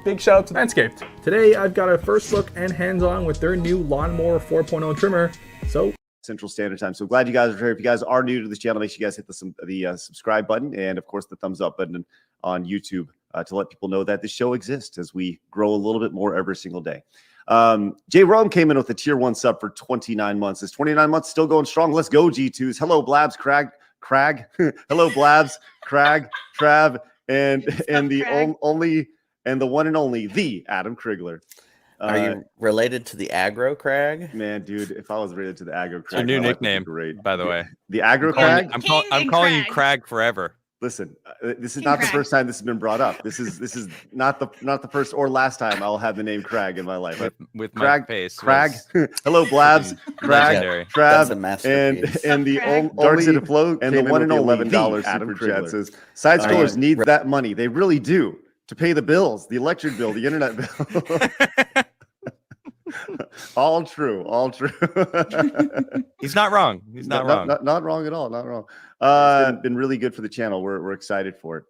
big shout out to Manscaped. Today I've got a first look and hands-on with their new Lawnmower 4.0 trimmer. So Central Standard Time. So glad you guys are here. If you guys are new to this channel, make sure you guys hit the subscribe button and of course the thumbs up button on YouTube to let people know that the show exists as we grow a little bit more every single day. Jay Rome came in with a tier 1 sub for 29 months. Is 29 months still going strong? Let's go, G2s. Hello, Blabs, Crag. Hello, Blabs, Crag, Trav, and the only and the one and only the Adam Krigler. Are you related to the aggro Crag? Man, dude, if I was related to the aggro Crag, your new nickname, by the way. The aggro Crag. I'm calling you Crag forever. Listen, this is not the first time this has been brought up. This is not the first or last time I'll have the name Crag in my life. With Crag, my face. Crag. Hello, Blabs, Crag, Trav, and the only flow and the one and $11 Adam Chat says side scrollers need that money. They really do to pay the bills, the electric bill, the internet bill. All true. He's not wrong. He's not wrong. Not wrong at all. Not wrong. It's been really good for the channel. We're excited for it.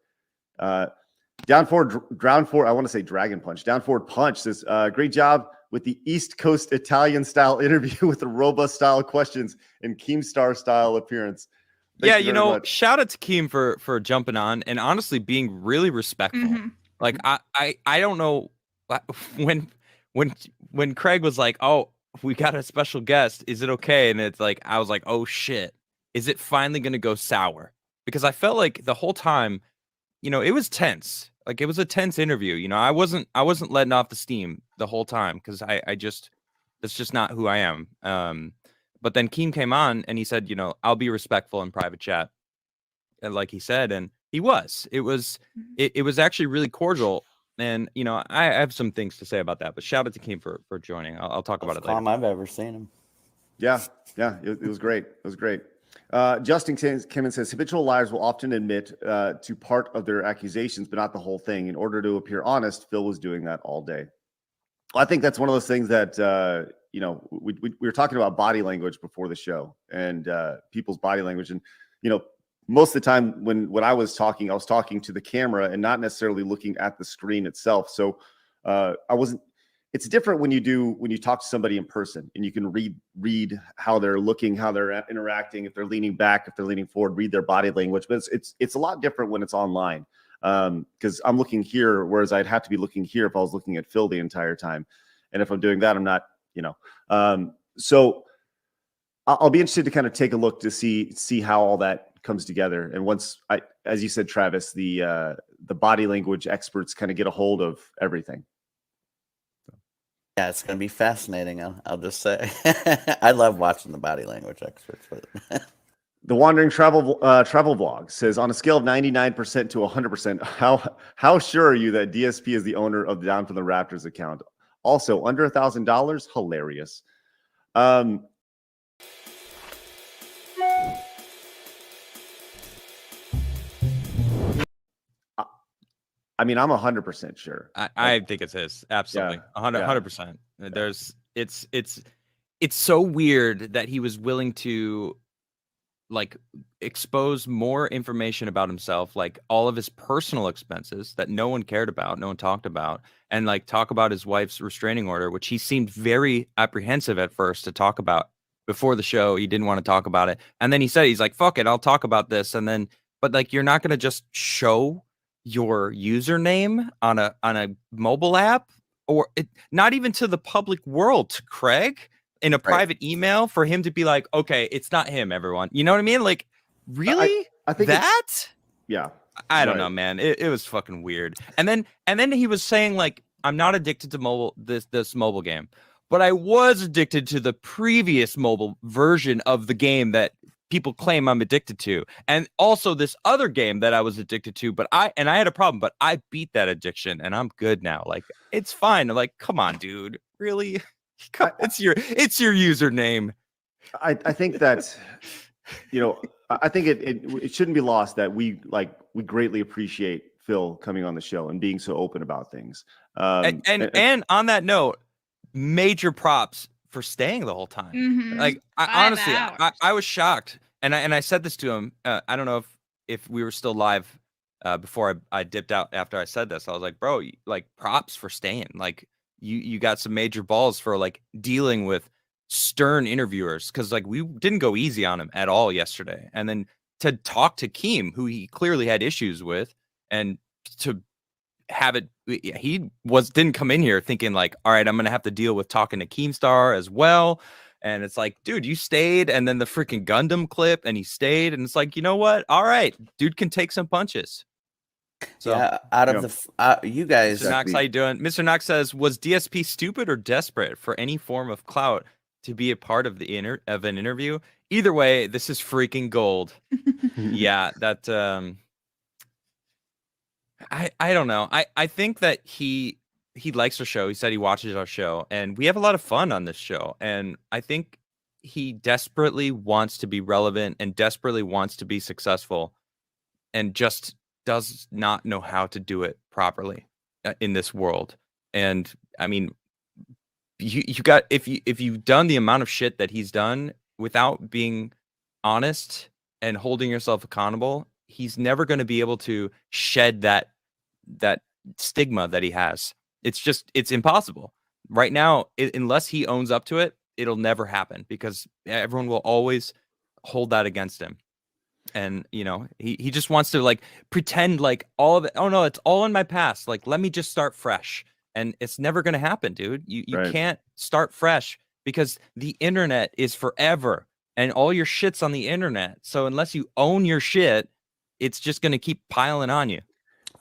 Down forward. I want to say Dragon Punch. Down forward punch says, great job with the East Coast Italian style interview with the robust style questions and Keemstar style appearance. Thank you much. Shout out to Keem for jumping on and honestly being really respectful. Mm-hmm. Like I don't know when Craig was like, "Oh, we got a special guest. Is it okay?" And it's like I was like, "Oh shit. Is it finally going to go sour?" Because I felt like the whole time, it was tense. Like it was a tense interview. I wasn't letting off the steam the whole time because that's just not who I am. But then Keem came on and he said, "I'll be respectful in private chat." And like he said, and he was. It was actually really cordial. And I have some things to say about that, but shout out to Keem for joining. I'll talk about it later. Time I've ever seen him. Yeah, it was great. It was great. Justin Kimmon says habitual liars will often admit to part of their accusations, but not the whole thing. In order to appear honest, Phil was doing that all day. I think that's one of those things that we were talking about body language before the show and people's body language, and most of the time when I was talking to the camera and not necessarily looking at the screen itself. So it's different when you talk to somebody in person and you can read how they're looking, how they're interacting, if they're leaning back, if they're leaning forward, read their body language. But it's a lot different when it's online because I'm looking here, whereas I'd have to be looking here if I was looking at Phil the entire time. And if I'm doing that, I'm not, so I'll be interested to kind of take a look to see how all that comes together. And once as you said, Travis, the body language experts kind of get a hold of everything. Yeah, it's going to be fascinating. I'll just say, I love watching the body language experts. The Wandering Travel Vlog says, on a scale of 99% to 100%, how sure are you that DSP is the owner of the Down from the Raptors account? Also, under $1,000, hilarious. I mean, I'm 100% sure. I think it's his. Absolutely. 100%. It's so weird that he was willing to expose more information about himself, like all of his personal expenses that no one cared about, no one talked about, and talk about his wife's restraining order, which he seemed very apprehensive at first to talk about before the show. He didn't want to talk about it. And then he said, he's like, fuck it, I'll talk about this. And then, but you're not going to just show your username on a mobile app or not even to the public world, to Craig in a private email for him to be like, okay, it's not him, everyone. You know what I mean? Really? I think that? Yeah. I don't know, man. It was fucking weird. And then he was saying I'm not addicted to this mobile game, but I was addicted to the previous mobile version of the game that people claim I'm addicted to, and also this other game that I was addicted to, but I had a problem, but I beat that addiction and I'm good now. It's fine. Come on, dude. Really? It's your username. I think that I think it shouldn't be lost that we greatly appreciate Phil coming on the show and being so open about things. And on that note, major props for staying the whole time. Mm-hmm. Honestly, I was shocked, and I said this to him. I don't know if we were still live before I dipped out after I said this. I was like, bro, like props for staying. Like you got some major balls for like dealing with stern interviewers, because like we didn't go easy on him at all yesterday. And then to talk to Keem, who he clearly had issues with, and to have it, he didn't come in here thinking like, all right, I'm gonna have to deal with talking to Keemstar as well. And it's like, dude, you stayed, and then the freaking Gundam clip, and he stayed, and it's like, you know what? All right, dude can take some punches. So yeah, out of the you guys, Mr. Knox, how you doing? Mr. Knox says, was DSP stupid or desperate for any form of clout to be a part of the an interview? Either way, this is freaking gold. Yeah, that I don't know. I think that he likes our show. He said he watches our show, and we have a lot of fun on this show. And I think he desperately wants to be relevant and desperately wants to be successful, and just does not know how to do it properly in this world. And I mean, you got, if you've done the amount of shit that he's done without being honest and holding yourself accountable, he's never going to be able to shed that stigma that he has. It's impossible right now. Unless he owns up to it, it'll never happen, because everyone will always hold that against him. And you know, he just wants to like pretend like all of it, oh no, it's all in my past, like let me just start fresh. And it's never going to happen, dude. You Right. can't start fresh, because the internet is forever, and all your shit's on the internet. So unless you own your shit, it's just going to keep piling on you.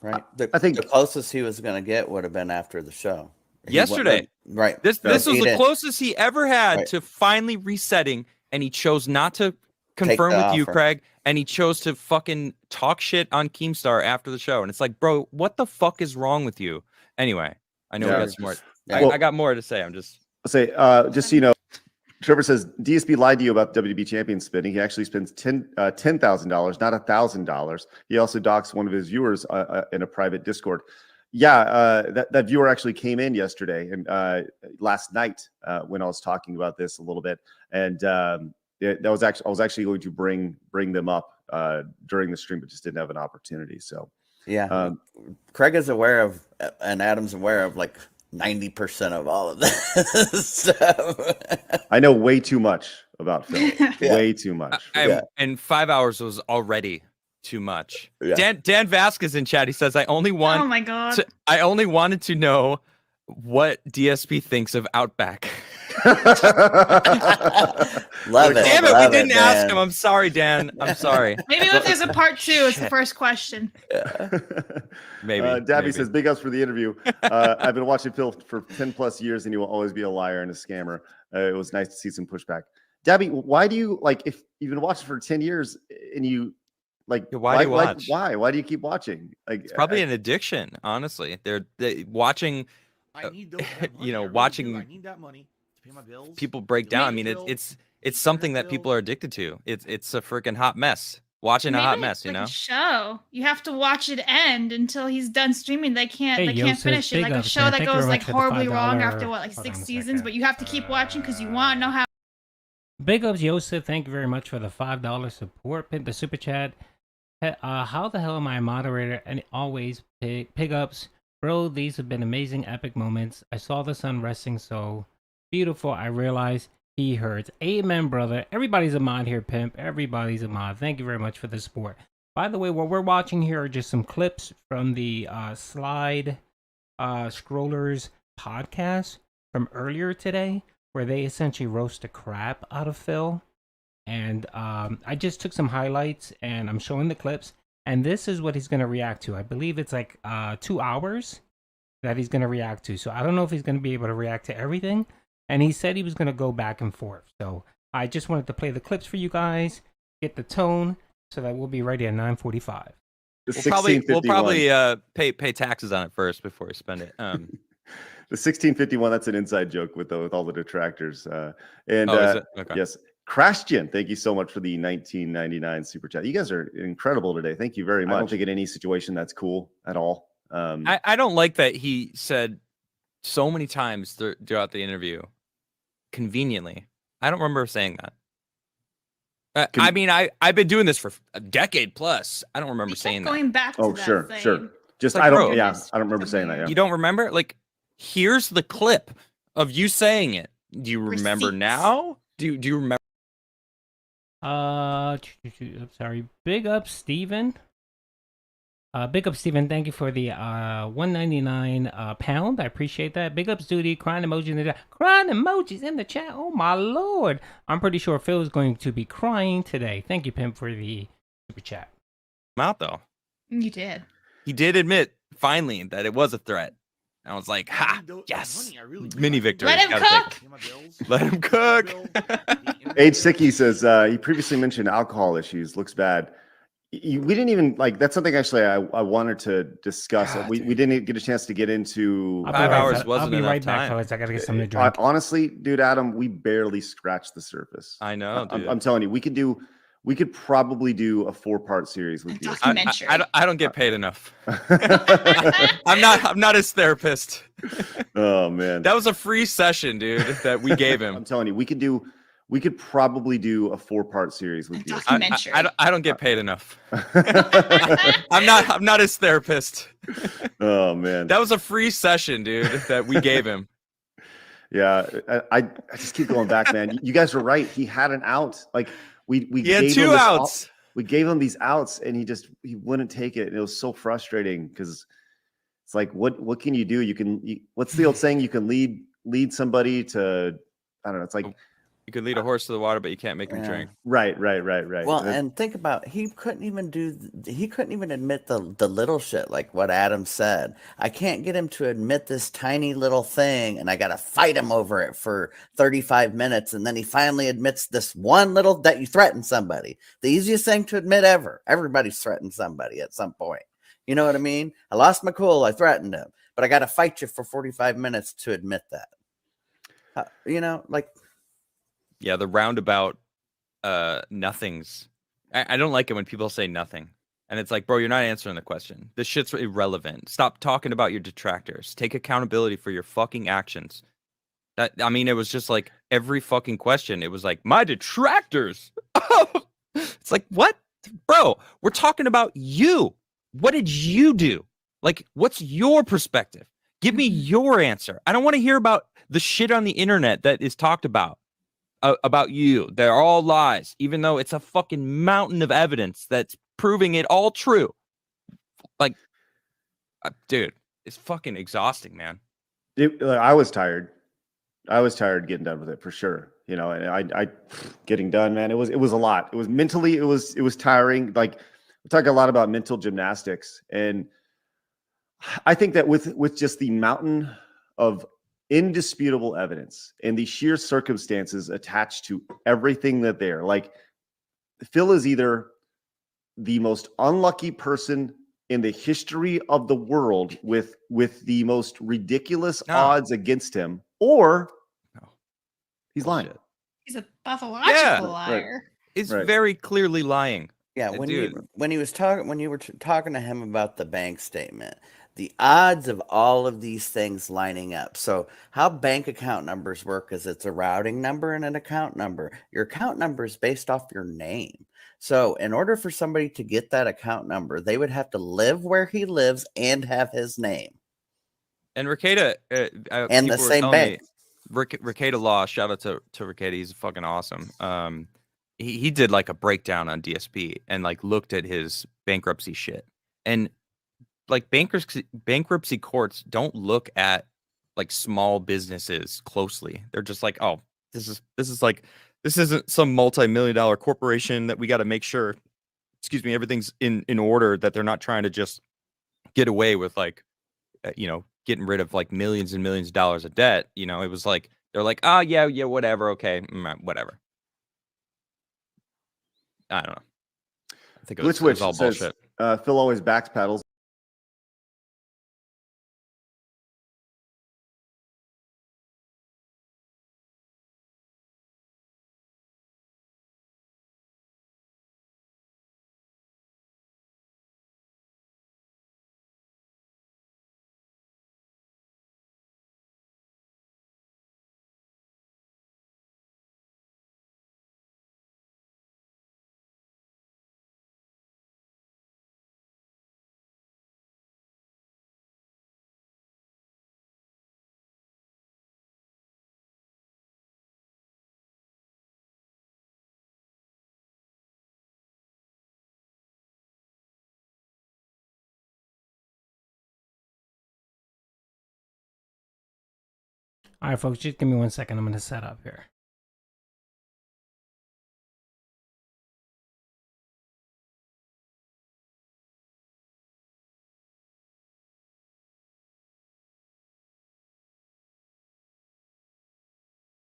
right? I think the closest he was going to get would have been after the show. Yesterday. Right. This was the closest he ever had Right. to finally resetting, and he chose not to confirm the with you, offer. Craig, and he chose to fucking talk shit on Keemstar after the show. And it's like, bro, what the fuck is wrong with you? Anyway, I know Yeah. we got some more. Yeah. I got more to say. I'm just I'll say, just so you know, Trevor says DSP lied to you about WB champion spinning. He actually spends $10,000, not $1,000. He also docks one of his viewers in a private Discord. Yeah, that viewer actually came in yesterday and last night when I was talking about this a little bit, and I was actually going to bring them up during the stream, but just didn't have an opportunity. So Yeah. Craig is aware of, and Adam's aware of, like 90% of all of this stuff. I know way too much about Phil. Yeah. Way too much. and 5 hours was already too much. Yeah. Dan Vasquez in chat, he says, I only Oh my god. wanted to know what DSP thinks of Outback. Love it. Damn it, love we didn't it, ask Dan. him. I'm sorry, Dan. I'm sorry. Maybe if there's a part 2, it's the first question. Maybe. Dabby maybe. says, big ups for the interview. I've been watching Phil for 10 plus years, and he will always be a liar and a scammer. It was nice to see some pushback. Dabby, why do you, like, if you've been watching for 10 years and you, like, Yeah, why do you watch? Why do you keep watching? Like, It's probably an addiction, honestly. They're watching, I need those, that money. you know, I really do. watching I need that money to pay my bills. people break down. I mean, Bill, it's something that people are addicted to. It's a freaking hot mess. Watching a hot Maybe mess, it's you like know. a show. You have to watch it end until he's done streaming. They can't. Hey, they yo, can't says finish it. big Like a ups, show man. that Thank you goes very like much for the horribly wrong $5. after what, like Hold 6 on a seasons. second. But you have to keep watching because you want to know how. Big ups, Yosef. Thank you very much for the $5 support. The super chat. How the hell am I a moderator? And always pig ups. Bro, these have been amazing, epic moments. I saw the sun resting so beautiful. I realized he hurts. Amen, brother. Everybody's a mod here, pimp. Everybody's a mod. Thank you very much for the support. By the way, what we're watching here are just some clips from the Slide Scrollers podcast from earlier today, where they essentially roast the crap out of Phil. And I just took some highlights and I'm showing the clips. And this is what he's going to react to. I believe it's like 2 hours that he's going to react to. So I don't know if he's going to be able to react to everything. And he said he was going to go back and forth. So I just wanted to play the clips for you guys, get the tone, so that we'll be ready at 9:45. We'll probably pay taxes on it first before we spend it. The 1651, that's an inside joke with all the detractors. Oh, is it? Okay. Yes, Crashgen, thank you so much for the 1999 super chat. You guys are incredible today. Thank you very much. I don't think in any situation that's cool at all. I don't like that he said so many times throughout the interview, conveniently. I don't remember saying that. I mean, I've been doing this for a decade plus. I don't remember We kept saying that. going back to Oh, that sure, thing. sure. Just like, I don't. bro, Yeah, I don't remember saying that. Yeah. You don't remember? Like, here's the clip of you saying it. Do you remember Receipts. now? Do you remember? I'm sorry. Big up, Steven. Big up, Steven. Thank you for the 199 pound. I appreciate that. Big ups, Duty. Crying emoji in the chat. Crying emojis in the chat. Oh my lord. I'm pretty sure Phil is going to be crying today. Thank you, Pimp, for the super chat. Out though. You did. He did admit finally that it was a threat. I was like, I ha, need those- yes, money, I really do. mini I need victory. Let him Gotta take cook. it. Pay my bills, Let him pay my cook. bill, the internet Age bill. Sicky says he previously mentioned alcohol issues. Looks bad. We didn't even like. That's something actually I wanted to discuss. God, we didn't get a chance to get into. 5 hours I'll wasn't be enough right back, time. fellas. I gotta get something to drink. Honestly, dude, Adam, we barely scratched the surface. I know, dude. I'm telling you, we could probably do a 4-part series with you. Documentary. I don't get paid enough. I'm not his therapist. Oh man, That was a free session, dude, that we gave I'm him. telling you, we could probably do a 4-part series with you. Documentary. I don't get paid enough. I'm not his therapist. Oh man, That was a free session, dude, that we gave him. yeah. I just keep going back, man. You guys were right. He had an out. Like we He had gave him 2 this outs. we gave him these outs, and he wouldn't take it, and it was so frustrating because it's like, what can you do? What's the old saying? You can lead somebody to, I don't know. It's like, You could lead a horse to the water, but you can't make him Yeah. drink. right. Well, and think about he couldn't even admit the little shit like what Adam said. I can't get him to admit this tiny little thing, and I got to fight him over it for 35 minutes, and then he finally admits this one little that you threatened somebody. The easiest thing to admit ever. Everybody's threatened somebody at some point. You know what I mean? I lost my cool. I threatened him, but I got to fight you for 45 minutes to admit that. Like. Yeah, the roundabout nothings. I don't like it when people say nothing. And it's like, bro, you're not answering the question. This shit's irrelevant. Stop talking about your detractors. Take accountability for your fucking actions. I mean, it was just like every fucking question. It was like, my detractors. It's like, what? Bro, we're talking about you. What did you do? Like, what's your perspective? Give me your answer. I don't want to hear about the shit on the internet that is talked about you. They're all lies, even though it's a fucking mountain of evidence that's proving it all true. Like, dude, it's fucking exhausting, man. I was tired. I was tired getting done with it for sure. And I getting done, man. It was a lot. It was mentally, it was tiring. Like we talk a lot about mental gymnastics, and I think that with just the mountain of indisputable evidence and the sheer circumstances attached to everything that they're like, Phil is either the most unlucky person in the history of the world with the most ridiculous odds against him, or he's lying. He's a pathological Yeah, liar. It's Right. very clearly lying. Yeah, Dude. when you were talking to him about the bank statement, the odds of all of these things lining up. So how bank account numbers work is it's a routing number and an account number. Your account number is based off your name. So in order for somebody to get that account number, they would have to live where he lives and have his name. And Ricada, And the same bank. Ricada Law, shout out to Ricada. He's fucking awesome. He did like a breakdown on DSP and like looked at his bankruptcy shit. And like bankruptcy courts don't look at like small businesses closely. They're just like, oh, this isn't some multi-million-dollar corporation that we got to make sure, everything's in order, that they're not trying to just get away with like, getting rid of like millions and millions of dollars of debt. It was like, they're like, oh yeah, whatever. Okay. Whatever. I don't know. I think it was all bullshit. Phil always backs paddles. All right, folks, just give me 1 second. I'm going to set up here.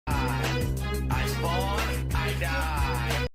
I spawn, I die.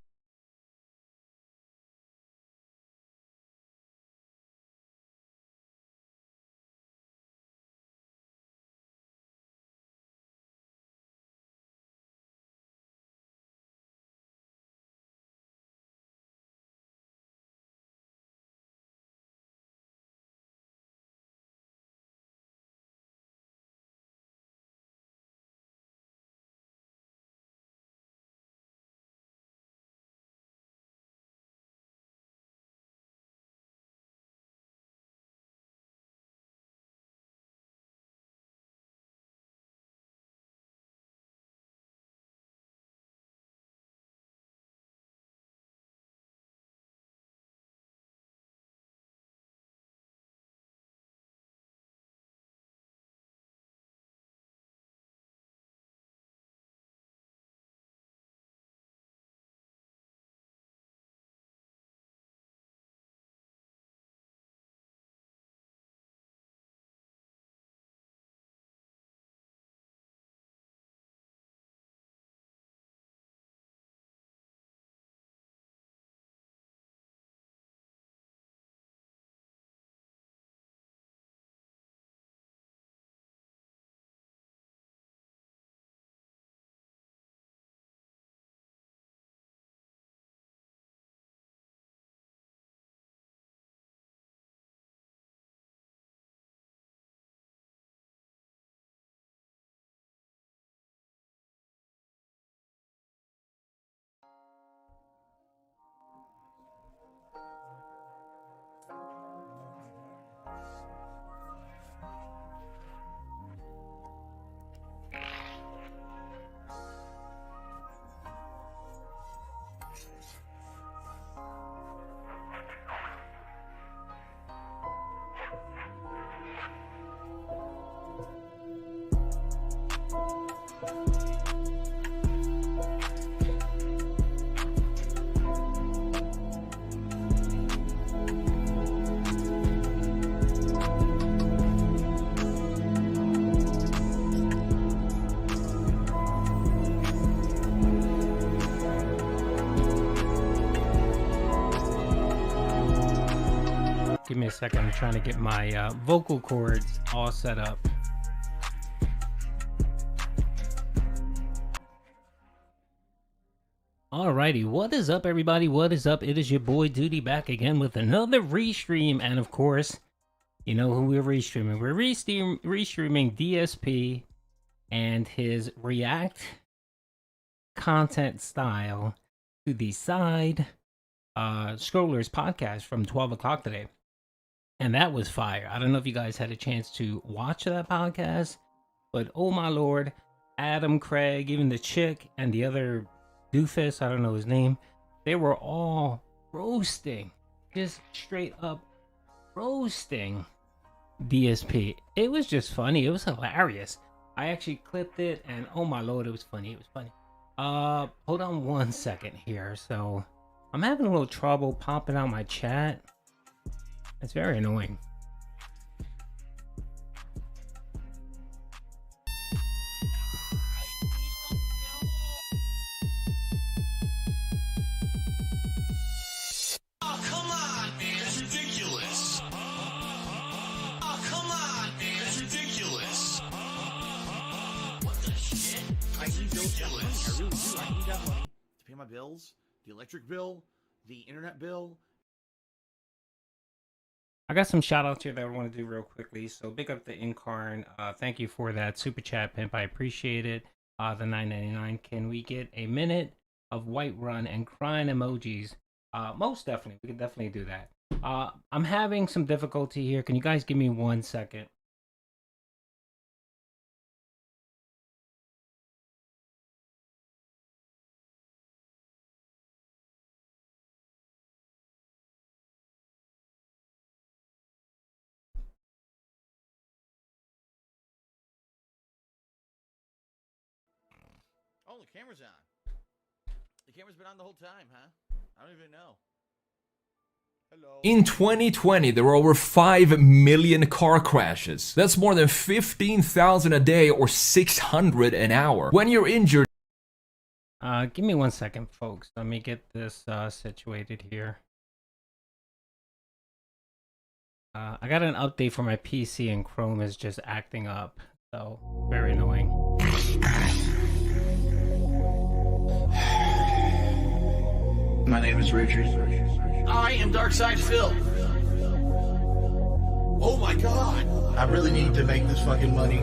Give me a second. I'm trying to get my vocal cords all set up. Alrighty, what is up, everybody? What is up? It is your boy Duty back again with another restream, and of course, you know who we're restreaming. We're restreaming DSP and his React content style to the side scrollers podcast from 12 o'clock today. And that was fire. I don't know if you guys had a chance to watch that podcast, but oh my lord, Adam, Craig, even the chick and the other doofus, I don't know his name, they were all roasting, just straight up roasting DSP. It was just funny. It was hilarious. I actually clipped it and oh my lord, it was funny. It was funny. Hold on 1 second here. So I'm having a little trouble popping out my chat. It's very annoying. Oh, come on, man. That's ridiculous. Oh, come on, man. That's ridiculous. What the shit? I need those money. I really do. I need that money to pay my bills, the electric bill, the internet bill. I got some shout outs here that I want to do real quickly. So big up to Incarn. Thank you for that super chat, pimp. I appreciate it. The $9.99. Can we get a minute of Whiterun and crying emojis? Most definitely. We can definitely do that. I'm having some difficulty here. Can you guys give me 1 second? Oh, the camera's on. The camera's been on the whole time, huh? I don't even know. Hello. In 2020, there were over 5 million car crashes. That's more than 15,000 a day or 600 an hour. When you're injured, Give me 1 second, folks. Let me get this situated here. I got an update for my PC and Chrome is just acting up. So, very annoying. My name is Richard. I am Darkside Phil. Oh my god! I really need to make this fucking money.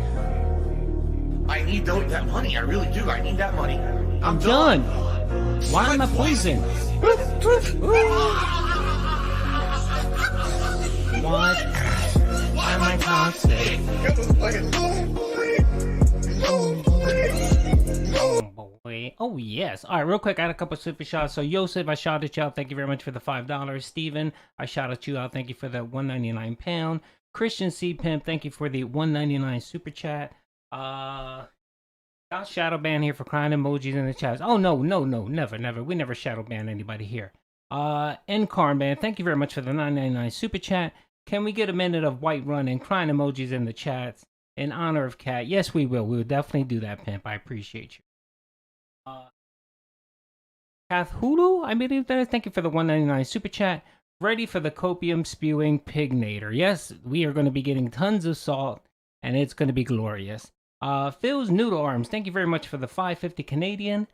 I need that money. I really do. I need that money. I'm done. Why am I poisoned? What? Why am I toxic? Oh boy. Oh yes. All right, real quick, I had a couple super shots. So Joseph, I shouted you out. Thank you very much for the $5. Steven, I shouted you out. Thank you for the £1.99. Christian C Pimp, thank you for the $1.99 super chat. Got shadow ban here for crying emojis in the chat. Oh no, never. We never shadow ban anybody here. Ncarn man, thank you very much for the $9.99 super chat. Can we get a minute of white run and crying emojis in the chats in honor of Cat? Yes, we will. We will definitely do that, Pimp. I appreciate you. Kath Hulu, I believe that is. Thank you for the $1.99 super chat. Ready for the copium spewing pignator. Yes, we are going to be getting tons of salt, and it's going to be glorious. Phil's Noodle Arms, thank you very much for the $5.50 Canadian.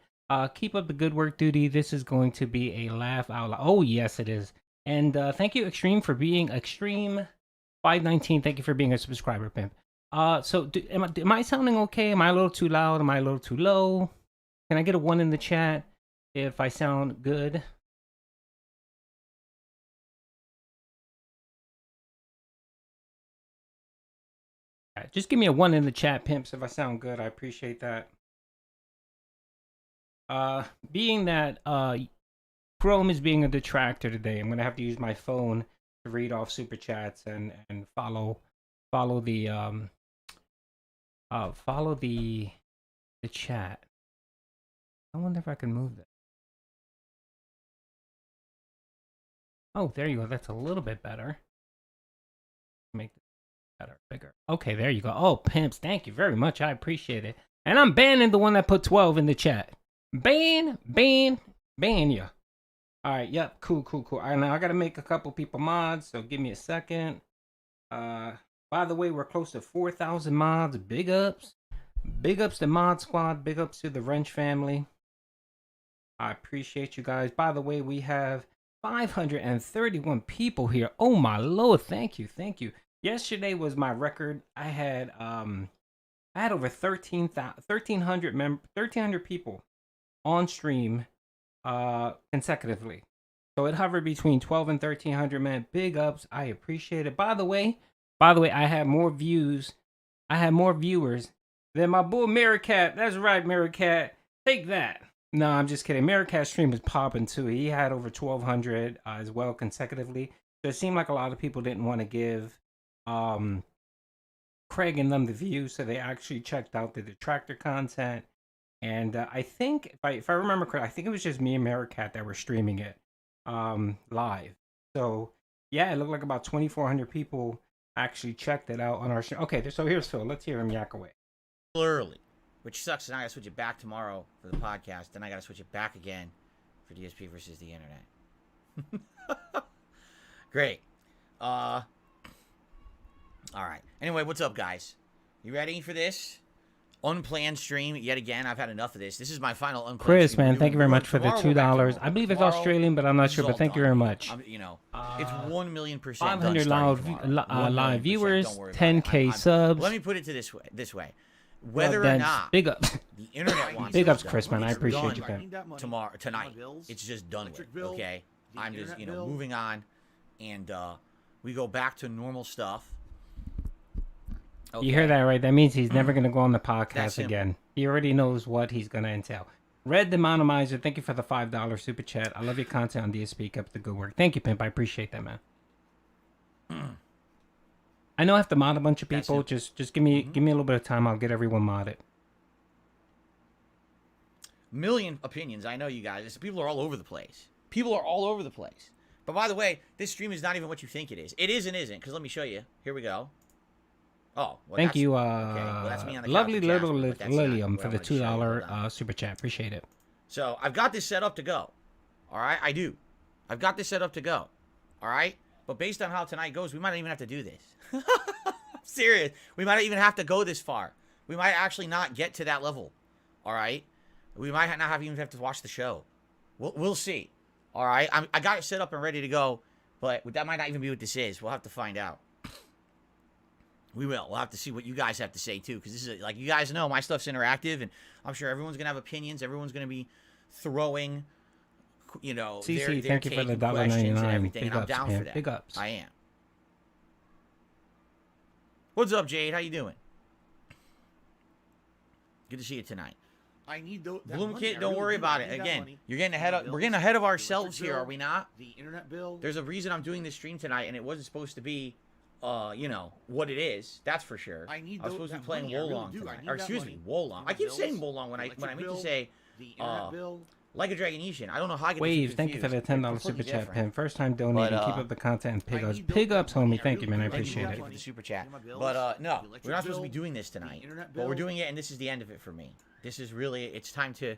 Keep up the good work, duty. This is going to be a laugh out loud. Oh, yes, it is. And thank you, Extreme, for being Extreme 519. Thank you for being a subscriber, Pimp. So, am I sounding okay? Am I a little too loud? Am I a little too low? Can I get a 1 in the chat if I sound good? Right, just give me a 1 in the chat, Pimps, if I sound good. I appreciate that. Being that Chrome is being a detractor today, I'm gonna have to use my phone to read off super chats and follow the chat. I wonder if I can move that. Oh, there you go. That's a little bit better. Make this better, bigger. Okay, there you go. Oh, Pimps, thank you very much. I appreciate it. And I'm banning the one that put 12 in the chat. Ban you. All right, yep, cool. All right, now I gotta make a couple people mods, so give me a second. By the way, we're close to 4,000 mods. Big ups to Mod Squad. Big ups to the Wrench family. I appreciate you guys. By the way, we have 531 people here. Oh my lord, thank you. Yesterday was my record. I had over 1,300 people on stream consecutively. So it hovered between 12 and 1,300, man. Big ups. I appreciate it. By the way, I had more views. I had more viewers than my boy Meerkat. That's right, Meerkat. Take that. No, I'm just kidding. Meerkat's stream was popping too. He had over 1,200 as well consecutively. So it seemed like a lot of people didn't want to give Craig and them the view, so they actually checked out the detractor content. And I think, if I remember correctly, I think it was just me and Meerkat that were streaming it live. So yeah, it looked like about 2,400 people actually checked it out on our stream. Okay, so here's Phil. Let's hear him yak away. Early, which sucks. And I gotta switch it back tomorrow for the podcast. Then I gotta switch it back again for DSP versus the internet. Great. All right. Anyway, what's up, guys? You ready for this unplanned stream yet again? I've had enough of this. This is my final unplanned Chris, stream. man, thank you very much for the $2. I believe it's Australian, but I'm not sure. But thank you very much. It's 1,000,000%. 500 live viewers, 10K subs. Let me put it to this way. Whether or not big up, the internet wants big it ups, Chris, man. I it's appreciate you, done man. tonight. It's just done with. Okay, I'm just moving on, and we go back to normal stuff. Okay. You hear that, right? That means he's never going to go on the podcast again. He already knows what he's going to entail. Red the Monomizer, thank you for the $5 super chat. I love your content on DSP. Keep up the good work. Thank you, Pimp. I appreciate that, man. I know I have to mod a bunch of people. Just give me a little bit of time. I'll get everyone modded. million opinions. I know you guys. People are all over the place. People are all over the place. But by the way, this stream is not even what you think it is. It is and isn't, because let me show you. Here we go. Oh, well, Thank you, okay. Well, that's me on the lovely couch with little Jasper, but that's Lilium not for what I the wanted to show you. Hold $2 on. super chat. Appreciate it. So I've got this set up to go. All right, I do. I've got this set up to go. All right, but based on how tonight goes, we might not even have to do this. I'm serious. We might not even have to go this far. We might actually not get to that level. All right, we might not even have to watch the show. We'll see. All right, I got it set up and ready to go, but that might not even be what this is. We'll have to find out. We will. We'll have to see what you guys have to say too, because this is like you guys know my stuff's interactive, and I'm sure everyone's gonna have opinions. Everyone's gonna be throwing, you know, CC, their thank you for take the and questions and $1.99. everything, Big and I'm ups, down man. for that. Big ups. I am. What's up, Jade? How you doing? Good to see you tonight. I need that Bloom money. Kid, I don't really worry do. about I it. need that Again, money. you're getting ahead of. The We're getting ahead of bills, ourselves the here, electric are we not? The internet bill. There's a reason I'm doing this stream tonight, and it wasn't supposed to be, you know, what it is. That's for sure. I need I was supposed to that be playing money. I really Wolong do. I tonight. need Or that excuse money. me, Wolong. I keep Bills, saying Wolong when I meant electric to say the internet bill. like a Dragonesian. I don't know how I get Wave, thank you for the $10 super chat pin. First time donating. Keep up the content. Pig ups. Pig ups, homie. Thank you, man. I appreciate it. Thank you for the super chat. But no, we're not supposed to be doing this tonight. But we're doing it, and this is the end of it for me. This is really, it's time to,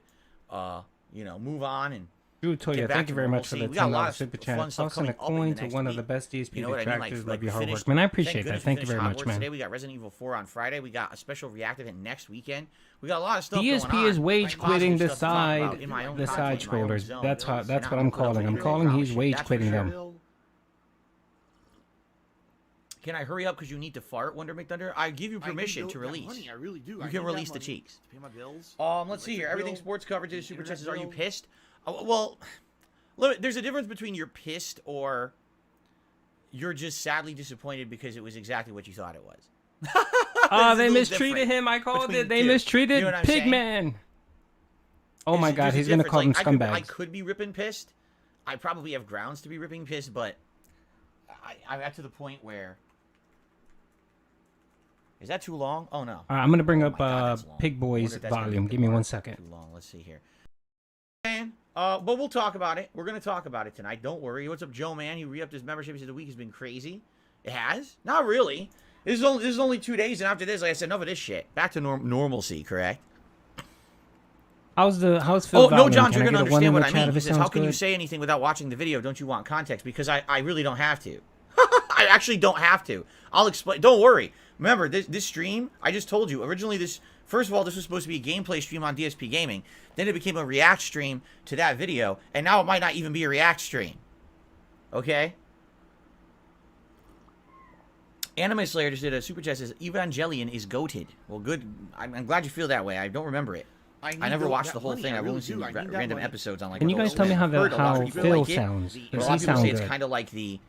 you know, move on and Drew Toya, thank you very much for the $10 super fun chat. stuff Tossing a coming up in coin the to next one of week. the best DSP You know what I mean? detractors. Like Love your hard finished- work, man. I thank appreciate that. goodness Thank you finished very much, Hogwarts man. Today we got Resident Evil 4 on Friday. We got a special react event next weekend. We got a lot of stuff DSP going on. is wage Positive quitting the stuff to talk about side, in my own the content, side in my own scrollers. zone. That's They'll how. That's sit what down I'm and put up calling. a I'm video calling. promise He's shit, wage that's for quitting sure. them. Can I hurry up because you need to fart, Wonder McThunder? I give you permission to release. Money. I really do. You can release the cheeks. To pay my bills. Let's see here. Everything sports coverage is super chats. Are you bill. pissed? Well, look, there's a difference between you're pissed or you're just sadly disappointed because it was exactly what you thought it was. Oh, they mistreated him. I called it. They mistreated You know what I'm saying? Pigman. Oh my There's God, a he's gonna call them difference. I scumbags. could be ripping pissed. I probably have grounds to be ripping pissed, but I'm at to the point where. Is that too long? Oh no. All right, I'm gonna bring up God, that's long. Pig I Boy's wonder if that's gonna volume. be Give me too 1 second. long. Let's see here. But we'll talk about it. We're gonna talk about it tonight. Don't worry. What's up, Joe? Man, he re-upped his membership. He said the week has been crazy. It has? Not really. This is only 2 days, and after this, like I said, enough of this shit. Back to normalcy. Correct. How's Phil? Oh, no, volume? John, Can you're I going to get a one in understand the what I chat mean. if He it says, sounds how can you good? say anything without watching the video? Don't you want context? Because I really don't have to. I actually don't have to. I'll explain. Don't worry. Remember, this stream, I just told you, originally first of all, this was supposed to be a gameplay stream on DSP Gaming. Then it became a react stream to that video. And now it might not even be a react stream. Okay? Anime Slayer just did a super chat says, Evangelion is goated. Well, good. I'm glad you feel that way. I don't remember it. I never watched the whole thing. I've only seen random episodes on like. Can you guys tell me how Heard a lot of people Phil like it. sounds? A Does lot he of people sound say it's good? kind of like the,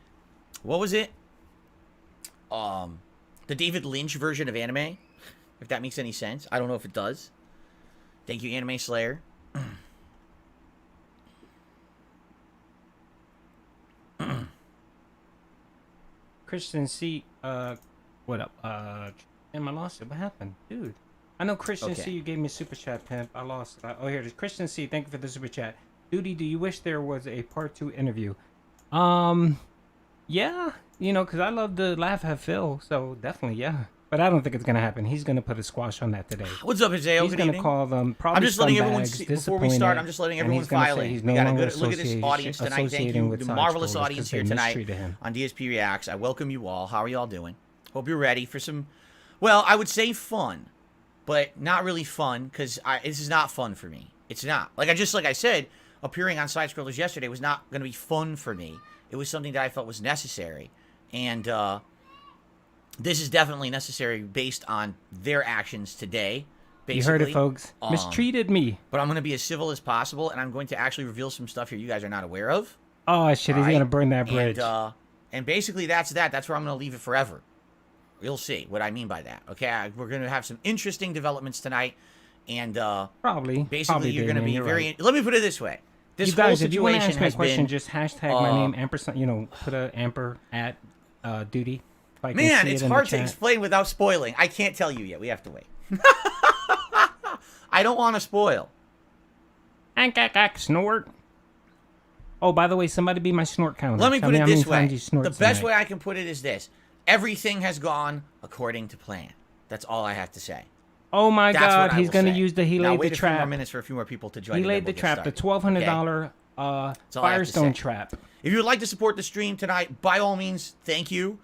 what was it? The David Lynch version of anime. If that makes any sense, I don't know if it does. Thank you, Anime Slayer. Christian C. What up? Damn, I lost it. What happened, dude? I know Christian Okay. C. You gave me a super chat, pimp. I lost it. Oh, here it is. Christian C. Thank you for the super chat. Duty, do you wish there was a part 2 interview? Yeah, you know, because I love to laugh at Phil, so definitely, yeah. But I don't think it's gonna happen. He's gonna put a squash on that today. What's up, Isaiah? He's Good gonna evening. call them probably I'm just letting everyone scumbags, see, before we start. I'm just letting disappointed, and everyone he's gonna file say in. he's We no got a longer good look at this audience tonight. Thank associating you, with the side marvelous scrollers audience 'cause they here tonight mistreated him. on DSP Reacts. I welcome you all. How are y'all doing? Hope you're ready for some, well, I would say fun, but not really fun because this is not fun for me. It's not. Like I said, appearing on Side Scrollers yesterday was not going to be fun for me. It was something that I felt was necessary, and this is definitely necessary based on their actions today. Basically. You heard it, folks. Mistreated me. But I'm going to be as civil as possible, and I'm going to actually reveal some stuff here you guys are not aware of. Oh shit, he's Alright? gonna burn that bridge. And basically that's that. That's where I'm going to leave it forever. You'll see what I mean by that. Okay, we're going to have some interesting developments tonight, and probably you're going to be very. Right. Let me put it this way. This you guys, whole if you want to situation ask me a has question, been. just hashtag my name ampersand. You know, put a amper at duty. If I can Man, see it's it in the hard to chat. explain without spoiling. I can't tell you yet. We have to wait. I don't want to spoil. Snort. Oh, by the way, somebody be my snort counter. Let me Tell put it how many this way. times you snort The best tonight. way I can put it is this. Everything has gone according to plan. That's all I have to say. Oh my That's what God, I he's will going to say. use the he Now laid wait the a few more trap. minutes for a few more people to join. He and laid then the we'll get trap, the started. $1,200 That's all I have to Firestone say. trap. If you would like to support the stream tonight, by all means, thank you.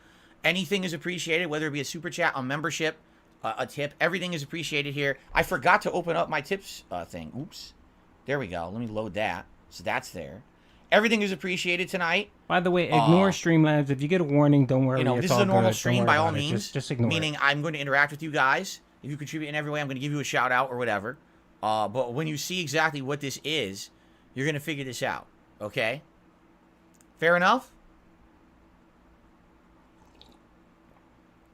Anything is appreciated, whether it be a super chat, a membership, a tip. Everything is appreciated here. I forgot to open up my tips thing. Oops. There we go. Let me load that. So that's there. Everything is appreciated tonight. By the way, ignore Streamlabs. If you get a warning, don't worry. You know, it's this is all a normal good. Don't stream worry by all about it. means. Just ignore meaning it. I'm going to interact with you guys. If you contribute in every way, I'm going to give you a shout out or whatever. But when you see exactly what this is, you're going to figure this out. Okay? Fair enough?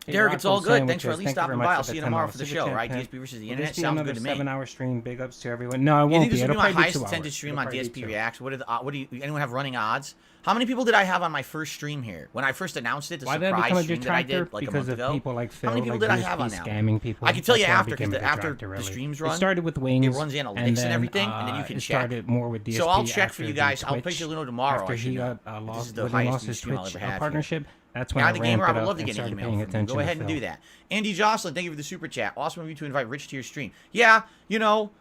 Hey, Derek, it's all Rocco good. Thanks for at Sandwiches, least thank you stopping very by. much I'll for see you the tomorrow $10 for the super show, chat, right? Ken. DSP versus the Will internet this be sounds another good to me. 7-hour stream? Big ups to everyone. No, it You won't think this be. will It'll be my probably be highest 2 hours. attended stream It'll on probably be DSP 2. Reacts? What do you anyone have running odds? How many people did I have on my first stream here? When I first announced it, the Why did I surprise become a stream that I detractor? did like Because a month of ago. people like Phil, How many people like did I have on DSP now? scamming people. I can tell That's you why I after, became because a after detractor, the really. streams It run, started with wings. it runs analytics and then, everything, and then you can it check. started more with DSP. So I'll check for after you the guys. I'll Twitch, place you a little tomorrow. After I should he know. got This is the when he highest lost view his stream I'll Twitch ever have here. partnership, that's when Now I the ramped gamer, I it would up love to and get an started email paying from you. attention Go to ahead and Phil. do that. Andy Jocelyn, thank you for the super chat. Awesome of you to invite Rich to your stream. Yeah, you know,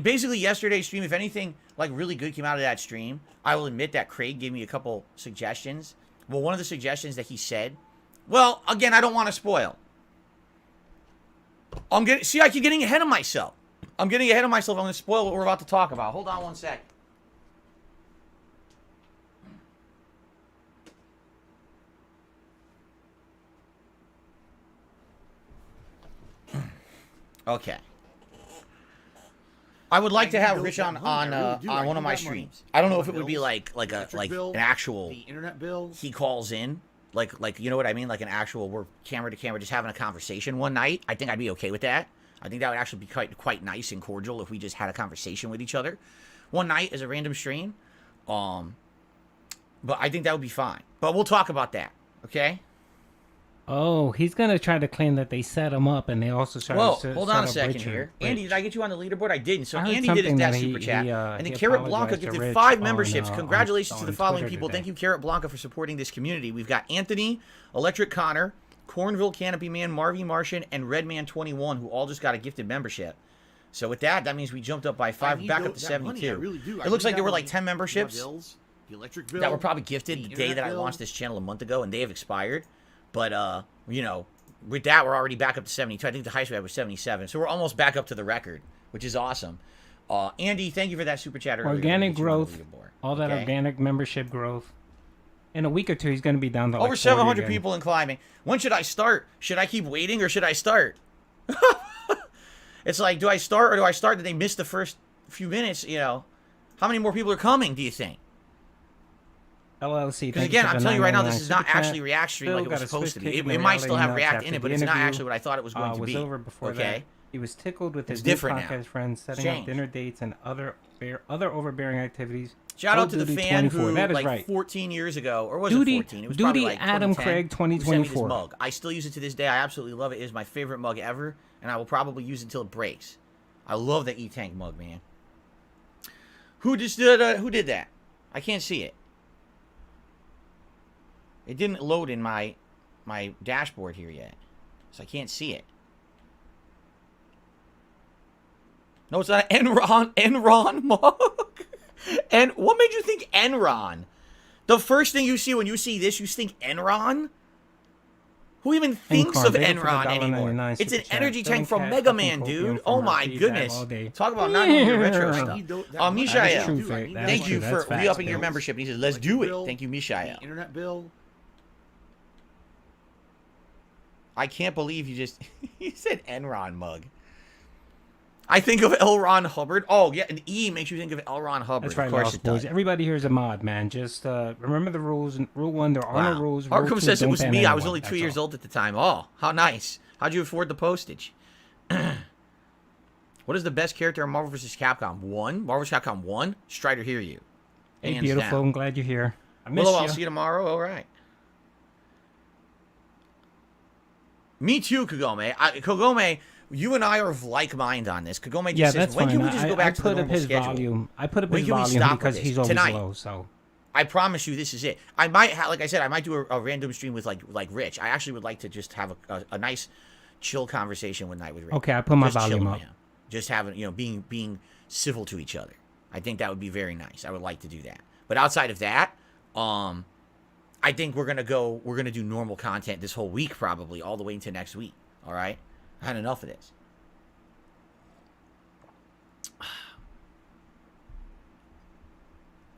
basically yesterday's stream, if anything like really good came out of that stream, I will admit that Craig gave me a couple suggestions. Well, one of the suggestions that he said, well, again, I don't want to spoil. I keep getting ahead of myself. I'm getting ahead of myself. I'm going to spoil what we're about to talk about. Hold on one sec. Okay. I would like to have Rich on one of my streams. I don't know if it would be like an actual The internet bill. he calls in like you know what I mean, like an actual we're camera to camera just having a conversation one night. I think I'd be okay with that. I think that would actually be quite nice and cordial if we just had a conversation with each other one night as a random stream. But I think that would be fine. But we'll talk about that. Okay. Oh, he's gonna try to claim that they set him up, and they also started. Whoa, hold on a set up second Richard. here. Andy, did I get you on the leaderboard? I didn't. So I heard Andy did his something that that super chat. And then he Carrot Blanca apologized to gifted Rich 5 on, memberships. Congratulations to the on following Twitter people. today. Thank you, Carrot Blanca, for supporting this community. We've got Anthony, Electric Connor, Cornville Canopy Man, Marvy Martian, and Redman 21, who all just got a gifted membership. So with that, that means we jumped up by 5, back up to 72. It looks like there were like 10 memberships The electric bill. that were probably gifted the the day that internet I bill. launched this channel a month ago, and they have expired. But you know, with that, we're already back up to 72. I think the highest we had was 77, so we're almost back up to the record, which is awesome. Andy, thank you for that super chat earlier. Organic Get you on the growth, leaderboard. all that Okay? organic membership growth. In a week or two, he's going to be down to like Over 40 700 again. people in climbing. When should I start? Should I keep waiting or should I start? It's like, do I start or do I start? Did they miss the first few minutes? You know, how many more people are coming? Do you think? LLC. Because again, I'm telling you right now, this is not actually React stream like it was supposed to be. It might still have React in it, but it's not actually what I thought it was going to be. Over before okay. that. He was tickled with It's his new different now. podcast friends, setting Change. up dinner dates and other overbearing activities. Shout out to the Duty fan 24. who, That is like, right. 14 years ago, or was Duty- it 14? It was Duty probably like Adam 2010, Craig who sent me this 2024. mug. I still use it to this day. I absolutely love it. It is my favorite mug ever, and I will probably use it until it breaks. I love that E-Tank mug, man. Who did that? I can't see it. It didn't load in my dashboard here yet, so I can't see it. No, it's not an Enron mug. And what made you think Enron? The first thing you see when you see this, you think Enron? Who even thinks of Enron anymore? It's an energy tank from Mega Man, dude. Oh my goodness. Talk about not knowing your retro stuff. Mishael, thank you for re-upping your membership. And he says, let's do it. Thank you, Mishael. Internet bill. I can't believe you just... you said Enron mug. I think of L. Ron Hubbard. Oh, yeah, an E makes you think of L. Ron Hubbard. That's right, of course Lost it does. Boys. Everybody here is a mod, man. Just remember the rules. Rule 1, there are no rules. Rule Arkham 2, says it don't was ban me. I was anyone. only 2 That's years all. old at the time. Oh, how nice. How'd you afford the postage? What is the best character in Marvel vs. Capcom? 1? Marvel vs. Capcom 1? Strider hear you. Hey, Hands beautiful. down. I'm glad you're here. I miss Willow, you. I'll see you tomorrow. All right. Me too, Kagome. Kagome, You and I are of like mind on this. Kagome just Yeah, says, that's when fine. can we just go back to the put up normal his schedule? volume. I put up When his can we volume stop because with he's this? always Tonight. low. So I promise you, this is it. I might, like I said, I might do a random stream with like Rich. I actually would like to just have a nice, chill conversation one night with Rich. okay, I put my Just volume chilling up. with him. Just having, being civil to each other. I think that would be very nice. I would like to do that. But outside of that, I think we're gonna do normal content this whole week, probably all the way into next week. All right, I had enough of this.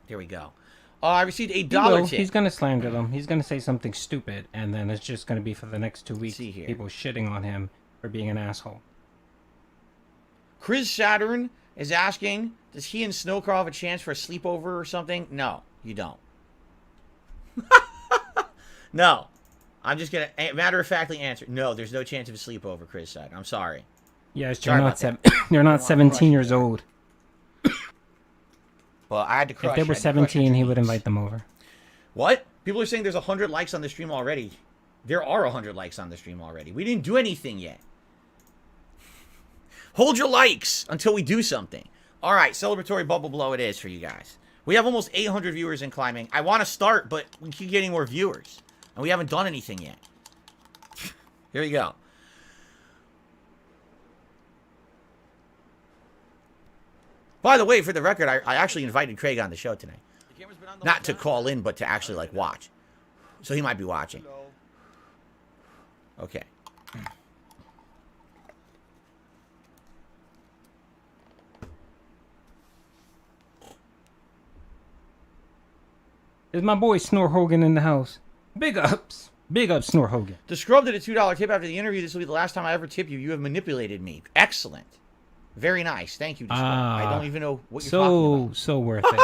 There we go. I received $1 tip. He's gonna slander them. He's gonna say something stupid, and then it's just gonna be for the next 2 weeks. See here. People shitting on him for being an asshole. Chris Saturn is asking, does he and Snowcraw have a chance for a sleepover or something? No, you don't. No. I'm just going to matter-of-factly answer. No, there's no chance of a sleepover, Chris Saturn. I'm sorry. Yes, Sorry you're about not you're not 17 years old. Well, I had to crush. If they were 17, he would invite them over. What? People are saying there's 100 likes on the stream already. There are 100 likes on the stream already. We didn't do anything yet. Hold your likes until we do something. All right, celebratory bubble blow it is for you guys. We have almost 800 viewers in climbing. I want to start, but we keep getting more viewers. And we haven't done anything yet. Here we go. By the way, for the record, I actually invited Craig on the show tonight. Not to call in, but to actually, like, watch. So he might be watching. Okay. Is my boy Snore Hogan in the house? Big ups. Big ups, Snore Hogan. The Scrub did a $2 tip after the interview. This will be the last time I ever tip you. You have manipulated me. Excellent. Very nice. Thank you, Scrub. I don't even know what you're talking about. So worth it.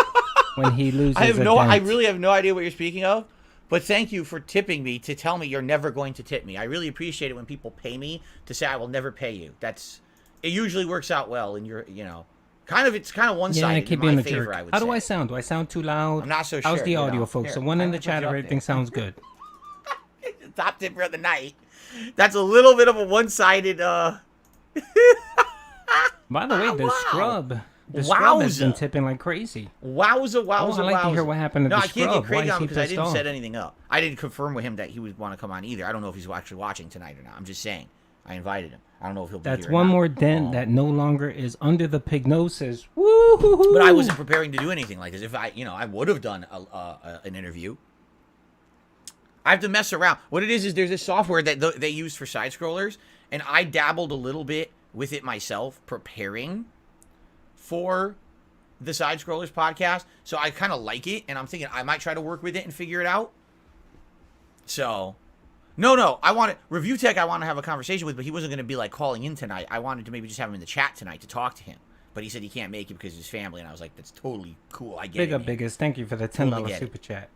When he loses I really have no idea what you're speaking of. But thank you for tipping me to tell me you're never going to tip me. I really appreciate it when people pay me to say I will never pay you. It usually works out well, and you're, it's kind of one-sided. Yeah, I keep in being my a favor, jerk. I would How say. do I sound? Do I sound too loud? I'm not so sure. How's the audio, folks? Here, So one in I the put chat, you up everything there. sounds good. Top tipper of the night. That's a little bit of a one-sided. By the way, the Wow. Scrub has been Wowza. tipping like crazy. Wowza, wowza, I'd like to hear what happened to No, the I can't Scrub. get Craig Why is on he because I pissed didn't off? set anything up. I didn't confirm with him that he would want to come on either. I don't know if he's actually watching tonight or not. I'm just saying. I invited him. I don't know if he'll be That's here or one not. more dent that no longer is under the pignosis. Woo! But I wasn't preparing to do anything like this. If I would have done an interview. I have to mess around. What it is there's this software that they use for side scrollers, and I dabbled a little bit with it myself, preparing for the Side Scrollers podcast. So I kind of like it, and I'm thinking I might try to work with it and figure it out. So, no, I want Review Tech. I want to have a conversation with, but he wasn't going to be like calling in tonight. I wanted to maybe just have him in the chat tonight to talk to him. But he said he can't make it because of his family, and I was like, that's totally cool. I get Big it. up, man. biggest. Thank you for the $10 Totally get super chat.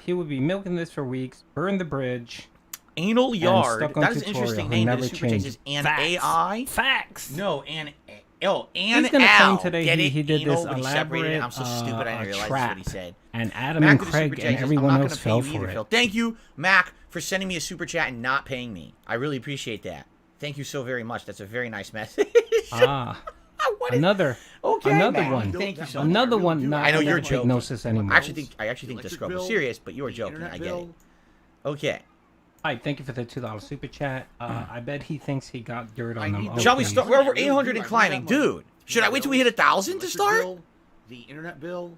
He would be milking this for weeks. Burn the bridge. Anal Yard. Stuck on That is an tutorial interesting who name. never The super chat changed. is an Facts. AI. Facts. No, An He's gonna Al. claim today Get it? he did Anal, this but he separated it. elaborate I'm so stupid. I didn't realize that's trap. what he said. And Adam Mac and with the super Craig chat and says, everyone I'm not else gonna pay fell you for either, it. Phil. Thank you, Mac, for sending me a super chat and not paying me. I really appreciate that. Thank you so very much. That's a very nice message. Another Mac. one. Thank you so much. Another one. Not I know you're under joking. Pignosis anymore. I actually think the scrub was serious, but you were joking. I get it. Okay. All right, thank you for the $2 super chat. I bet he thinks he got dirt on them. Shall we start? We're over 800 and climbing. Dude, should I wait till we hit 1,000 to start? The internet bill.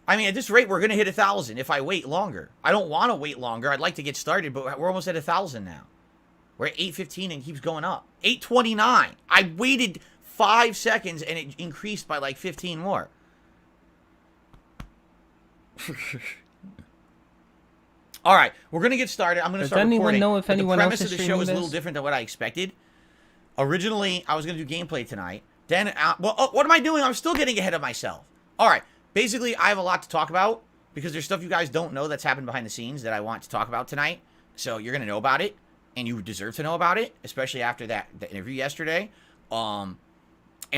I mean, at this rate, we're going to hit 1,000 if I wait longer. I don't want to wait longer. I'd like to get started, but we're almost at 1,000 now. We're at 8:15 and keeps going up. 8:29. I waited 5 seconds and it increased by like 15 more. All right, we're going to get started. I'm going to start recording. Does anyone know if But anyone the else premise is of the show is a streaming little this? different than what I expected. Originally, I was going to do gameplay tonight. Then, what am I doing? I'm still getting ahead of myself. All right, basically, I have a lot to talk about because there's stuff you guys don't know that's happened behind the scenes that I want to talk about tonight. So you're going to know about it, and you deserve to know about it, especially after the interview yesterday. And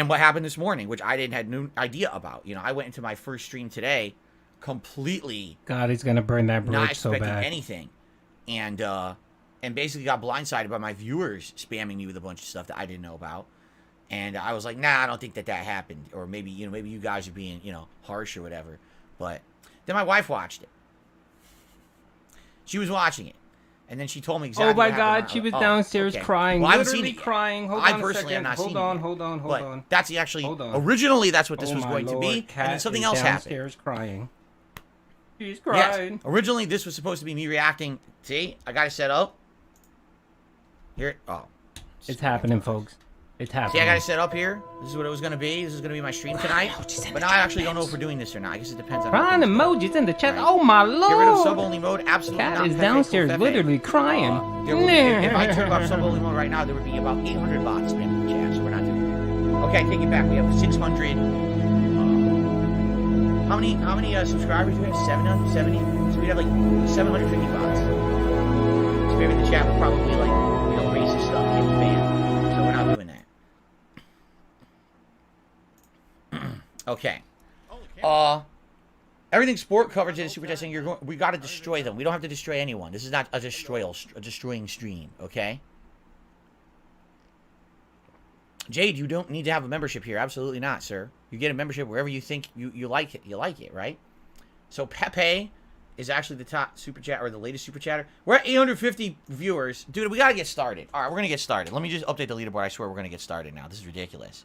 what happened this morning, which I didn't have no idea about. I went into my first stream today completely God, he's gonna burn that not bridge so expecting bad. anything, and and basically got blindsided by my viewers spamming me with a bunch of stuff that I didn't know about. And I was like, nah, I don't think that happened. Or maybe, maybe you guys are being, harsh or whatever. But then my wife watched it. She was watching it. And then she told me exactly Oh my what God, happened. she was downstairs crying, Well, I haven't literally seen it yet. crying. Hold I on a personally have second. not Hold seen on, it. hold on, hold But on. that's actually, Hold on. originally that's what this Oh was my going to be. Lord, And Kat then something is else happened. downstairs crying. She's Yes. crying. Originally, this was supposed to be me reacting. See, I got it set up. Here, It's happening, folks. It's happening. See, I got it set up here. This is what it was going to be. This is going to be my stream tonight. But now I actually don't know if we're doing this or not. I guess it depends on how Crying things go. emojis in the chat. Right. Oh my Lord. Get rid of sub-only mode. Absolutely Cat not. is Pepe, downstairs Pepe. literally crying. There will be, if I took off sub-only mode right now, there would be about 800 bots spamming the chat, so we're not doing that. Okay, I take it back. We have 600. How many subscribers do we have? 770? So we have like 750 bots. Spamming the chat would probably racist stuff get banned. So we're not doing that. Okay. Everything sport coverage is super chat saying we got to destroy them. We don't have to destroy anyone. This is not a destroying stream, okay? Jade, you don't need to have a membership here. Absolutely not, sir. You get a membership wherever you think you like it. You like it, right? So Pepe is actually the top super chat, or the latest super chatter. We're at 850 viewers. Dude, we got to get started. All right, we're going to get started. Let me just update the leaderboard. I swear we're going to get started now. This is ridiculous.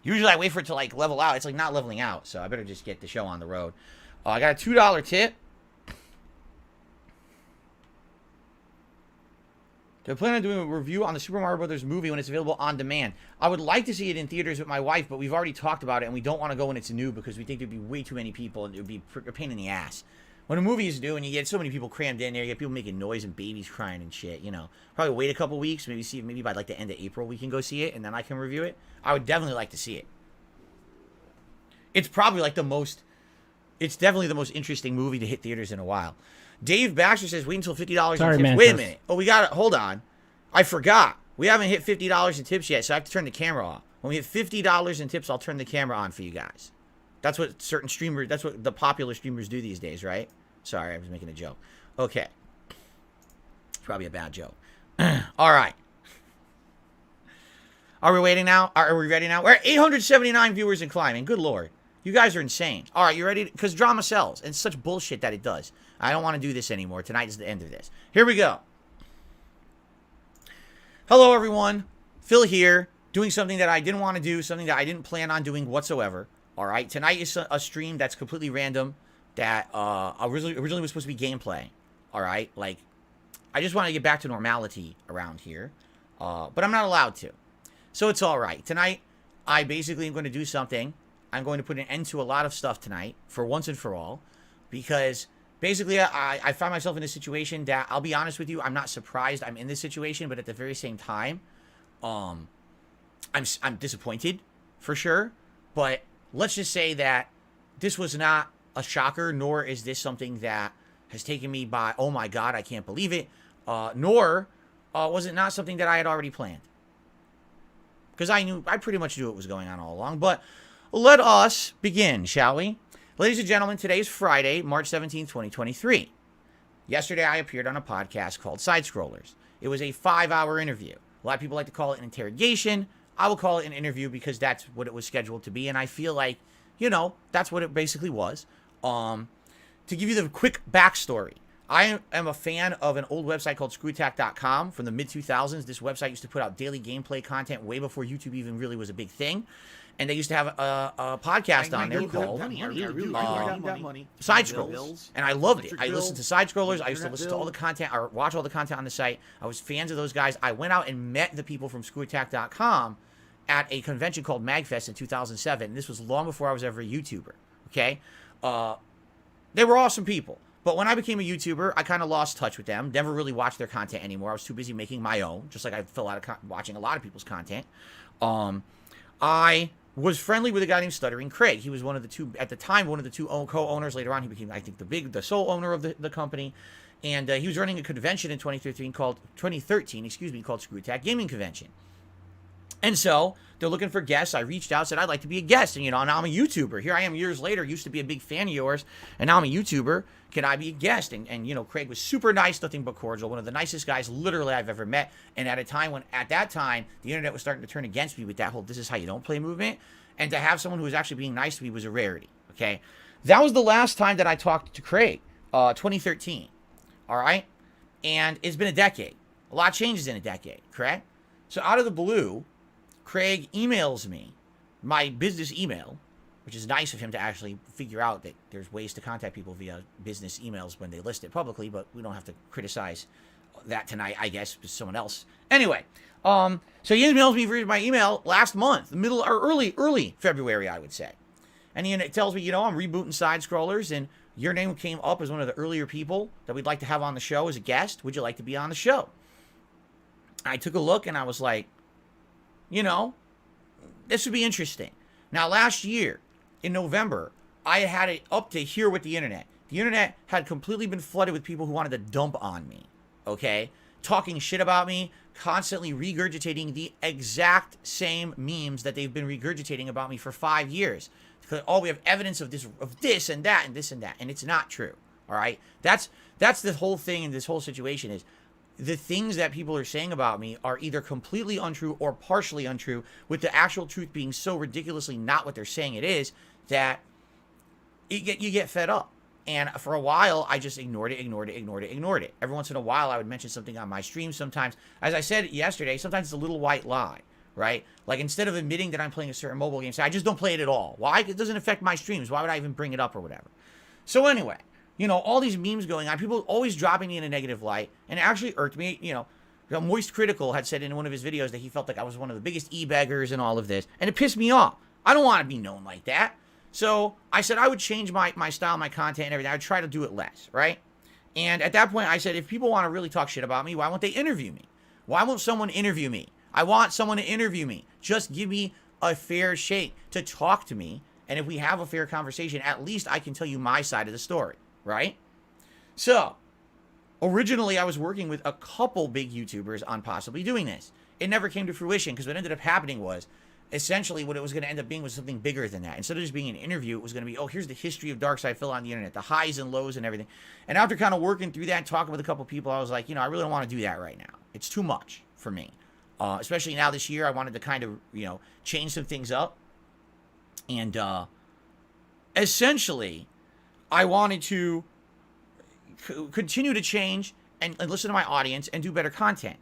Usually I wait for it to level out. It's not leveling out, so I better just get the show on the road. I got a $2 tip. Do I plan on doing a review on the Super Mario Brothers movie when it's available on demand? I would like to see it in theaters with my wife, but we've already talked about it, and we don't want to go when it's new because we think there'd be way too many people, and it would be a pain in the ass. When a movie is new and you get so many people crammed in there, you get people making noise and babies crying and shit, Probably wait a couple weeks, maybe by the end of April we can go see it, and then I can review it. I would definitely like to see it. It's probably it's definitely the most interesting movie to hit theaters in a while. Dave Baxter says, wait until $50 in tips. Wait a minute. Oh, we got it. Hold on. I forgot. We haven't hit $50 in tips yet, so I have to turn the camera off. When we hit $50 in tips, I'll turn the camera on for you guys. That's what certain streamers, that's what the popular streamers do these days, right? Sorry, I was making a joke. Okay. It's probably a bad joke. All right. Are we waiting now? Are we ready now? We're at 879 viewers and climbing. Good Lord. You guys are insane. All right, you ready? Because drama sells. And it's such bullshit that it does. I don't want to do this anymore. Tonight is the end of this. Here we go. Hello, everyone. Phil here, doing something that I didn't want to do, something that I didn't plan on doing whatsoever. All right, tonight is a stream that's completely random, that originally was supposed to be gameplay. All right, I just want to get back to normality around here, but I'm not allowed to. So it's all right. Tonight, I basically am going to do something. I'm going to put an end to a lot of stuff tonight, for once and for all, because basically I find myself in a situation that, I'll be honest with you, I'm not surprised I'm in this situation, but at the very same time, I'm disappointed, for sure. But let's just say that this was not a shocker, nor is this something that has taken me by, oh my God, I can't believe it, nor was it not something that I had already planned. Because I pretty much knew what was going on all along. But let us begin, shall we? Ladies and gentlemen, today is Friday, March 17, 2023. Yesterday, I appeared on a podcast called Side Scrollers. It was a 5-hour interview. A lot of people like to call it an interrogation. I will call it an interview because that's what it was scheduled to be. And I feel like, that's what it basically was. To give you the quick backstory, I am a fan of an old website called screwtack.com from the mid-2000s. This website used to put out daily gameplay content way before YouTube even really was a big thing. And they used to have a podcast on there called Side Scrollers. And I loved it. I listened to Side Scrollers. I used to listen to all the content, or watch all the content on the site. I was fans of those guys. I went out and met the people from screwattack.com at a convention called MagFest in 2007. And this was long before I was ever a YouTuber. Okay? They were awesome people. But when I became a YouTuber, I kind of lost touch with them. Never really watched their content anymore. I was too busy making my own, just like I fell out of watching a lot of people's content. I was friendly with a guy named Stuttering Craig. He was one of the two, at the time, one of the two co-owners. Later on, he became, I think, the sole owner of the company. And he was running a convention in 2013 called Screw Attack Gaming Convention. And so they're looking for guests. I reached out, said I'd like to be a guest. And, now I'm a YouTuber. Here I am years later, used to be a big fan of yours. And now I'm a YouTuber. Can I be a guest? And Craig was super nice, nothing but cordial. One of the nicest guys literally I've ever met. And at that time, the internet was starting to turn against me with that whole "this is how you don't play" movement. And to have someone who was actually being nice to me was a rarity. Okay. That was the last time that I talked to Craig, 2013. All right. And it's been a decade. A lot changes in a decade, correct? So out of the blue, Craig emails me my business email, which is nice of him to actually figure out that there's ways to contact people via business emails when they list it publicly, but we don't have to criticize that tonight, I guess, with someone else. Anyway, so he emails me my email last month, middle or early February, I would say. And he tells me, I'm rebooting Side Scrollers, and your name came up as one of the earlier people that we'd like to have on the show as a guest. Would you like to be on the show? I took a look and I was like, this would be interesting. Now, last year in November, I had it up to here with the internet. The internet had completely been flooded with people who wanted to dump on me, okay? Talking shit about me, constantly regurgitating the exact same memes that they've been regurgitating about me for 5 years. Because, we have evidence of this and that and this and that, and it's not true, all right? That's the whole thing in this whole situation is the things that people are saying about me are either completely untrue or partially untrue, with the actual truth being so ridiculously not what they're saying it is that you get fed up. And for a while, I just ignored it. Every once in a while, I would mention something on my stream sometimes. As I said yesterday, sometimes it's a little white lie, right? Like, instead of admitting that I'm playing a certain mobile game, say, I just don't play it at all. Why? It doesn't affect my streams. Why would I even bring it up or whatever? So anyway, all these memes going on, people always dropping me in a negative light, and it actually irked me. Moist Critical had said in one of his videos that he felt like I was one of the biggest e-beggars and all of this, and it pissed me off. I don't want to be known like that. So I said I would change my style, my content, and everything. I would try to do it less, right? And at that point, I said, if people want to really talk shit about me, why won't they interview me? Why won't someone interview me? I want someone to interview me. Just give me a fair shake to talk to me, and if we have a fair conversation, at least I can tell you my side of the story. Right? So, originally I was working with a couple big YouTubers on possibly doing this. It never came to fruition because what ended up happening was, essentially what it was going to end up being was something bigger than that. Instead of just being an interview, it was going to be, here's the history of Darkside Phil on the internet, the highs and lows and everything. And after kind of working through that and talking with a couple people, I was like, I really don't want to do that right now. It's too much for me. Especially now this year, I wanted to kind of, change some things up. And essentially, I wanted to continue to change and listen to my audience and do better content.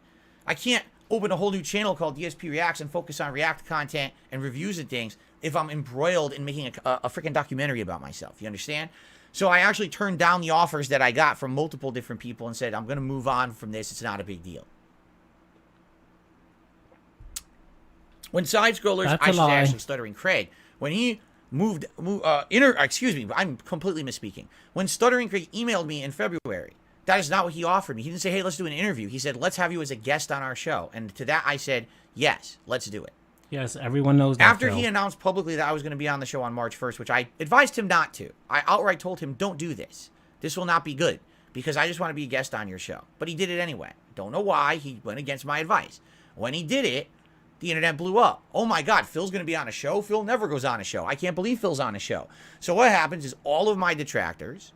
I can't open a whole new channel called DSP Reacts and focus on React content and reviews and things if I'm embroiled in making a freaking documentary about myself. You understand? So I actually turned down the offers that I got from multiple different people and said, I'm going to move on from this. It's not a big deal. When Side Scrollers, I should say actually Stuttering Craig, when he I'm completely misspeaking. When Stuttering Craig emailed me in February, that is not what he offered me. He didn't say, hey, let's do an interview. He said, let's have you as a guest on our show. And to that I said, yes, let's do it. Yes, everyone knows that. After he announced publicly that I was going to be on the show on March 1st, which I advised him not to. I outright told him, don't do this. This will not be good because I just want to be a guest on your show. But he did it anyway. Don't know why. He went against my advice. When he did it, the internet blew up. Oh my God, Phil's going to be on a show? Phil never goes on a show. I can't believe Phil's on a show. So what happens is all of my detractors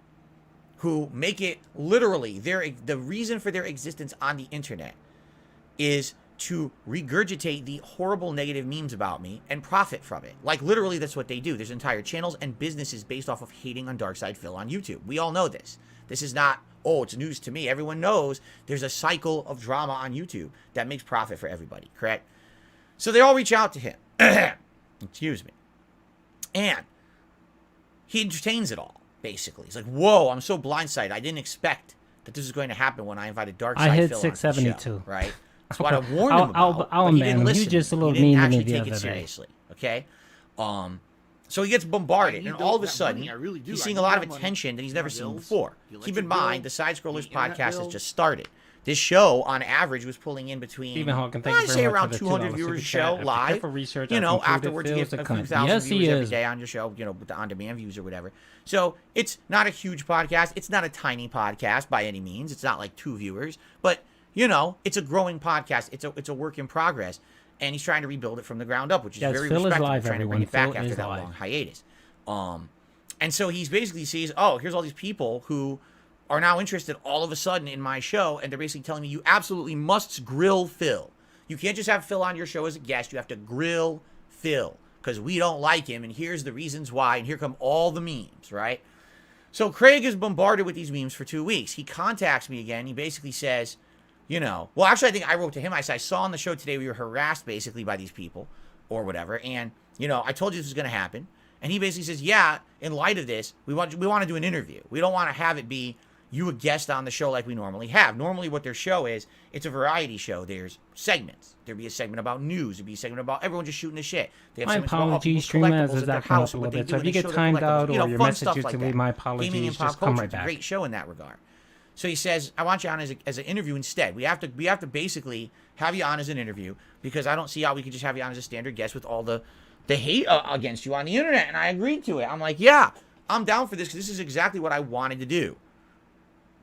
who make it literally the reason for their existence on the internet is to regurgitate the horrible negative memes about me and profit from it. Like literally that's what they do. There's entire channels and businesses based off of hating on Darkside Phil on YouTube. We all know this. This is not, it's news to me. Everyone knows there's a cycle of drama on YouTube that makes profit for everybody, correct? So they all reach out to him. Excuse me. And he entertains it all, basically. He's like, whoa, I'm so blindsided. I didn't expect that this was going to happen when I invited Darkside Phil I hit on 672. the show, right? That's what I warned him about. I'll but he man didn't him. listen. You just a little he didn't mean to actually me the take other it day. seriously, okay? So he gets bombarded, and all of a sudden, he's seeing a lot of attention that he's never seen before. Keep in mind, the Side Scrollers podcast has just started. This show, on average, was pulling in between, Stephen Hawking, thank I'd you very say much around for the 200 $2 viewers a super show chat. live. After research, You know, I concluded afterwards you Phil's get a a few cunt. thousand Yes, he viewers every is. day on your show, with the on-demand views or whatever. So it's not a huge podcast. It's not a tiny podcast by any means. It's not like 2 viewers, but it's a growing podcast. It's a work in progress. and he's trying to rebuild it from the ground up, which is Yes, very Phil is respectable. live, Trying to bring everyone. it back Phil after is that live. long hiatus. And so he's basically sees, oh, here's all these people who are now interested all of a sudden in my show, and they're basically telling me you absolutely must grill Phil. You can't just have Phil on your show as a guest. You have to grill Phil because we don't like him, and here's the reasons why, and here come all the memes, right? So Craig is bombarded with these memes for 2 weeks. He contacts me again. He basically says, you know, well, actually, I think I wrote to him. I said, I saw on the show today we were harassed basically by these people or whatever, and, you know, I told you this was going to happen. And he basically says, yeah, in light of this, we want to do an interview. We don't want to have it be you a guest on the show like we normally have. Normally what their show is, it's a variety show. There's segments. There'd be a segment about news. There'd be a segment about everyone just shooting the shit. They have My segments about apologies, people's collectibles streamers, at is their acting up house a and what little they bit. do So when if you they get show their timed collectibles. out You or know, your fun messages stuff like delayed, that. my Gaming apologies. and pop Just come culture, right it's a back. great show in that regard. So he says, I want you on as an interview instead. We have to basically have you on as an interview because I don't see how we could just have you on as a standard guest with all the hate against you on the internet. And I agreed to it. I'm like, yeah, I'm down for this because this is exactly what I wanted to do,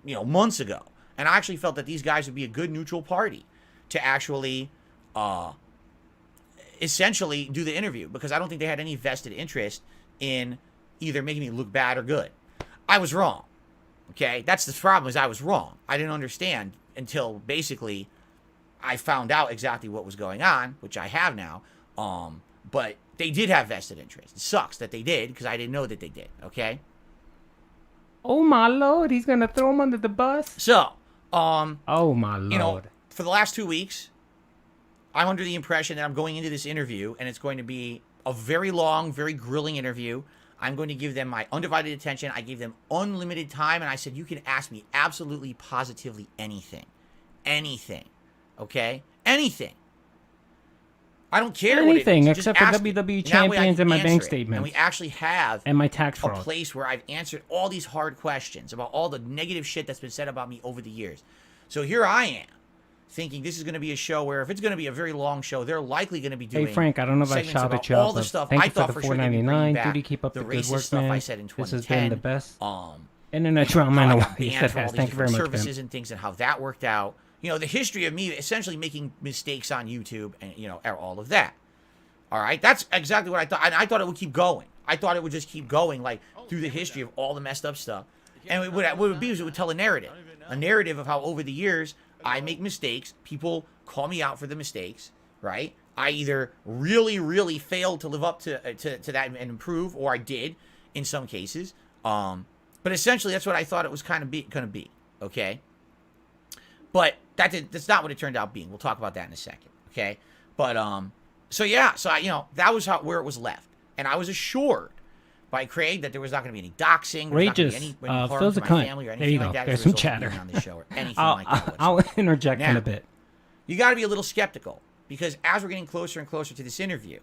you know, months ago. And I actually felt that these guys would be a good neutral party to actually essentially do the interview because I don't think they had any vested interest in either making me look bad or good. I was wrong. Okay, that's the problem is I was wrong. I didn't understand until basically I found out exactly what was going on, which I have now. But they did have vested interest. It sucks that they did because I didn't know that they did. Okay. Oh my lord, he's gonna throw him under the bus. So, oh my lord. you know, for the last 2 weeks, I'm under the impression that I'm going into this interview and it's going to be a very long, very grilling interview. I'm going to give them my undivided attention. I gave them unlimited time, and I said, you can ask me absolutely, positively anything. Anything. Okay? Anything. I don't care anything what it is. except for WWE champions and my bank statements. And we actually have and my tax a fraud. place where I've answered all these hard questions about all the negative shit that's been said about me over the years. So here I am, thinking this is going to be a show where if it's going to be a very long show, they're likely going to be doing. Hey Frank, I don't know if I segments shouted about you all out, the but stuff thank I you thought for the for sure they'd be bringing $4.99. back Duty, keep up the the good racist work, stuff man. I said in 2010. This has been the best Um, internet drama how in I a got while. Yes, banned it for all has. these Thank you very different much, services man. and things and how that worked out. You know, the history of me essentially making mistakes on YouTube and, you know, all of that. All right, that's exactly what I thought. And I thought it would keep going. I thought it would just keep going, like, through the history of all the messed up stuff. And what it would be is it would tell a narrative of how over the years I make mistakes. People call me out for the mistakes, right? I either really, really failed to live up to that and improve, or I did in some cases. But essentially, that's what I thought it was going to be. Okay. But that's not what it turned out being. We'll talk about that in a second. Okay. But so yeah, so that was where it was left, and I was assured by Craig that there was not going to be any doxing, Outrageous. any harm Phil's to a my cunt. family or There you anything like go. that. There's as a some result of chatter. being on this show or anything like that. I'll interject in Now, a bit. You got to be a little skeptical because as we're getting closer and closer to this interview,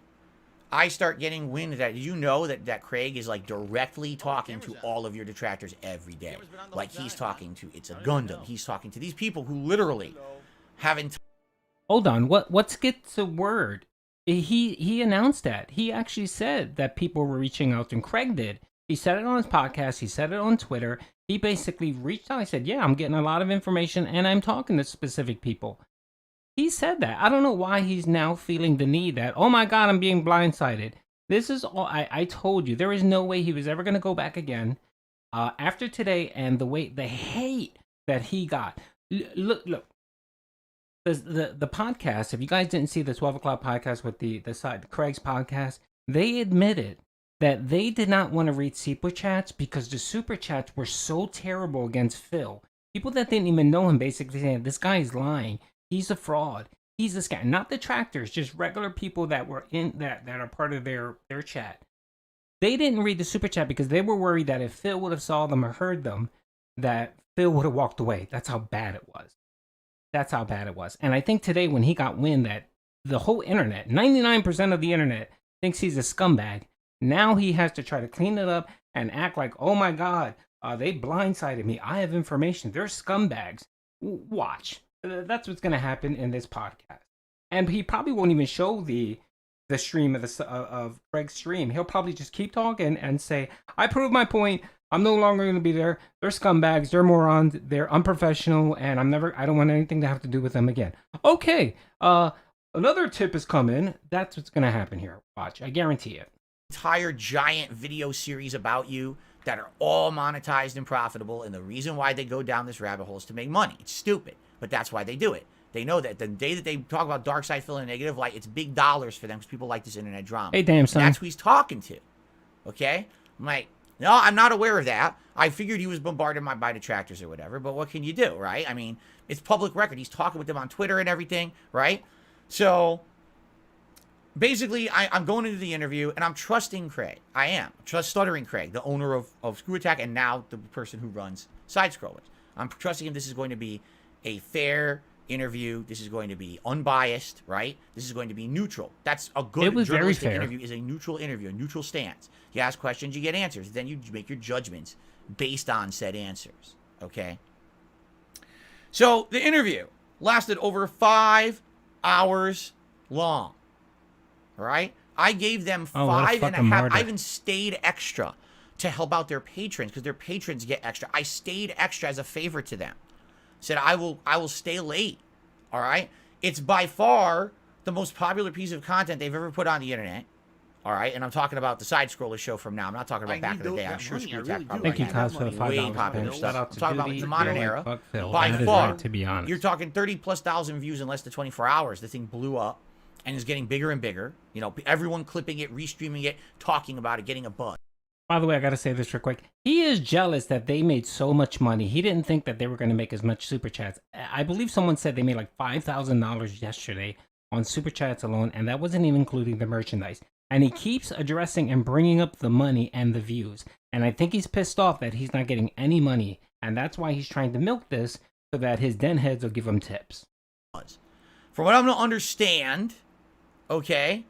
I start getting wind that you know that Craig is like directly talking to all of your detractors every day. Like he's talking to ItsAGundam. He's talking to these people who literally haven't. Hold on. What's gets a word? He announced that. He actually said that people were reaching out, and Craig did. He said it on his podcast. He said it on Twitter. He basically reached out. He said, yeah, I'm getting a lot of information, and I'm talking to specific people. He said that. I don't know why he's now feeling the need that, oh my God, I'm being blindsided. This is all, I told you, there is no way he was ever going to go back again. After today and the hate that he got. Look. The podcast, if you guys didn't see the 12 o'clock podcast with the Craig's podcast, they admitted that they did not want to read super chats because the super chats were so terrible against Phil. People that didn't even know him basically saying, this guy is lying. He's a fraud. He's this guy. Not detractors, just regular people that were in that are part of their chat. They didn't read the super chat because they were worried that if Phil would have saw them or heard them, that Phil would have walked away. That's how bad it was. That's how bad it was. And I think today when he got wind that the whole internet, 99% of the internet, thinks he's a scumbag, now he has to try to clean it up and act like, oh my God, they blindsided me. I have information. They're scumbags. Watch. That's what's going to happen in this podcast. And he probably won't even show the stream of Craig's stream. He'll probably just keep talking and say, I proved my point. I'm no longer going to be there. They're scumbags. They're morons. They're unprofessional. And I don't want anything to have to do with them again. Okay. Another tip is coming. That's what's gonna happen here. Watch, I guarantee it. Entire giant video series about you that are all monetized and profitable, and the reason why they go down this rabbit hole is to make money. It's stupid, but that's why they do it. They know that the day that they talk about dark side Phil in a negative light, it's big dollars for them because people like this internet drama. Hey, damn son. That's who he's talking to. Okay? I'm like, no, I'm not aware of that. I figured he was bombarded by detractors or whatever, but what can you do, right? I mean, it's public record. He's talking with them on Twitter and everything, right? So basically, I'm going into the interview, and I'm trusting Craig. I am. Stuttering Craig, the owner of Screw Attack, and now the person who runs Side Scrollers. I'm trusting him. This is going to be a fair interview. This is going to be unbiased, right? This is going to be neutral. That's a good It was very journalistic fair. interview. Is a neutral interview, a neutral stance. You ask questions, you get answers. Then you make your judgments based on said answers, okay? So the interview lasted over 5 hours long. All right? I gave them Oh, what a 5 and a fucking half. martyr. I even stayed extra to help out their patrons because their patrons get extra. I stayed extra as a favor to them. Said I will stay late. All right? It's by far the most popular piece of content they've ever put on the internet. All right? And I'm talking about the Side Scroller show from now. I'm not talking about back in the day. I'm sure Screw Attack probably Thank you, had Kaz, for the way $5 popular pin. stuff. Shout out I'm to talking about Doobie, the modern Bill, era. Fuck Phil. By That is far, right, to be honest. you're talking 30,000+ views in less than 24 hours. The thing blew up and is getting bigger and bigger. You know, everyone clipping it, restreaming it, talking about it, getting a buzz. By the way, I gotta say this real quick. He is jealous that they made so much money. He didn't think that they were gonna make as much super chats. I believe someone said they made like $5,000 yesterday on super chats alone, and that wasn't even including the merchandise. And he keeps addressing and bringing up the money and the views. And I think he's pissed off that he's not getting any money, and that's why he's trying to milk this so that his den heads will give him tips. From what I'm going to understand, okay,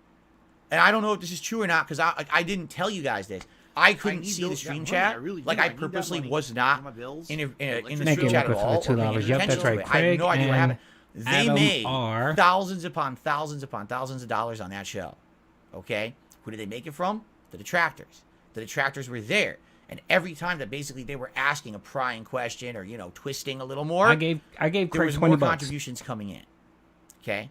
and I don't know if this is true or not because I didn't tell you guys this. I couldn't see the stream chat. I purposely was not in the Thank stream you, chat at Liquid, all. for the $2. or paying Yep, that's attention to right. it. I have no Craig idea what and happened. They Adam made are- thousands upon thousands upon thousands of dollars on that show. Okay? Who did they make it from? The detractors. The detractors were there. And every time that basically they were asking a prying question or, you know, twisting a little more, I gave there Craig was 20 more bucks. contributions coming in. Okay?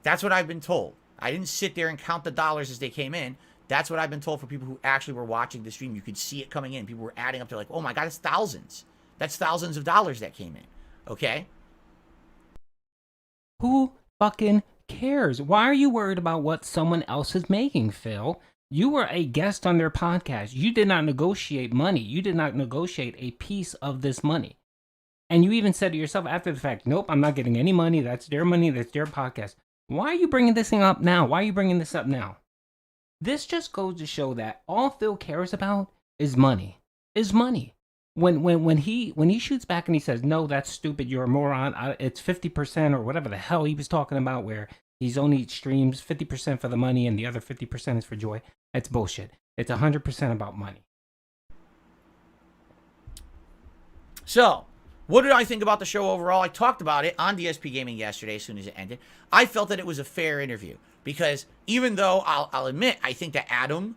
That's what I've been told. I didn't sit there and count the dollars as they came in. That's what I've been told for people who actually were watching the stream. You could see it coming in. People were adding up to like, oh my God, it's thousands. That's thousands of dollars that came in. Okay? Who fucking cares? Why are you worried about what someone else is making, Phil? You were a guest on their podcast. You did not negotiate money. You did not negotiate a piece of this money. And you even said to yourself after the fact, nope, I'm not getting any money. That's their money. That's their podcast. Why are you bringing this thing up now? Why are you bringing this up now? This just goes to show that all Phil cares about is money. Is money. When he shoots back and he says, no, that's stupid, you're a moron, it's 50% or whatever the hell he was talking about, where he's only streams 50% for the money and the other 50% is for joy. It's bullshit. It's 100% about money. So, what did I think about the show overall? I talked about it on DSP Gaming yesterday as soon as it ended. I felt that it was a fair interview because even though I'll admit, I think that Adam,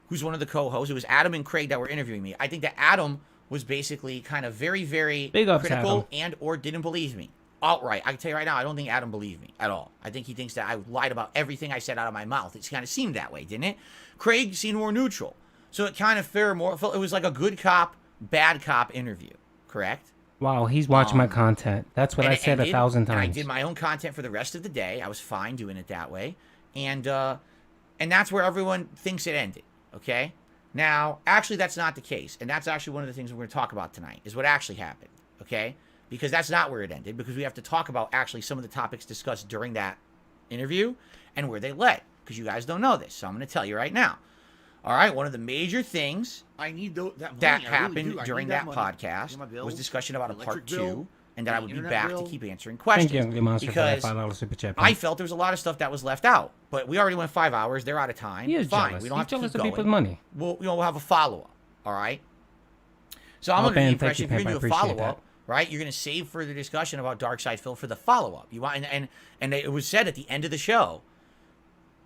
who's one of the co-hosts, it was Adam and Craig that were interviewing me. I think that Adam was basically kind of very, very Big ups, critical Adam. and or didn't believe me. Outright. I can tell you right now, I don't think Adam believed me at all. I think he thinks that I lied about everything I said out of my mouth. It kind of seemed that way, didn't it? Craig seemed more neutral. So it kind of felt it was like a good cop, bad cop interview. Correct? Wow, he's watching my content. That's what I said 1,000 And I times. did my own content for the rest of the day. I was fine doing it that way. And that's where everyone thinks it ended. Okay? Now, actually, that's not the case. And that's actually one of the things we're going to talk about tonight, is what actually happened. Okay? Because that's not where it ended. Because we have to talk about actually some of the topics discussed during that interview and where they led. Because you guys don't know this. So I'm going to tell you right now. All right? One of the major things I need that money. that I really happened do. I during need that money. Pay podcast my bills, was discussion about a the part electric bill, 2. And that I the would be internet back bill. to keep answering Thank questions. you, Ugly Monster, for that Because $5 super chat. I felt there was a lot of stuff that was left out. But we already went 5 hours. They're out of time. He is Fine. jealous. We don't He's have to jealous keep of going. people's money. We'll have a follow-up. All right? So I'm Oh, under the Ben, impression if thank you're you, going to do a Pimp. I appreciate follow-up, right, you're going to save further discussion about Dark Side Phil for the follow-up. You want and it was said at the end of the show,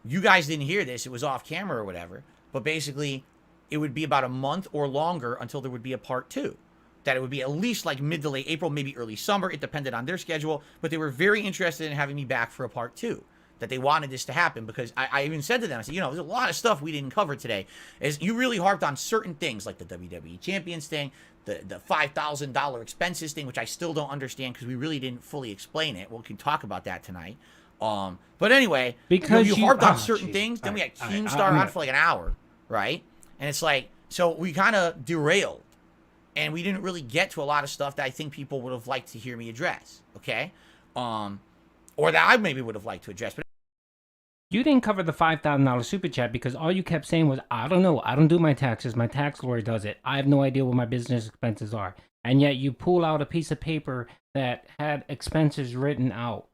you guys didn't hear this. It was off camera or whatever. But basically, it would be about a month or longer until there would be a part 2. That it would be at least like mid to late April, maybe early summer. It depended on their schedule. But they were very interested in having me back for a part 2. that they wanted this to happen, because I even said to them, I said, there's a lot of stuff we didn't cover today. Is you really harped on certain things like the WWE Champions thing, the $5,000 expenses thing, which I still don't understand because we really didn't fully explain it. We can talk about that tonight. But anyway, because you harped on certain things. Then we had Keemstar on for like an hour, right? And it's like, so we kind of derailed, and we didn't really get to a lot of stuff that I think people would have liked to hear me address, okay? Or that I maybe would have liked to address. But you didn't cover the $5,000 super chat because all you kept saying was, I don't know. I don't do my taxes. My tax lawyer does it. I have no idea what my business expenses are. And yet you pull out a piece of paper that had expenses written out.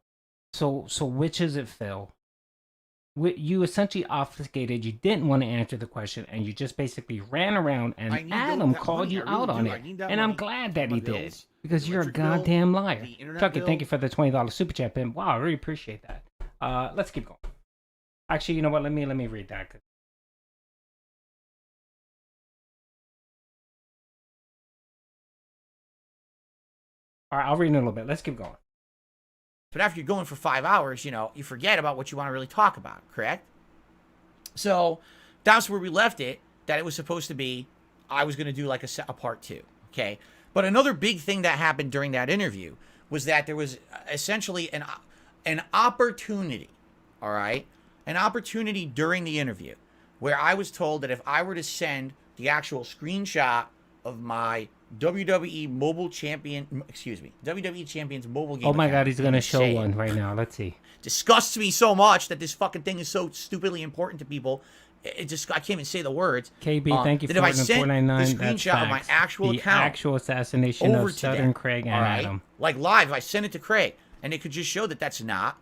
So which is it, Phil? You essentially obfuscated. You didn't want to answer the question, and you just basically ran around, and Adam called you out on it. And I'm glad that he did, because you're a goddamn liar. Chucky, thank you for the $20 super chat, Ben. Wow, I really appreciate that. Let's keep going. Actually, you know what? Let me read that. All right, I'll read in a little bit. Let's keep going. But after you're going for 5 hours, you forget about what you want to really talk about, correct? So that's where we left it, that it was supposed to be, I was going to do like a part 2, okay? But another big thing that happened during that interview was that there was essentially an opportunity, all right? An opportunity during the interview where I was told that if I were to send the actual screenshot of my WWE Champions mobile game. Oh my God, he's gonna show one right now. Let's see. Disgusts me so much that this fucking thing is so stupidly important to people. It just, I can't even say the words. KB, thank you for that if I the sent the $4.99. screenshot of my actual account, the actual assassination over of Stuttering, Craig, and Adam, like live, if I send it to Craig, and it could just show that that's not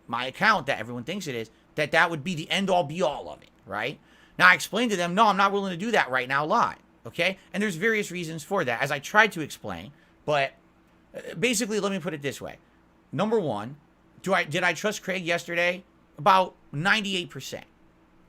my account that everyone thinks it is, that would be the end all be all of it, right? Now I explained to them, no, I'm not willing to do that right now live. Okay, and there's various reasons for that, as I tried to explain. But basically, let me put it this way: number one, did I trust Craig yesterday? About 98%.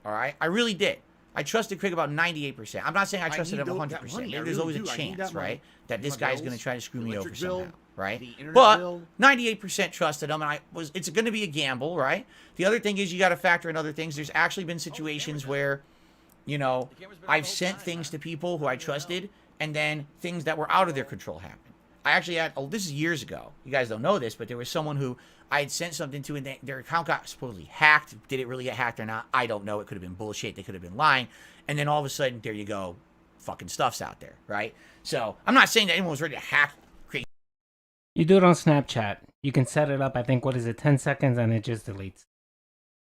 All right, I really did. I trusted Craig about 98%. I'm not saying I trusted him 100%. There's always a chance, right, that this guy's going to try to screw me over somehow, right? But 98% trusted him, and it's going to be a gamble, right? The other thing is you got to factor in other things. There's actually been situations where, I've sent things to people who I trusted, and then things that were out of their control happened. I actually had, this is years ago. You guys don't know this, but there was someone who I had sent something to, and their account got supposedly hacked. Did it really get hacked or not? I don't know. It could have been bullshit. They could have been lying. And then all of a sudden, there you go. Fucking stuff's out there, right? So I'm not saying that anyone was ready to hack crazy. You do it on Snapchat. You can set it up, I think, 10 seconds, and it just deletes.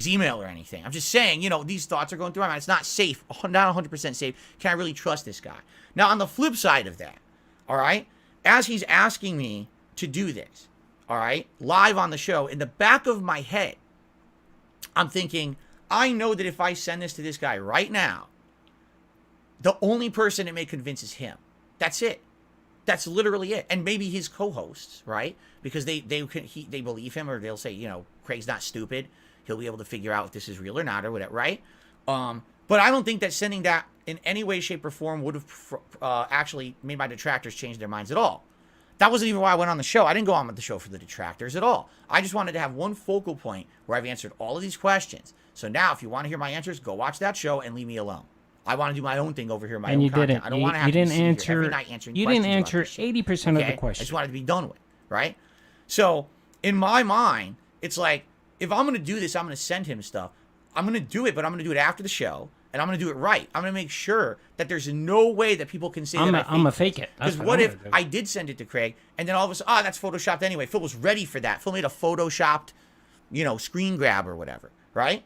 Email or anything. I'm just saying, these thoughts are going through my mind. It's not safe, not 100% safe. Can I really trust this guy? Now, on the flip side of that, all right, as he's asking me to do this, all right, live on the show, in the back of my head, I'm thinking, I know that if I send this to this guy right now, the only person it may convince is him. That's it. That's literally it. And maybe his co-hosts, right? Because they believe him, or they'll say, Craig's not stupid. He'll be able to figure out if this is real or not, or whatever, right? But I don't think that sending that in any way, shape, or form would have actually made my detractors change their minds at all. That wasn't even why I went on the show. I didn't go on with the show for the detractors at all. I just wanted to have one focal point where I've answered all of these questions. So now, if you want to hear my answers, go watch that show and leave me alone. I want to do my own thing over here, my own content. I don't want to have to be here every night answering questions. You didn't answer 80% of the questions. I just wanted to be done with, right? So, in my mind, it's like, if I'm going to do this, I'm going to send him stuff. I'm going to do it, but I'm going to do it after the show, and I'm going to do it right. I'm going to make sure that there's no way that people can say I'm going to fake it. Because what if I did send it to Craig, and then all of a sudden, that's photoshopped anyway. Phil was ready for that. Phil made a photoshopped, screen grab or whatever, right?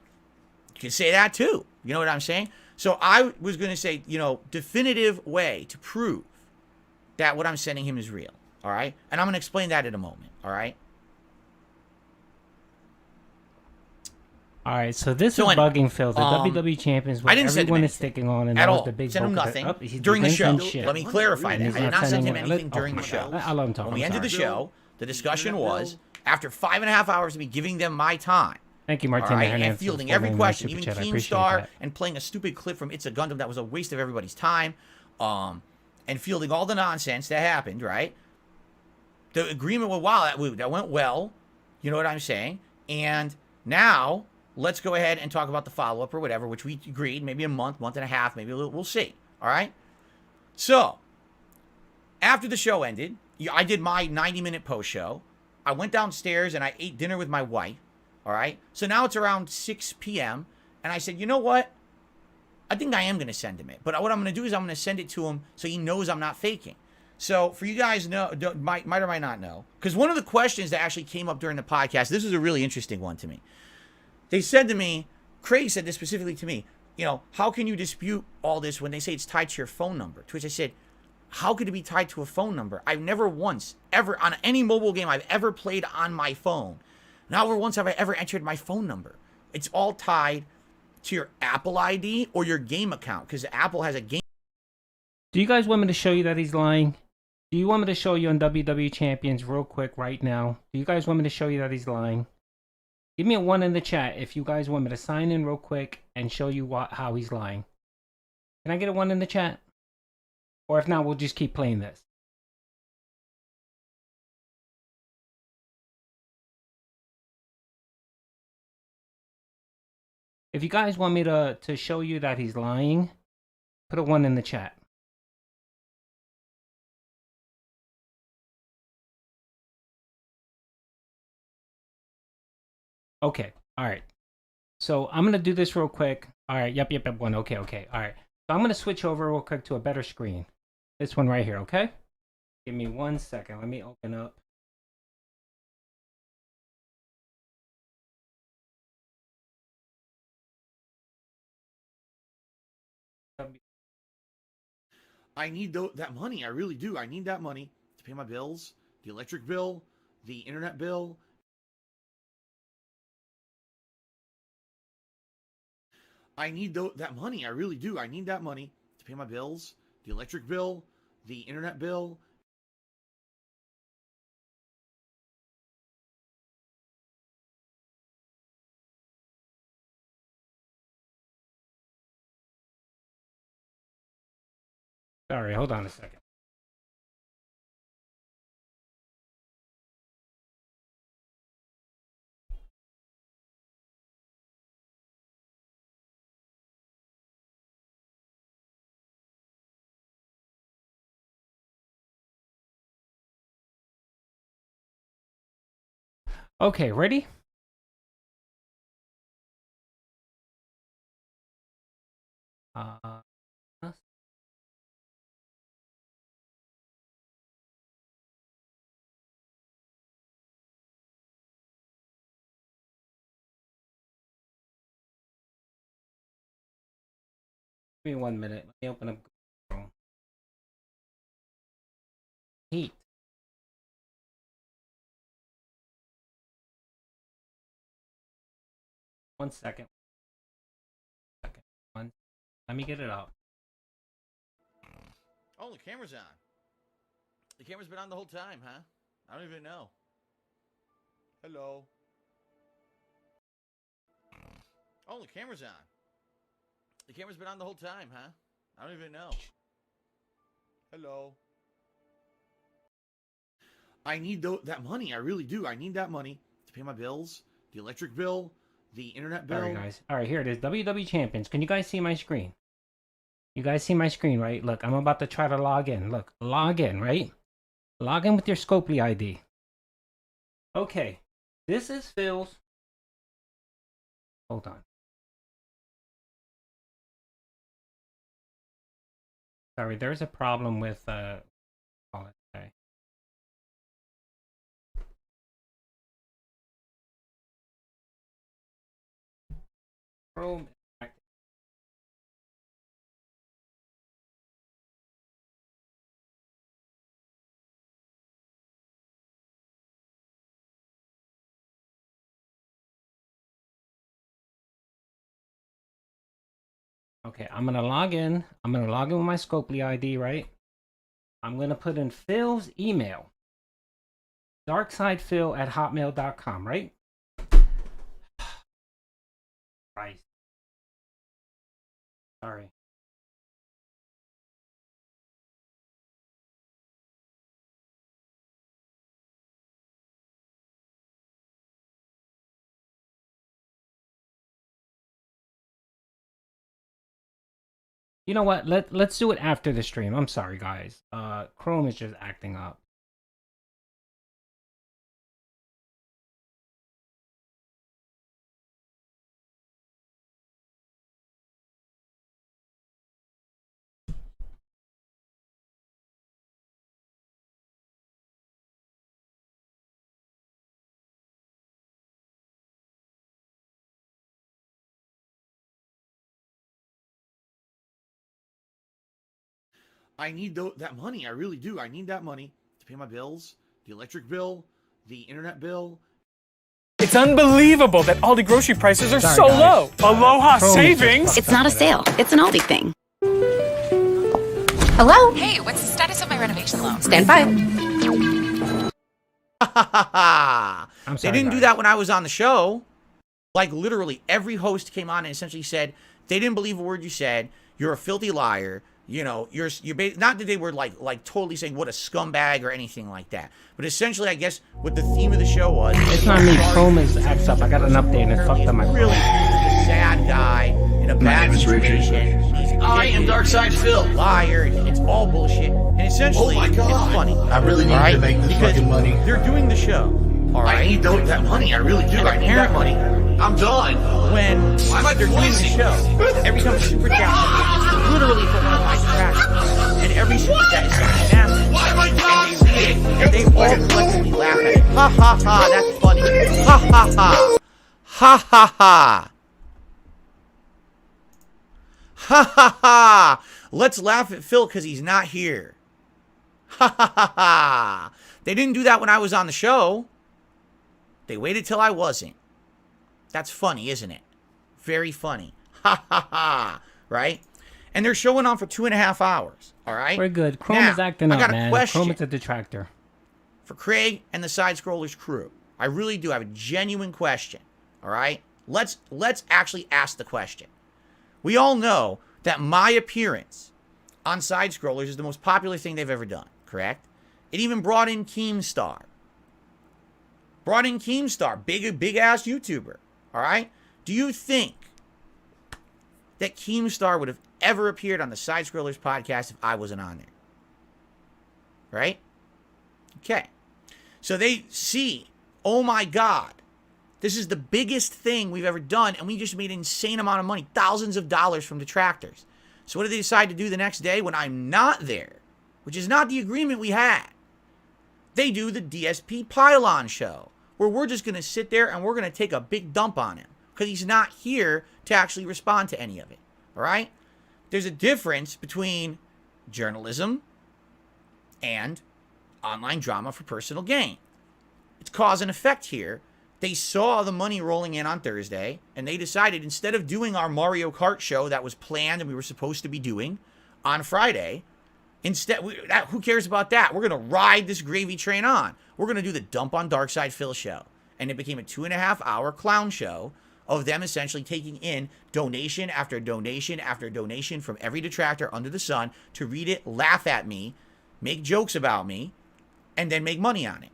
You can say that too. You know what I'm saying? So I was going to say, definitive way to prove that what I'm sending him is real, all right? And I'm going to explain that in a moment, all right? All right, so this is bugging Phil. The WWE champions, where everyone is sticking on, and at that all. was the big send him nothing during the show. Let me clarify that. I did not send him anything during the show. When we ended the show, the discussion was, after 5.5 hours of me giving them my time, thank you, Martina, and fielding every question, even Keemstar, and playing a stupid clip from ItsAGundam that was a waste of everybody's time, and fielding all the nonsense that happened, right? The agreement was, wow, that went well. You know what I'm saying? And Now, let's go ahead and talk about the follow-up or whatever, which we agreed, maybe a month, month and a half, maybe we'll see. All right? So, after the show ended, I did my 90-minute post show. I went downstairs and I ate dinner with my wife. All right? So now it's around 6 p.m. And I said, you know what? I think I am going to send him it. But what I'm going to do is I'm going to send it to him so he knows I'm not faking. So for you guys might or might not know, because one of the questions that actually came up during the podcast, this was a really interesting one to me. They said to me, Craig said this specifically to me, you know, how can you dispute all this when they say it's tied to your phone number? To which I said, how could it be tied to a phone number? I've never once, ever, on any mobile game I've ever played on my phone, never once have I ever entered my phone number. It's all tied to your Apple ID or your game account, because Apple has a game. Do you guys want me to show you that he's lying? Do you want me to show you on WWE Champions real quick right now? Do you guys want me to show you that he's lying? Give me a 1 in the chat if you guys want me to sign in real quick and show you how he's lying. Can I get a 1 in the chat? Or if not, we'll just keep playing this. If you guys want me to show you that he's lying, put a 1 in the chat. Okay, all right. So I'm going to do this real quick. All right, yep, 1. Okay, all right. So I'm going to switch over real quick to a better screen. This one right here, okay? Give me 1 second. Let me open up. I need that money. I really do. I need that money to pay my bills, the electric bill, the internet bill. I need that money. I really do. I need that money to pay my bills, the electric bill, the internet bill. Sorry, hold on a second. Okay, ready? Give me 1 minute. Let me open up Chrome. Heat. One second. Let me get it out. Oh, the camera's on. The camera's been on the whole time, huh? I don't even know. Hello. Oh, the camera's on. The camera's been on the whole time, huh? I don't even know. Hello. I need that money. I really do. I need that money to pay my bills, the electric bill, the internet bill. All right, guys. All right, here it is. WWE Champions. Can you guys see my screen? You guys see my screen, right? Look, I'm about to try to log in. Look, log in, right? Log in with your Scopely ID. Okay. This is Phil's. Hold on. Sorry, there's a problem with okay. Chrome. Okay, I'm gonna log in. I'm gonna log in with my Scopely ID, right? I'm gonna put in Phil's email. darksidephil@hotmail.com, right? Right. Sorry. You know what? Let's do it after the stream. I'm sorry, guys. Chrome is just acting up. I need that money. I really do. I need that money to pay my bills, the electric bill, the internet bill. It's unbelievable that Aldi grocery prices are Sorry, so guys. low. Aloha Chrome is just savings. It's not a sale. It's an Aldi thing. Hello? Hey, what's the status of my renovation loan? Stand by. I'm They sorry, didn't do guys. that when I was on the show. Like, literally, every host came on and essentially said, they didn't believe a word you said. You're a filthy liar. You know, you're not that they were like totally saying what a scumbag or anything like that. But essentially, I guess what the theme of the show was. It's not me. Chrome is acts up. I got an update and it fucked up my Really, he's a sad guy in a bad situation. I am Darkside Phil. Liar. It's all bullshit. And essentially, Oh my God. it's funny. I really need to make this Because fucking money. they're doing the show. All right. I need that money. I really do. And I need that money. apparently, I'm done. when Why am I they're doing the voicing? show, every time a super chat, literally for one of my tracks, and every super chat is something nasty. Why am I done? And they read it, and they all collectively laugh at it. Ha ha ha, that's funny. Ha ha ha. Ha ha ha. Ha ha ha. Let's laugh at Phil because he's not here. Ha ha ha ha. They didn't do that when I was on the show. They waited till I wasn't. That's funny, isn't it? Very funny. Ha ha ha. Right? And they're showing on for 2.5 hours. All right? We're good. Chrome Now, is acting I up, got a man. question Chrome is a detractor. for Craig and the Side Scrollers crew. I really do have a genuine question. All right? Let's actually ask the question. We all know that my appearance on Side Scrollers is the most popular thing they've ever done, correct? It even brought in Keemstar. Brought in Keemstar, big ass YouTuber. All right? Do you think that Keemstar would have ever appeared on the Side Scrollers podcast if I wasn't on there? Right? Okay. So they see, oh my God, this is the biggest thing we've ever done, and we just made an insane amount of money, thousands of dollars from detractors. So what do they decide to do the next day when I'm not there? Which is not the agreement we had. They do the DSP Pylon show, where we're just going to sit there and we're going to take a big dump on him because he's not here to actually respond to any of it. All right? There's a difference between journalism and online drama for personal gain. It's cause and effect here. They saw the money rolling in on Thursday, and they decided instead of doing our Mario Kart show that was planned and we were supposed to be doing on Friday, instead, who cares about that? We're going to ride this gravy train on. We're going to do the Dump on Darkside Phil show. And it became a 2.5-hour clown show of them essentially taking in donation after donation after donation from every detractor under the sun to read it, laugh at me, make jokes about me, and then make money on it.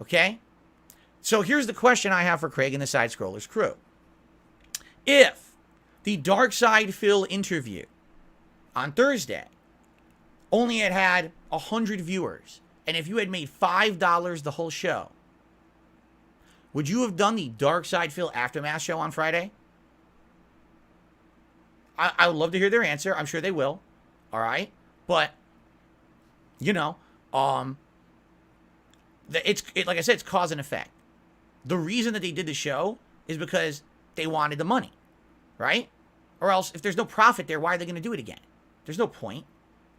Okay? So here's the question I have for Craig and the Side Scrollers crew. If the Darkside Phil interview on Thursday only had 100 viewers, and if you had made $5 the whole show, would you have done the Darkside Phil Aftermath show on Friday? I would love to hear their answer. I'm sure they will. All right? But, you know, like I said, it's cause and effect. The reason that they did the show is because they wanted the money, right? Or else, if there's no profit there, why are they going to do it again? There's no point.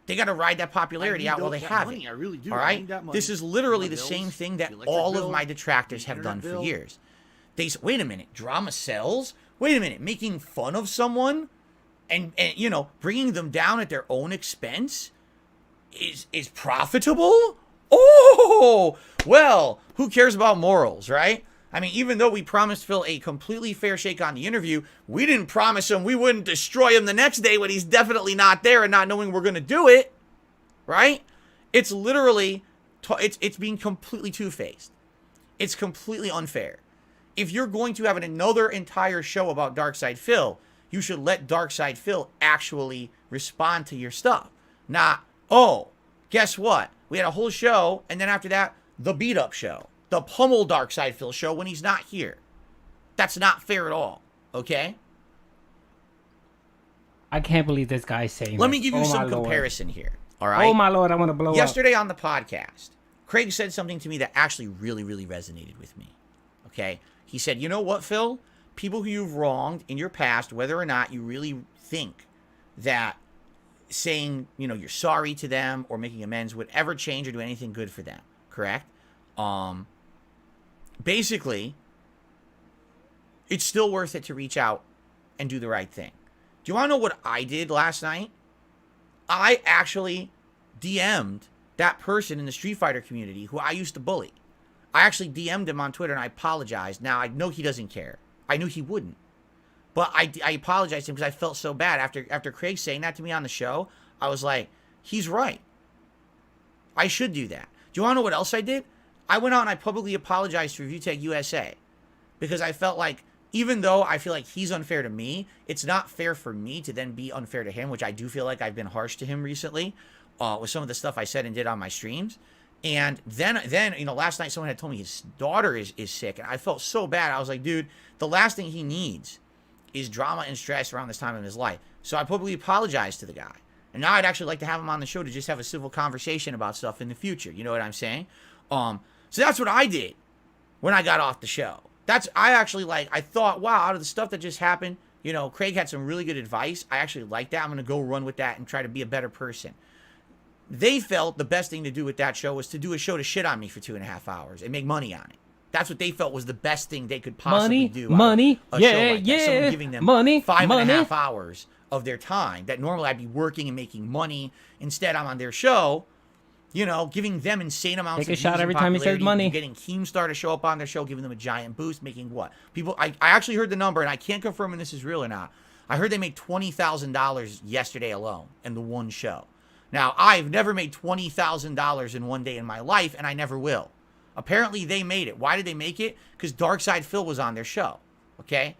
They got to ride that popularity out while they have it. I really do. All I right? need that money. This is literally My the bills, same thing that the electric all bill, of my detractors the have done internet for bill. years. They say, wait a minute, drama sells? Wait a minute, making fun of someone and you know, bringing them down at their own expense is profitable? Oh, well, who cares about morals, right? I mean, even though we promised Phil a completely fair shake on the interview, we didn't promise him we wouldn't destroy him the next day when he's definitely not there and not knowing we're going to do it, right? It's literally, it's being completely two-faced. It's completely unfair. If you're going to have another entire show about Darkside Phil, You should let Darkside Phil actually respond to your stuff. Not, oh, guess what? We had a whole show, and then after that, the beat-up show. The pummel Darkside Phil show when he's not here. That's not fair at all, okay? I can't believe this guy's saying Let this. me give you Oh, some my Lord. comparison here, all right? Oh, my Lord, I want to blow Yesterday up. on the podcast, Craig said something to me that actually really, really resonated with me, okay? He said, you know what, Phil? People who you've wronged in your past, whether or not you really think that saying, you know, you're sorry to them or making amends would ever change or do anything good for them, correct? Basically, it's still worth it to reach out and do the right thing. Do you want to know what I did last night? I actually DM'd that person in the Street Fighter community who I used to bully. I actually DM'd him on Twitter and I apologized. Now, I know he doesn't care. I knew he wouldn't. But I apologized to him because I felt so bad. After Craig saying that to me on the show, I was like, he's right. I should do that. Do you want to know what else I did? I went out and I publicly apologized for ViewTech USA because I felt like even though I feel like he's unfair to me, it's not fair for me to then be unfair to him, which I do feel like I've been harsh to him recently with some of the stuff I said and did on my streams. And then you know, last night someone had told me his daughter is sick, and I felt so bad. I was like, dude, the last thing he needs is drama and stress around this time in his life. So I publicly apologized to the guy. And now I'd actually like to have him on the show to just have a civil conversation about stuff in the future. You know what I'm saying? So that's what I did when I got off the show. I thought, wow, out of the stuff that just happened, you know, Craig had some really good advice. I actually like that. I'm going to go run with that and try to be a better person. They felt the best thing to do with that show was to do a show to shit on me for 2.5 hours and make money on it. That's what they felt was the best thing they could possibly do. Money, a show like that. Someone giving them money, 5.5 hours of their time that normally I'd be working and making money. Instead, I'm on their show, you know, giving them insane amounts Take of a shot views every and time he says popularity, money. Getting Keemstar to show up on their show, giving them a giant boost, making what? People, I actually heard the number, and I can't confirm if this is real or not. I heard they made $20,000 yesterday alone in the one show. Now, I've never made $20,000 in one day in my life, and I never will. Apparently, they made it. Why did they make it? Because Darkside Phil was on their show, okay?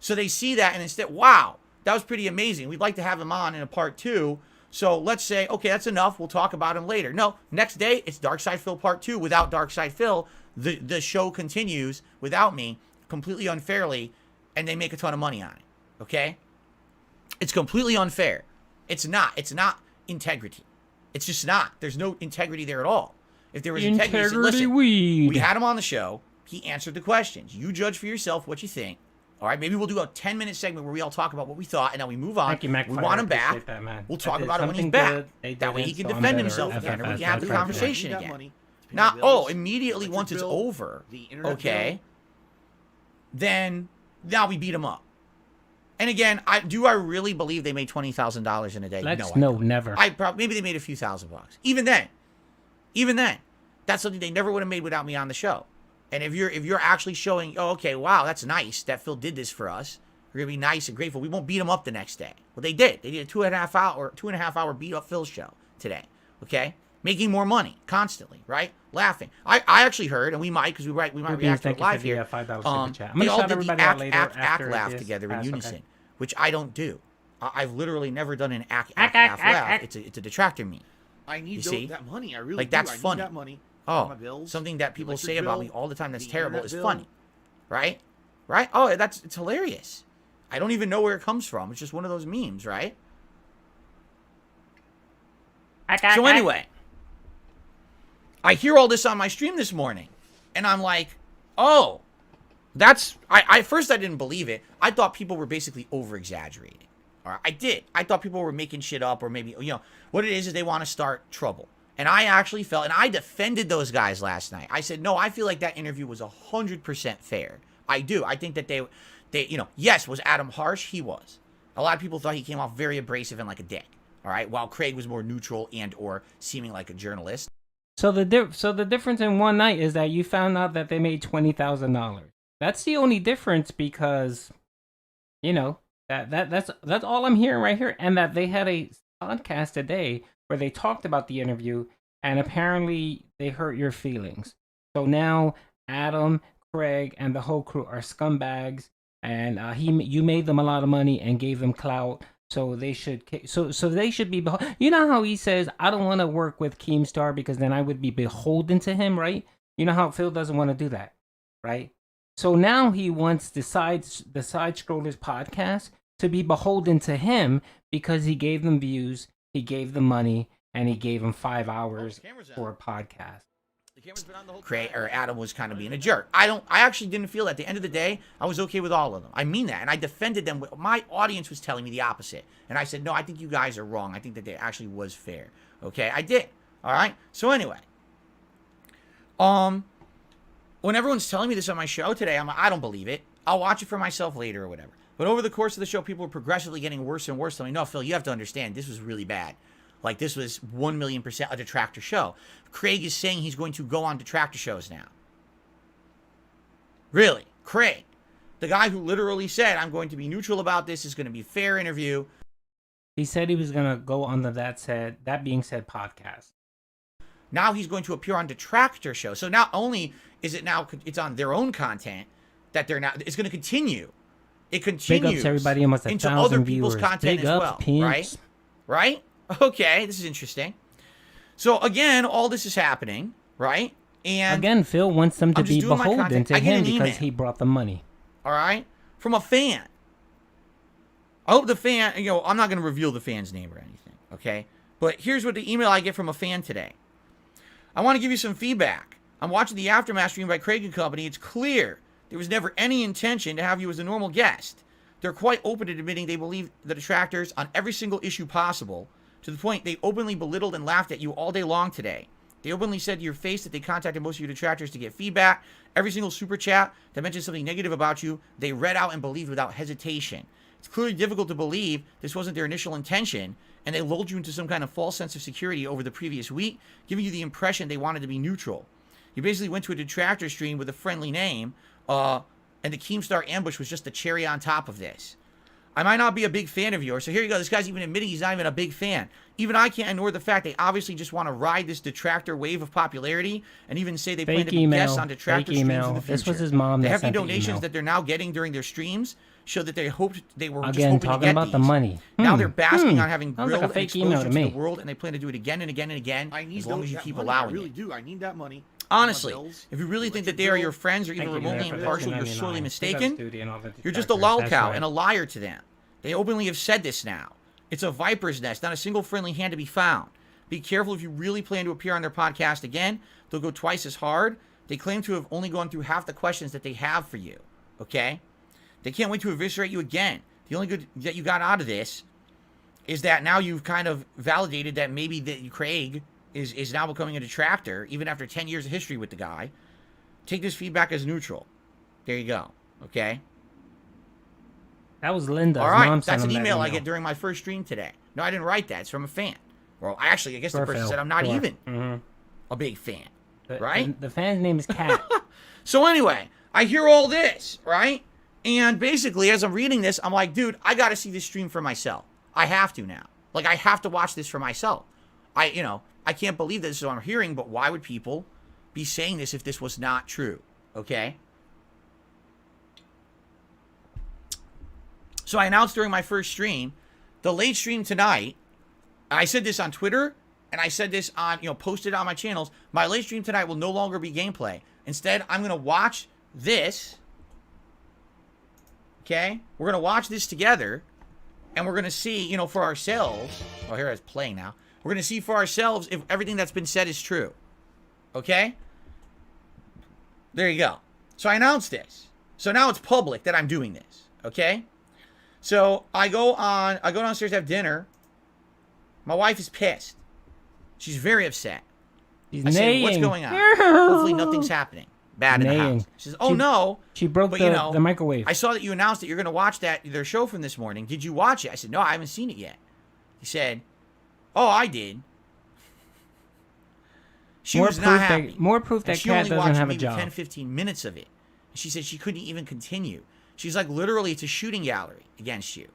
So they see that, and instead, wow, that was pretty amazing. We'd like to have him on in a part 2. So let's say, okay, that's enough. We'll talk about him later. No, next day, it's Darkside Phil part 2 without Darkside Phil. The show continues without me, completely unfairly, and they make a ton of money on it, okay? It's completely unfair. It's not integrity. It's just not. There's no integrity there at all. If there was integrity, said, listen, we had him on the show. He answered the questions. You judge for yourself what you think. All right, maybe we'll do a 10-minute segment where we all talk about what we thought, and then we move on. Thank you, Mac. We want him back. We'll talk about it when he's back. That way he can defend himself again, and we can have the conversation again. Not, immediately once it's over, okay, then now we beat him up. And again, do I really believe they made $20,000 in a day? No, never. Maybe they made a few $1,000. Even then, that's something they never would have made without me on the show. And if you're actually showing, oh, okay, wow, that's nice that Phil did this for us. We're gonna be nice and grateful. We won't beat him up the next day. Well, they did. They did a 2.5 hour beat up Phil show today. Okay, making more money constantly, right? Laughing. I actually heard, and we might because we might react to it live here. They all did the act laugh together in unison, which I don't do. I've literally never done an act laugh. It's a detractor meme. I need that money. I really like that's funny. That money. Oh, something that people say about me all the time that's terrible is funny, right? Right? Oh, it's hilarious. I don't even know where it comes from. It's just one of those memes, right? So anyway, I hear all this on my stream this morning, and I'm like, oh, that's... I first I didn't believe it. I thought people were basically over-exaggerating. All right, I did. I thought people were making shit up, or maybe, you know, what it is they want to start trouble. And I actually felt, and I defended those guys last night. I said, no, I feel like that interview was 100% fair. I do. I think that they, you know, yes, was Adam harsh? He was. A lot of people thought he came off very abrasive and like a dick. All right, while Craig was more neutral and or seeming like a journalist. So the difference in one night is that you found out that they made $20,000. That's the only difference because, you know, that's all I'm hearing right here, and that they had a podcast today where they talked about the interview, and apparently they hurt your feelings. So now Adam, Craig, and the whole crew are scumbags, and you made them a lot of money and gave them clout. So they should they should be you know how he says, I don't want to work with Keemstar because then I would be beholden to him, right? You know how Phil doesn't want to do that, right? So now he wants the side scrollers podcast to be beholden to him because he gave them views, he gave them money, and he gave them 5 hours for a podcast. Adam was kind of being a jerk. I actually didn't feel that. At the end of the day, I was okay with all of them. I mean that, and I defended them. My audience was telling me the opposite, and I said, no, I think you guys are wrong. I think that it actually was fair. Okay, I did. All right. So anyway, when everyone's telling me this on my show today, I'm like, I don't believe it. I'll watch it for myself later or whatever. But over the course of the show, people were progressively getting worse and worse. Telling me, no, Phil, you have to understand, this was really bad. Like, this was 1,000,000% a detractor show. Craig is saying he's going to go on detractor shows now. Really? Craig, the guy who literally said, I'm going to be neutral about this, is going to be a fair interview. He said he was going to go on the That Being Said podcast. Now he's going to appear on detractor shows. So not only is it now, it's on their own content, that they're now, it's going to continue. It continues. Big ups to everybody, almost into other people's viewers. content Big as ups, well. peeps. Right? Right? Okay, this is interesting. So again, all this is happening, right? And again, Phil wants them to be beholden to him because email, he brought the money. All right? From a fan. I hope the fan, I'm not going to reveal the fan's name or anything, okay? But here's what the email I get from a fan today. I want to give you some feedback. I'm watching the Aftermath stream by Craig and Company. It's clear there was never any intention to have you as a normal guest. They're quite open to admitting they believe the detractors on every single issue possible, to the point they openly belittled and laughed at you all day long today. They openly said to your face that they contacted most of your detractors to get feedback. Every single super chat that mentioned something negative about you, they read out and believed without hesitation. It's clearly difficult to believe this wasn't their initial intention, and they lulled you into some kind of false sense of security over the previous week, giving you the impression they wanted to be neutral. You basically went to a detractor stream with a friendly name, and the Keemstar ambush was just the cherry on top of this. I might not be a big fan of yours. So here you go. This guy's even admitting he's not even a big fan. Even I can't ignore the fact they obviously just want to ride this detractor wave of popularity, and even say they plan to be guests on detractor streams in the future. This was his mom. The hefty donations that they're now getting during their streams show that they hoped they were just hoping talking to get about these. the money. Now they're basking on having Sounds grilled like a and fake email exposed to into me. the world, and they plan to do it again and again and again, as long as you keep money. allowing I really it. do. I need that money. Honestly, if you really think that they are your friends or even remotely impartial, you're sorely mistaken. You're just a lolcow and a liar to them. They openly have said this now. It's a viper's nest, not a single friendly hand to be found. Be careful if you really plan to appear on their podcast again. They'll go twice as hard. They claim to have only gone through half the questions that they have for you. Okay? They can't wait to eviscerate you again. The only good that you got out of this is that now you've kind of validated that maybe that Craig is now becoming a detractor, even after 10 years of history with the guy. Take this feedback as neutral. There you go. Okay? That was Linda. All right, that's an email I get during my first stream today. No, I didn't write that. It's from a fan. Well, I guess the person said I'm not even a big fan, right? The fan's name is Kat. So anyway, I hear all this, right? And basically, as I'm reading this, I'm like, dude, I got to see this stream for myself. I have to now. Like, I have to watch this for myself. I can't believe this is what I'm hearing, but why would people be saying this if this was not true? Okay? So I announced during my first stream, the late stream tonight, I said this on Twitter, and I said this on, posted on my channels, my late stream tonight will no longer be gameplay. Instead, I'm going to watch this, okay? We're going to watch this together, and we're going to see, for ourselves, oh, here it's playing now. We're going to see for ourselves if everything that's been said is true, okay? There you go. So I announced this. So now it's public that I'm doing this, okay? So I go downstairs to have dinner. My wife is pissed. She's very upset. I say, what's going on? Hopefully nothing's happening bad in the house. She says, no. She broke the microwave. I saw that you announced that you're going to watch their show from this morning. Did you watch it? I said, no, I haven't seen it yet. He said, oh, I did. She was not happy. More proof that Kat doesn't have a job. She only watched maybe 10-15 minutes of it. She said she couldn't even continue. She's like, literally, it's a shooting gallery against you.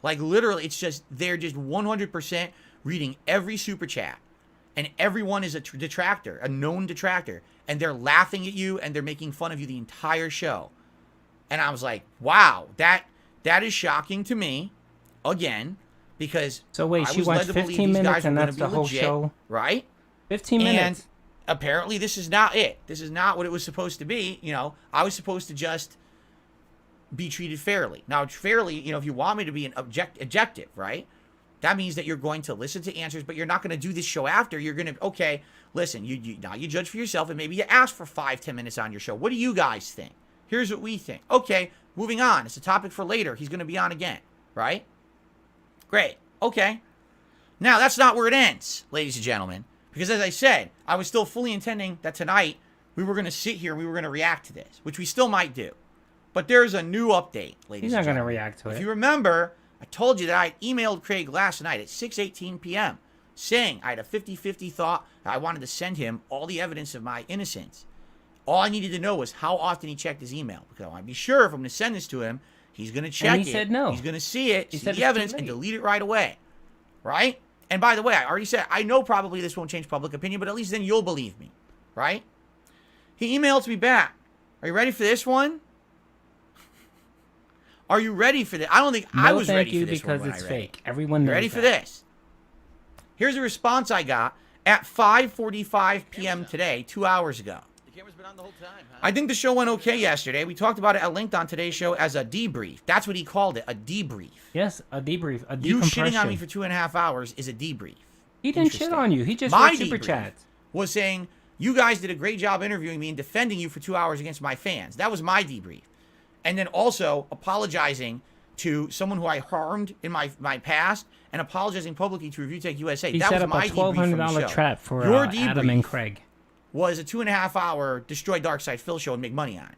Like, literally, it's just, they're just 100% reading every super chat. And everyone is a detractor, a known detractor. And they're laughing at you, and they're making fun of you the entire show. And I was like, wow, that is shocking to me, again, because So wait, I she was led watched to believe 15 these minutes guys and were that's gonna the be whole legit, show? right? 15 minutes. And apparently this is not it. This is not what it was supposed to be. You know, I was supposed to just be treated fairly. Now, fairly, you know, if you want me to be an objective, right? That means that you're going to listen to answers, but you're not going to do this show after. You're going to, okay, listen, now you judge for yourself, and maybe you ask for 5-10 minutes on your show. What do you guys think? Here's what we think. Okay, moving on. It's a topic for later. He's going to be on again, right? Great. Okay. Now, that's not where it ends, ladies and gentlemen, because as I said, I was still fully intending that tonight we were going to sit here and we were going to react to this, which we still might do. But there's a new update, ladies He's not and going to gentlemen. react to it. If you remember, I told you that I emailed Craig last night at 6:18 p.m. saying I had a 50-50 thought that I wanted to send him all the evidence of my innocence. All I needed to know was how often he checked his email, because I want to be sure if I'm going to send this to him, he's going to check And it. he said no. He's going to see it, He see said the it's evidence, too and late. delete it right away. Right? And by the way, I already said, I know probably this won't change public opinion, but at least then you'll believe me. Right? He emailed me back. Are you ready for this one? Are you ready for this? I don't think I was ready for this one because when it's I read it. fake. Everyone You knows ready for that. this? Here's a response I got at 5:45 p.m. today, 2 hours ago. The camera's been on the whole time, huh? I think the show went okay yesterday. We talked about it at length on today's show as a debrief. That's what he called it, a debrief. Yes, a debrief, a decompression. You shitting on me for 2.5 hours is a debrief. He didn't shit Interesting. on you. He just My read super debrief chats. was saying, you guys did a great job interviewing me and defending you for 2 hours against my fans. That was my debrief. And then also apologizing to someone who I harmed in my past and apologizing publicly to Review Tech USA. He that set was up my a debrief from the $1,200 show. trap for Your Adam and debrief Craig. was a 2.5-hour Destroy Darkseid Phil show and make money on it.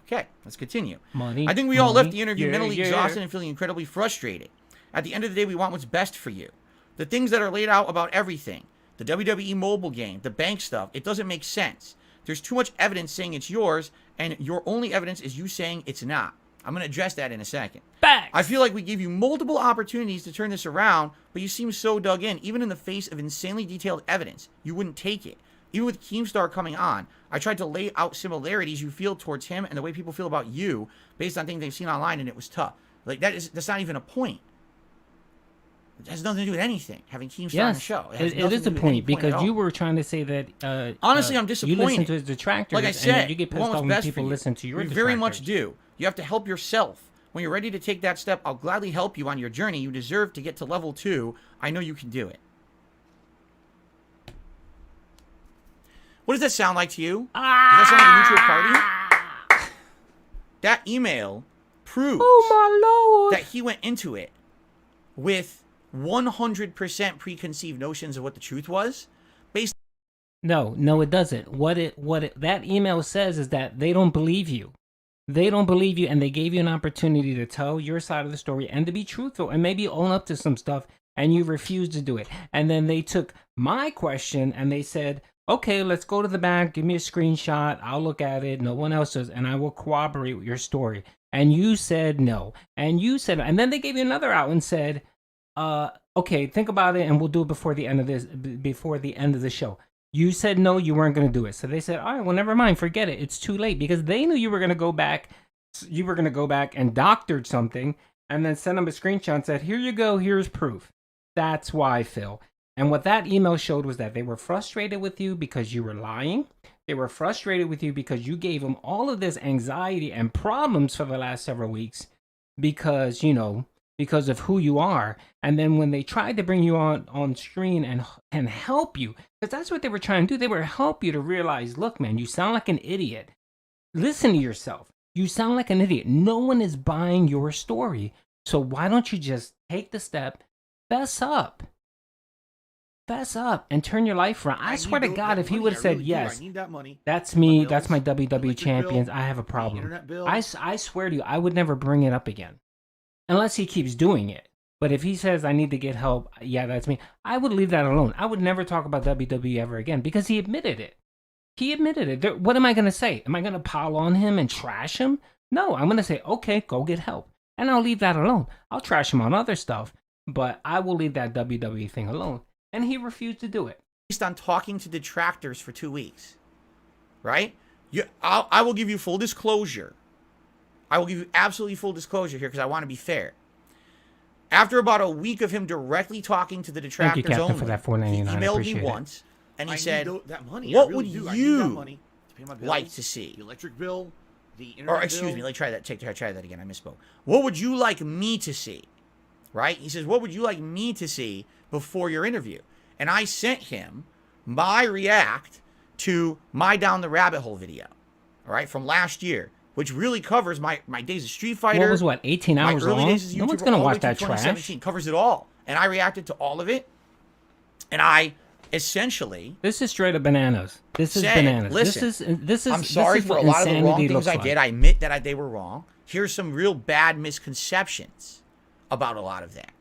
Okay, let's continue. Money, I think we all left money, the interview yeah, mentally yeah. exhausted and feeling incredibly frustrated. At the end of the day, we want what's best for you. The things that are laid out about everything, the WWE mobile game, the bank stuff, it doesn't make sense. There's too much evidence saying it's yours, and your only evidence is you saying it's not. I'm going to address that in a second. Facts. I feel like we gave you multiple opportunities to turn this around, but you seem so dug in. Even in the face of insanely detailed evidence, you wouldn't take it. Even with Keemstar coming on, I tried to lay out similarities you feel towards him and the way people feel about you based on things they've seen online, and it was tough. Like, that's not even a point. It has nothing to do with anything, having Keemstar on the show. It is a point because you were trying to say that. Honestly, I'm You listen disappointed. to his detractors, Like I and said, you get we pissed want off what's when best people for you. listen to your We detractors. very much do. You have to help yourself. When you're ready to take that step, I'll gladly help you on your journey. You deserve to get to level 2. I know you can do it. What does that sound like to you? Does that sound like a neutral party? That email proves that he went into it with 100% preconceived notions of what the truth was. Based No, it doesn't. That email says is that they don't believe you. They don't believe you, and they gave you an opportunity to tell your side of the story and to be truthful and maybe own up to some stuff, and you refused to do it. And then they took my question and they said, okay, let's go to the back, give me a screenshot, I'll look at it, no one else does, and I will corroborate with your story. And you said no. And then they gave you another out and said, okay, think about it, and we'll do it before the end of the show. You said no, you weren't going to do it. So they said, all right, well, never mind, forget it. It's too late, because they knew you were going to go back. You were going to go back and doctored something and then send them a screenshot and said, here you go, here's proof. That's why, Phil. And what that email showed was that they were frustrated with you because you were lying. They were frustrated with you because you gave them all of this anxiety and problems for the last several weeks because, because of who you are. And then when they tried to bring you on screen and help you, because that's what they were trying to do. They were help you to realize, look, man, you sound like an idiot. Listen to yourself. You sound like an idiot. No one is buying your story. So why don't you just take the step, fess up, and turn your life around? I swear to God, if he would have said, yes, I need that money. that's me, bills, that's my WWE electric champions, bill, I have a the problem. internet bill. I swear to you, I would never bring it up again. Unless he keeps doing it. But if he says, I need to get help, yeah, that's me, I would leave that alone. I would never talk about WWE ever again because he admitted it. He admitted it. What am I going to say? Am I going to pile on him and trash him? No, I'm going to say, okay, go get help. And I'll leave that alone. I'll trash him on other stuff, but I will leave that WWE thing alone. And he refused to do it. Based on talking to detractors for 2 weeks, right? I will give you full disclosure. I will give you absolutely full disclosure here because I want to be fair. After about a week of him directly talking to the detractors Captain, only, for that he $4.99. emailed me Appreciate it. once and he said, that money. what I really would do. I need that you money to pay my bills, like to see? The electric bill, the internet Or excuse me, let me try that. Try that again. I misspoke. What would you like me to see? Right? He says, what would you like me to see before your interview? And I sent him my react to my Down the Rabbit Hole video, all right, from last year, which really covers my days of Street Fighter. What was what, 18 hours my early long? days as a No one's YouTuber, gonna all the watch way that through trash. 2017, covers it all. And I reacted to all of it. And I essentially This is straight up bananas. This is said, bananas. Listen, this is I'm sorry this is for what a lot of the wrong insanity things looks I like. did. I admit that they were wrong. Here's some real bad misconceptions about a lot of that.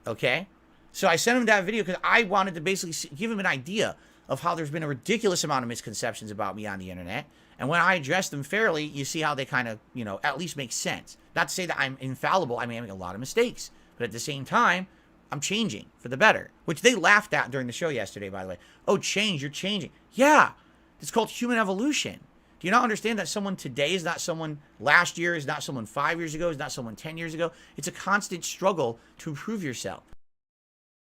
Okay? So I sent him that video because I wanted to basically give him an idea of how there's been a ridiculous amount of misconceptions about me on the internet. And when I address them fairly, you see how they kind of, at least make sense. Not to say that I'm infallible. I may make a lot of mistakes. But at the same time, I'm changing for the better. Which they laughed at during the show yesterday, by the way. Oh, change, you're changing. Yeah, it's called human evolution. Do you not understand that someone today is not someone last year, is not someone 5 years ago, is not someone 10 years ago? It's a constant struggle to improve yourself.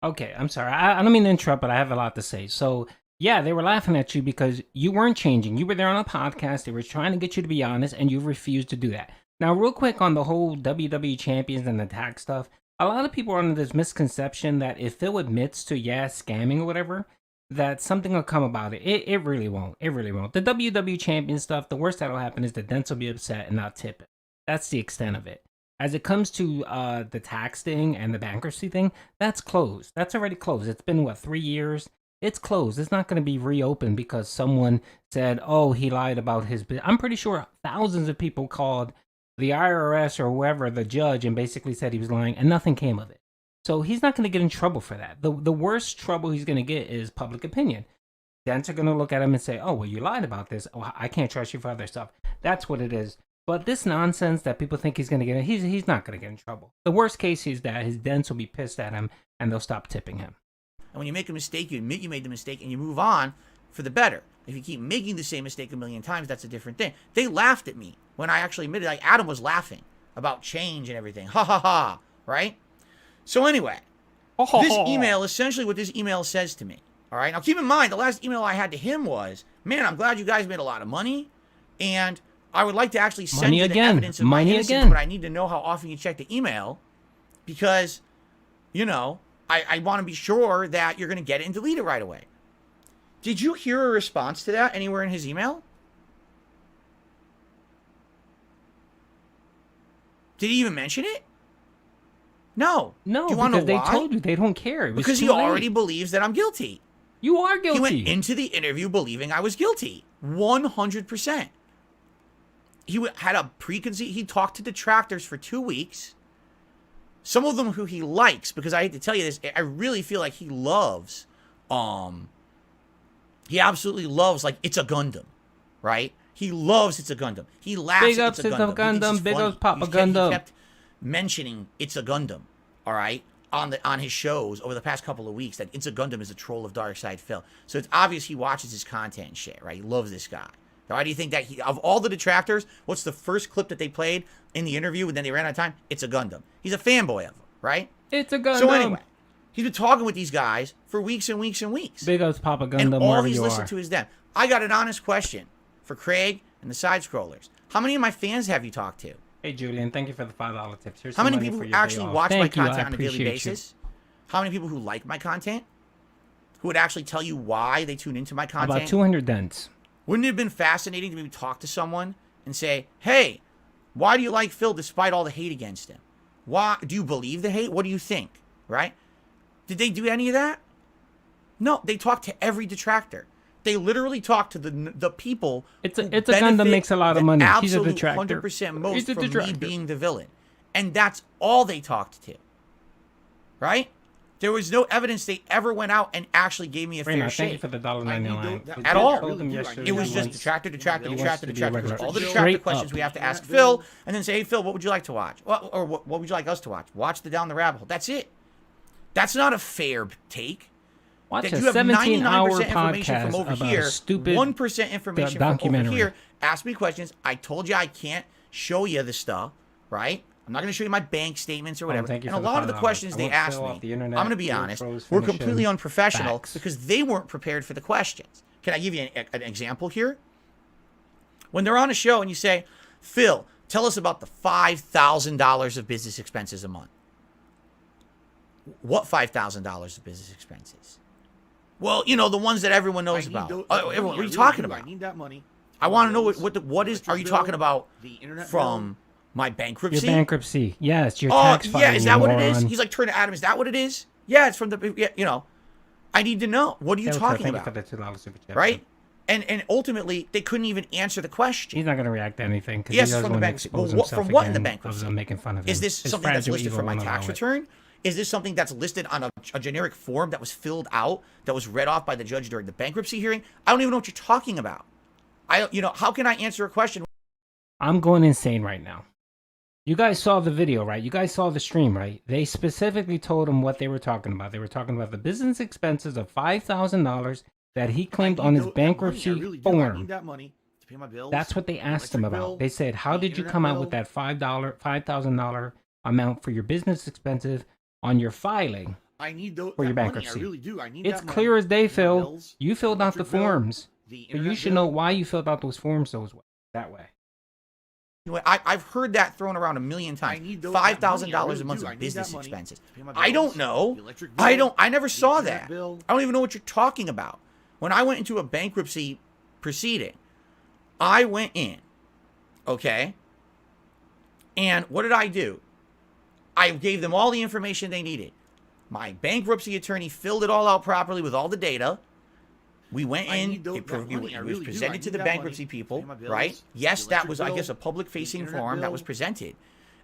Okay, I'm sorry. I don't mean to interrupt, but I have a lot to say. So, yeah, they were laughing at you because you weren't changing. You were there on a podcast. They were trying to get you to be honest, and you refused to do that. Now, real quick on the whole WWE champions and the tag stuff, a lot of people are under this misconception that if Phil admits to, scamming or whatever, that something will come about it. It really won't. It really won't. The WWE champion stuff, the worst that'll happen is the Dents will be upset and not tip it. That's the extent of it. As it comes to the tax thing and the bankruptcy thing, that's closed. That's already closed. It's been, 3 years? It's closed. It's not going to be reopened because someone said, oh, he lied about his business. I'm pretty sure thousands of people called the IRS or whoever, the judge, and basically said he was lying, and nothing came of it. So he's not going to get in trouble for that. The worst trouble he's going to get is public opinion. Dents are going to look at him and say, oh, well, you lied about this. Oh, I can't trust you for other stuff. That's what it is. But this nonsense that people think he's going to get in, he's not going to get in trouble. The worst case is that his dents will be pissed at him and they'll stop tipping him. And when you make a mistake, you admit you made the mistake and you move on for the better. If you keep making the same mistake a million times, that's a different thing. They laughed at me when I actually admitted, like Adam was laughing about change and everything. Ha ha ha, right? So anyway, this email, essentially what this email says to me, all right? Now keep in mind, the last email I had to him was, man, I'm glad you guys made a lot of money, and I would like to actually send you the evidence of my innocence, but I need to know how often you check the email because, I want to be sure that you're going to get it and delete it right away. Did you hear a response to that anywhere in his email? Did he even mention it? No. No, Do you want to because know why? they told you they don't care. It was Because too he late. already believes that I'm guilty. You are guilty. He went into the interview believing I was guilty. 100%. He had a preconceived... He talked to detractors for 2 weeks. Some of them who he likes, because I hate to tell you this, I really feel like he loves... He absolutely loves, like, ItsAGundam, right? He loves ItsAGundam. He laughs Big at ups ItsAGundam. Big ups Papa He Gundam. kept mentioning ItsAGundam, all right, on his shows over the past couple of weeks, that ItsAGundam is a troll of Dark Side Phil. So it's obvious he watches his content and shit, right? He loves this guy. Why do you think that of all the detractors, what's the first clip that they played in the interview and then they ran out of time? ItsAGundam. He's a fanboy of them, right? ItsAGundam. So anyway, he's been talking with these guys for weeks and weeks and weeks. Big ups Papa Gundam, and all wherever he's you listened are. to is them. I got an honest question for Craig and the side scrollers. How many of my fans have you talked to? Hey, Julian, thank you for the $5 tips. Here's How some many money people for who your day actually off. watch my Thank you, I content on a daily appreciate you. basis? How many people who like my content? Who would actually tell you why they tune into my content? About 200 dents. Wouldn't it have been fascinating to maybe talk to someone and say, hey, why do you like Phil despite all the hate against him? Why do you believe the hate? What do you think? Right? Did they do any of that? No, they talked to every detractor. They literally talked to the people. ItsAGundam makes a lot of money. He's a detractor. 100% most He's a from me detractor. being the villain. And that's all they talked to. Right? There was no evidence they ever went out and actually gave me a fair Raina, thank you shake. for the $1.99. At all. Told him yesterday It was he just wants- detractor. he wants to be a regular. All the Straight detractor up. questions we have to ask Phil, and then say, hey, Phil, what would you like to watch? Or what would you like us to watch? Watch the Down the Rabbit Hole. That's it. That's not a fair take. Watch That a you have 17-hour 99% information from podcast over about here, a stupid 1% information from over documentary. here. Ask me questions. I told you I can't show you the stuff, right? I'm not going to show you my bank statements or whatever. thank you And a for the lot of the $5. questions I they won't asked fill me, off the internet, I'm going to be your honest, pros, were finish completely him. unprofessional Facts. because they weren't prepared for the questions. Can I give you an example here? When they're on a show and you say, Phil, tell us about the $5,000 of business expenses a month. What $5,000 of business expenses? Well, you know, the ones that everyone knows about. Everyone, what are you talking about? I need that money. I want to know what is, are you talking about from my bankruptcy? Your bankruptcy. Yes, your Oh, tax filing. yeah, is that what it is? moron. He's like, turn to Adam, is that what it is? Yeah, it's from the, yeah, you know, I need to know. What are you talking Thank about? you for the $2 super chat. Right? And ultimately, they couldn't even answer the question. He's not going to react to anything because Yes, he doesn't from the want to bankruptcy. expose Well, himself from what in the again bankruptcy? of them making fun of him. Is this His something that's fragile listed ego for my won't allow tax it. return? Is this something that's listed on a generic form that was filled out, that was read off by the judge during the bankruptcy hearing? I don't even know what you're talking about. How can I answer a question? I'm going insane right now. You guys saw the video, right? You guys saw the stream, right? They specifically told him what they were talking about. They were talking about the business expenses of $5,000 that he claimed on his bankruptcy form. I need that money to pay my bills. That's what they asked him about. They said, how did you come out with that $5,000 amount for your business expenses on your filing I need for your bankruptcy? I really do. I need It's that money clear as day, to pay my Phil. bills, You filled out the electric bill, forms. the But you internet should bill. know why you filled out those forms that way. I've heard that thrown around a million times. $5,000 a month of business expenses. I don't know. I never saw that. I don't even know what you're talking about. When I went into a bankruptcy proceeding, I went in, okay? And what did I do? I gave them all the information they needed. My bankruptcy attorney filled it all out properly with all the data. We went in, it was presented to the bankruptcy people, right? Yes, that was, I guess, a public-facing form that was presented.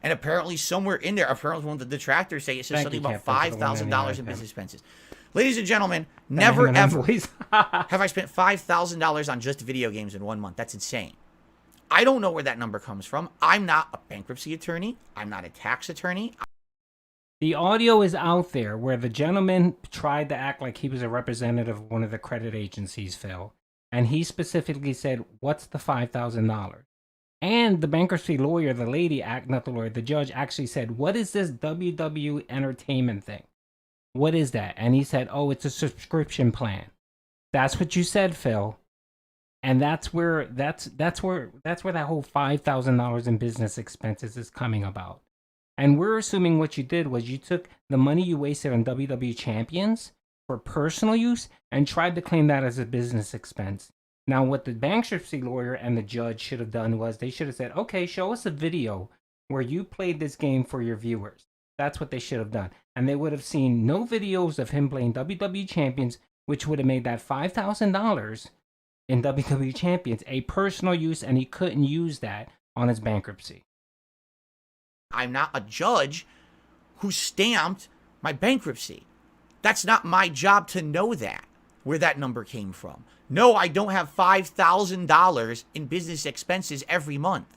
And apparently somewhere in there, apparently one of the detractors say it says something about $5,000 in business expenses. Ladies and gentlemen, never ever have I spent $5,000 on just video games in 1 month. That's insane. I don't know where that number comes from. I'm not a bankruptcy attorney. I'm not a tax attorney. The audio is out there where the gentleman tried to act like he was a representative of one of the credit agencies, Phil. And he specifically said, what's the $5,000? And the bankruptcy lawyer, the lady, not the lawyer, the judge actually said, what is this WW Entertainment thing? What is that? And he said, oh, it's a subscription plan. That's what you said, Phil. And that's where that whole $5,000 in business expenses is coming about. And we're assuming what you did was you took the money you wasted on WWE Champions for personal use and tried to claim that as a business expense. Now, what the bankruptcy lawyer and the judge should have done was they should have said, okay, show us a video where you played this game for your viewers. That's what they should have done. And they would have seen no videos of him playing WWE Champions, which would have made that $5,000 in WWE Champions a personal use, and he couldn't use that on his bankruptcy. I'm not a judge who stamped my bankruptcy. That's not my job to know that, where that number came from. No, I don't have $5,000 in business expenses every month.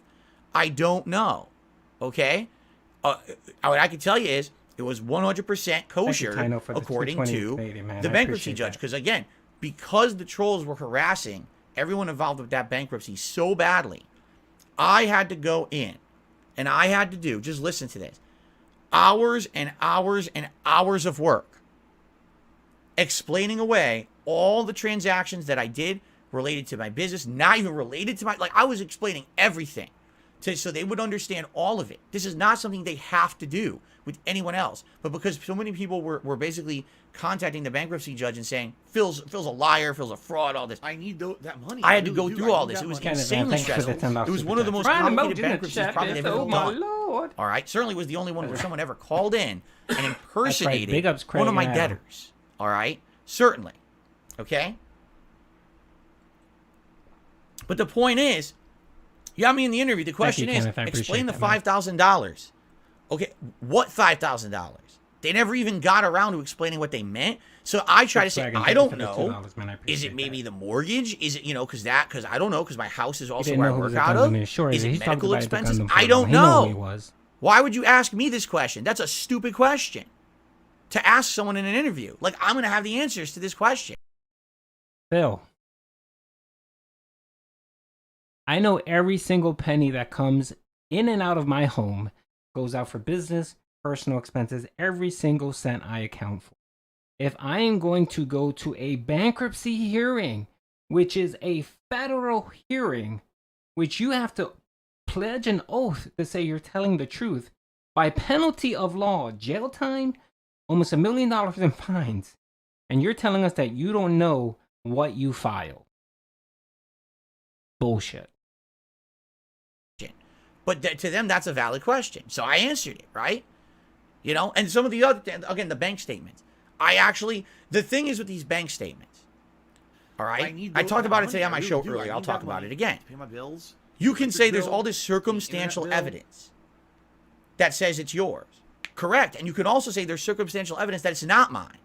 I don't know. Okay? What I can tell you is it was 100% kosher according to the bankruptcy judge. Because again, because the trolls were harassing everyone involved with that bankruptcy so badly, I had to go in and I had to do, just listen to this, hours and hours and hours of work explaining away all the transactions that I did related to my business, not even related to my, like I was explaining everything so they would understand all of it. This is not something they have to do with anyone else. But because so many people were basically contacting the bankruptcy judge and saying, Phil's a liar, Phil's a fraud, all this. I need that money. I had to go through all this. It was insanely stressful. It was one of the most complicated bankruptcies probably they've ever done. All right. Certainly was the only one where someone ever called in and impersonated one of my debtors. All right. Certainly. Okay. But the point is, you got me in the interview. The question is, explain the $5,000. Okay, what $5,000? They never even got around to explaining what they meant. So I try to say, I don't know. Is it maybe the mortgage? Is it, because I don't know, because my house is also where I work out of. Is it medical expenses? I don't know. Why would you ask me this question? That's a stupid question to ask someone in an interview. Like, I'm going to have the answers to this question. Phil, I know every single penny that comes in and out of my home goes out for business, personal expenses, every single cent I account for. If I am going to go to a bankruptcy hearing, which is a federal hearing, which you have to pledge an oath to say you're telling the truth, by penalty of law, jail time, almost $1 million in fines, and you're telling us that you don't know what you filed. Bullshit. But to them, that's a valid question. So I answered it, right? You know, and some of the other, again, the bank statements. The thing is with these bank statements, all right? I talked about it today on my show earlier. I'll talk about it again. Pay my bills. You can say there's all this circumstantial evidence that says it's yours. Correct. And you can also say there's circumstantial evidence that it's not mine.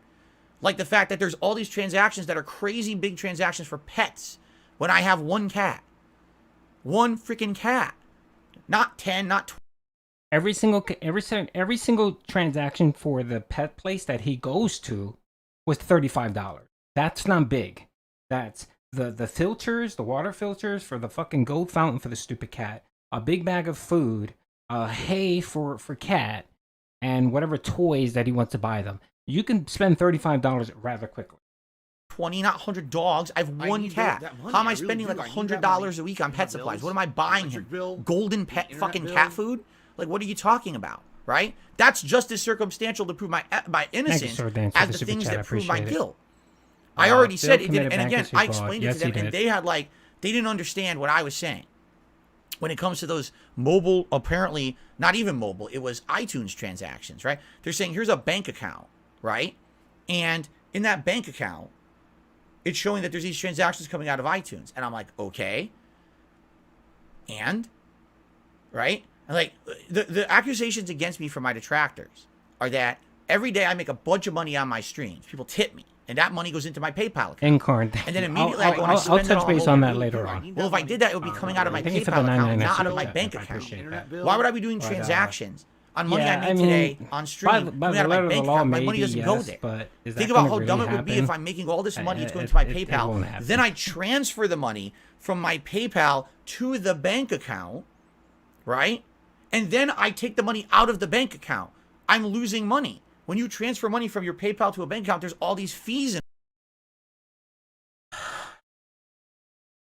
Like the fact that there's all these transactions that are crazy big transactions for pets when I have one cat. One freaking cat. Not 10, not 20. Every single transaction for the pet place that he goes to was $35. That's not big. That's the filters, the water filters for the fucking gold fountain for the stupid cat, a big bag of food, hay for cat, and whatever toys that he wants to buy them. You can spend $35 rather quickly. 20, not 100 dogs. I have one cat. How am I spending like $100 a week on pet supplies? What am I buying him? Golden pet fucking cat food? Like, what are you talking about? Right? That's just as circumstantial to prove my innocence as the things that prove my guilt. I already said it didn't. And again, I explained it to them, and they didn't understand what I was saying. When it comes to those mobile, apparently not even mobile, it was iTunes transactions, right? They're saying here's a bank account, right? And in that bank account, it's showing that there's these transactions coming out of iTunes. And I'm like, okay. And? Right? And like, the accusations against me from my detractors are that every day I make a bunch of money on my streams. People tip me. And that money goes into my PayPal account. Incarnate. And then immediately I'll touch base on that later on. Well, if I did that, it would be coming out of my PayPal account, not out of my bank account. Why would I be doing transactions on money I made today on stream coming out of my bank account? My money doesn't go there. Think about how dumb it would be if I'm making all this money, it's going to my PayPal. Then I transfer the money from my PayPal to the bank account, right? And then I take the money out of the bank account. I'm losing money. When you transfer money from your PayPal to a bank account, there's all these fees.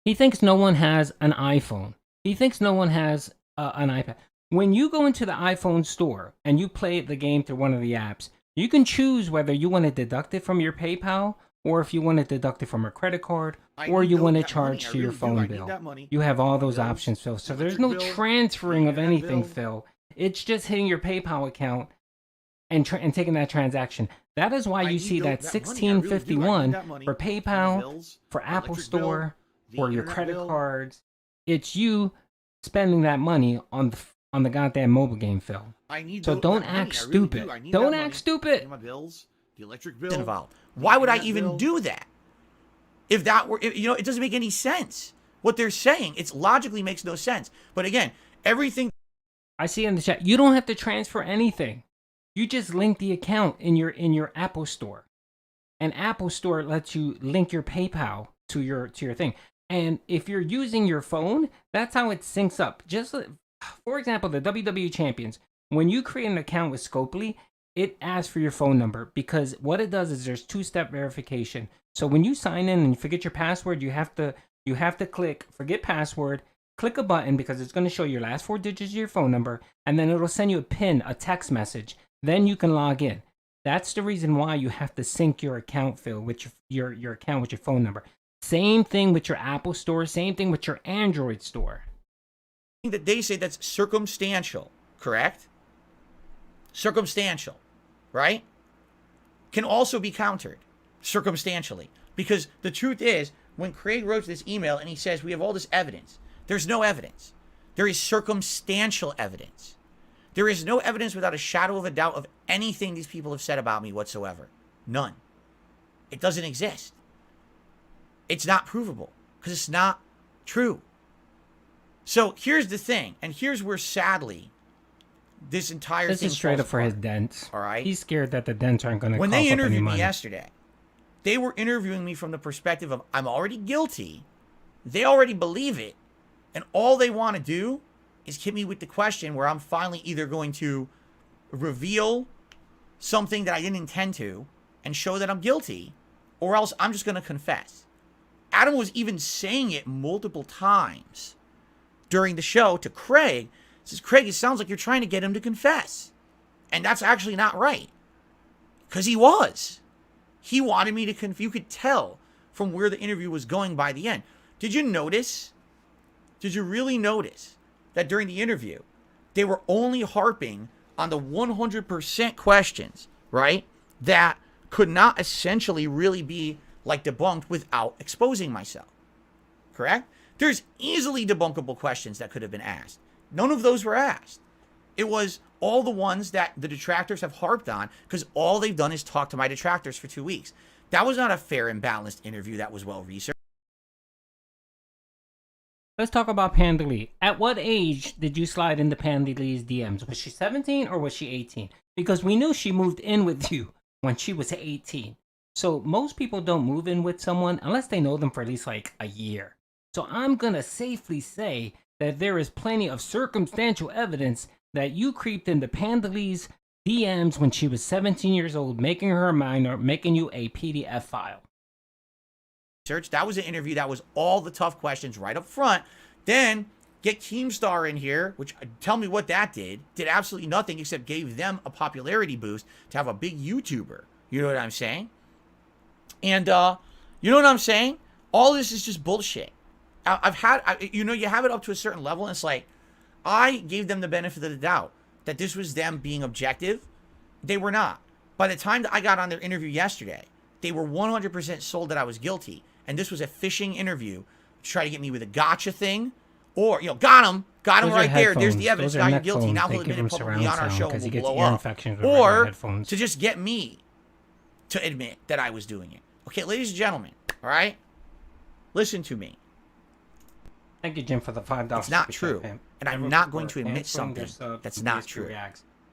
He thinks no one has an iPhone. He thinks no one has an iPad. When you go into the iPhone store and you play the game through one of the apps, you can choose whether you want to deduct it from your PayPal or if you want to deduct it from a credit card or you want to charge to your phone bill. You have all those options, Phil. So there's no transferring of anything, Phil. It's just hitting your PayPal account and taking that transaction. That is why you see that $16.51 for PayPal, for Apple Store, for your credit cards. It's you spending that money on the goddamn mobile game, Phil. So don't act stupid. Don't act stupid. My bills, the electric bill involved. Why would I even do that? If that were, it doesn't make any sense. What they're saying, it logically makes no sense. But again, everything. I see in the chat, you don't have to transfer anything. You just link the account in your Apple Store. And Apple Store lets you link your PayPal to your thing. And if you're using your phone, that's how it syncs up. Just for example, the WWE Champions, when you create an account with Scopely, it asks for your phone number because what it does is there's two-step verification. So when you sign in and you forget your password, you have to click forget password, click a button because it's going to show your last 4 digits of your phone number, and then it'll send you a PIN, a text message. Then you can log in. That's the reason why you have to sync your account, Phil, with your account with your phone number. Same thing with your Apple Store, same thing with your Android store. That they say that's circumstantial, correct? Circumstantial, right? Can also be countered circumstantially. Because the truth is, when Craig wrote this email and he says, we have all this evidence, there's no evidence. There is circumstantial evidence. There is no evidence without a shadow of a doubt of anything these people have said about me whatsoever. None. It doesn't exist. It's not provable because it's not true. So here's the thing, and here's where sadly this entire this thing is straight up for apart. his dents. All right, he's scared that the dents aren't going to. When they interviewed me yesterday, they were interviewing me from the perspective of I'm already guilty. They already believe it, and all they want to do is hit me with the question where I'm finally either going to reveal something that I didn't intend to and show that I'm guilty, or else I'm just going to confess. Adam was even saying it multiple times during the show to Craig. He says, Craig, it sounds like you're trying to get him to confess. And that's actually not right. Because he was. He wanted me to confess. You could tell from where the interview was going by the end. Did you notice? Did you really notice that during the interview, they were only harping on the 100% questions, right? That could not essentially really be like debunked without exposing myself. Correct? There's easily debunkable questions that could have been asked. None of those were asked. It was all the ones that the detractors have harped on because all they've done is talk to my detractors for 2 weeks. That was not a fair and balanced interview that was well researched. Let's talk about Pandalee. At what age did you slide into Pandalee's DMs? Was she 17 or was she 18? Because we knew she moved in with you when she was 18. So most people don't move in with someone unless they know them for at least like a year. So I'm going to safely say that there is plenty of circumstantial evidence that you creeped into Pandalee's DMs when she was 17 years old, making her a minor, making you a PDF file. That was an interview that was all the tough questions right up front. Then get Keemstar in here, which tell me what that did. Did absolutely nothing except gave them a popularity boost to have a big YouTuber. You know what I'm saying? And you know what I'm saying? All this is just bullshit. You have it up to a certain level, and it's like, I gave them the benefit of the doubt that this was them being objective. They were not. By the time that I got on their interview yesterday, they were 100% sold that I was guilty. And this was a phishing interview to try to get me with a gotcha thing. Or, got him right there. There's the evidence. Now you're guilty. Now he'll admit it publicly on our show and we'll blow up. Or to just get me to admit that I was doing it. Okay, ladies and gentlemen, all right? Listen to me. Thank you, Jim, for the $5. It's not true. And I'm not going to admit something that's not true.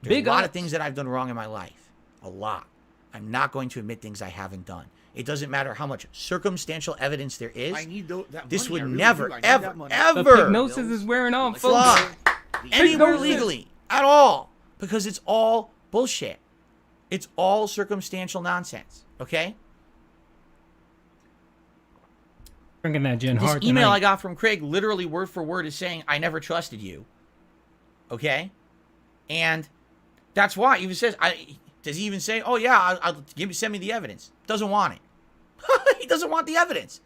There's a lot of things that I've done wrong in my life. A lot. I'm not going to admit things I haven't done. It doesn't matter how much circumstantial evidence there is. I need that this money. would Really never, ever, The ever hypnosis is wearing off, fly folks. anywhere legally at all because it's all bullshit. It's all circumstantial nonsense. Okay? Drinking that gin This hard email tonight. I got from Craig, literally word for word, is saying, I never trusted you. Okay? And that's why. He even says, does he even say, oh yeah, I'll send me the evidence? Doesn't want it. He doesn't want the evidence.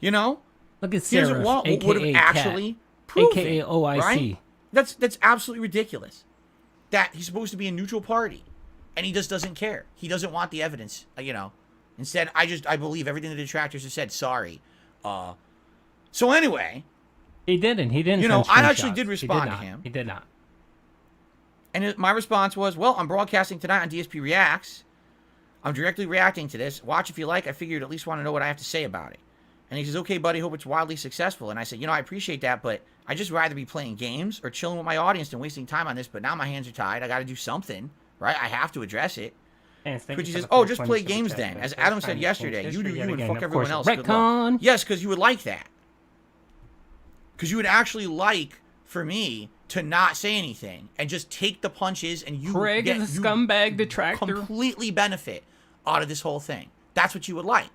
You know? Look at He Sarah, doesn't want what would have actually proven, AKA OIC. right? That's absolutely ridiculous. That he's supposed to be a neutral party, and he just doesn't care. He doesn't want the evidence. Instead, I believe everything the detractors have said. Sorry. So anyway, he didn't. I actually did respond to him. He did not. And my response was, well, I'm broadcasting tonight on DSP Reacts. I'm directly reacting to this. Watch if you like. I figured you'd at least want to know what I have to say about it. And he says, okay, buddy, hope it's wildly successful. And I said, I appreciate that, but I'd just rather be playing games or chilling with my audience than wasting time on this. But now my hands are tied. I got to do something, right? I have to address it. Which he says, oh, just play games then. As Adam said yesterday, you do you and fuck everyone else. Good luck. Yes, because you would like that. Because you would actually like for me to not say anything and just take the punches, and you Craig is a scumbag detractor. Completely benefit out of this whole thing. That's what you would like.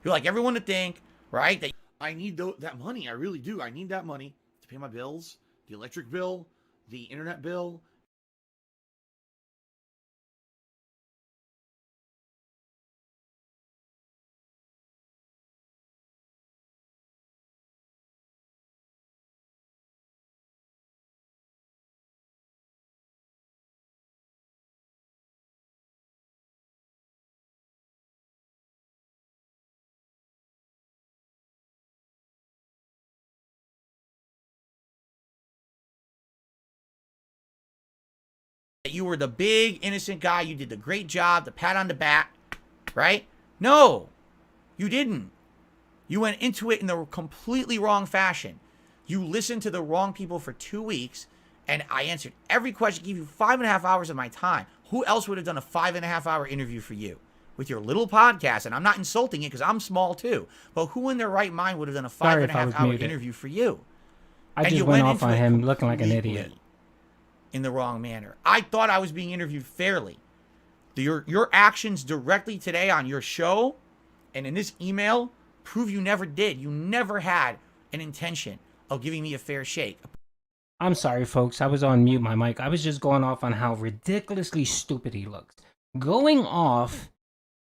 You'd like everyone to think, right? That I need that money. I really do. I need that money to pay my bills, the electric bill, the internet bill. you were the big innocent guy. You did the great job, the pat on the back, right? No, you didn't. You went into it in the completely wrong fashion. You listened to the wrong people for 2 weeks, and I answered every question, gave you 5.5 hours of my time. Who else would have done a 5.5 hour interview for you with your little podcast? And I'm not insulting it because I'm small too. But who in their right mind would have done a 5.5 hour interview for you? I And just you went went off into on it him looking like an idiot. completely in the wrong manner. I thought I was being interviewed fairly. Your actions directly today on your show and in this email prove you never did. You never had an intention of giving me a fair shake. I'm sorry, folks. I was on mute my mic. I was just going off on how ridiculously stupid he looks.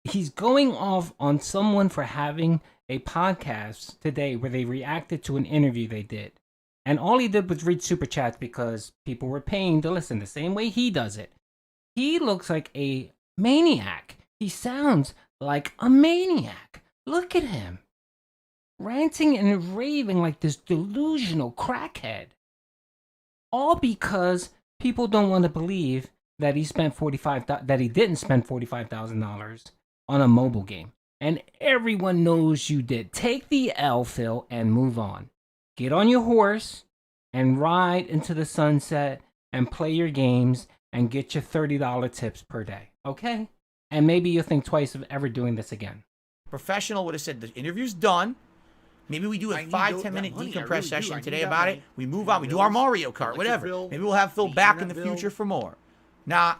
He's going off on someone for having a podcast today where they reacted to an interview they did. And all he did was read super chats because people were paying to listen the same way he does it. He looks like a maniac. He sounds like a maniac. Look at him. Ranting and raving like this delusional crackhead. All because people don't want to believe that he didn't spend $45,000 on a mobile game. And everyone knows you did. Take the L, Phil, and move on. Get on your horse and ride into the sunset and play your games and get your $30 tips per day. Okay? And maybe you'll think twice of ever doing this again. Professional would have said the interview's done. Maybe we do a 5-10 minute decompress session today about it. We move on. We do our Mario Kart, whatever. Maybe we'll have Phil back in the future for more. Now,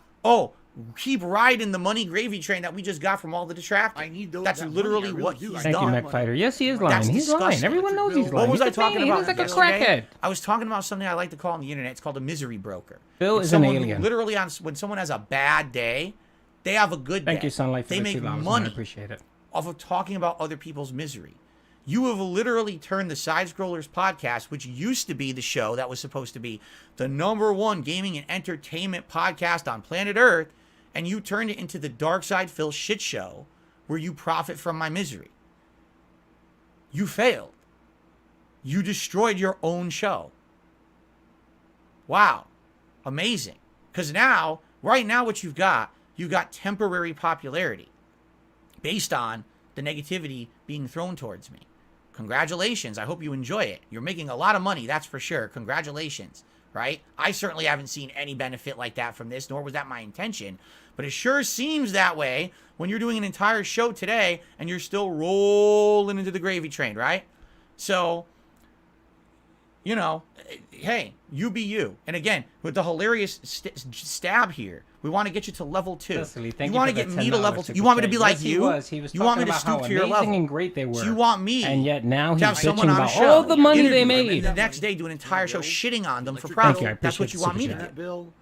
keep riding the money gravy train that we just got from all the detractors. That's literally what he's done. Thank you, McFighter. Yes, he is lying. He's lying. Everyone knows he's lying. What was I talking about? He's like a yesterday? crackhead. I was talking about something I like to call on the internet. It's called a misery broker. Phil It's is an someone who alien. literally, when someone has a bad day, they have a good day. Thank you, Sunlight, for They the make $2. money I appreciate it. off of talking about other people's misery. You have literally turned the Side Scrollers podcast, which used to be the show that was supposed to be the #1 gaming and entertainment podcast on planet Earth, and you turned it into the Dark Side Phil shit show where you profit from my misery. You failed. You destroyed your own show. Wow. Amazing. Because right now what you've got temporary popularity based on the negativity being thrown towards me. Congratulations. I hope you enjoy it. You're making a lot of money, that's for sure. Congratulations, right? I certainly haven't seen any benefit like that from this, nor was that my intention. But it sure seems that way when you're doing an entire show today and you're still rolling into the gravy train, right? So, hey, you be you. And again, with the hilarious stab here, we want to get you to level 2. Cecily, you want to get me to level 2. You want me to be like you? He was you want me to about stoop how to your amazing level? and great they were. So you want me and yet now he's to have someone bitching on a about show, all the money they interview him, made. and the next day do an entire show shitting on them for Thank profit. you, I That's what appreciate you the want me super to chat. do.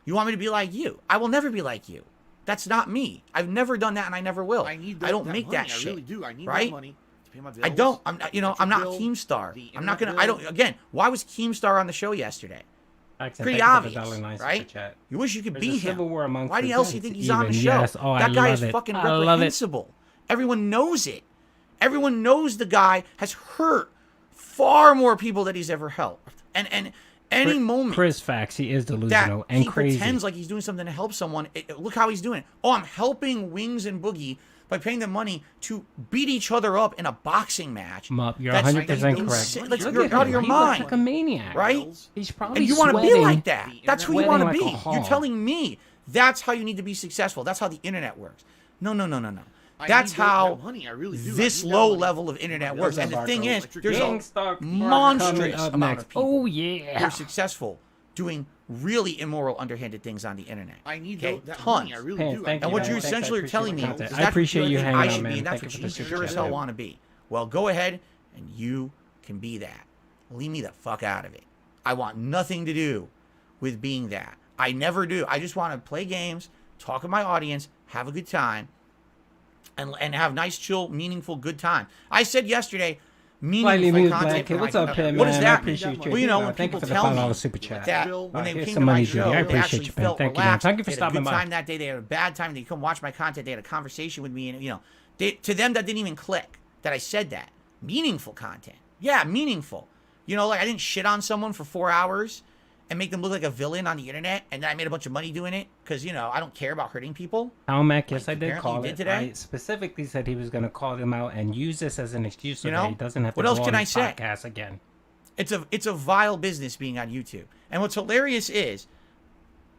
You want me to be like you? I will never be like you. That's not me. I've never done that, and I never will. I don't make that shit. I really do. I need right? that money to pay my bills. I don't. I'm not Keemstar. I'm not gonna. I don't. Again, why was Keemstar on the show yesterday? Pretty obvious, right? You wish you could be him. Why else do you think he's on the show? Yes. Oh, that I guy love is it. fucking I love it. reprehensible. Everyone knows it. Everyone knows the guy has hurt far more people that he's ever helped. And any moment Chris facts, he is delusional that and he crazy. pretends like he's doing something to help someone. Look how he's doing it. Oh, I'm helping Wings and Boogie by paying them money to beat each other up in a boxing match. You're That's 100% correct. You're out of your He mind. looks like a maniac, right? He's probably And you want to be sweating. like that. That's who you want to Sweating be. like a hog. You're telling me that's how you need to be successful. That's how the internet works. No. I That's need how that money. I really do. I this need that low money. level of internet works. And the thing is, there's a Keemstar monstrous coming up amount next. of people Oh, who yeah. are successful doing really immoral, underhanded things on the internet. I need Okay, that tons. money. I really Hey, do. thank And you, what man. you Thanks, essentially I are appreciate telling the me content. is I that's appreciate what you think hanging I out, should man. be, and that's Thank you what for you the super sure as chat, hell man. want to be. Well, go ahead and you can be that. Leave me the fuck out of it. I want nothing to do with being that. I never do. I just want to play games, talk to my audience, have a good time, and have nice, chill, meaningful, good time. I said yesterday, Slightly meaningful moved, content. Black Kid. for What's my- up, Pim, What man? does I that appreciate mean? you. Well, you know, when Thank you people for the tell me $5 super chat. that when they Here's came some to my money, show, Judy. I they appreciate actually you, Pim. felt Thank you, man. relaxed. Thank you for They had a stopping good by. time that day. They had a bad time. They come watch my content. They had a conversation with me, and to them that didn't even click that I said that. Meaningful content. Yeah, meaningful. Like I didn't shit on someone for 4 hours and make them look like a villain on the internet, and then I made a bunch of money doing it because I don't care about hurting people. Mac, yes, I did apparently call you it. did today. I specifically said he was going to call them out and use this as an excuse so that he doesn't have to What go else can on I his say? podcast again. It's a vile business being on YouTube. And what's hilarious is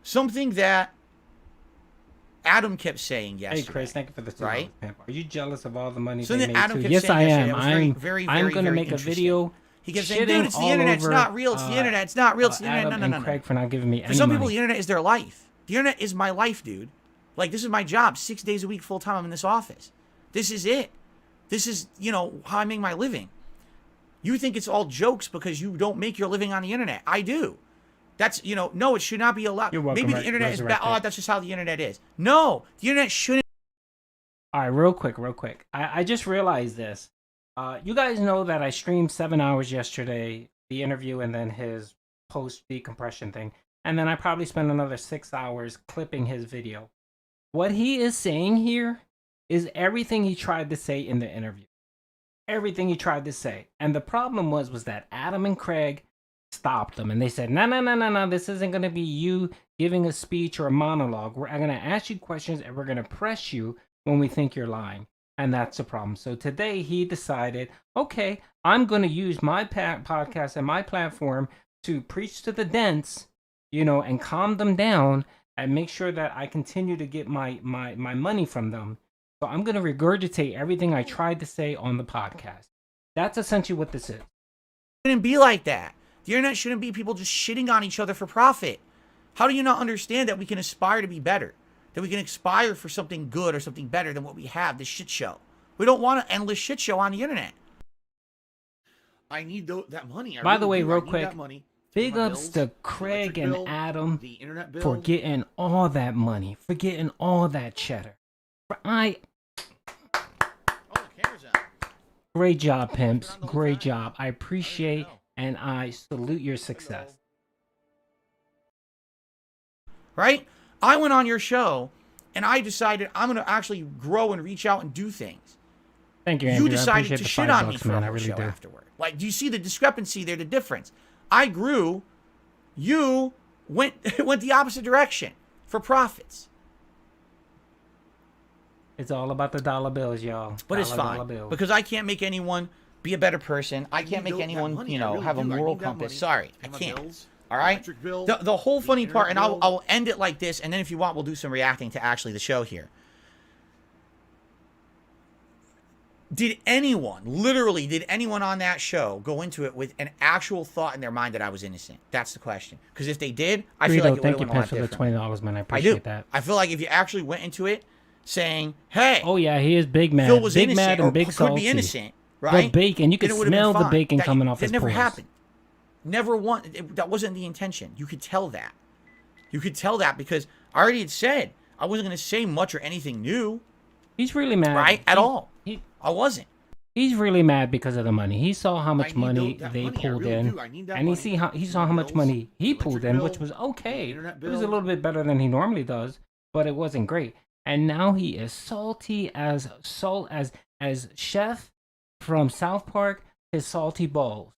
something that Adam kept saying yesterday. Hey, Chris, thank you for the $2, right? Pimp. Are you jealous of all the money Something they that made Adam too? kept Yes, saying I yesterday am. that was very, very, I'm going to very make a interesting. video He kept saying, dude, it's the internet. It's not real. It's the internet. It's not real. It's the internet. Adam and Craig for not giving me any For some people, money. the internet is their life. The internet is my life, dude. Like, this is my job. 6 days a week, full time. I'm in this office. This is it. This is, you know, how I make my living. You think it's all jokes because you don't make your living on the internet. I do. That's, you know, no, it should not be allowed. You're welcome, Maybe the internet is bad. Oh, that's just how the internet is. No, the internet shouldn't. All right, real quick. I just realized this. You guys know that I streamed 7 hours yesterday, the interview and then his post decompression thing. And then I probably spent another 6 hours clipping his video. What he is saying here is everything he tried to say in the interview. Everything he tried to say. And the problem was that Adam and Craig stopped them. And they said, no, this isn't going to be you giving a speech or a monologue. We're going to ask you questions and we're going to press you when we think you're lying. And that's the problem. So today he decided, okay, I'm going to use my podcast and my platform to preach to the dense, you know, and calm them down and make sure that I continue to get my money from them. So I'm going to regurgitate everything I tried to say on the podcast. That's essentially what this is. It shouldn't be like that. The internet shouldn't be people just shitting on each other for profit. How do you not understand that we can aspire to be better? That we can aspire for something good or something better than what we have, this shit show. We don't want an endless shit show on the internet. I need that money. By the way, real quick, big ups to Craig and Adam for getting all that money, for getting all that cheddar. Great job, pimps. Great job. I appreciate and I salute your success. Right? I went on your show and I decided I'm going to actually grow and reach out and do things. Thank you, Andrew. You decided to shit on me for man. a I whole really show do. afterward. Like, do you see the discrepancy there, the difference? I grew. You went the opposite direction for profits. It's all about the dollar bills, y'all. But it's fine because I can't make anyone be a better person. I can't make anyone, you know, have a moral compass. Sorry, I can't. All right. The whole funny part, and I'll end it like this, and then if you want, we'll do some reacting to actually the show here. Did anyone, literally, did anyone on that show go into it with an actual thought in their mind that I was innocent? That's the question. Because if they did, I feel like it would have went a lot different. Thank you, Pence, for the $20, man. I appreciate that. I feel like if you actually went into it saying, hey, oh yeah, he is big mad, Phil was big innocent, mad and big salty. Could be innocent, right? The bacon, you could smell the bacon coming off his pores. That never happened. Never that wasn't the intention. You could tell that. You could tell that because I already had said I wasn't going to say much or anything new. He's really mad. Right? At all. I wasn't. He's really mad because of the money. He saw how much money they pulled in, and he saw how much money he pulled in, which was okay. It was a little bit better than he normally does, but it wasn't great. And now he is salty as Chef from South Park. His salty balls.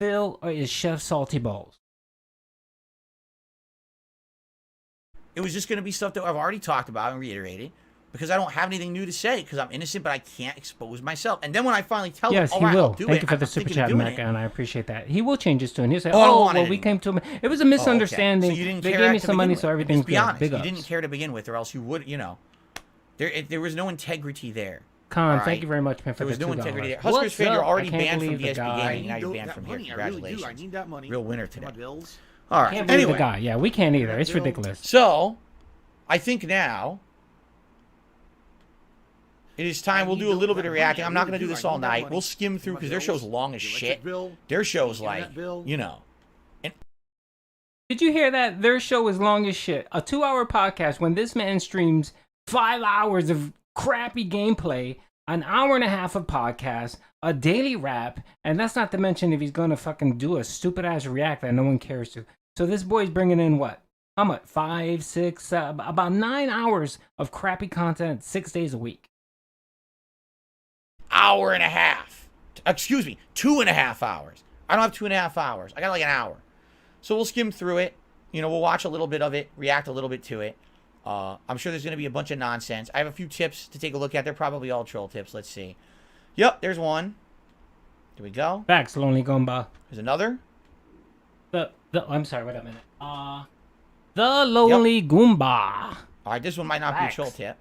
Phil is Chef Salty Balls. It was just going to be stuff that I've already talked about and reiterated. Because I don't have anything new to say, because I'm innocent, but I can't expose myself. And then when I finally tell yes, them, he will. I'll do Thank it, you for the super chat, Mecca, and I appreciate that. He will change his tune. He'll say, "Oh, well, we came to him. It was a misunderstanding. So you didn't they care gave me to some money, begin so with. everything's Let's be good." honest. Big You ups. didn't care to begin with, or else you would, you know. There was no integrity there. Con, thank you very much, man, for there was the no $2. integrity there. Huskers fan, you're already banned from the DSP guy. Gaming. Now you're banned from here. Congratulations. I need that money. Real winner today. Bills. All right. Can't believe Anyway, the guy. Yeah, we can't either. It's ridiculous. So, I think now it is time. We'll do a little bit of reacting. I'm not going to do this all night. We'll skim through because their show's long as shit. Their show's like, you know. Did you hear that? Their show is long as shit. A 2-hour podcast when this man streams 5 hours of crappy gameplay, an hour and a half of podcast, a daily rap, and that's not to mention if he's going to fucking do a stupid ass react that no one cares to. So this boy's bringing in what? How much? 5, 6, about 9 hours of crappy content 6 days a week. Hour and a half. Excuse me, 2.5 hours. I don't have 2.5 hours. I got like an hour. So we'll skim through it. You know, we'll watch a little bit of it, react a little bit to it. I'm sure there's going to be a bunch of nonsense. I have a few tips to take a look at. They're probably all troll tips. Let's see. Yep, there's one. Here we go. Facts, Lonely Goomba. There's another. I'm sorry, wait a minute. The Lonely Goomba. All right, this one might not be a troll tip.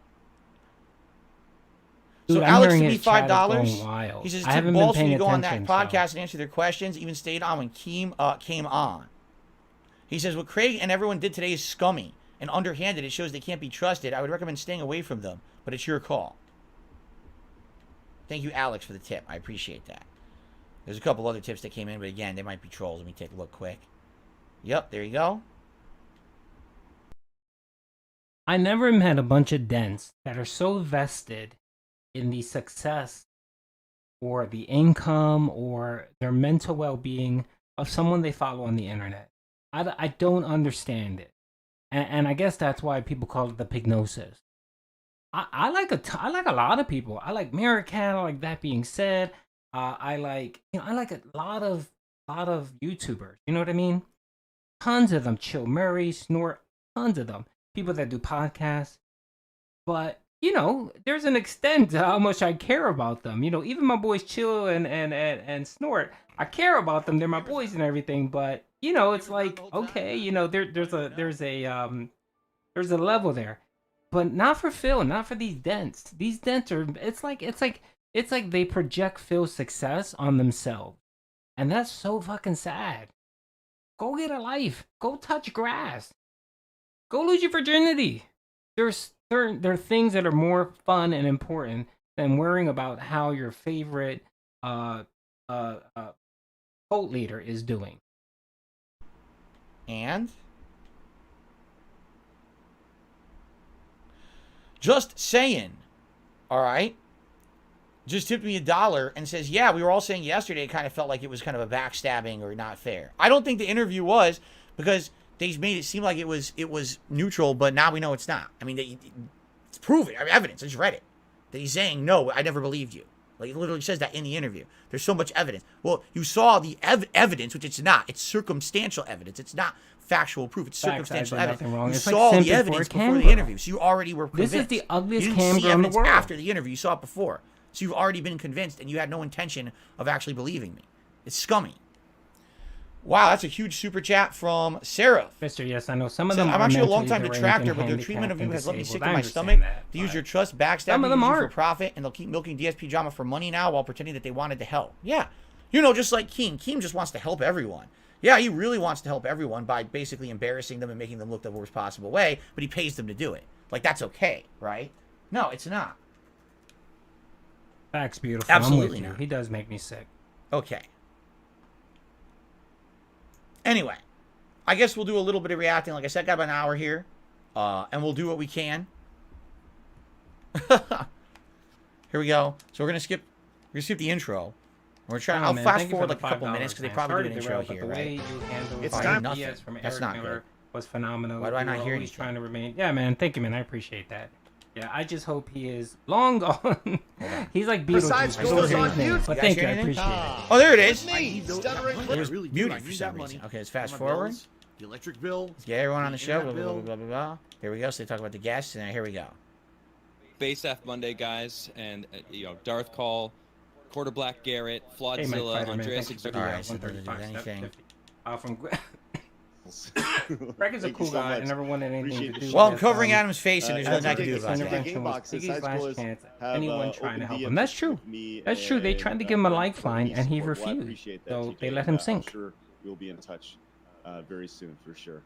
Dude, So I'm Alex hearing to be his chat is $5. going wild. He says I took haven't been balls for you paying to go on that attention, so- podcast and answer their questions, even stayed on when Keem came on. He says what Craig and everyone did today is scummy and underhanded. It shows they can't be trusted. I would recommend staying away from them, but it's your call. Thank you, Alex, for the tip. I appreciate that. There's a couple other tips that came in, but again, they might be trolls. Let me take a look quick. Yep, there you go. I never met a bunch of dents that are so vested in the success or the income or their mental well-being of someone they follow on the internet. I don't understand it. And I guess that's why people call it the pignosis. I like a lot of people. I like Meerkat. I like That Being Said. I like a lot of YouTubers. You know what I mean? Tons of them. Chill Murray, Snort, tons of them. People that do podcasts. But, you know, there's an extent to how much I care about them. You know, even my boys Chill and Snort, I care about them. They're my boys and everything. But, you know, it's like, okay, you know, there's a level there. But not for Phil, not for these dents. These dents are it's like they project Phil's success on themselves. And that's so fucking sad. Go get a life. Go touch grass. Go lose your virginity. There are things that are more fun and important than worrying about how your favorite cult leader is doing. And just saying, all right, just tipped me $1 and says, yeah, we were all saying yesterday it kind of felt like it was kind of a backstabbing or not fair. I don't think the interview was, because they made it seem like it was neutral, but now we know it's not. I mean, it's proven. I mean, evidence. I just read it. That he's saying, no, I never believed you. Like, it literally says that in the interview. There's so much evidence. Well, you saw the evidence, which it's not. It's circumstantial evidence. It's not factual proof. It's circumstantial evidence. You saw the evidence before the interview, so you already were convinced. This is the ugliest you cam didn't see girl in the evidence world. after the interview. You saw it before. So you've already been convinced, and you had no intention of actually believing me. It's scummy. Wow, that's a huge super chat from Sarah. Mister, yes, I know some of them. I'm are actually a mentally long-time deranged detractor, and but their treatment of you handicapped has left me and sick disabled. in I my understand stomach. that, They use but your trust, backstab some you, of them use you are for profit, and they'll keep milking DSP drama for money now while pretending that they wanted to help. Yeah, you know, just like Keem. Keem just wants to help everyone. Yeah, he really wants to help everyone by basically embarrassing them and making them look the worst possible way, but he pays them to do it. Like, that's okay, right? No, it's not. Facts, beautiful. Absolutely I'm with you. not. He does make me sick. Okay. Anyway, I guess we'll do a little bit of reacting. Like I said, got about an hour here, and we'll do what we can. Here we go. So we're gonna skip the intro. We're trying. I'll fast forward like a couple minutes because they probably do an intro here, right? It's time. Nothing. From That's Eric not Miller good. was phenomenal. Why do I not You're hear always anything? trying to remain. Yeah, man. Thank you, man. I appreciate that. Yeah, I just hope he is long gone. He's like Beetlejuice. Besides, I still goes say on his name, mute. but You thank guys you. I hear anything? appreciate it. Oh, there it is. I need Stuttering. It was I really do. muted I for need some that money. reason. Okay, let's Pay fast my forward. bills, the electric bill. Let's get everyone on the show. Blah, internet blah, blah, bill. blah, blah, blah. Here we go. So they talk about the guests, and here we go. Base F Monday, guys, and you know, Darth Call, Quarter Black Garrett, Hey, Mike Flawdzilla, Fighter, man. Andreas Thank you for All the right, so doesn't do 135, anything. 750. From Greg is a Thank you cool so guy. I much. never wanted anything Appreciate to the do show. Well, I'm with covering Adam's face, and there's nothing I can do His about it. intervention was Gamebox, Iggy's Side last Scrollers chance. have, Anyone trying to open help DMs him. That's true. with me That's true. They tried to give him a lifeline, and he support. Well, I refused. appreciate that, So TJ, they let him and, sink. I'm sure we'll be in touch very soon for sure.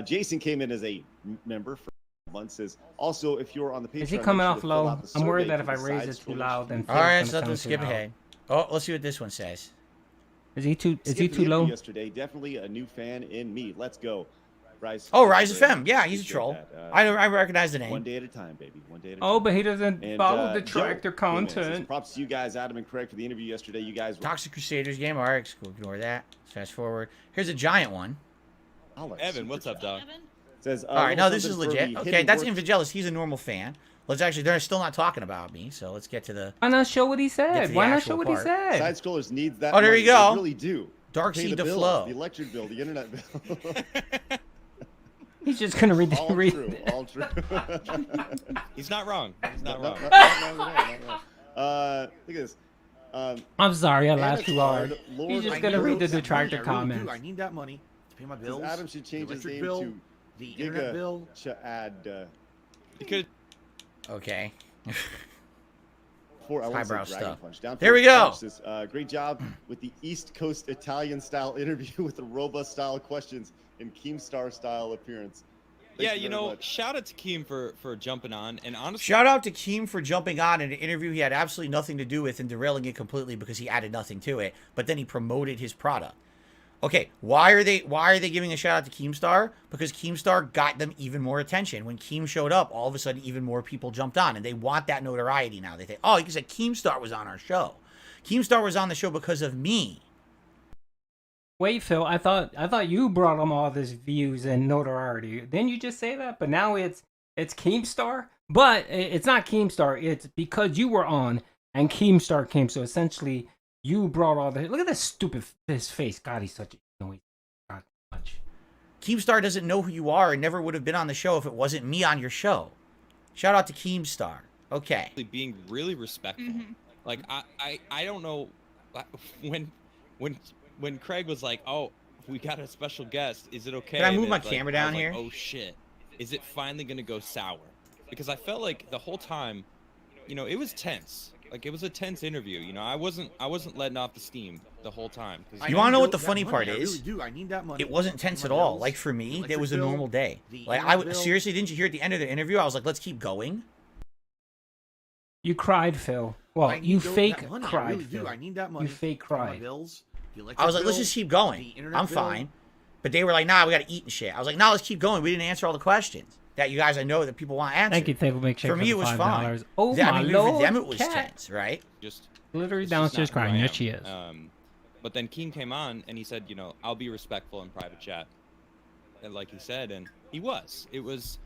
Jason came in as a member for months. Says also, if you're on the Patreon, Is he make coming sure off to fill low? out the I'm worried survey that if I for the raise Side it too Scrollers loud, then All right, Phil's so gonna let's sound skip too loud. ahead. Oh, let's see what this one says. Is he too Skipped the low? interview yesterday. Definitely a new fan in me. Let's go. Rise. Oh, Rise FM. Yeah, he's a Appreciate troll. that. I recognize the One name. day at a time, baby. One day at a Oh, time. but he doesn't And, follow the Joe tractor came in and says, content. props to you guys, Adam and Craig, for the interview yesterday. You guys were Toxic Crusaders game. All right, cool. Ignore that. Let's fast forward. Here's a giant one. Evan, what's up, dog? Says, All right, little no, this is something for legit. the Okay, hidden that's work- Invigelis. He's a normal fan. Let's actually, they're still not talking about me, so let's get to the Why not show what he Get to said? the Why not actual show what he part. said? Side Scrollers needs that. Oh, there money. you go. They really do. Dark Pay Seed the to bills, flow. the electric bill, the internet bill. He's just gonna read all read. true. All true. He's not wrong. He's not wrong. Not wrong at all. Look at this. I'm sorry, I And laughed it's too hard. Lord He's of just I gonna need read the that money. detractor I really comments. do. I need that money to pay my Says bills. Adam should change the his electric name bill, to the internet bill. Giga Chad. You could Okay. 4. I want to Highbrow say Dragon stuff. Punch. Down There we 4 go. Punch says, great job with the East Coast Italian style interview with the robust style questions and Keemstar style appearance. Yeah, you know, shout out to Keem for jumping on, and honestly, Shout out to Keem for jumping on in an interview he had absolutely nothing to do with and derailing it completely because he added nothing to it, but then he promoted his product. Okay, why are they giving a shout out to Keemstar? Because Keemstar got them even more attention. When Keem showed up, all of a sudden even more people jumped on, and they want that notoriety now. They think, oh, you said Keemstar was on our show. Keemstar was on the show because of me. Wait, Phil, I thought you brought them all this views and notoriety. Didn't you just say that? But now it's Keemstar? But it's not Keemstar. It's because you were on and Keemstar came. So essentially, you brought all the... Look at this stupid his face. God, he's such a... No, God, much. Keemstar doesn't know who you are and never would have been on the show if it wasn't me on your show. Shout out to Keemstar. Okay. being really respectful. Like I don't know when Craig was like, "Oh, we got a special guest. Is it okay?" Can I move And my it's like, camera I down was here? like, oh shit! Is it finally gonna go sour? Because I felt like the whole time, you know, it was tense. Like it was a tense interview. You know, I wasn't letting off the steam the whole time. You want to know what the funny part I is? really do. I need that money. It wasn't tense at all. Like for me, it was a normal day. Like seriously, didn't you hear at the end of the interview? I was like, let's keep going. You cried, Phil. Well, you fake I cried, really do. Phil. I need that money. You fake for my cried. bills, the I electric was like, let's bill, just keep the going. internet I'm bill. fine. But they were like, nah, we got to eat and shit. I was like, nah, let's keep going. We didn't answer all the questions that you guys, I know that people want answered. Thank you, Table Make Shake, For me, it was $5. fine. Oh, Yeah, my I mean, Lord, for them, it was cat. tense, right? Just Literally it's just downstairs not who I crying. Yes, am. she is. But then Keem came on and he said, you know, I'll be respectful in private chat, and like he said, and he was. It was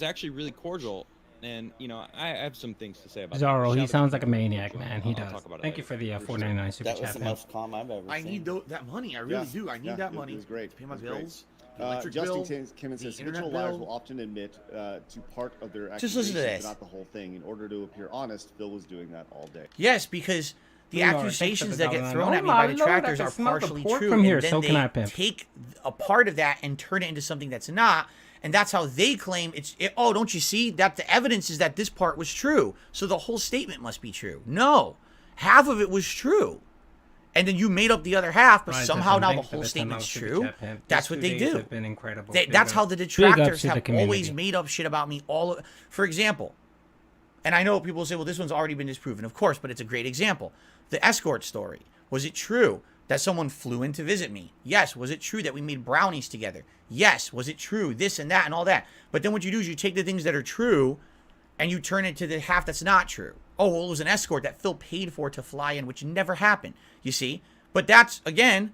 actually really cordial. And you know, I have some things to say about Zorro, that. he Shout out sounds to like a Keem. maniac, man. He I'll does. talk about it Thank you later. for the $4.99 super That was chat, the man. most calm I've ever I seen. need that money. I really do. I need that money. It was great. To pay my It was great. bills. The electric bill, Justin Kimmons the says internet habitual liars bill. will often admit to part of their Just listen to accusations, this. but not the whole thing. In order to appear honest, Phil was doing that all day. Yes, because the Lord, accusations thanks that for get the thrown $1. at me Oh, by my Lord, detractors I are can smell the partially pork true, from here, and then so can I, they pimp? take a part of that and turn it into something that's not, and that's how they claim oh, don't you see that the evidence is that this part was true, so the whole statement must be true. No, half of it was true, and then you made up the other half, but Right, somehow Justin, now thank the you for whole $10 statement's super true. chat, pimp. That's These what 2 they days do. have been incredible. That's how the detractors to the have community. always made up shit about me. For example, and I know people say, well, this one's already been disproven, of course, but it's a great example. The escort story. Was it true that someone flew in to visit me? Yes. Was it true that we made brownies together? Yes. Was it true? This and that and all that. But then what you do is you take the things that are true and you turn it to the half that's not true. Oh, well, it was an escort that Phil paid for to fly in, which never happened. You see? But that's, again,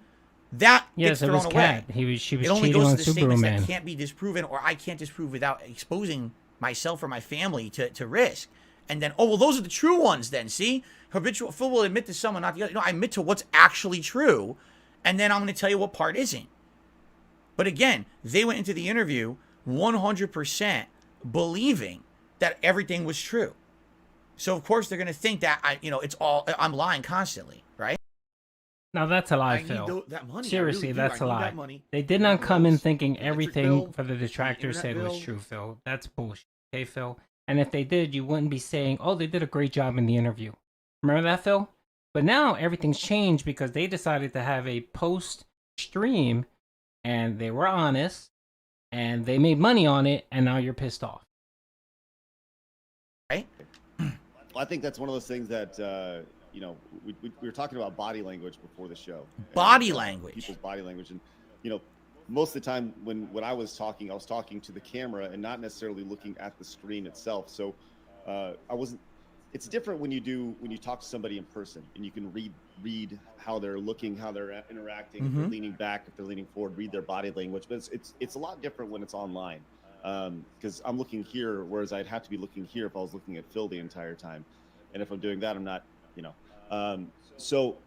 that gets Yes, it thrown was away. Cat. She was It only cheating goes on to the statements Superman. that can't be disproven, or I can't disprove without exposing myself or my family to risk. And then, oh, well, those are the true ones then, see? Habitual, Phil will admit to someone, not the other. No, I admit to what's actually true, and then I'm going to tell you what part isn't. But again, they went into the interview 100% believing that everything was true. So, of course, they're going to think that, I'm lying constantly, right? Now that's a lie, I need Phil. that money. I Seriously, really do. that's I a need lie. that money. They did My not come in bills, thinking the electric everything bill, for the detractors internet said was bill. true, Phil. That's bullshit. Okay, Phil? And if they did, you wouldn't be saying, oh, they did a great job in the interview. Remember that, Phil? But now everything's changed because they decided to have a post stream and they were honest and they made money on it, and now you're pissed off. Right? I think that's one of those things that we were talking about body language before the show. Body And, language. People's body language, and most of the time when I was talking to the camera and not necessarily looking at the screen itself. So I wasn't. It's different when you talk to somebody in person and you can read how they're looking, how they're interacting, if they're leaning back, if they're leaning forward, read their body language. But it's a lot different when it's online, because I'm looking here, whereas I'd have to be looking here if I was looking at Phil the entire time. And if I'm doing that, I'm not, So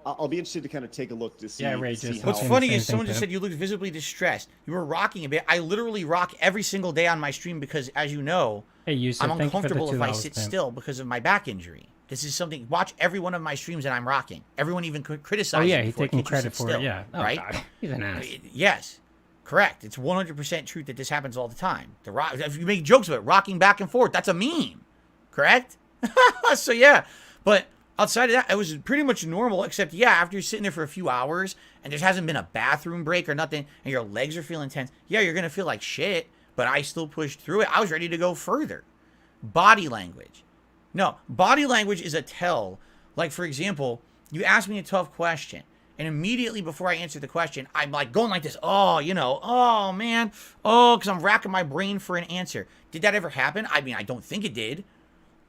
I'll be interested to kind of take a look to see. Yeah, Ray, see just how, What's funny is someone just said you looked visibly distressed. You were rocking a bit. I literally rock every single day on my stream because, as you know, Hey, Yusuf, I'm thank you for the uncomfortable if I $2, sit man. still because of my back injury. This is something. Watch every one of my streams and I'm rocking. Everyone even criticizes. Oh, yeah, me he's for it. taking Can't you credit sit for it, still? yeah. Oh, right? God, he's an ass. Yes, correct. It's 100% truth that this happens all the time. If you make jokes about it, rocking back and forth, that's a meme. Correct? So yeah, but outside of that, it was pretty much normal, except yeah, after you're sitting there for a few hours and there hasn't been a bathroom break or nothing, and your legs are feeling tense, yeah, you're gonna feel like shit, but I still pushed through it. I was ready to go further. Body language. No, body language is a tell. Like, for example, you ask me a tough question, and immediately before I answer the question, I'm like going like this, oh, you know, oh man, oh, because I'm racking my brain for an answer. Did that ever happen? I mean, I don't think it did,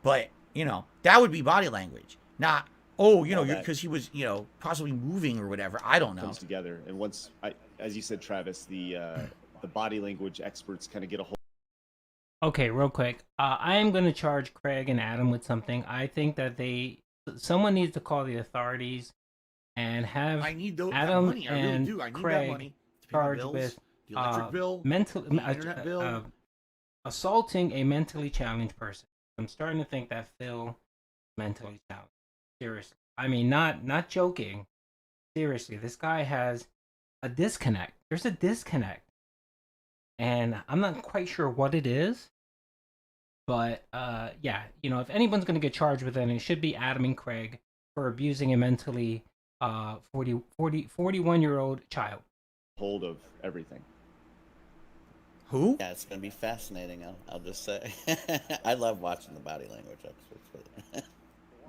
but, you know, that would be body language. Not, oh, you know, because he was, you know, possibly moving or whatever. I don't know. Comes together, and once, as you said, Travis, the body language experts kind of get a hold. Okay, real quick. I am going to charge Craig and Adam with something. I think that someone needs to call the authorities and have Adam money. I really and do. I need Craig that money to pay my charged bills, with the electric bill, the internet bill. Assaulting a mentally challenged person. I'm starting to think that Phil is mentally challenged. Seriously. I mean, not joking. Seriously, this guy has a disconnect. There's a disconnect. And I'm not quite sure what it is. But, yeah, you know, if anyone's going to get charged with it, it should be Adam and Craig for abusing a mentally 41-year-old child. Hold of everything. Who? Yeah, it's going to be fascinating, I'll just say. I love watching the body language experts.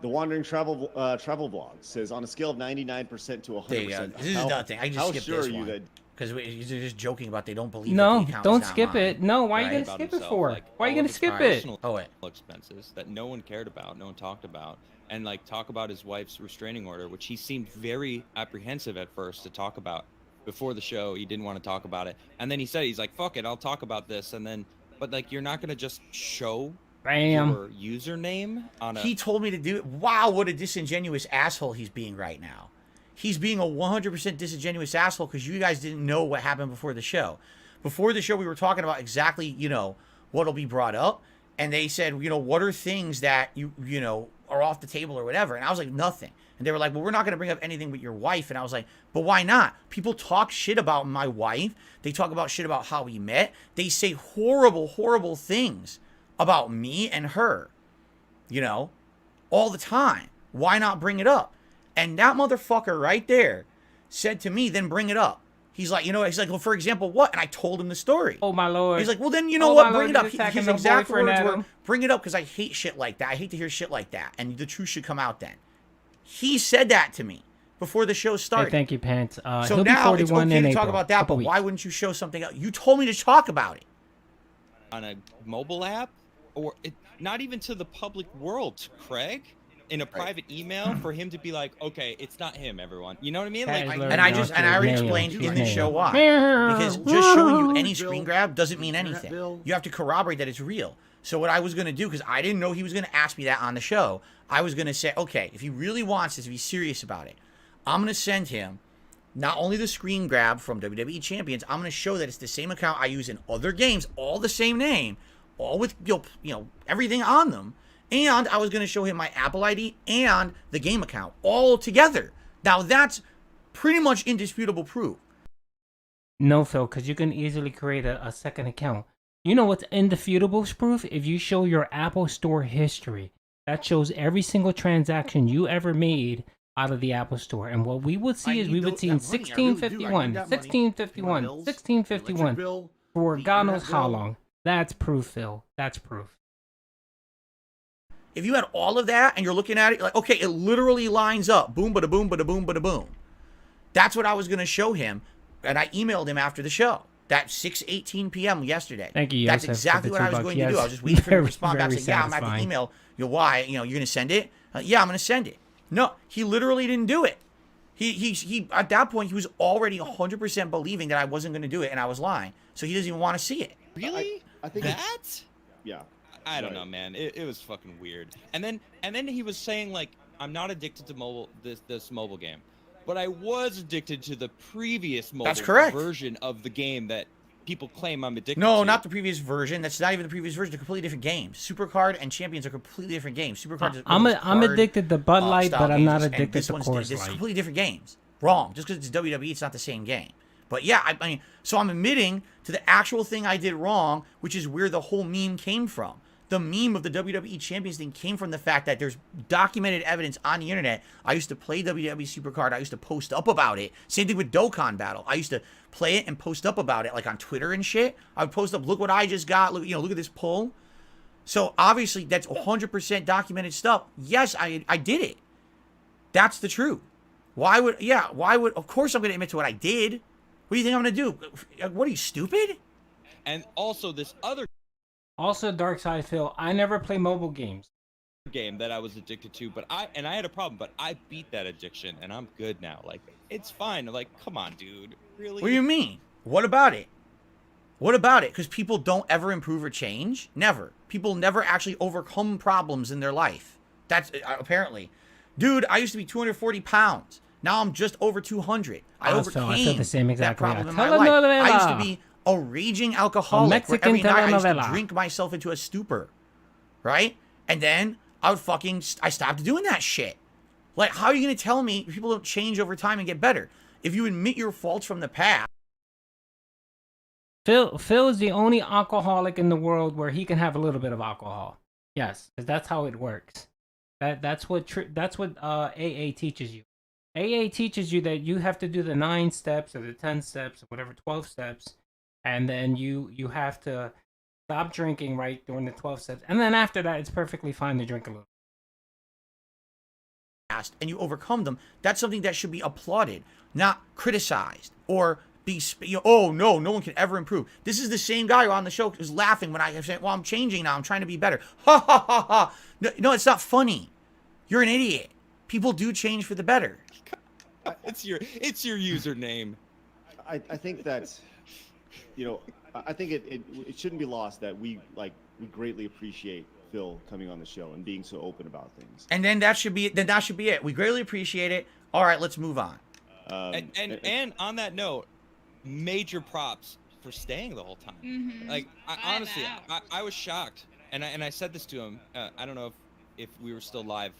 The Wandering Travel Vlog says, on a scale of 99% to 100%. There you go. This is another thing. I just skipped sure this are you one. that? Because you're just joking about they don't believe No, that the account don't is not skip mine. it. No, why are you Right? going to skip it for? Why are you going to skip it? Oh, wait. Expenses that no one cared about, no one talked about, and like talk about his wife's restraining order, which he seemed very apprehensive at first to talk about. Before the show, he didn't want to talk about it, and then he said, he's like, fuck it, I'll talk about this, and then, but like, you're not going to just show your username on a... He told me to do it. Wow, what a disingenuous asshole he's being right now. He's being a 100% disingenuous asshole because you guys didn't know what happened before the show. Before the show, we were talking about exactly, you know, what'll be brought up. And they said, you know, what are things that, you know, are off the table or whatever. And I was like, nothing. And they were like, well, we're not going to bring up anything with your wife. And I was like, but why not? People talk shit about my wife. They talk about shit about how we met. They say horrible, horrible things about me and her, you know, all the time. Why not bring it up? And that motherfucker right there said to me, then bring it up. He's like, you know, he's like, well, for example, what? And I told him the story. Oh, my Lord. He's like, well, then, you know what? Bring it up. His His exact words were, bring it up because I hate shit like that. I hate to hear shit like that. And the truth should come out then. He said that to me before the show started. Hey, thank you, Pants. So he'll now be it's 41 okay in to talk April. about that, but Couple why wouldn't you show something else? You told me to talk about it. On a mobile app, or not even to the public world, Craig, in a private email for him to be like, okay, it's not him, everyone. You know what I mean? Like, and I already explained in the show why. Because just showing you any screen grab doesn't mean anything. You have to corroborate that it's real. So what I was going to do, because I didn't know he was going to ask me that on the show, I was going to say, okay, if he really wants this, if he's serious about it, I'm going to send him not only the screen grab from WWE Champions, I'm going to show that it's the same account I use in other games, all the same name, all with, you know, everything on them. And I was going to show him my Apple ID and the game account all together. Now, that's pretty much indisputable proof. No, Phil, because you can easily create a second account. You know what's indisputable proof? If you show your Apple Store history, that shows every single transaction you ever made out of the Apple Store. And what we would see is we would see 1651, 1651, 1651 for God knows how long. That's proof, Phil. That's proof. If you had all of that and you're looking at it, like, okay, it literally lines up. Boom, bada boom, bada boom, bada boom. That's what I was going to show him. And I emailed him after the show. That 6:18 p.m. yesterday. Thank you, That's Yosef, exactly what I was going to do. I was just waiting for him to respond back saying, yeah, I'm at the email. You know, why? You know, you're going to send it? Yeah, I'm going to send it. No, he literally didn't do it. He at that point, he was already 100% believing that I wasn't going to do it and I was lying. So he doesn't even want to see it. Really? I think that? Yeah. I don't know, man. It was fucking weird. And then he was saying, like, I'm not addicted to this mobile game, but I was addicted to the previous mobile version of the game that people claim I'm addicted to. No, not the previous version. That's not even the previous version. They're completely different games. Supercard and Champions are completely different games. Supercard is I'm addicted to Bud Light, but I'm not addicted to Coors Light. It's completely different games. Wrong. Just because it's WWE, it's not the same game. But yeah, I mean, so I'm admitting to the actual thing I did wrong, which is where the whole meme came from. The meme of the WWE Champions thing came from the fact that there's documented evidence on the internet. I used to play WWE Supercard. I used to post up about it. Same thing with Dokkan Battle. I used to play it and post up about it, like on Twitter and shit. I would post up, look what I just got. Look, look at this pull. So obviously that's 100% documented stuff. Yes, I did it. That's the truth. Why would, of course I'm going to admit to what I did. What do you think I'm going to do? What are you, stupid? And also this other Also, Dark Side Phil, I never play mobile games. game that I was addicted to, but I had a problem, but I beat that addiction and I'm good now. Like, it's fine. Like, come on, dude. Really? What do you mean? What about it? What about it? Because people don't ever improve or change? Never. People never actually overcome problems in their life. That's apparently. Dude, I used to be 240 pounds. Now I'm just over 200. I overcame I feel the same exact that problem way. in my life. I used to be a raging alcoholic where every night I used to drink myself into a stupor. Right? And then I stopped doing that shit. Like, how are you going to tell me people don't change over time and get better? If you admit your faults from the past. Phil is the only alcoholic in the world where he can have a little bit of alcohol. Yes, because that's how it works. That's what AA teaches you. AA teaches you that you have to do the 9 steps or the 10 steps or whatever, 12 steps, and then you have to stop drinking right during the 12 steps, and then after that it's perfectly fine to drink a little. And you overcome them. That's something that should be applauded, not criticized or be, oh no one can ever improve. This is the same guy on the show who's laughing when I say, well, I'm changing now, I'm trying to be better. Ha ha ha ha. No, it's not funny. You're an idiot. People do change for the better. It's your username. I think that, I think it shouldn't be lost that we greatly appreciate Phil coming on the show and being so open about things. And then that should be it. We greatly appreciate it. All right, let's move on. And on that note, major props for staying the whole time. Mm-hmm. Like, honestly, I was shocked, and I said this to him. I don't know if we were still live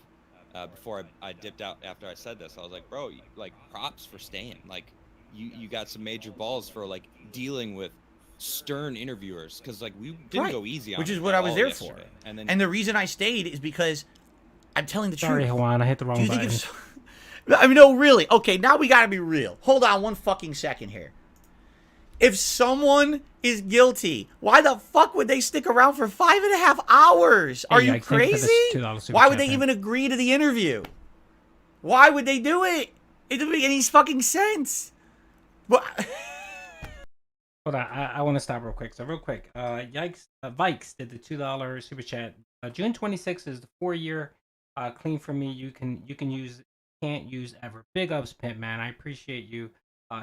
before I dipped out after I said this. I was like, bro, like, props for staying. Like, you got some major balls for like dealing with stern interviewers, because like we didn't go easy on which it is what I was there yesterday. for. And the reason I stayed is because I'm telling the Sorry, truth. Juan, I hit the wrong button. I mean, no, really. Okay, now we gotta be real. Hold on one fucking second here. If someone is guilty, why the fuck would they stick around for 5.5 hours? Are you crazy? Why would they even agree to the interview? Why would they do it? It doesn't make any fucking sense. What? Hold on, I want to stop real quick. So real quick, Vikes did the $2 super chat. June 26th is the 4-year clean for me. You can use, can't use ever. Big ups, Pimp, man. I appreciate you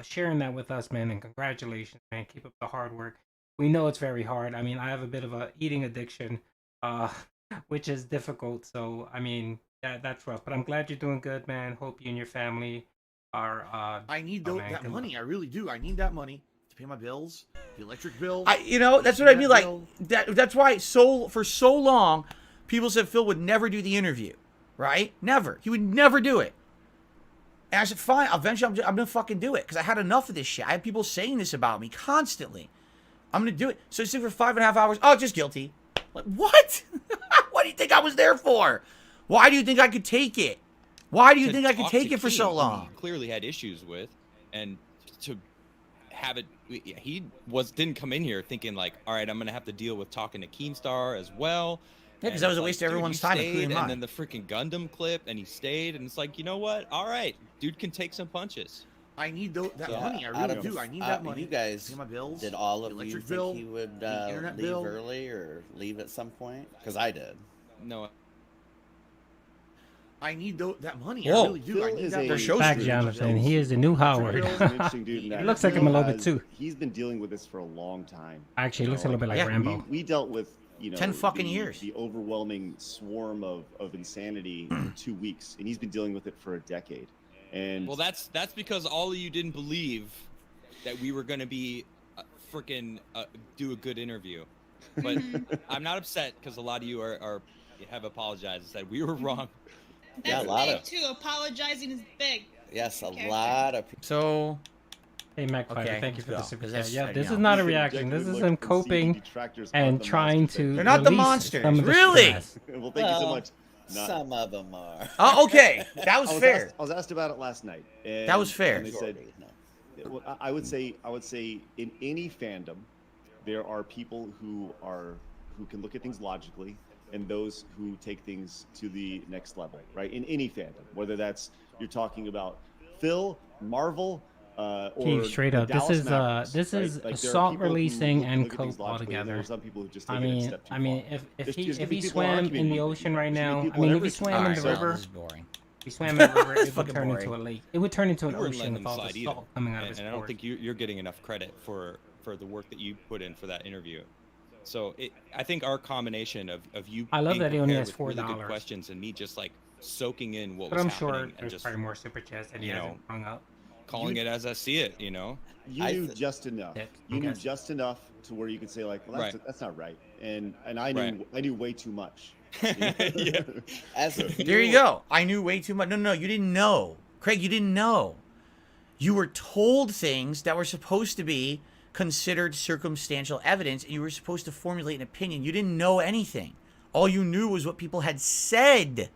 sharing that with us, man, and congratulations, man. Keep up the hard work. We know it's very hard. I mean, I have a bit of a eating addiction, which is difficult. So I mean, that's rough. But I'm glad you're doing good, man. Hope you and your family are. I need that money. I really do. I need that money to pay my bills, the electric bill. That's what I mean. Like that's why for so long, people said Phil would never do the interview, right? Never. He would never do it. And I said, fine. Eventually, I'm gonna fucking do it because I had enough of this shit. I had people saying this about me constantly. I'm gonna do it. So I sit for 5.5 hours. Oh, just guilty. Like what? What do you think I was there for? Why do you think I could take it? Why do you think I could take it for so long? He clearly had issues with, and to have it, he didn't come in here thinking like, all right, I'm gonna have to deal with talking to Keemstar as well. Yeah, because that was a waste of everyone's time, including mine. And then the freaking Gundam clip, and he stayed, and it's like, you know what? All right, dude can take some punches. I need that money. I really do. I need that money. You guys, pay my bills, did all of you bill, think he would leave bill. early or leave at some point? Because I did. No. I need that money. Whoa. I really do. I need that. Fact, Jonathan. He is the new Howard. He looks like him a little bit too. He's been dealing with this for a long time. Actually, he looks a little bit like Rambo. We dealt with 10 fucking years. The overwhelming swarm of insanity in 2 weeks, and he's been dealing with it for a decade. And well, that's because all of you didn't believe that we were going to be freaking do a good interview. But I'm not upset because a lot of you have apologized and said we were wrong. That's big too. Apologizing is big. Yes, a lot of people. So, Hey, MacFighter, Okay, thank you for the let's go, super 'cause chat. that's, Yeah, you this know. is not a You reaction. This objectively is look him and see the coping detractors are and the trying monsters. to They're not the release monsters, some of the really? stress. Well, thank you so much. Some of them are. Oh, okay, that was fair. I was asked about it last night. And, That was fair. And they said, well, I would say in any fandom, there are people who can look at things logically, and those who take things to the next level, right? In any fandom, whether that's you're talking about Phil, Marvel, or Gee, straight the up, this Dallas is Mavericks, this right? is Like, there are assault people who releasing look and at things cope logically, and there altogether. are some people who just I take it a mean, step too I mean, far. if There's he gonna if be he people in our swam in community. the ocean right There's gonna now, be I people mean, in if he every swam in the Alright, river, this is boring. if he swam in the river, it would fucking turn into a boring. lake. It would turn into an You wouldn't ocean let with them all the slide either. salt coming out of his And I don't pores. think you're getting enough credit for the work that you put in for that interview. So I think our combination of you I love being that he only prepared has with really good $4. questions and me just like soaking in what But was I'm happening sure and there's just probably more super chats that he you know, hasn't hung up. calling it as I see it, you know. You knew just enough. You knew just enough to where you could say like, well, that's not right, and I knew way too much. Yeah. There you go. I knew way too much. No, you didn't know. Craig, you didn't know. You were told things that were supposed to be considered circumstantial evidence, and you were supposed to formulate an opinion. You didn't know anything. All you knew was what people had said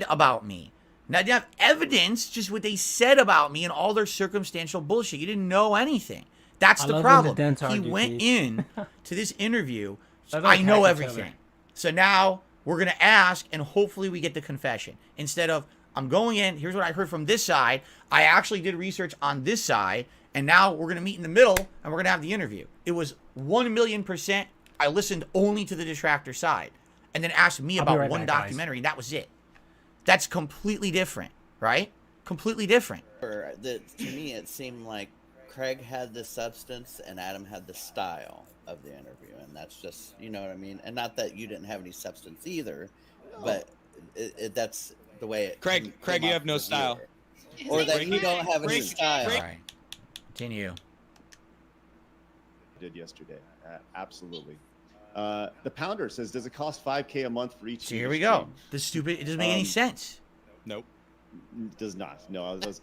about me. Now, you didn't have evidence, just what they said about me and all their circumstantial bullshit. You didn't know anything. That's I the love when the problem. dents He argue, went Keith. in to this interview. Let them I know attack each everything. other. So now we're going to ask, and hopefully we get the confession. Instead of, I'm going in, here's what I heard from this side. I actually did research on this side, and now we're going to meet in the middle, and we're going to have the interview. It was 1,000,000%. I listened only to the detractor side, and then asked me I'll be about right one back, guys. documentary, and that was it. That's completely different, right? Completely different. To me, it seemed like Craig had the substance and Adam had the style of the interview, and that's just, you know what I mean. And not that you didn't have any substance either, but that's the way it. Craig, came you off have no the style. viewer. Or that you don't have any style. All right. Continue. Did yesterday, absolutely. The Pounder says, does it cost $5K a month for each? So here we go. This stupid. It doesn't make any sense. Nope. Does not. No, I was.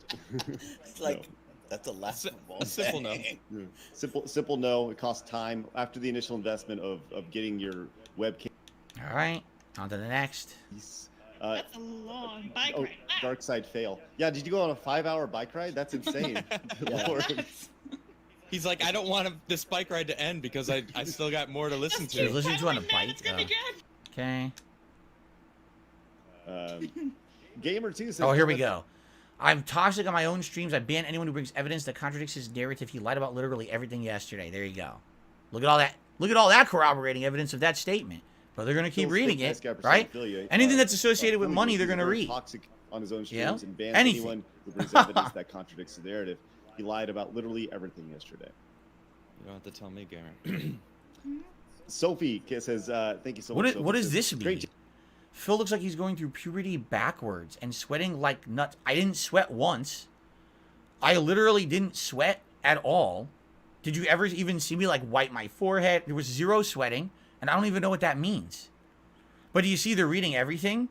It's like that's a laughable. A simple no. Yeah. Simple no. It costs time after the initial investment of getting your webcam. All right. On to the next. That's a long bike Oh, ride. dark side fail. Yeah, did you go on a 5-hour bike ride? That's insane. Good Lord. He's like, I don't want this bike ride to end because I still got more to listen to. You're listening to on a bike. It's gonna be good. Okay. Gamer 2 says, Oh, here we go. I'm toxic on my own streams. I ban anyone who brings evidence that contradicts his narrative. He lied about literally everything yesterday. There you go. Look at all that. Look at all that corroborating evidence of that statement. But they're gonna keep reading it, right? Anything that's associated with money, they're gonna read. Toxic on his own streams Yeah? and bans Anything. anyone who brings evidence that contradicts the narrative. He lied about literally everything yesterday. You don't have to tell me, Gamer. Sophie says, "Thank you so much." What does Sophie. this mean? Great Phil looks like he's going through puberty backwards and sweating like nuts. I didn't sweat once. I literally didn't sweat at all. Did you ever even see me like wipe my forehead? There was zero sweating, and I don't even know what that means. But do you see they're reading everything?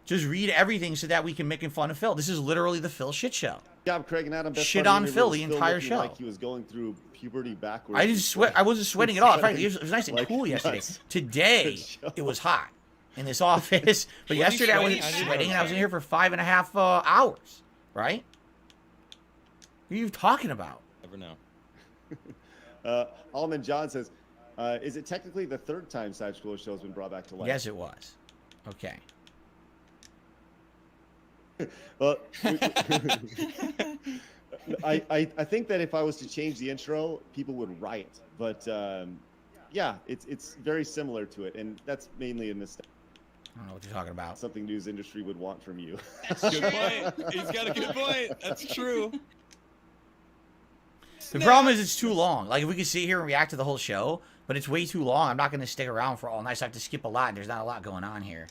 Just read everything so that we can make fun of Phil. This is literally the Phil shit show. job, Craig and Adam. Best Shit part of on the Phil interview the was entire looking show. Like he was going through puberty backwards. I didn't sweat. I wasn't sweating at all. In fact, it was nice and like cool yesterday. nuts. Today, it was hot in this office. But Was he yesterday I wasn't sweating? I didn't sweating, know. and I was in here for 5.5 hours. Right? What are you talking about? Never know. Alman John says, "Is it technically the third time Side Scroller Show has been brought back to life?" Yes, it was. Okay. Well, I think that if I was to change the intro, people would riot. But yeah, it's very similar to it, and that's mainly in this. I don't know what you're talking about. Something news industry would want from you. Good point. He's got a good point. That's true. The problem is it's too long. Like, if we could sit here and react to the whole show, but it's way too long. I'm not going to stick around for all night. So I have to skip a lot, and there's not a lot going on here.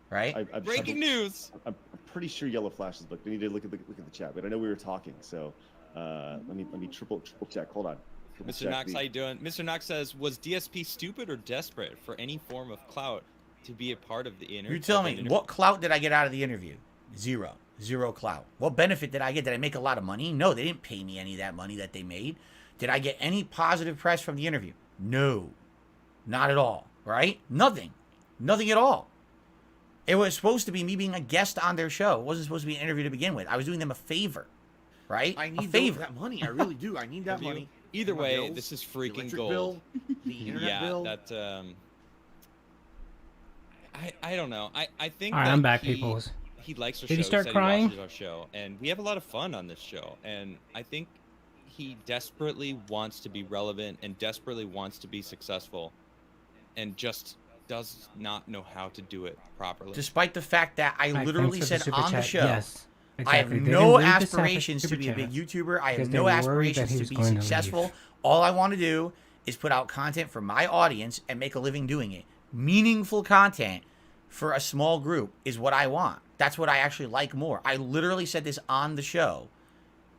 Right? Breaking news. I'm pretty sure Yellow Flash is booked. We need to look at the chat, but I know we were talking, so let me triple check. Hold on. Triple Mr. check Knox, the- how you doing? Mr. Knox says, was DSP stupid or desperate for any form of clout to be a part of the interview? You tell me, what clout did I get out of the interview? Zero. Zero clout. What benefit did I get? Did I make a lot of money? No, they didn't pay me any of that money that they made. Did I get any positive press from the interview? No, not at all, right? Nothing. Nothing at all. It was supposed to be me being a guest on their show. It wasn't supposed to be an interview to begin with. I was doing them a favor, right? I need a favor. that money. I really do. I need that money. Either My way, bills, this is the freaking electric gold. bill, the internet bill. That I don't know. I think. All right, that I'm back, he, peoples. He likes our Did show. he start said crying? He watches our show, and we have a lot of fun on this show. And I think he desperately wants to be relevant and desperately wants to be successful, and just does not know how to do it properly. Despite the fact that I Right, literally thanks for the said super on the chat. show, Yes, I have exactly. They no didn't read the aspirations to super be a big chat YouTuber. I have because they no were worried aspirations that he to was be going to successful. leave. All I want to do is put out content for my audience and make a living doing it. Meaningful content for a small group is what I want. That's what I actually like more. I literally said this on the show,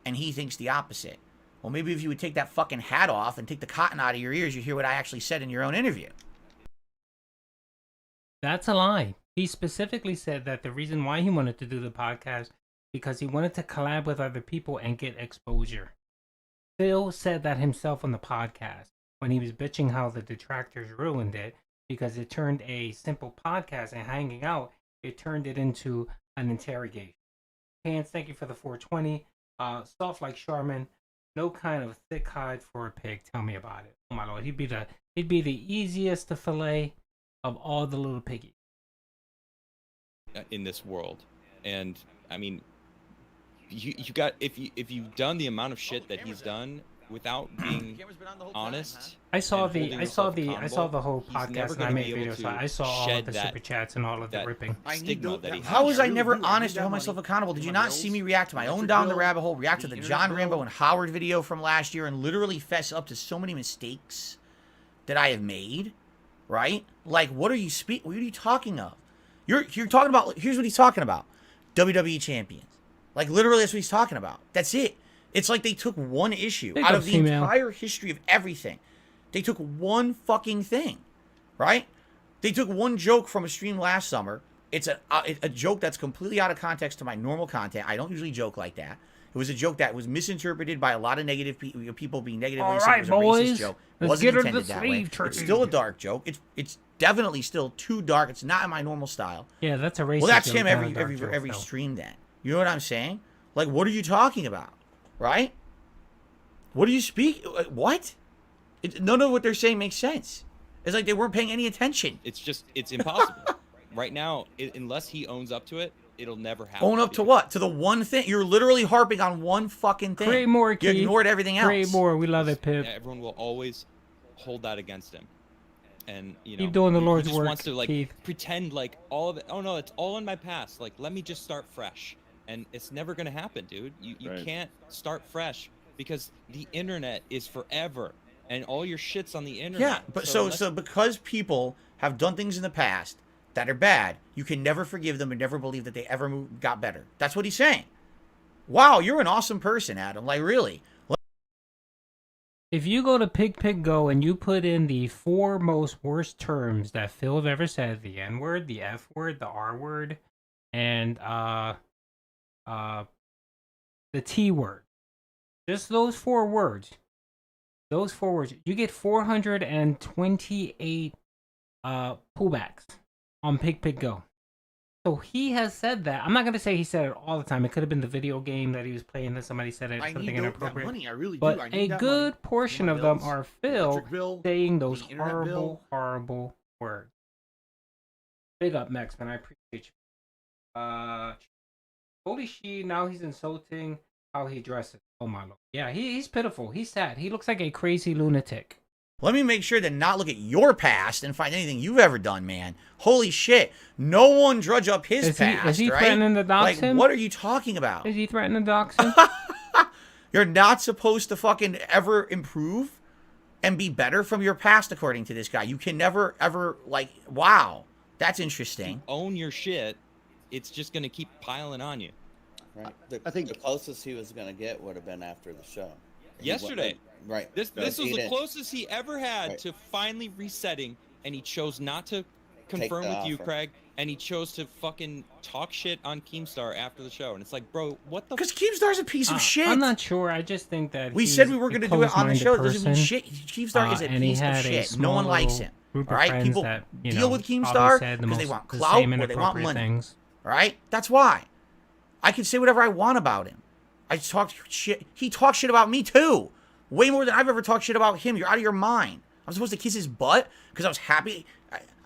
and he thinks the opposite. Well, maybe if you would take that fucking hat off and take the cotton out of your ears, you'd hear what I actually said in your own interview. That's a lie. He specifically said that the reason why he wanted to do the podcast because he wanted to collab with other people and get exposure. Phil said that himself on the podcast when he was bitching how the detractors ruined it because it turned a simple podcast and hanging out, it turned it into an interrogation. Pants, thank you for the 420. Soft like Charmin, no kind of thick hide for a pig. Tell me about it. Oh my lord, he'd be the easiest to fillet of all the little piggies in this world. And I mean, you got if you've done the amount of shit that he's done without being honest. I saw the whole podcast and I made videos. So I saw all of the that- super chats and all of the ripping. stigma that he How has. was I never honest to hold myself accountable? Did you not see me react to my own down the rabbit hole, react to the John Rambo and Howard video from last year, and literally fess up to so many mistakes that I have made? Right? Like, what are you talking of? You're talking about. Here's what he's talking about: WWE champions. Like, literally, that's what he's talking about. That's it. It's like they took one issue out of the entire history of everything. They took one fucking thing, right? They took one joke from a stream last summer. It's a joke that's completely out of context to my normal content. I don't usually joke like that. It was a joke that was misinterpreted by a lot of negative people being negative. All saying right, it was a racist boys. joke. Let's Wasn't get her to intended the that way. sleeve tree. It's still a dark joke. It's definitely still too dark. It's not in my normal style. Yeah, that's a racist. Well, that's joke, him not a every dark joke, every though. stream. Then you know what I'm saying? Like, what are you talking about? Right? What do you speak? What? None of what they're saying makes sense. It's like they weren't paying any attention. It's impossible. Right now, unless he owns up to it, it'll never happen. Own up to what? To the one thing? You're literally harping on one fucking thing. Create more, You Keith. ignored everything else. Create more. We love it, Pip. Everyone will always hold that against him. And you know, Keep doing the Lord's he just work, wants to like Keith. pretend like all of it. Oh no, it's all in my past. Like, let me just start fresh. And it's never gonna happen, dude. You Right. can't start fresh because the internet is forever, and all your shit's on the internet. Yeah, but so because people have done things in the past that are bad, you can never forgive them and never believe that they ever got better. That's what he's saying. Wow, you're an awesome person, Adam. Like, really. If you go to Go and you put in the 4 most worst terms that Phil have ever said, the N word, the F word, the R word, and the T word, just those 4 words, you get 428 pullbacks on Go. So he has said that. I'm not going to say he said it all the time. It could have been the video game that he was playing that somebody said it, something inappropriate. Money. I really But do. I a need that good money. portion My of them bills, are Phil electric bill, saying those the internet horrible, bill. horrible words. Big up, Max, man. I appreciate you. Holy shit, now he's insulting how he dresses. Oh my lord. Yeah, he's pitiful. He's sad. He looks like a crazy lunatic. Let me make sure to not look at your past and find anything you've ever done, man. Holy shit. No one drudge up his past, is he right? threatening to dox like, him? what are you talking about? Is he threatening to dox him? You're not supposed to fucking ever improve and be better from your past, according to this guy. You can never, ever, like, wow. That's interesting. Own your shit. It's just gonna keep piling on you. Right. I think the closest he was going to get would have been after the show. Yesterday. Right. This was He the didn't- closest he ever had Right. to finally resetting, and he chose not to confirm the with you, offer. Craig, and he chose to fucking talk shit on Keemstar after the show, and it's like, bro, what the? Because Keemstar's a piece of shit. I'm not sure. I just think that We he's said we were a going to do it on the closed-minded show. That doesn't mean person, shit. Keemstar is a and he piece of had a shit. No small one likes little him. group All of right, friends people that, deal with probably Keemstar said the because they most- want the clout same or they want inappropriate money. things. All right, that's why. I can say whatever I want about him. I talked shit. He talks shit about me too, way more than I've ever talked shit about him. You're out of your mind. I'm supposed to kiss his butt because I was happy.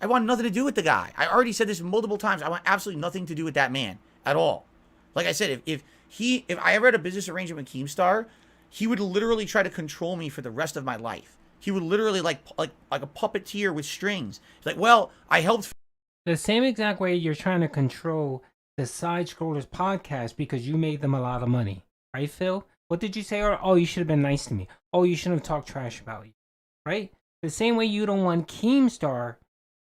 I want nothing to do with the guy. I already said this multiple times. I want absolutely nothing to do with that man at all. Like I said, if I ever had a business arrangement with Keemstar, he would literally try to control me for the rest of my life. He would literally like a puppeteer with strings. He's like, well, I helped. The same exact way you're trying to control the Side Scrollers podcast because you made them a lot of money. Right, Phil? What did you say? Oh, you should have been nice to me. Oh, you shouldn't have talked trash about you. Right? The same way you don't want Keemstar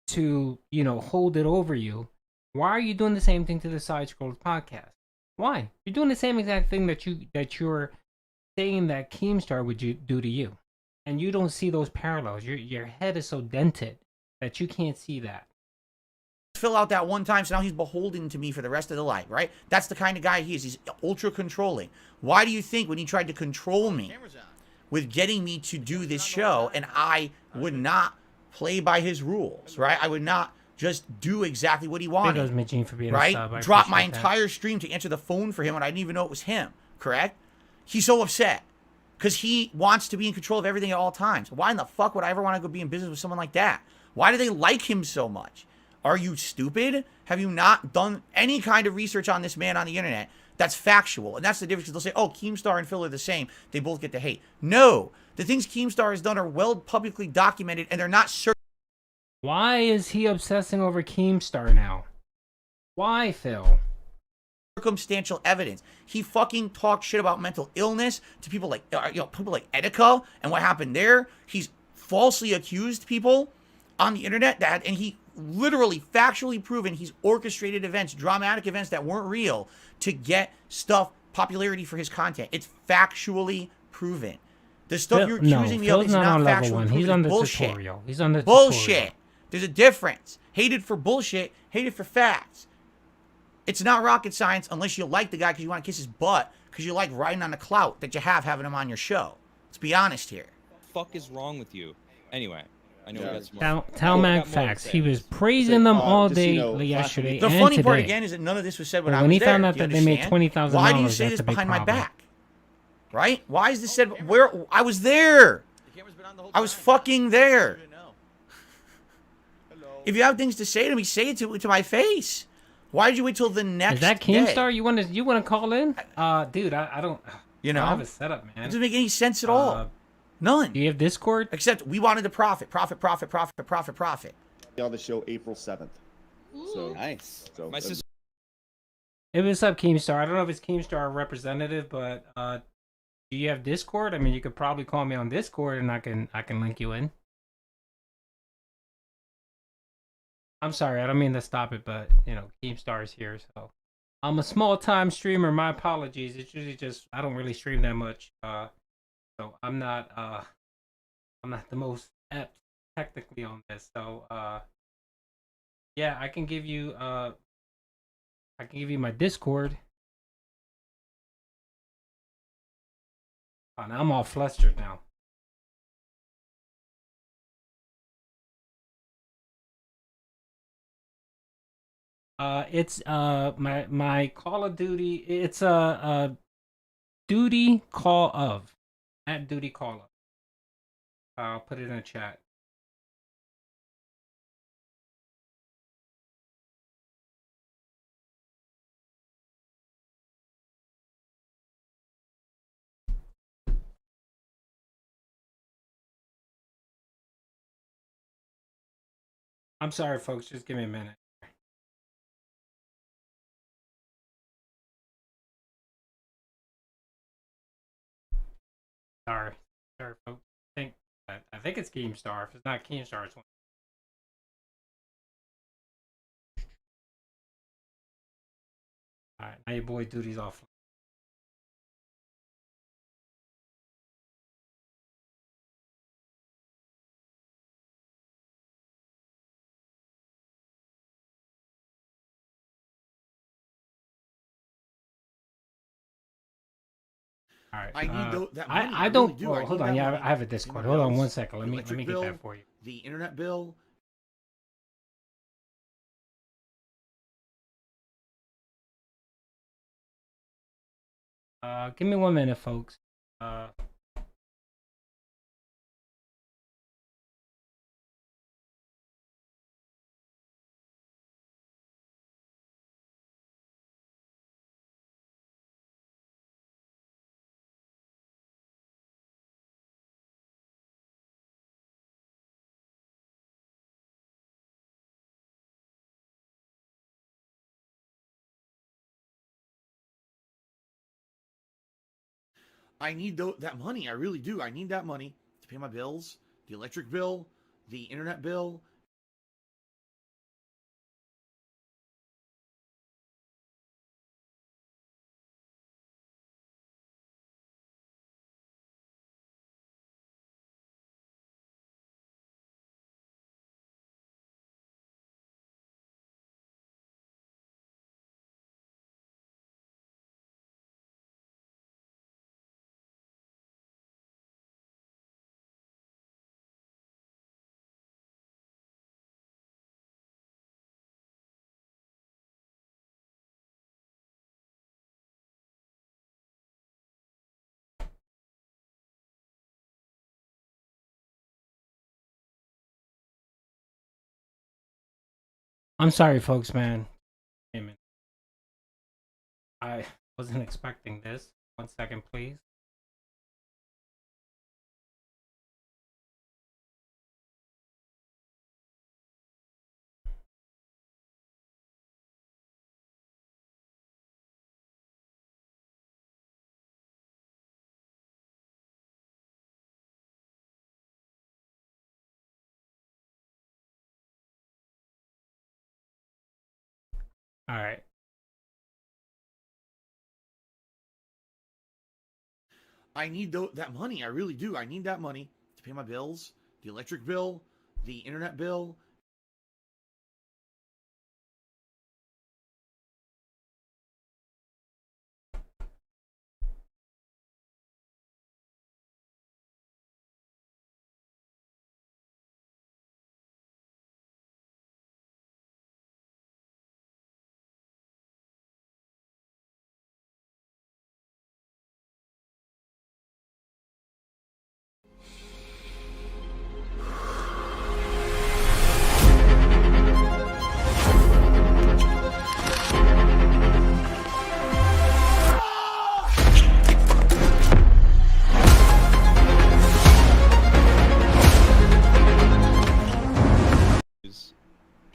to, hold it over you. Why are you doing the same thing to the Side Scrollers podcast? Why? You're doing the same exact thing that you're saying that Keemstar would do to you. And you don't see those parallels. Your head is so dented that you can't see that. Fill out that one time, so now he's beholden to me for the rest of the life, right? That's the kind of guy he is. He's ultra controlling. Why do you think when he tried to control me with getting me to do this show, and I would not play by his rules, right? I would not just do exactly what he wanted, Majin, for being right? a sub. I Drop my appreciate that. entire stream to answer the phone for him when I didn't even know it was him, correct? He's so upset because he wants to be in control of everything at all times. Why in the fuck would I ever want to go be in business with someone like that? Why do they like him so much? Are you stupid? Have you not done any kind of research on this man on the internet that's factual? And that's the difference. They'll say, oh, Keemstar and Phil are the same. They both get to hate. No. The things Keemstar has done are well publicly documented, and they're not certain. Why is he obsessing over Keemstar now? Why, Phil? Circumstantial evidence. He fucking talked shit about mental illness to people like people like Etika and what happened there. He's falsely accused people on the internet and he literally factually proven he's orchestrated events, dramatic events that weren't real to get popularity for his content. It's factually proven. The stuff you're accusing me of is not factually proven. He's on the bullshit. tutorial. He's on the bullshit. Tutorial. There's a difference. Hated for bullshit, hated for facts. It's not rocket science unless you like the guy because you want to kiss his butt because you like riding on the clout that you have having him on your show. Let's be honest here. What the fuck is wrong with you? Anyway, I know we got some more. Tell Mac facts. He was praising them all day yesterday. The and funny today. part again is that none of this was said when I was when he there. found out Do you that they made understand? $20,000, why do you say that's this a big behind my problem. back? Right? Why is this said? Where I was there. I was fucking there. If you have things to say to me, say it to my face. Why did you wait till the next Is that day? Keemstar? You want to call in? Dude, I don't. You know, I don't have a setup, man. It doesn't make any sense at all. None. Do you have Discord? Except we wanted to profit. On the show April 7th. So Nice. So My sister. Hey, what's up, Keemstar? I don't know if it's Keemstar representative, but do you have Discord? I mean, you could probably call me on Discord, and I can link you in. I'm sorry, I don't mean to stop it, but Keemstar is here, so I'm a small-time streamer. My apologies. It's usually just I don't really stream that much, so I'm not the most apt technically on this. So yeah, I can give you my Discord. Oh, now I'm all flustered now. It's my Call of Duty. It's a duty call of at duty call of. I'll put it in the chat. I'm sorry, folks. Just give me a minute. Sorry, folks. I think it's Keemstar. If it's not Keemstar, it's one. All right, now your boy duty's off. All right. I need that money. I really don't. do. Well, I hold need on. that Yeah, money I have a to pay Discord. my Hold on bills, 1 second. the Let me electric get bill, that for you. the internet bill. Give me 1 minute, folks. Uh. I need that money. I really do. I need that money to pay my bills, the electric bill, the internet bill. I'm sorry, folks, man. Wait a minute. I wasn't expecting this. 1 second, please. All right. I need that money. I really do. I need that money to pay my bills, the electric bill, the internet bill.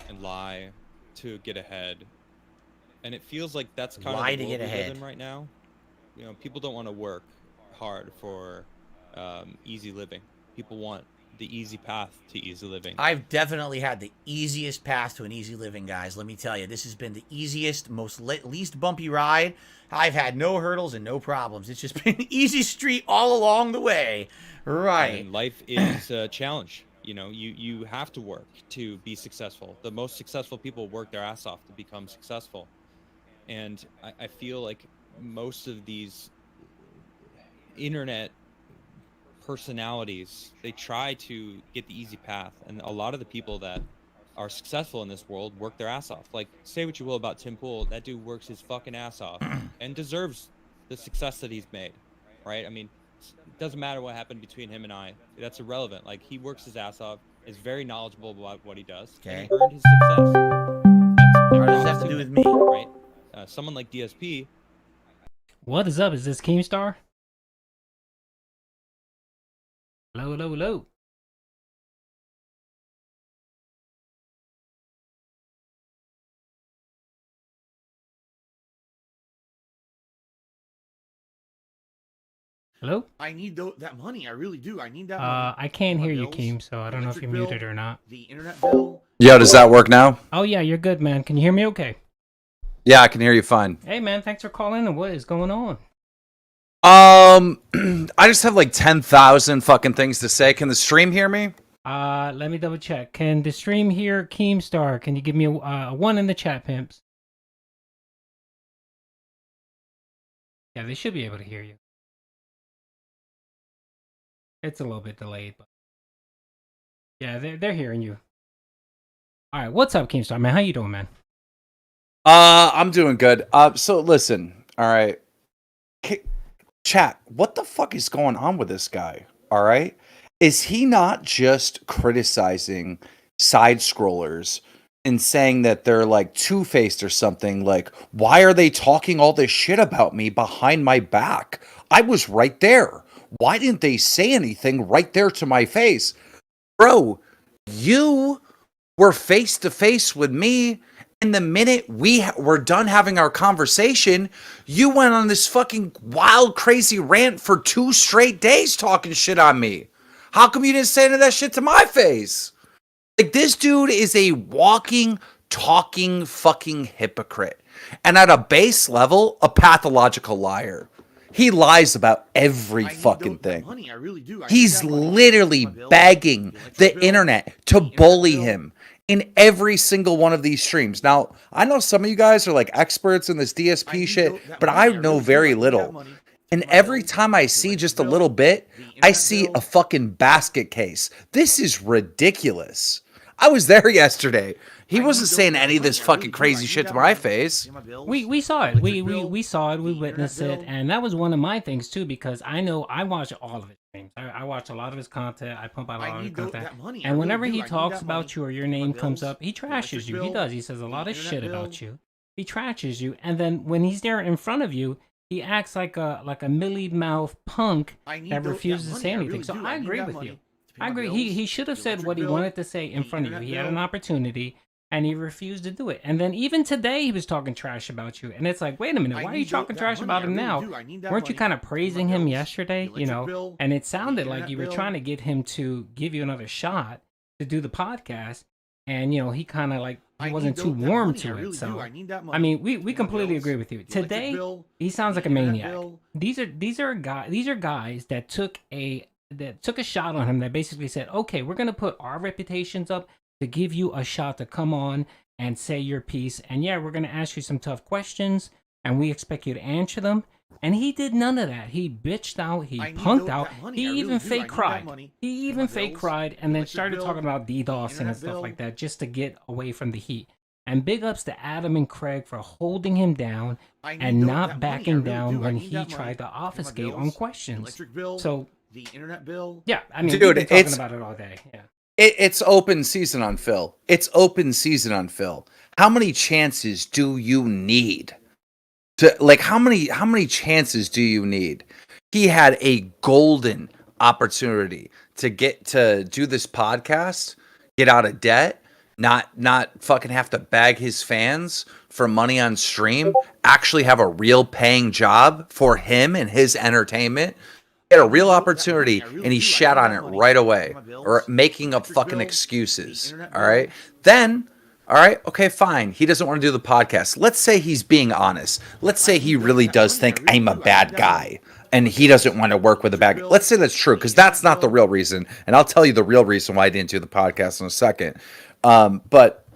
And lie to get ahead, and it feels like that's kind Lie of to the get world we live ahead. in right now. You know, people don't want to work hard for easy living. People want the easy path to easy living. I've definitely had the easiest path to an easy living, guys. Let me tell you, this has been the easiest, most least bumpy ride. I've had no hurdles and no problems. It's just been easy street all along the way. Right. And life is a challenge. You know, you have to work to be successful. The most successful people work their ass off to become successful. And I feel like most of these internet personalities, they try to get the easy path. And a lot of the people that are successful in this world work their ass off. Like, say what you will about Tim Pool, that dude works his fucking ass off and deserves the success that he's made, right? I mean, it doesn't matter what happened between him and I. That's irrelevant. Like, he works his ass off, is very knowledgeable about what he does, and he earned his success. What does that have to do with me? Right? Someone like DSP. What is up? Is this Keemstar? Hello, hello, hello. Hello? I need that money. I really do. I need that money. I can't My hear you, bills, Keem, so I don't know if electric you're bill, muted or not. The internet bill. Yo, does that work now? Oh, yeah, you're good, man. Can you hear me okay? Yeah, I can hear you fine. Hey, man, thanks for calling. And what is going on? I just have like 10,000 fucking things to say. Can the stream hear me? Let me double check. Can the stream hear Keemstar? Can you give me a 1 in the chat, pimps? Yeah, they should be able to hear you. It's a little bit delayed, but yeah, they're hearing you. All right, what's up, Keemstar, man? How you doing, man? I'm doing good. So listen, all right. Chat, what the fuck is going on with this guy? All right. Is he not just criticizing side scrollers and saying that they're like two-faced or something? Like, why are they talking all this shit about me behind my back? I was right there. Why didn't they say anything right there to my face? Bro, you were face to face with me. And the minute we were done having our conversation, you went on this fucking wild, crazy rant for 2 straight days talking shit on me. How come you didn't say any of that shit to my face? Like, this dude is a walking, talking fucking hypocrite. And at a base level, a pathological liar. He lies about every fucking thing. He's literally begging the internet to bully him in every single one of these streams. Now, I know some of you guys are like experts in this DSP shit, but I know very little. And every time I see just a little bit, I see a fucking basket case. This is ridiculous. I was there yesterday. He wasn't saying any of this fucking crazy shit to my face. We saw it. We saw it. We witnessed it, and that was one of my things too, because I know I watch all of his streams. I watch a lot of his content. I pump out a lot of his content, and whenever he talks about you or your name comes up, he trashes you. He does. He says a lot of shit about you. He trashes you, and then when he's there in front of you, he acts like a mealy mouth punk that refuses to say anything. So I agree with you. I agree. He should have said what he wanted to say in front of you. He had an opportunity, and he refused to do it. And then even today, he was talking trash about you. And it's like, wait a minute, why are you talking trash about him now? Weren't you kind of praising him yesterday? You know, and it sounded like you were trying to get him to give you another shot to do the podcast. And, you know, he kind of like, he wasn't too warm to it. So, I mean, we completely agree with you. Today, he sounds like a maniac. These are guys that took a shot on him, that basically said, okay, we're going to put our reputations up to give you a shot to come on and say your piece. And yeah, we're going to ask you some tough questions, and we expect you to answer them. And he did none of that. He bitched out. He punked out. He even fake cried. He even fake cried and then started talking about DDoS and stuff like that just to get away from the heat. And big ups to Adam and Craig for holding him down and not backing down when he tried to obfuscate on questions. So, the internet bill. Yeah, I mean, dude, we've been talking about it all day. Yeah. It's open season on Phil. It's open season on Phil. How many chances do you need? How many chances do you need? He had a golden opportunity to get to do this podcast, get out of debt, not fucking have to bag his fans for money on stream, actually have a real paying job for him and his entertainment. He had a real opportunity and he shat on it right away, or making up fucking excuses. All right. Then, all right, okay, fine. He doesn't want to do the podcast. Let's say he's being honest. Let's say he really does think I'm a bad guy and he doesn't want to work with a bad guy. Let's say that's true, because that's not the real reason. And I'll tell you the real reason why I didn't do the podcast in a second. But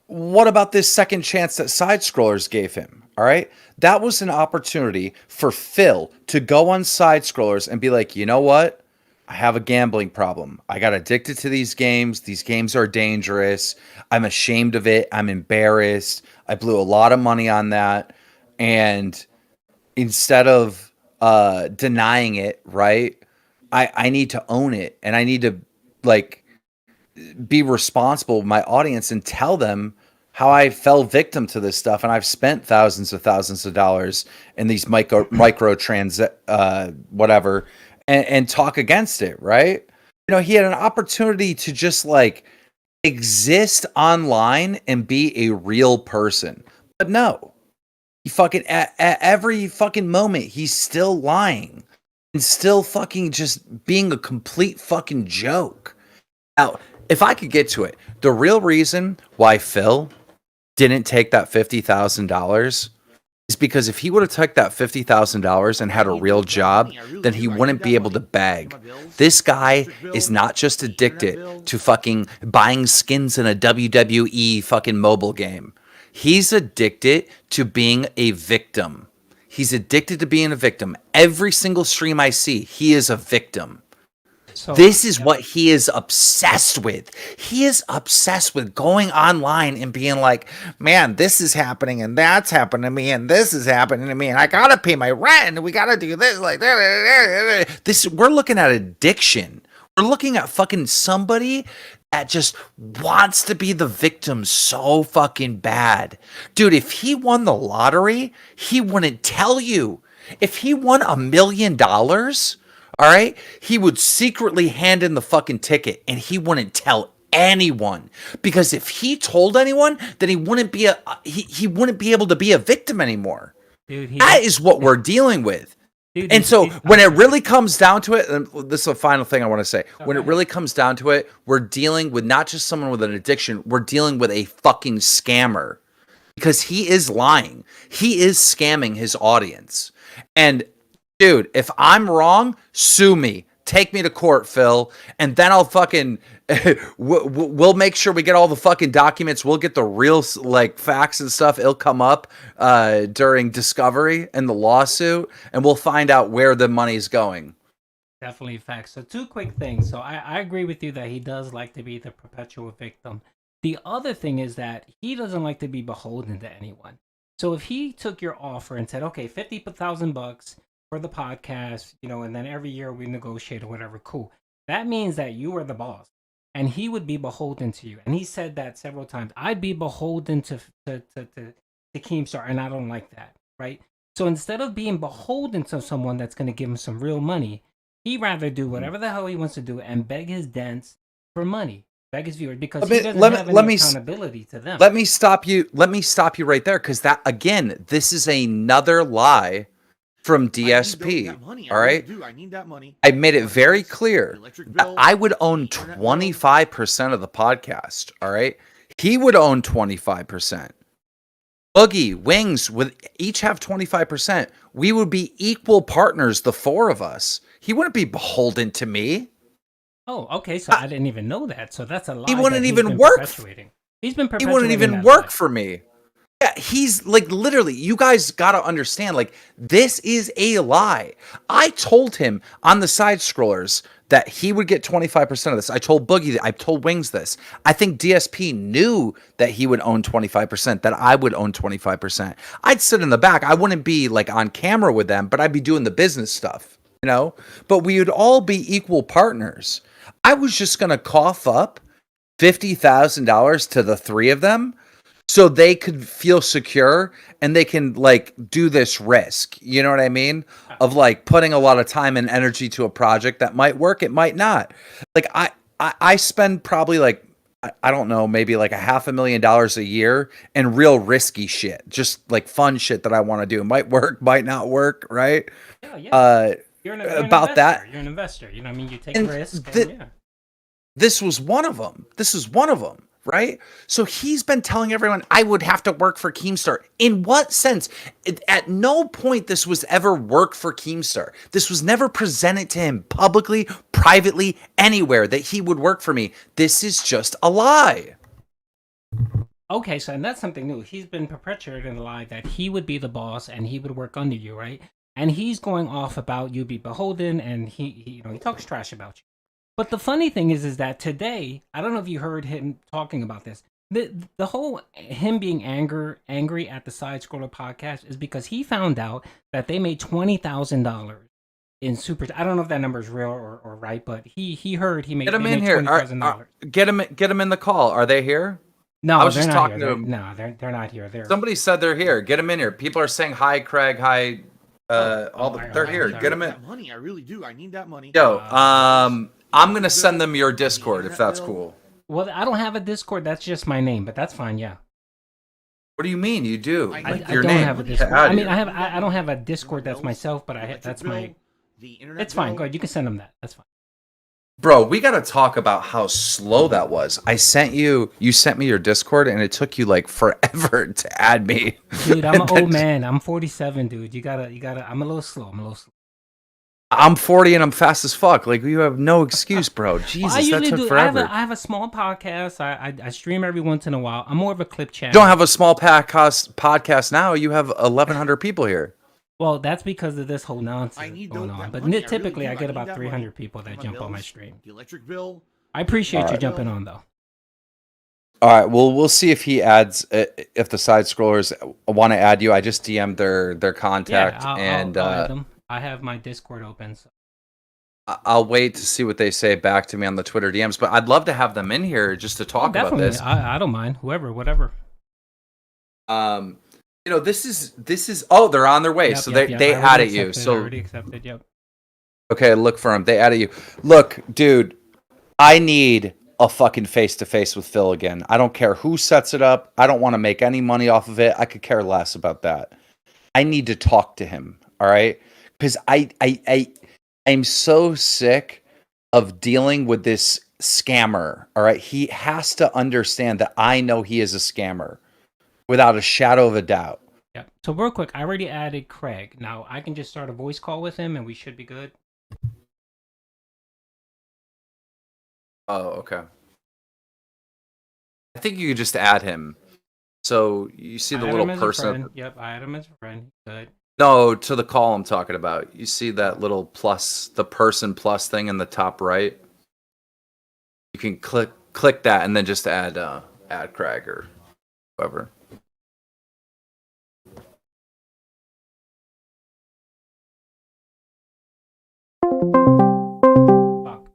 what about this second chance that side scrollers gave him? All right. That was an opportunity for Phil to go on side scrollers and be like, you know what? I have a gambling problem. I got addicted to these games. These games are dangerous. I'm ashamed of it. I'm embarrassed. I blew a lot of money on that. And instead of denying it, right, I need to own it. And I need to, like, be responsible with my audience and tell them how I fell victim to this stuff. And I've spent thousands of dollars in these micro whatever, and talk against it, right? You know, he had an opportunity to just like exist online and be a real person. But no, he fucking at every fucking moment, he's still lying and still fucking just being a complete fucking joke. Now, if I could get to it, the real reason why Phil didn't take that $50,000 is because if he would have took that $50,000 and had a real job, then he wouldn't be able to beg. This guy is not just addicted to fucking buying skins in a WWE fucking mobile game. He's addicted to being a victim. He's addicted to being a victim. Every single stream I see, he is a victim. So, This is what he is obsessed with. He is obsessed with going online and being like, man, this is happening and that's happening to me and this is happening to me and I gotta pay my rent and we gotta do this like that. This we're looking at addiction. We're looking at fucking somebody that just wants to be the victim so fucking bad. Dude, if he won the lottery, he wouldn't tell you. If he won $1 million, all right, he would secretly hand in the fucking ticket and he wouldn't tell anyone, because if he told anyone, then he wouldn't be he wouldn't be able to be a victim anymore. dude, That is what we're dealing with. dude, And so he's- when it really comes down to it, and this is the final thing I want to say. When it really comes down to it, we're dealing with not just someone with an addiction, we're dealing with a fucking scammer, because he is lying. He is scamming his audience. And dude, if I'm wrong, sue me. Take me to court, Phil, and then I'll fucking we'll make sure we get all the fucking documents. We'll get the real like facts and stuff. It'll come up during discovery and the lawsuit, and we'll find out where the money's going. Definitely facts. So 2 quick things. So I agree with you that he does like to be the perpetual victim. The other thing is that he doesn't like to be beholden to anyone. So if he took your offer and said, okay, $50,000 for the podcast, you know, and then every year we negotiate or whatever, cool. That means that you are the boss, and he would be beholden to you. And he said that several times. I'd be beholden to Keemstar, and I don't like that, right? So instead of being beholden to someone that's going to give him some real money, he'd rather do whatever the hell he wants to do and beg his dents for money, beg his viewers, because he doesn't have any accountability to them. Let me stop you right there, because that, again, this is another lie from DSP. All right, I need that money. I made it very clear. I would own 25% of the podcast. All right, he would own 25%. Boogie, Wings would each have 25%. We would be equal partners, the 4 of us. He wouldn't be beholden to me. Oh, okay. So I didn't even know that. So that's a lie. He wouldn't that he's even been work. perpetuating. He's been He perpetuating. wouldn't even that work lie. for me. Yeah, he's like, literally, you guys got to understand, like, this is a lie. I told him on the side scrollers that he would get 25% of this. I told Boogie that. I told Wings this. I think DSP knew that he would own 25%, that I would own 25%. I'd sit in the back. I wouldn't be like on camera with them, but I'd be doing the business stuff, you know? But we would all be equal partners. I was just going to cough up $50,000 to the 3 of them, so they could feel secure and they can like do this risk. You know what I mean? Of like putting a lot of time and energy to a project that might work, it might not. Like I spend probably like, I don't know, maybe like $500,000 a year in real risky shit, just like fun shit that I want to do. It might work, might not work, right? Yeah. You're an about investor. that. You're an investor. You know what I mean? You take And risk. the- This was one of them. Right? So he's been telling everyone I would have to work for Keemstar. In what sense? At no point this was ever work for Keemstar. This was never presented to him publicly, privately, anywhere that he would work for me. This is just a lie. Okay, so and that's something new. He's been perpetuating the lie that he would be the boss and he would work under you, right? And he's going off about you be beholden, and he talks trash about you. But the funny thing is that today, I don't know if you heard him talking about this. The whole him being angry at the Side Scroller podcast is because he found out that they made $20,000 in super. I don't know if that number is real or right, but he heard he made. Get him they in made here. $20,000. Get him in the call. Are they here? No, I was they're just not talking here. to him. No, they're not here. Somebody said they're here. Get them in here. People are saying hi, Craig. Hi. They're here. Get them in. Money, I really do. I need that money. Yo, I'm gonna send them your Discord if that's cool. Well, I don't have a Discord. That's just my name, but that's fine. Yeah. What do you mean? You do. I Your don't name. have a Discord. I mean, I don't have a Discord that's myself, but that's my. It's fine. Go ahead. You can send them that. That's fine. Bro, we gotta talk about how slow that was. You sent me your Discord, and it took you like forever to add me. Dude, I'm an old man. I'm 47, dude. You gotta. I'm a little slow. I'm 40 and I'm fast as fuck. Like, you have no excuse, bro. Jesus, I usually that took do. forever. I have a small podcast. I stream every once in a while. I'm more of a clip chat. You don't have a small podcast now. You have 1,100 people here. Well, that's because of this whole nonsense I need going that on. But money. I really typically, do. I I get need about that 300 money. people that My jump on my bills, stream. the electric bill. I appreciate you Alright. jumping on, though. All right. Well, we'll see if he adds if the side scrollers want to add you. I just DM'd their Yeah, contact, and I'll add them. I have my Discord open. So. I'll wait to see what they say back to me on the Twitter DMs. But I'd love to have them in here just to talk about Definitely. this. I don't mind. Whoever, whatever. You know, this is. Oh, they're on their way. Yep, So yep, they I already added you. accepted, I So already accepted. Yep. okay, look for them. They added you. Look, dude, I need a fucking face-to-face with Phil again. I don't care who sets it up. I don't want to make any money off of it. I could care less about that. I need to talk to him, all right? Because I'm so sick of dealing with this scammer, all right? He has to understand that I know he is a scammer without a shadow of a doubt. Yeah. So real quick, I already added Craig. Now I can just start a voice call with him, and we should be good. Oh, okay. I think you could just add him. So you see the I add little him as a person. friend. Yep, I add him as a friend. Good. No, to the call I'm talking about. You see that little plus, the person plus thing in the top right? You can click that and then just add Craig or whoever. Fuck.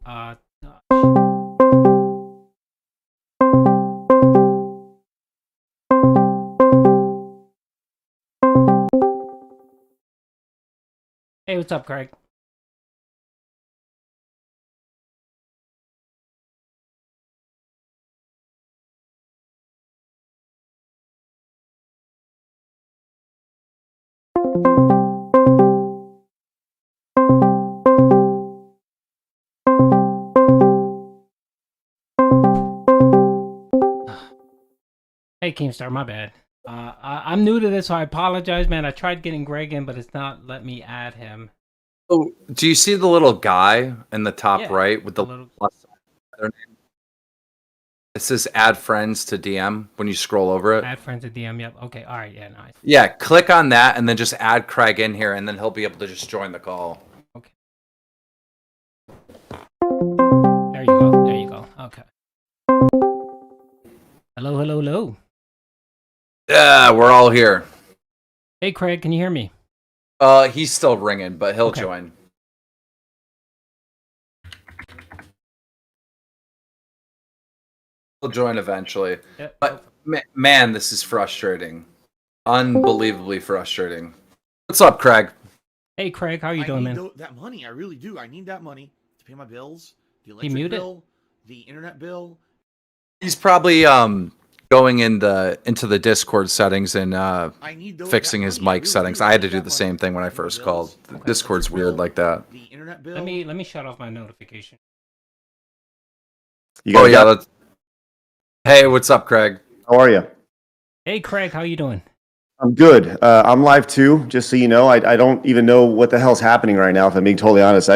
Hey, what's up, Craig? Hey, Keemstar, my bad. I'm new to this, so I apologize, man. I tried getting Greg in, but it's not let me add him. Oh, do you see the little guy in the top Yeah, right with the little... plus sign by their name? It says add friends to DM when you scroll over it. Add friends to DM, yep. Okay, all right, yeah, nice. Yeah, click on that and then just add Craig in here and then he'll be able to just join the call. Okay. There you go, there you go. Okay. Hello, hello, hello. Yeah, we're all here. Hey, Craig, can you hear me? He's still ringing, but he'll Okay. join. He'll join eventually. Yep. But man, this is frustrating. Unbelievably frustrating. What's up, Craig? Hey, Craig, how you I doing, need man? that money. I really do. I need that money to pay my bills, the He electric muted? bill, the internet bill. He's probably going into the Discord settings and I need fixing that his money. I mic really settings. do. I had to need do that the money. same thing when I Pay my first bills, called. the Discord's electric weird bill, like that. The internet bill. Let me shut off my notification. You Oh guys yeah. got- Hey, what's up, Craig? How are you? Hey, Craig, how you doing? I'm good. I'm live too, just so you know. I don't even know what the hell's happening right now, if I'm being totally honest.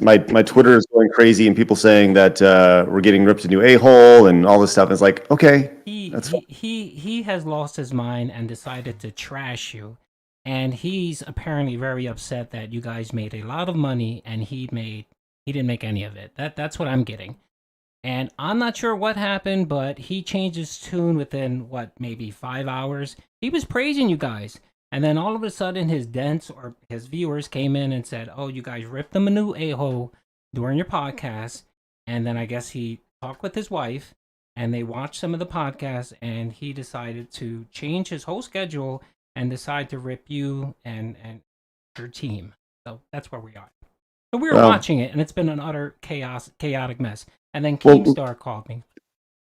My Twitter is going crazy and people saying that we're getting ripped a new a-hole and all this stuff. It's like, okay, that's fine. He has lost his mind and decided to trash you. And he's apparently very upset that you guys made a lot of money and he didn't make any of it. That's what I'm getting. And I'm not sure what happened, but he changed his tune within, maybe 5 hours. He was praising you guys. And then all of a sudden, his dents or his viewers came in and said, oh, you guys ripped him a new a-hole during your podcast. And then I guess he talked with his wife, and they watched some of the podcasts, and he decided to change his whole schedule and decide to rip you and your team. So that's where we are. So we were watching it, and it's been an utter chaotic mess. And then Keemstar called me.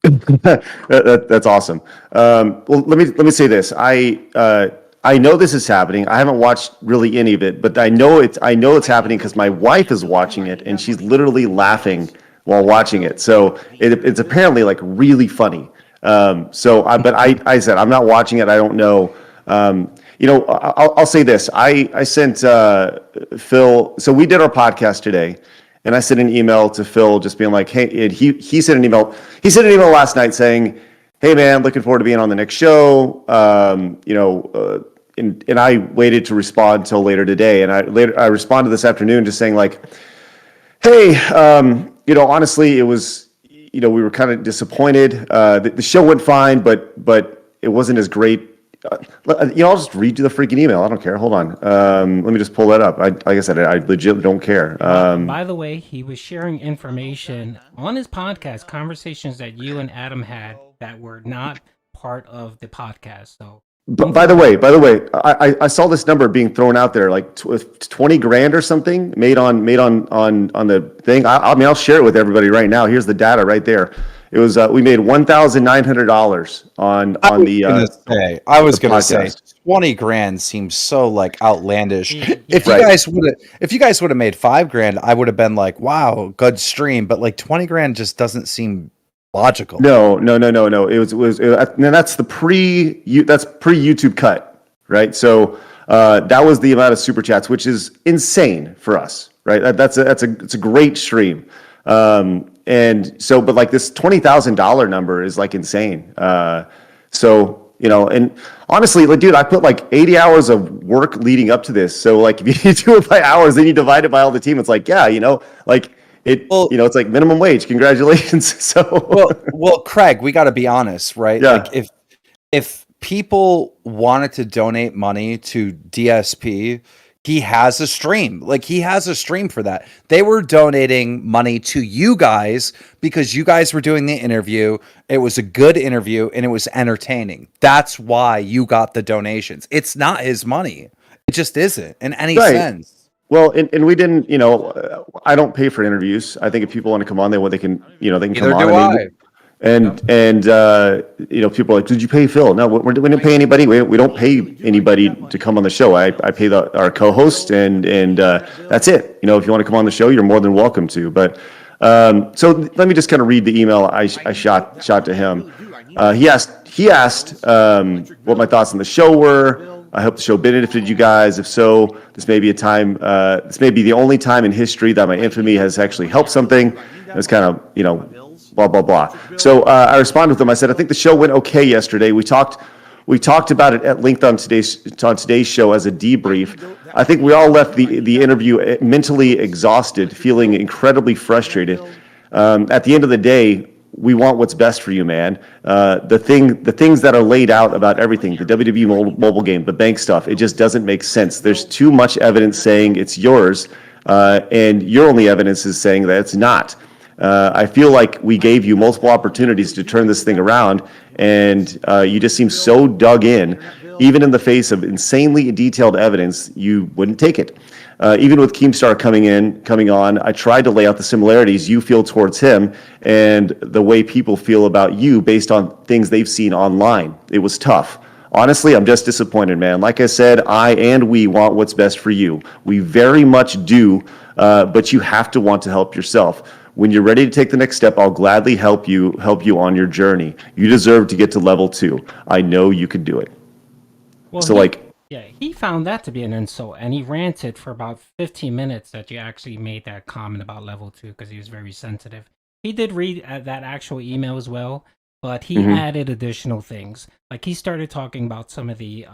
That's awesome. Well, let me say this. I know this is happening. I haven't watched really any of it, but I know it's happening because my wife is watching it and she's literally laughing while watching it. So it's apparently like really funny. But I said I'm not watching it. I don't know. I'll say this. I sent Phil. So we did our podcast today. And I sent an email to Phil just being like, hey, he sent an email. He sent an email last night saying, hey, man, looking forward to being on the next show. and I waited to respond till later today, and I responded this afternoon just saying like, hey, honestly, it was, we were kind of disappointed. The show went fine, but it wasn't as great. I'll just read you the freaking email. I don't care. Hold on. Let me just pull that up. Like I said, I legit don't care. By the way, he was sharing information on his podcast, conversations that you and Adam had that were not part of the podcast. So, by the way, I saw this number being thrown out there, like 20 grand or something made on the thing. I mean, I'll share it with everybody right now. Here's the data right there. It was we made $1,900 on the. I was gonna say 20 grand seems so like outlandish. If you guys would have made $5,000, I would have been like, wow, good stream. But like 20 grand just doesn't seem logical. No. It was and that's the pre YouTube cut, right? So that was the amount of super chats, which is insane for us, right? It's a great stream. And so, but like this $20,000 number is like insane. So, and honestly, like, dude, I put like 80 hours of work leading up to this. So like, if you do it by hours, then you divide it by all the team. It's like, yeah, like it's like minimum wage. Congratulations. So, well, Craig, we got to be honest, right? Yeah. Like if people wanted to donate money to DSP, he has a stream. Like he has a stream for that. They were donating money to you guys because you guys were doing the interview. It was a good interview and it was entertaining. That's why you got the donations. It's not his money. It just isn't in any sense. Well, and we didn't, I don't pay for interviews. I think if people want to come on, they can come on. And people are like, did you pay Phil? No, we didn't pay anybody. We don't pay anybody to come on the show. I pay our co-host, and that's it. If you want to come on the show, you're more than welcome to. But so let me just kind of read the email I shot to him. He asked what my thoughts on the show were. I hope the show benefited you guys. If so, this may be this may be the only time in history that my infamy has actually helped something. It's kind of blah blah blah. So I responded with them. I said, I think the show went okay yesterday. We talked about it at length on today's show as a debrief. I think we all left the interview mentally exhausted, feeling incredibly frustrated. At the end of the day, we want what's best for you, man. The things that are laid out about everything, the WWE mobile game, the bank stuff, it just doesn't make sense. There's too much evidence saying it's yours, and your only evidence is saying that it's not. I feel like we gave you multiple opportunities to turn this thing around, and you just seem so dug in. Even in the face of insanely detailed evidence, you wouldn't take it. Even with Keemstar coming on, I tried to lay out the similarities you feel towards him and the way people feel about you based on things they've seen online. It was tough. Honestly, I'm just disappointed, man. Like I said, we want what's best for you. We very much do, but you have to want to help yourself. When you're ready to take the next step, I'll gladly help you on your journey. You deserve to get to level 2. I know you can do it. Well, so he found that to be an insult, and he ranted for about 15 minutes that you actually made that comment about level 2 because he was very sensitive. He did read that actual email as well, but he added additional things. Like he started talking about some of the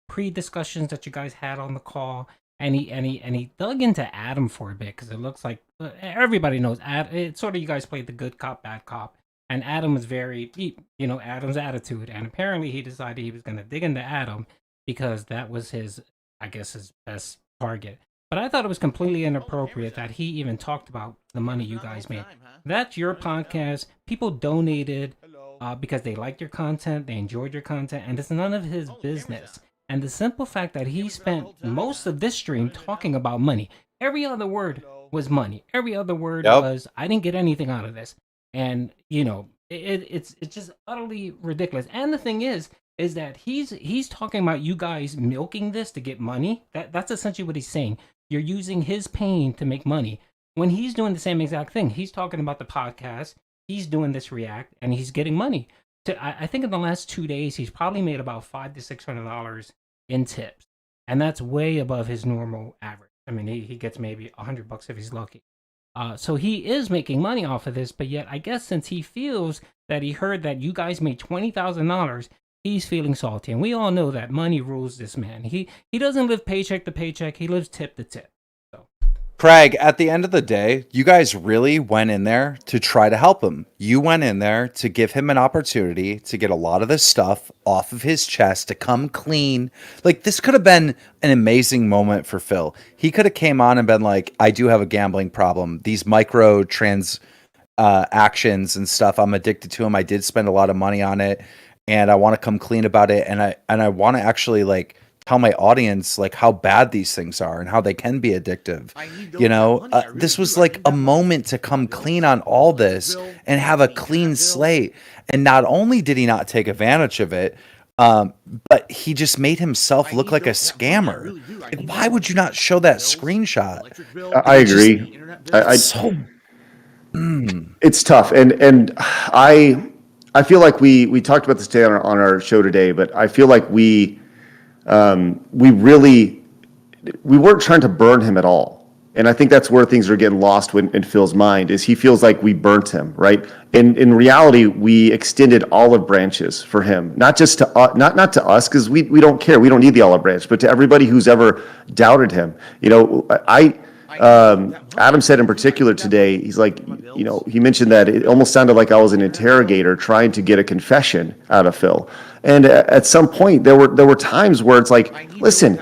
pre-discussions that you guys had on the call. And he dug into Adam for a bit because it looks like everybody knows it's sort of you guys played the good cop, bad cop. And Adam was Adam's attitude. And apparently he decided he was going to dig into Adam because that was his best target. But I thought it was completely inappropriate that he even talked about the money you guys made. That's your podcast. People donated because they liked your content, they enjoyed your content, and it's none of his business. And the simple fact that he spent most of this stream talking about money. Every other word was money. Every other word was, I didn't get anything out of this. And, it's just utterly ridiculous. And the thing is that he's talking about you guys milking this to get money. That's essentially what he's saying. You're using his pain to make money. When he's doing the same exact thing, he's talking about the podcast. He's doing this react, and he's getting money. I think in the last 2 days, he's probably made about $500 to $600 in tips, and that's way above his normal average. I mean, he gets maybe $100 if he's lucky. So he is making money off of this, but yet I guess since he feels that he heard that you guys made $20,000, he's feeling salty, and we all know that money rules this man. He doesn't live paycheck to paycheck. He lives tip to tip. So, Craig, at the end of the day, you guys really went in there to try to help him. You went in there to give him an opportunity to get a lot of this stuff off of his chest, to come clean. Like, this could have been an amazing moment for Phil. He could have came on and been like, I do have a gambling problem. These micro actions and stuff, I'm addicted to them. I did spend a lot of money on it, and I want to come clean about it. And I want to actually like tell my audience like how bad these things are and how they can be addictive. You know, this was like a moment to come clean on all this and have a clean slate. And not only did he not take advantage of it, but he just made himself look like a scammer. Like, why would you not show that screenshot? I agree. It's tough, and I feel like we talked about this today on our show today, but I feel like we weren't trying to burn him at all, and I think that's where things are getting lost in Phil's mind. Is he feels like we burnt him, right? In reality, we extended olive branches for him, not just to not to us, because we don't care, we don't need the olive branch, but to everybody who's ever doubted him. You know, Adam said in particular today, he's like, you know, he mentioned that it almost sounded like I was an interrogator trying to get a confession out of Phil. And at some point, there were times where it's like, listen,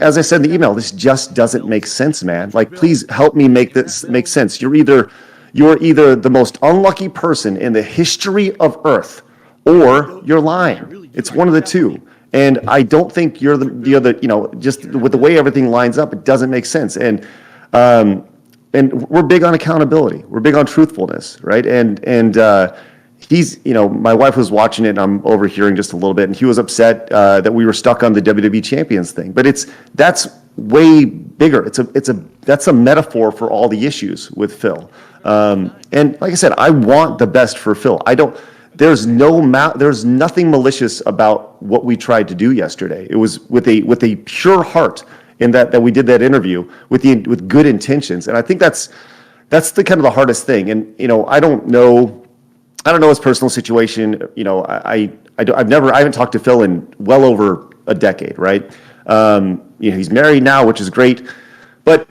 as I said in the email, this just doesn't make sense, man. Like, please help me make this make sense. You're either the most unlucky person in the history of Earth, or you're lying. It's one of the two. And I don't think you're the other, you know, just with the way everything lines up, it doesn't make sense. And we're big on accountability. We're big on truthfulness, right? And he's, you know, my wife was watching it, and I'm overhearing just a little bit, and he was upset that we were stuck on the WWE Champions thing. But that's way bigger. That's a metaphor for all the issues with Phil. And like I said, I want the best for Phil. There's nothing malicious about what we tried to do yesterday. It was with a pure heart in that we did that interview with good intentions. And I think that's the kind of the hardest thing. And, you know, I don't know his personal situation. You know, I haven't talked to Phil in well over a decade, right? You know, he's married now, which is great. But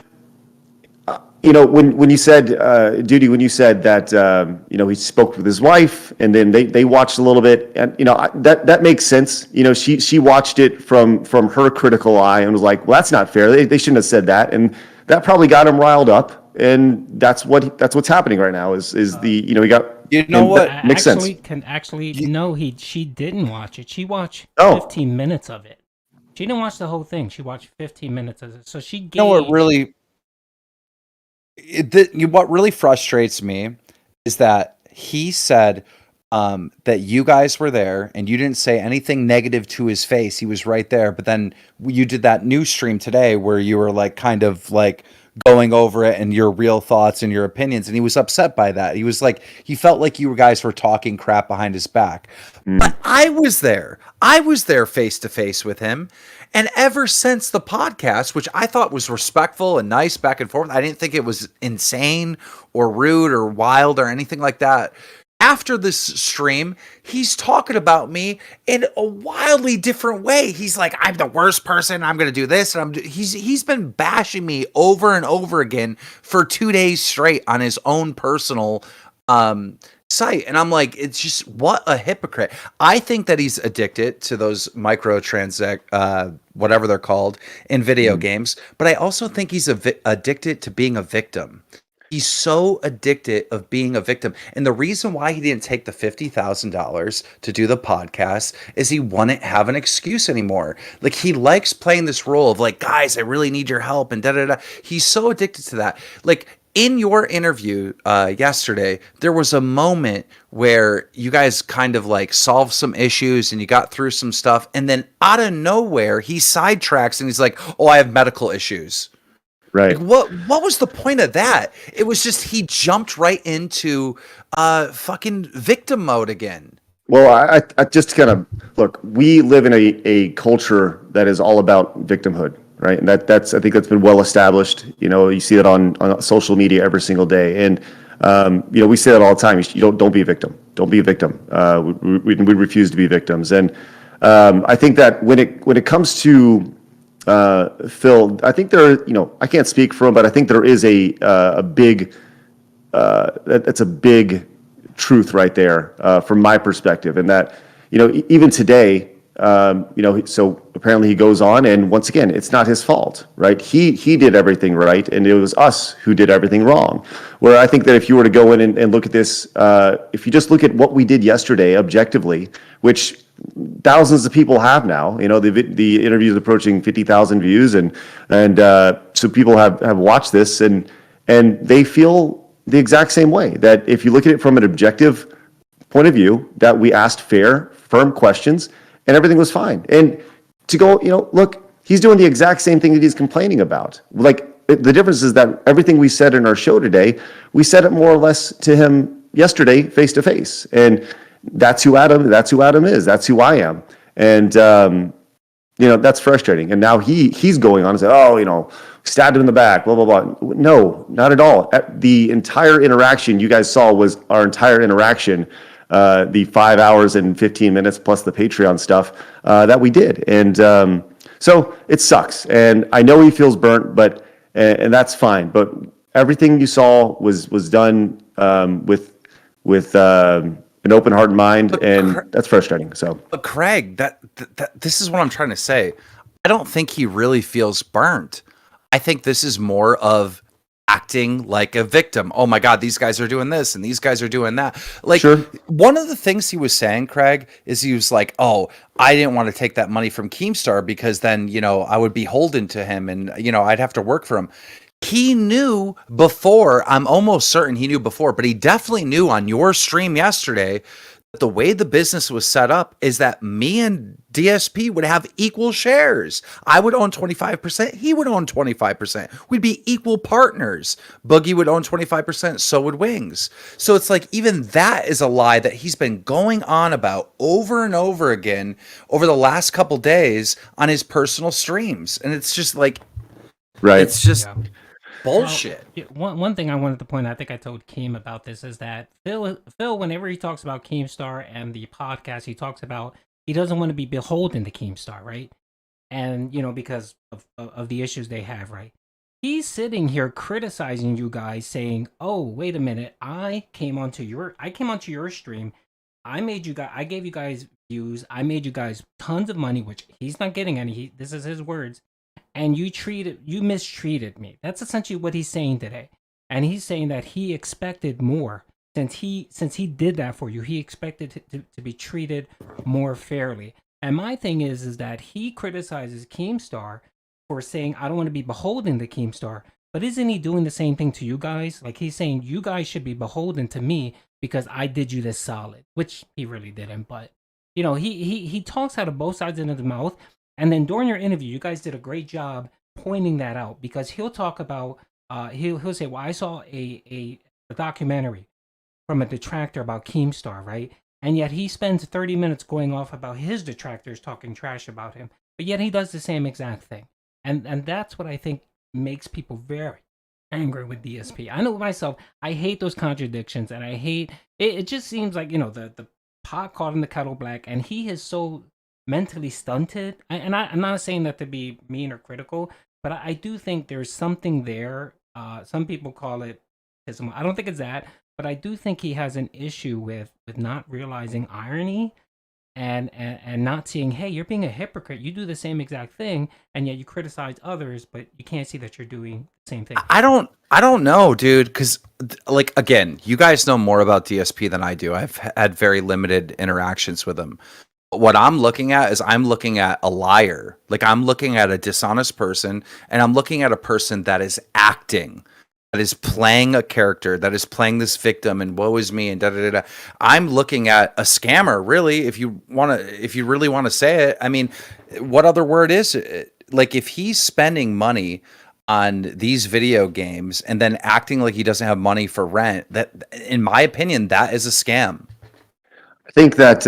you know, when you said, Duty, when you said that, you know, he spoke with his wife, and then they watched a little bit, and, you know, that makes sense. You know, she watched it from her critical eye and was like, well, that's not fair. They shouldn't have said that, and that probably got him riled up, and that's what's happening right now. Is the, you know, he got. You know what makes sense? She didn't watch it. She watched 15 minutes of it. She didn't watch the whole thing. She watched 15 minutes of it. So she gave. You know what really. What really frustrates me is that he said that you guys were there and you didn't say anything negative to his face. He was right there. But then you did that new stream today where you were like kind of like going over it and your real thoughts and your opinions. And he was upset by that. He was like, he felt like you guys were talking crap behind his back. But I was there. I was there face to face with him. And ever since the podcast, which I thought was respectful and nice back and forth, I didn't think it was insane or rude or wild or anything like that. After this stream, he's talking about me in a wildly different way. He's like, I'm the worst person. I'm going to do this. And he's been bashing me over and over again for 2 days straight on his own personal site. And I'm like, it's just, what a hypocrite. I think that he's addicted to those whatever they're called in video games. But I also think he's addicted to being a victim. He's so addicted of being a victim. And the reason why he didn't take the $50,000 to do the podcast is he wouldn't have an excuse anymore. Like, he likes playing this role of like, guys, I really need your help and da-da-da. He's so addicted to that. Like, in your interview yesterday, there was a moment where you guys kind of like solved some issues and you got through some stuff. And then out of nowhere, he sidetracks and he's like, oh, I have medical issues. Right. Like, what was the point of that? It was just he jumped right into fucking victim mode again. Well, I just kind of look. We live in a culture that is all about victimhood, right? And I think that's been well established. You know, you see it on social media every single day. And We say that all the time. You don't be a victim. Don't be a victim. We refuse to be victims. And I think that when it comes to Phil, I think I can't speak for him, but I think there is a big that's a big truth right there from my perspective, and that even today, so apparently he goes on, and once again, it's not his fault, right? He did everything right, and it was us who did everything wrong. Where I think that if you were to go in and look at this, if you just look at what we did yesterday objectively, which thousands of people have now, the interview is approaching 50,000 views, and so people have watched this, and they feel the exact same way, that if you look at it from an objective point of view, that we asked fair, firm questions, and everything was fine. And to go, look, he's doing the exact same thing that he's complaining about. Like, the difference is that everything we said in our show today, we said it more or less to him yesterday, face to face. And that's who Adam is. That's who I am. And, that's frustrating. And now he's going on and saying, stabbed him in the back, blah, blah, blah. No, not at all. The entire interaction you guys saw was our entire interaction, the 5 hours and 15 minutes plus the Patreon stuff that we did. And so it sucks. And I know he feels burnt, and that's fine. But everything you saw was done with an open heart and mind, and that's frustrating. So, but Craig, that this is what I'm trying to say. I don't think he really feels burnt. I think this is more of acting like a victim. Oh my God, these guys are doing this and these guys are doing that. Like, sure. One of the things he was saying, Craig, is he was like, oh, I didn't want to take that money from Keemstar because then, I would be beholden to him and, I'd have to work for him. He knew before, I'm almost certain he knew before, but he definitely knew on your stream yesterday that the way the business was set up is that me and DSP would have equal shares. I would own 25%. He would own 25%. We'd be equal partners. Boogie would own 25%. So would Wings. So it's like, even that is a lie that he's been going on about over and over again over the last couple days on his personal streams. And it's just like, right. It's just bullshit. Well, one thing I wanted to point out, I think I told Keem about this, is that Phil, whenever he talks about Keemstar and the podcast, he talks about he doesn't want to be beholden to Keemstar, right? And, because of the issues they have, right? He's sitting here criticizing you guys, saying, oh, wait a minute, I came onto your stream, I gave you guys views, I made you guys tons of money, which he's not getting any, this is his words, and you mistreated me. That's essentially what he's saying today. And he's saying that he expected more. Since he did that for you, he expected to be treated more fairly. And my thing is that he criticizes Keemstar for saying, I don't want to be beholden to Keemstar. But isn't he doing the same thing to you guys? Like, he's saying you guys should be beholden to me because I did you this solid, which he really didn't. But, he talks out of both sides of his mouth. And then during your interview, you guys did a great job pointing that out, because he'll talk about, he'll say, well, I saw a documentary from a detractor about Keemstar, right? And yet he spends 30 minutes going off about his detractors talking trash about him, but yet he does the same exact thing. And that's what I think makes people very angry with DSP. I know myself, I hate those contradictions, and I hate, it just seems like, the pot caught in the kettle black, and he is so mentally stunted. And I'm not saying that to be mean or critical, but I do think there's something there. Some people call it autism. I don't think it's that, but I do think he has an issue with not realizing irony and not seeing, hey, you're being a hypocrite. You do the same exact thing, and yet you criticize others, but you can't see that you're doing the same thing. I don't know, dude, because, like, again, you guys know more about DSP than I do. I've had very limited interactions with him. What I'm looking at is I'm looking at a liar. Like, I'm looking at a dishonest person, and I'm looking at a person that is acting, that is playing a character, that is playing this victim and woe is me and da da da da. I'm looking at a scammer, really, if you really want to say it. I mean, what other word is it? Like, if he's spending money on these video games and then acting like he doesn't have money for rent, that, in my opinion, that is a scam. I think that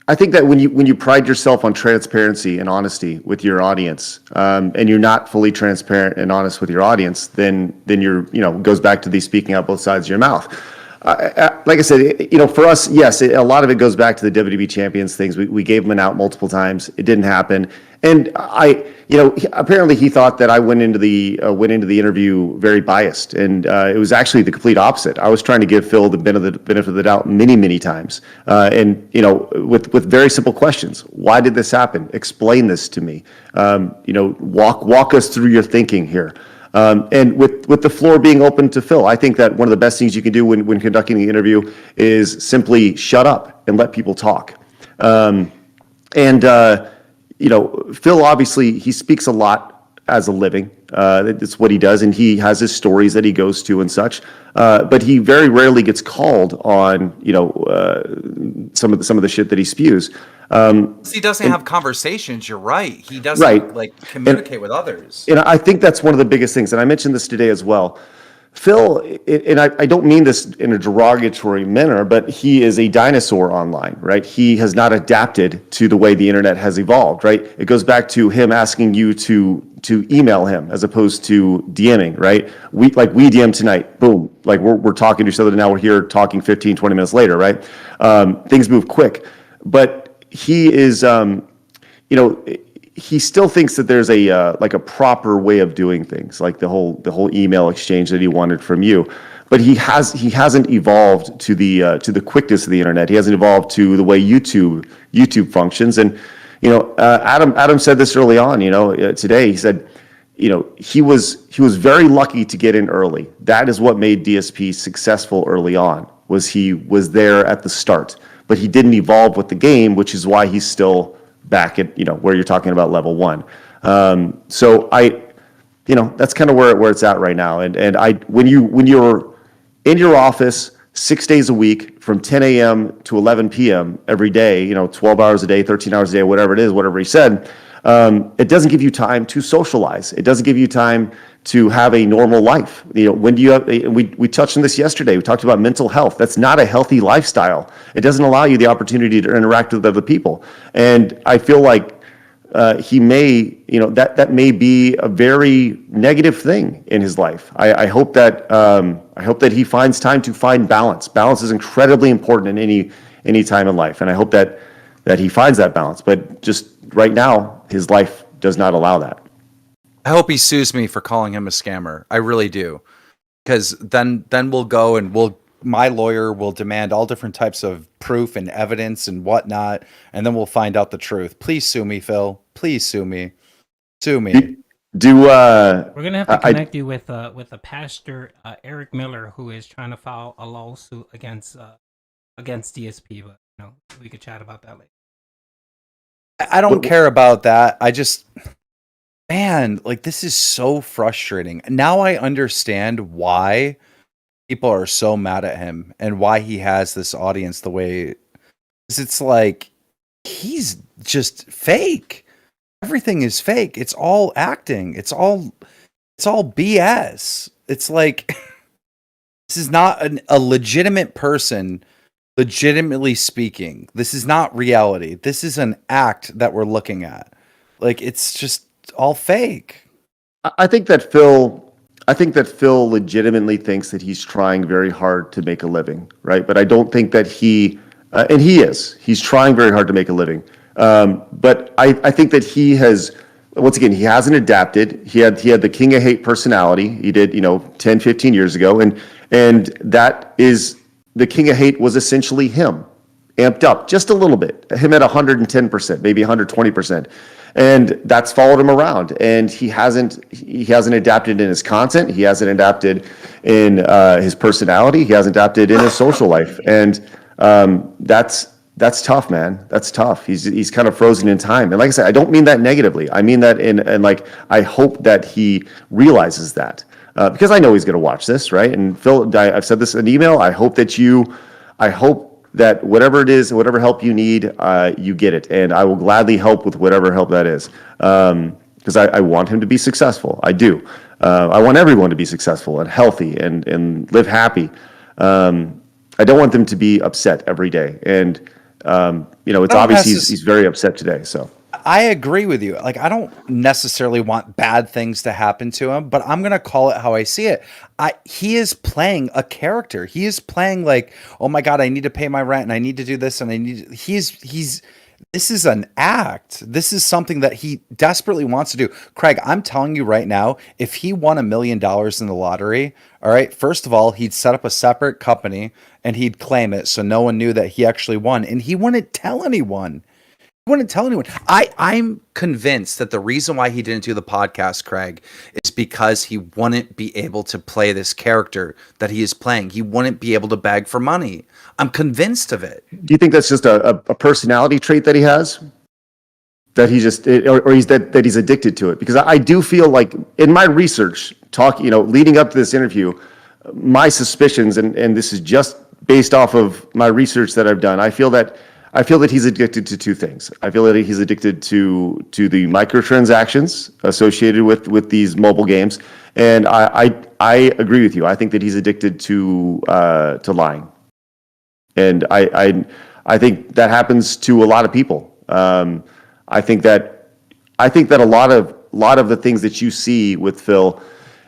I think that when you pride yourself on transparency and honesty with your audience, and you're not fully transparent and honest with your audience, then you're, goes back to the speaking out both sides of your mouth. Like I said, for us, yes, a lot of it goes back to the WWE champions things. We gave him an out multiple times. It didn't happen. And apparently he thought that I went into the interview very biased, and it was actually the complete opposite. I was trying to give Phil the benefit of the doubt many times, and with very simple questions. Why did this happen? Explain this to me. Walk us through your thinking here. And with the floor being open to Phil, I think that one of the best things you can do when conducting the interview is simply shut up and let people talk. Phil, obviously, he speaks a lot as a living. It's what he does, and he has his stories that he goes to and such. But he very rarely gets called on, some of the shit that he spews. He doesn't have conversations. You're right. He doesn't communicate with others. And I think that's one of the biggest things. And I mentioned this today as well. Phil, and I don't mean this in a derogatory manner, but he is a dinosaur online, right? He has not adapted to the way the internet has evolved, right? It goes back to him asking you to email him as opposed to DMing, right? We DM tonight, boom, like we're talking to each other now, we're here talking 15, 20 minutes later, right? Things move quick, but he is, he still thinks that there's a proper way of doing things, like the whole email exchange that he wanted from you, but he hasn't evolved to the quickness of the internet. He hasn't evolved to the way YouTube functions. And Adam said this early on. Today he said, he was very lucky to get in early. That is what made DSP successful early on. He was there at the start, but he didn't evolve with the game, which is why he's still back at where you're talking about level 1. So that's kind of where it's at right now. And when you're in your office 6 days a week from 10 a.m. to 11 p.m. every day, 12 hours a day, 13 hours a day, whatever it is, whatever he said, it doesn't give you time to socialize. It doesn't give you time to have a normal life. When do you have, we touched on this yesterday. We talked about mental health. That's not a healthy lifestyle. It doesn't allow you the opportunity to interact with other people. And I feel like he may, that may be a very negative thing in his life. I hope that he finds time to find balance. Balance is incredibly important in any time in life, and I hope that he finds that balance. But just right now, his life does not allow that. I hope he sues me for calling him a scammer. I really do, because then we'll go and my lawyer will demand all different types of proof and evidence and whatnot, and then we'll find out the truth. Please sue me, Phil. Please sue me. Sue me. We're gonna have to connect you with a pastor, Eric Miller, who is trying to file a lawsuit against DSP. But we could chat about that later. I don't care about that. I just, man, this is so frustrating. Now I understand why people are so mad at him and why he has this audience the way. It's like he's just fake. Everything is fake. It's all acting. It's all BS. It's like this is not a legitimate person. Legitimately speaking, this is not reality. This is an act that we're looking at. It's just all fake. I think that Phil legitimately thinks that he's trying very hard to make a living, right? But I don't think that and he's trying very hard to make a living. But I think that he hasn't adapted. He had the King of Hate personality. He did, 10, 15 years ago. And that is, the King of Hate was essentially him, amped up just a little bit, him at 110%, maybe 120%. And that's followed him around. And he hasn't adapted in his content. He hasn't adapted in his personality. He hasn't adapted in his social life. And that's tough, man. That's tough. He's kind of frozen in time. And like I said, I don't mean that negatively. I mean that I hope that he realizes that. Because I know he's going to watch this, right? And Phil, I've said this in email. I hope that whatever it is, whatever help you need, you get it. And I will gladly help with whatever help that is. Because I want him to be successful. I do. I want everyone to be successful and healthy and live happy. I don't want them to be upset every day. And, it's I don't obvious necess- he's very upset today. So I agree with you. Like, I don't necessarily want bad things to happen to him, but I'm gonna call it how I see it. He is playing a character. He is playing like, oh my god, I need to pay my rent and I need to do this and I need. He's. This is an act. This is something that he desperately wants to do. Craig, I'm telling you right now, if he won $1 million in the lottery, all right, first of all, he'd set up a separate company and he'd claim it so no one knew that he actually won, and he wouldn't tell anyone. Wouldn't tell anyone. I'm convinced that the reason why he didn't do the podcast, Craig, is because he wouldn't be able to play this character that he is playing. He wouldn't be able to beg for money. I'm convinced of it. do you think that's just a personality trait that he has? That he just, or he's that he's addicted to it? Because I do feel like in my research, leading up to this interview, my suspicions, and this is just based off of my research that I've done, I feel that he's addicted to two things. I feel that he's addicted to the microtransactions associated with these mobile games, and I agree with you. I think that he's addicted to lying, and I think that happens to a lot of people. I think that a lot of the things that you see with Phil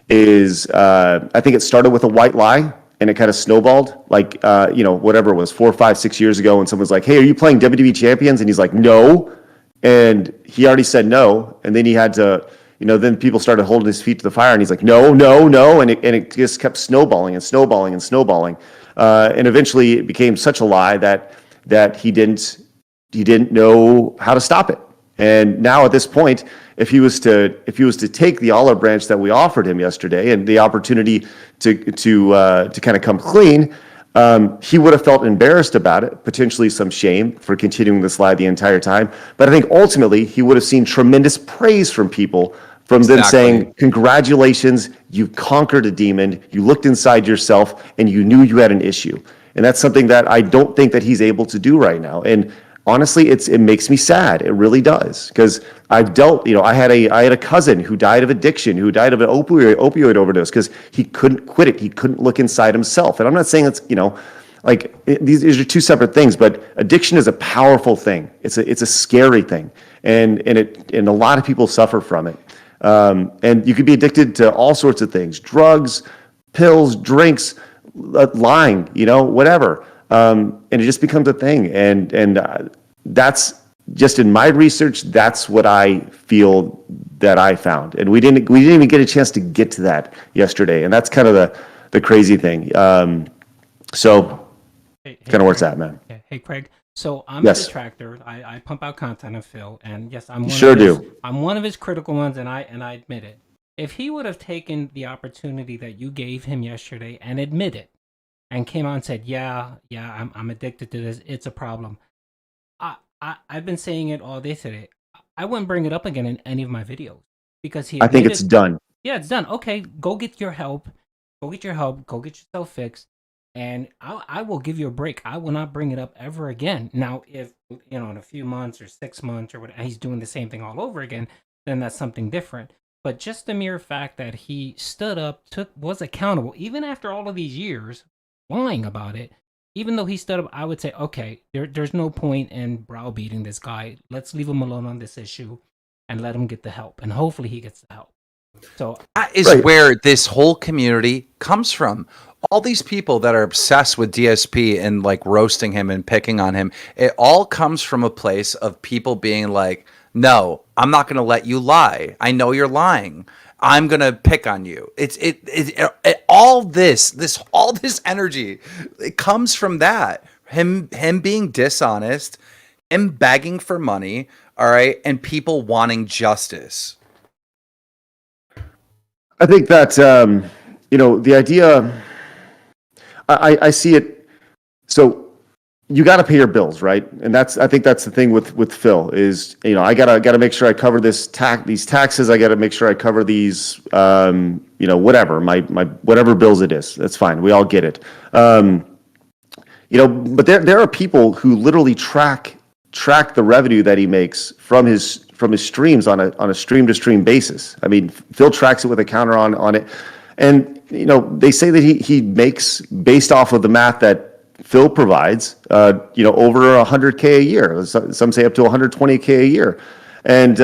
is I think it started with a white lie. And it kind of snowballed, like, whatever it was, 4, 5, 6 years ago, and someone's like, hey, are you playing WWE Champions? And he's like, no. And he already said no. And then he had to, then people started holding his feet to the fire, and he's like, no, no, no. And it just kept snowballing and snowballing and snowballing. And eventually it became such a lie that he didn't know how to stop it. And now at this point, if he was to take the olive branch that we offered him yesterday and the opportunity to kind of come clean, he would have felt embarrassed about it, potentially some shame for continuing this lie the entire time. But I think ultimately he would have seen tremendous praise from people, from them saying, congratulations, you conquered a demon, you looked inside yourself, and you knew you had an issue. And that's something that I don't think that he's able to do right now. And honestly, it makes me sad. It really does, because I've dealt. I had a cousin who died of addiction, who died of an opioid overdose because he couldn't quit it. He couldn't look inside himself. And I'm not saying it's these are two separate things, but addiction is a powerful thing. It's a scary thing, and a lot of people suffer from it. And you could be addicted to all sorts of things: drugs, pills, drinks, lying, whatever. And it just becomes a thing. And that's just in my research. That's what I feel that I found. And we didn't even get a chance to get to that yesterday. And that's kind of the crazy thing. So kind of where it's at, man. Hey, Craig. So I'm Yes. a detractor. I pump out content of Phil, and yes, I'm one Sure of his, do. I'm one of his critical ones, and I admit it. If he would have taken the opportunity that you gave him yesterday and admitted, and came out and said, yeah, I'm addicted to this, it's a problem, I've been saying it all day today. I wouldn't bring it up again in any of my videos, because I think it's done. Yeah, it's done. Okay, go get your help. Go get yourself fixed, and I will give you a break. I will not bring it up ever again. Now, if in a few months or 6 months or whatever, he's doing the same thing all over again, then that's something different. But just the mere fact that he stood up, was accountable, even after all of these years lying about it, even though he stood up, I would say, okay, there's no point in browbeating this guy. Let's leave him alone on this issue and let him get the help. And hopefully he gets the help. So that is where this whole community comes from. All these people that are obsessed with DSP and like roasting him and picking on him, it all comes from a place of people being like, no, I'm not going to let you lie. I know you're lying. I'm gonna pick on you. All this energy, it comes from that. Him being dishonest, him begging for money, all right, and people wanting justice. I think that the idea. I see it. So you got to pay your bills, right? And I think that's the thing with Phil is, I gotta make sure I cover these taxes. I gotta make sure I cover these, whatever my whatever bills it is. That's fine. We all get it. But there are people who literally track the revenue that he makes from his streams on a stream to stream basis. I mean, Phil tracks it with a counter on it, and they say that he makes based off of the math that Phil provides, over 100K a year. Some say up to 120K a year. And,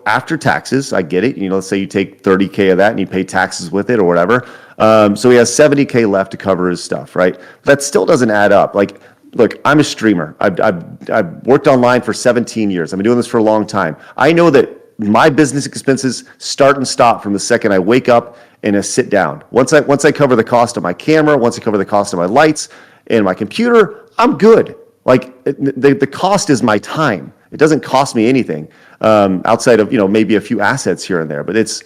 after taxes, I get it. Let's say you take 30K of that and you pay taxes with it or whatever. So he has 70K left to cover his stuff, right? That still doesn't add up. Like, look, I'm a streamer. I've worked online for 17 years. I've been doing this for a long time. I know that my business expenses start and stop from the second I wake up and I sit down. Once I cover the cost of my camera, once I cover the cost of my lights and my computer, I'm good. Like, the cost is my time. It doesn't cost me anything outside of maybe a few assets here and there. But it's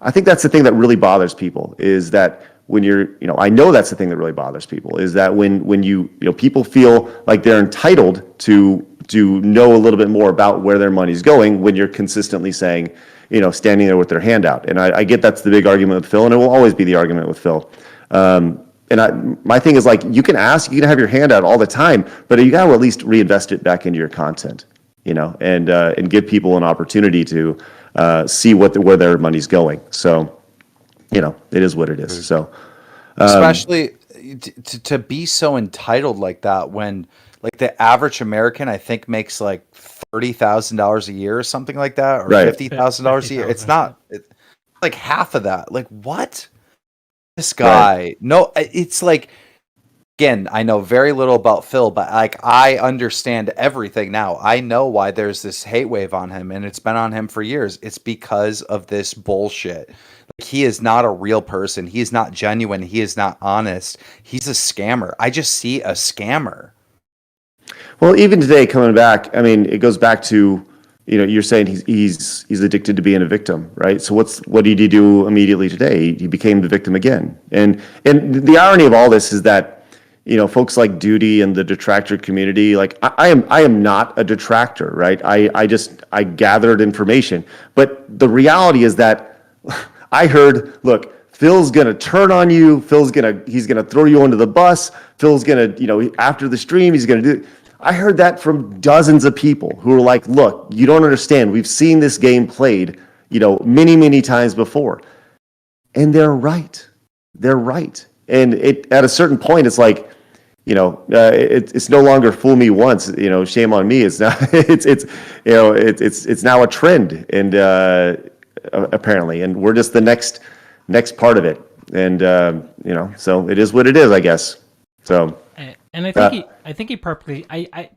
I think that's the thing that really bothers people is that when I know that's the thing that really bothers people is that when people feel like they're entitled to know a little bit more about where their money's going when you're consistently saying, standing there with their hand out. And I get that's the big argument with Phil, and it will always be the argument with Phil. My thing is, like, you can ask, you can have your hand out all the time, but you got to at least reinvest it back into your content, and give people an opportunity to see where their money's going. So, it is what it is. So, especially to be so entitled like that when, like, the average American, I think, makes like $30,000 a year or something like that, or Right. $50,000 a year. It's like half of that. Like, what? This guy? Right. No, it's like, again, I know very little about Phil, but like, I understand everything now. I know why there's this hate wave on him, and it's been on him for years. It's because of this bullshit. Like, he is not a real person. He is not genuine. He is not honest. He's a scammer. I just see a scammer. Well, even today, coming back, I mean, it goes back to, you're saying he's addicted to being a victim, right? So what did he do immediately today? He became the victim again. And the irony of all this is that, folks like Duty and the detractor community, like, I am not a detractor, right? I gathered information. But the reality is that I heard, look, Phil's gonna turn on you. He's gonna throw you under the bus. Phil's gonna, after the stream, he's gonna do. I heard that from dozens of people who were like, look, you don't understand. We've seen this game played, many, many times before. And they're right. They're right. And at a certain point, it's like, it's no longer fool me once, shame on me. It's now, it's now a trend. And apparently, and we're just the next part of it. And, so it is what it is, I guess. So. And I think he purposely.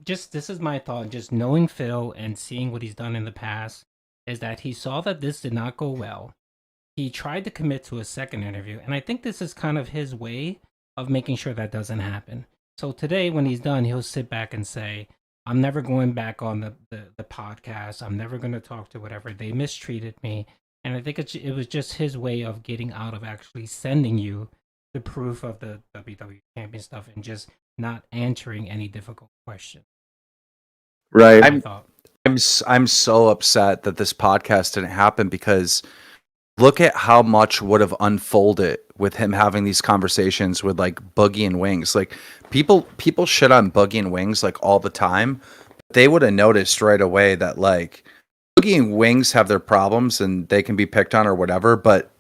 This is my thought. Just knowing Phil and seeing what he's done in the past is that he saw that this did not go well. He tried to commit to a second interview, and I think this is kind of his way of making sure that doesn't happen. So today, when he's done, he'll sit back and say, "I'm never going back on the podcast. I'm never going to talk to whatever. They mistreated me." And I think it was just his way of getting out of actually sending you the proof of the WWE champion stuff and just not answering any difficult question. Right. I'm so upset that this podcast didn't happen, because look at how much would have unfolded with him having these conversations with, like, Boogie and Wings. Like, people shit on Boogie and Wings like all the time. They would have noticed right away that, like, Boogie and Wings have their problems and they can be picked on or whatever, but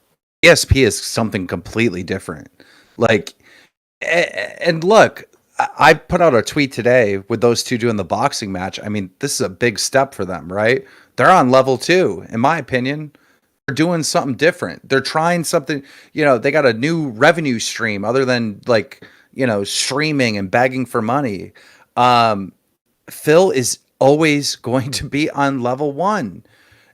ESP is something completely different. Like, and look, I put out a tweet today with those two doing the boxing match. I mean, this is a big step for them, right? They're on level 2, in my opinion. They're doing something different. They're trying something, they got a new revenue stream other than, like, streaming and begging for money. Phil is always going to be on level 1.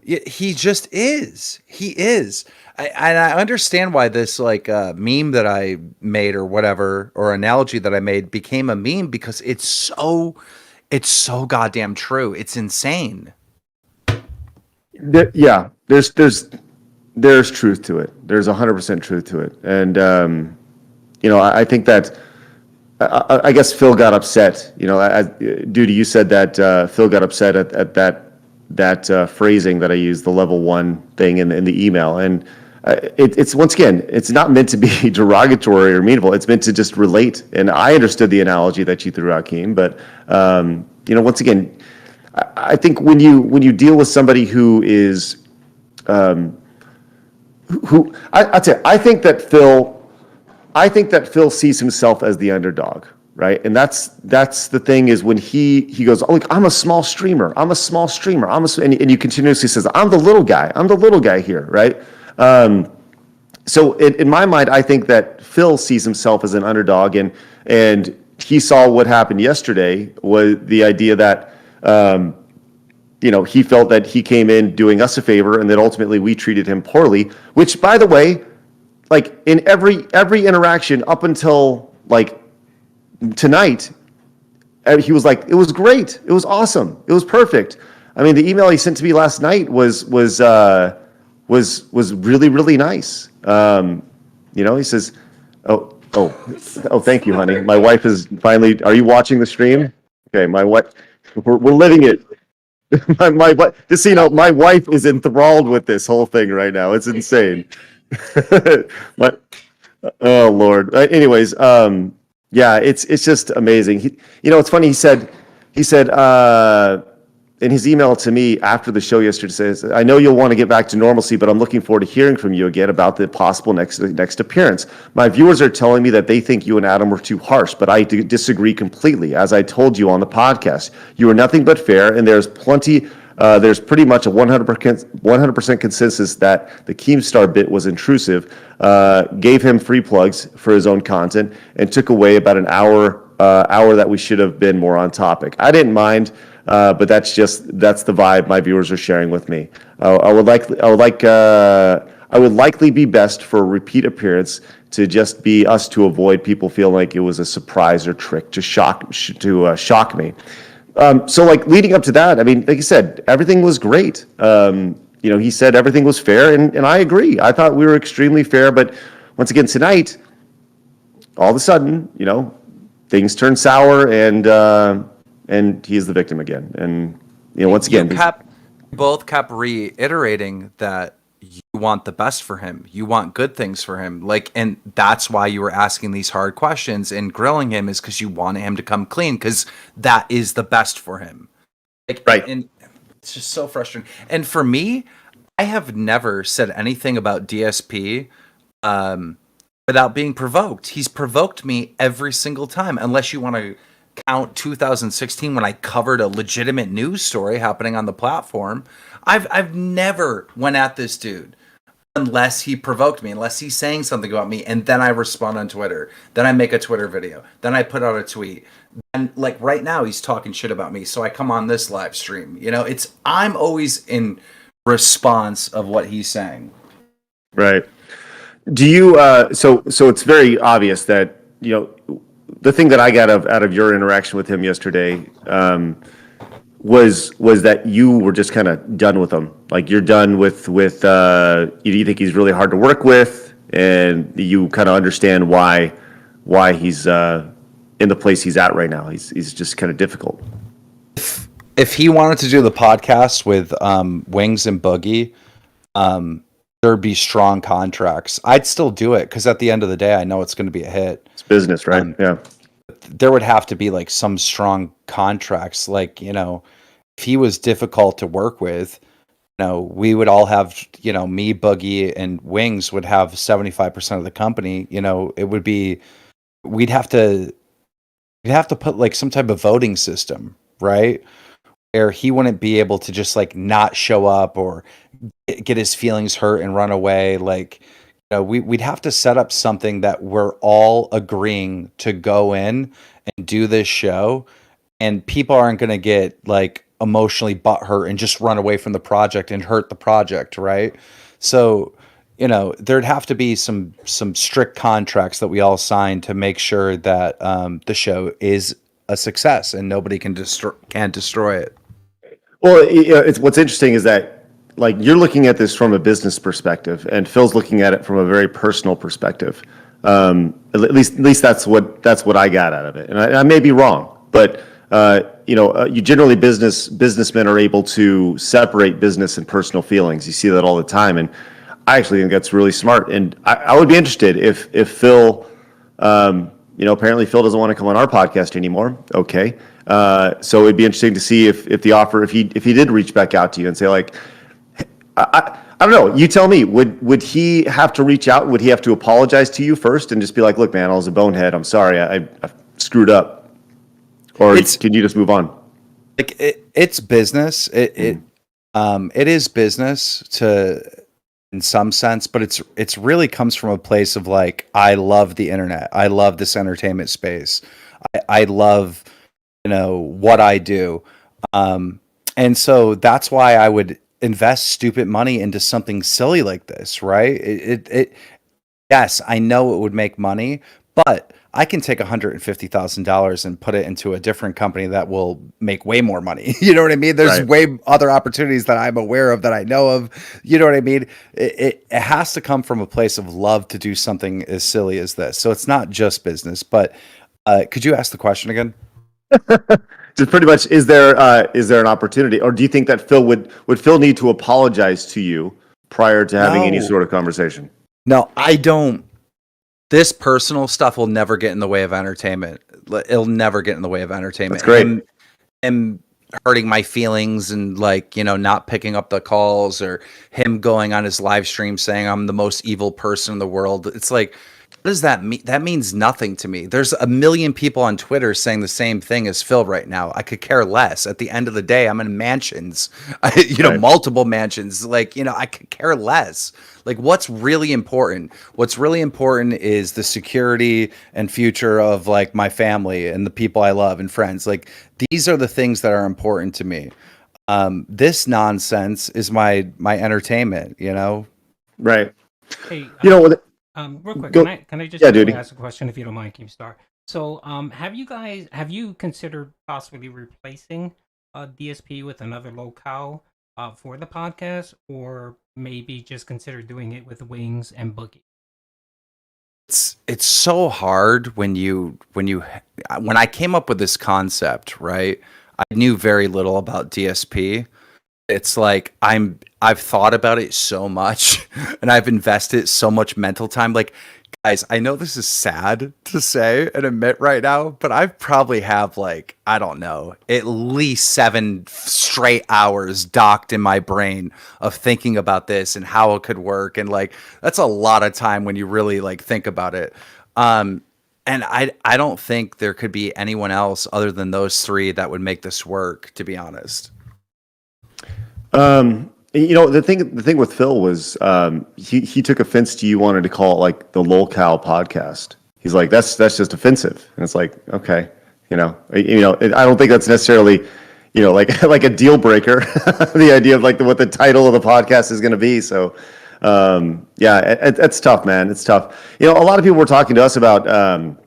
He just is. He is. I understand why this, like, meme that I made or whatever, or analogy that I made became a meme, because it's so goddamn true. It's insane. Yeah, there's truth to it. There's 100% truth to it. And, I think that, I guess Phil got upset, Duty, you said that Phil got upset at that phrasing that I used, the level 1 thing in the email. And it's once again, it's not meant to be derogatory or meaningful. It's meant to just relate. And I understood the analogy that you threw out, Keem. But once again, I think when you deal with somebody who is I'd say I think that Phil. I think that Phil sees himself as the underdog, right? And that's the thing is when he goes, oh, look, I'm a small streamer. And you continuously says, I'm the little guy here, right? So in my mind, I think that Phil sees himself as an underdog, and he saw what happened yesterday was the idea that, he felt that he came in doing us a favor and that ultimately we treated him poorly, which, by the way, like in every interaction up until like tonight, he was like, it was great. It was awesome. It was perfect. I mean, the email he sent to me last night was really, really nice. He says, oh, thank you, honey. My wife is finally, are you watching the stream? Okay. My wife, we're living it. my just so you know, my wife is enthralled with this whole thing right now. It's insane. Oh Lord. Anyways, it's just amazing. It's funny. He said in his email to me after the show yesterday, says, I know you'll want to get back to normalcy, but I'm looking forward to hearing from you again about the possible next appearance. My viewers are telling me that they think you and Adam were too harsh, but I disagree completely. As I told you on the podcast, you are nothing but fair, and there's pretty much a 100% consensus that the Keemstar bit was intrusive, gave him free plugs for his own content, and took away about an hour that we should have been more on topic. I didn't mind. But that's the vibe my viewers are sharing with me. I would likely be best for a repeat appearance to just be us to avoid people feeling like it was a surprise or trick to shock me. So like leading up to that, I mean, like you said, everything was great. He said everything was fair, and I agree. I thought we were extremely fair, but once again tonight, all of a sudden, things turned sour, and he is the victim again. And once again, both kept reiterating that you want the best for him, you want good things for him, and that's why you were asking these hard questions and grilling him, is because you wanted him to come clean, because that is the best for him. Right. And it's just so frustrating. And for me, I have never said anything about DSP without being provoked. He's provoked me every single time, unless you want to count 2016 when I covered a legitimate news story happening on the platform. I've never went at this dude unless he provoked me, unless he's saying something about me, and then I respond on Twitter. Then I make a Twitter video. Then I put out a tweet. And like right now, he's talking shit about me, so I come on this live stream. I'm always in response of what he's saying. Right. Do you? So it's very obvious that the thing that I got out of your interaction with him yesterday was that you were just kind of done with him. Like you're done with you think he's really hard to work with, and you kind of understand why he's in the place he's at right now. He's just kind of difficult. If he wanted to do the podcast with Wings and Boogie, there'd be strong contracts. I'd still do it because at the end of the day, I know it's going to be a hit. It's business, right? Yeah. There would have to be like some strong contracts. Like, if he was difficult to work with, we would all have, me, Boogie, and Wings would have 75% of the company. It would be, we'd have to put like some type of voting system, right? Where he wouldn't be able to just like not show up or get his feelings hurt and run away. Like, we'd have to set up something that we're all agreeing to go in and do this show, and people aren't going to get like emotionally butthurt and just run away from the project and hurt the project, right? So, there'd have to be some strict contracts that we all sign to make sure that the show is a success and nobody can destroy it. Well, it's what's interesting is that like you're looking at this from a business perspective, and Phil's looking at it from a very personal perspective. At least that's what I got out of it, and I may be wrong, but you generally businessmen are able to separate business and personal feelings. You see that all the time, and I actually think that's really smart. And I would be interested if Phil, apparently Phil doesn't want to come on our podcast anymore. Okay, so it'd be interesting to see if the offer, if he did reach back out to you and say like, I don't know. You tell me. Would he have to reach out? Would he have to apologize to you first and just be like, "Look, man, I was a bonehead. I'm sorry. I screwed up," or can you just move on? Like it's business. It is business in some sense, but it's really comes from a place of like, I love the internet. I love this entertainment space. I love, what I do. And so that's why I would invest stupid money into something silly like this, right? Yes, I know it would make money, but I can take $150,000 and put it into a different company that will make way more money. You know what I mean? There's way other opportunities that I'm aware of, that I know of. You know what I mean? It has to come from a place of love to do something as silly as this. So it's not just business. But could you ask the question again? Just pretty much, is there an opportunity, or do you think that Phil would Phil need to apologize to you prior to having any sort of conversation? No, I don't. This personal stuff will never get in the way of entertainment. It'll never get in the way of entertainment. That's great. Him hurting my feelings and not picking up the calls, or him going on his live stream saying I'm the most evil person in the world. It's like, what does that mean? That means nothing to me. There's a million people on Twitter saying the same thing as Phil right now. I could care less. At the end of the day, I'm in mansions, multiple mansions. I could care less. Like, what's really important? What's really important is the security and future of like my family and the people I love and friends. Like, these are the things that are important to me. This nonsense is my entertainment, Right. Hey, real quick, Go, can I just ask a question, if you don't mind, Keemstar? So, have you considered possibly replacing DSP with another locale for the podcast, or maybe just consider doing it with Wings and Boogie? It's so hard when I came up with this concept, right? I knew very little about DSP. It's like I've thought about it so much and I've invested so much mental time. Like, guys, I know this is sad to say and admit right now, but I probably have I don't know, at least 7 straight hours docked in my brain of thinking about this and how it could work. And that's a lot of time when you really think about it. And I don't think there could be anyone else other than those 3 that would make this work, to be honest. The thing with Phil was he took offense to you wanting to call it the lolcow podcast. He's like, that's just offensive, and it's like, okay, I don't think that's necessarily like a deal breaker. The idea of what the title of the podcast is going to be. So it's tough, man. It's tough. A lot of people were talking to us about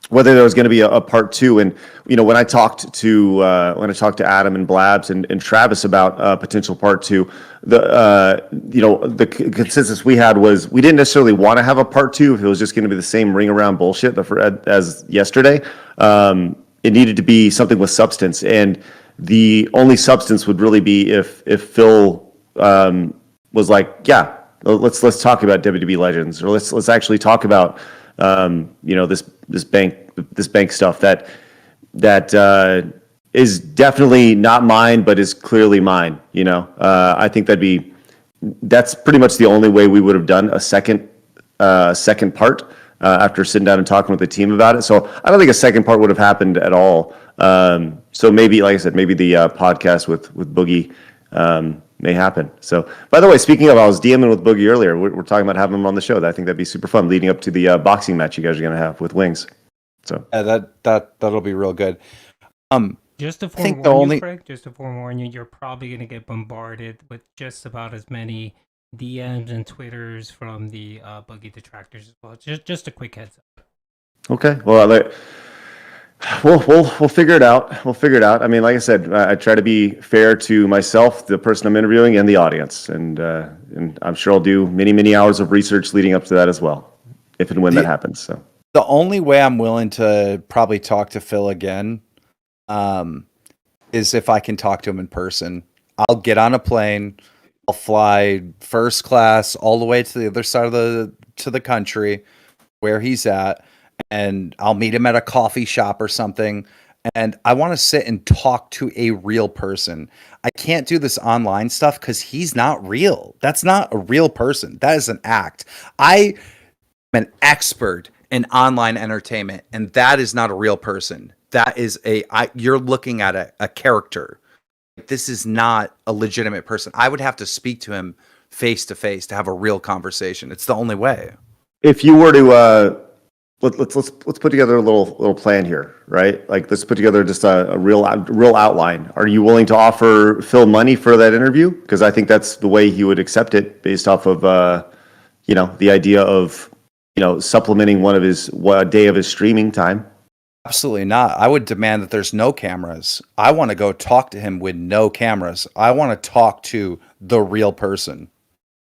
whether there was going to be a part 2. And, when I talked to Adam and Blabs and Travis about potential part 2, the consensus we had was we didn't necessarily want to have a part 2 if it was just going to be the same ring around bullshit as yesterday. It needed to be something with substance. And the only substance would really be if Phil was like, yeah, let's talk about WWE Legends, or let's actually talk about this bank stuff that is definitely not mine, but is clearly mine. I think that's pretty much the only way we would have done a second part after sitting down and talking with the team about it. So I don't think a second part would have happened at all. So maybe, like I said, maybe the podcast with Boogie may happen. So, by the way, speaking of, I was DMing with Boogie earlier. We're talking about having him on the show. I think that'd be super fun, leading up to the boxing match you guys are going to have with Wings. So yeah, that'll be real good. Just to forewarn you, Craig, you're probably going to get bombarded with just about as many DMs and Twitters from the Boogie detractors as well. Just a quick heads up. Okay, well, we'll figure it out. We'll figure it out. I mean, like I said, I try to be fair to myself, the person I'm interviewing, and the audience, and I'm sure I'll do many hours of research leading up to that as well, if and when that happens. So the only way I'm willing to probably talk to Phil again is if I can talk to him in person. I'll get on a plane, I'll fly first class all the way to the other side of the country where he's at, and I'll meet him at a coffee shop or something, and I want to sit and talk to a real person. I can't do this online stuff because he's not real. That's not a real person. That is an act. I am an expert in online entertainment, and that is not a real person. That is you're looking at a character. This is not a legitimate person. I would have to speak to him face to face to have a real conversation. It's the only way. If you were to let's put together a little plan here, right? Like let's put together just a real outline. Are you willing to offer Phil money for that interview? Because I think that's the way he would accept it, based off of the idea of supplementing one day of his streaming time. Absolutely not. I would demand that there's no cameras. I want to go talk to him with no cameras. I want to talk to the real person.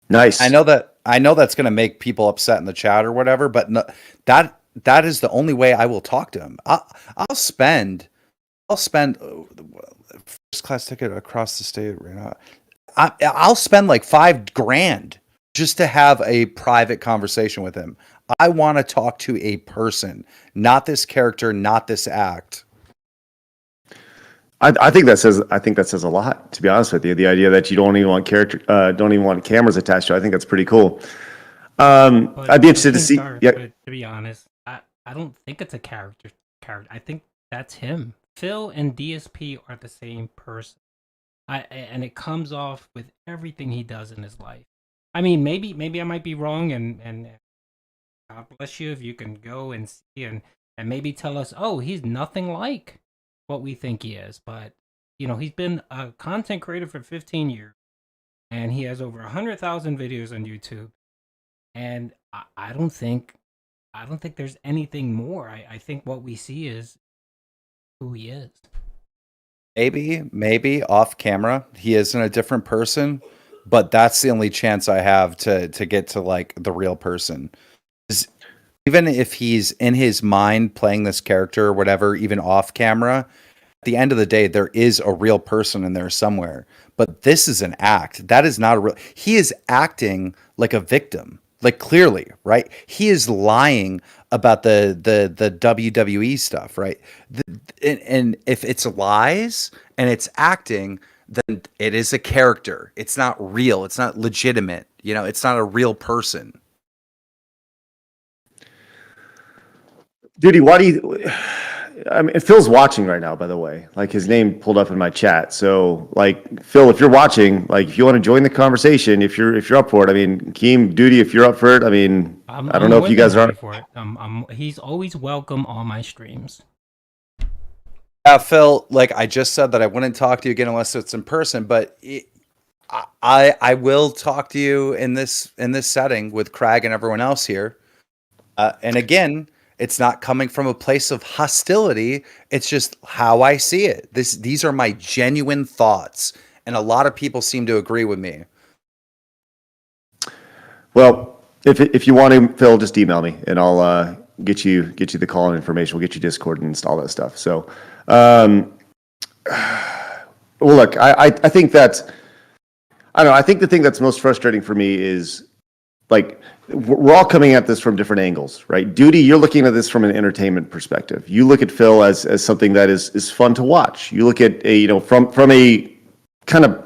Nice. I know that's going to make people upset in the chat or whatever, but no, that is the only way I will talk to him. I'll spend first class ticket across the state right now. I'll spend like $5,000 just to have a private conversation with him. I want to talk to a person, not this character, not this act. I think that says a lot, to be honest with you. The idea that you don't even want cameras attached to it, I think that's pretty cool. I'd be interested to see. Yeah. To be honest, I don't think it's a character. I think that's him. Phil and DSP are the same person. And it comes off with everything he does in his life. I mean, maybe I might be wrong, and God bless you if you can go and see and maybe tell us, oh, he's nothing like what we think he is. But he's been a content creator for 15 years, and he has over 100,000 videos on YouTube. And I don't think there's anything more. I think what we see is who he is. Maybe off camera he isn't a different person, but that's the only chance I have to get to like the real person. Even if he's in his mind playing this character or whatever, even off camera, at the end of the day, there is a real person in there somewhere. But this is an act. That is not a real. He is acting like a victim, like clearly, right? He is lying about the WWE stuff, right? And if it's lies and it's acting, then it is a character. It's not real. It's not legitimate. It's not a real person. Duty, why do you? I mean, Phil's watching right now, by the way. Like his name pulled up in my chat. So, like Phil, if you're watching, like if you want to join the conversation, if you're up for it, I mean, Keem, Duty, if you're up for it, I mean, I don't know if you guys are for it. He's always welcome on my streams. Phil, like I just said that I wouldn't talk to you again unless it's in person, but I will talk to you in this setting with Craig and everyone else here. And again, it's not coming from a place of hostility. It's just how I see it. These are my genuine thoughts, and a lot of people seem to agree with me. Well, if you want to, Phil, just email me, and I'll get you the call and information. We'll get you Discord and install that stuff. So, well, look, I think that I don't know. I think the thing that's most frustrating for me is like we're all coming at this from different angles, right? Duty, you're looking at this from an entertainment perspective. You look at Phil as something that is fun to watch. You look at from a kind of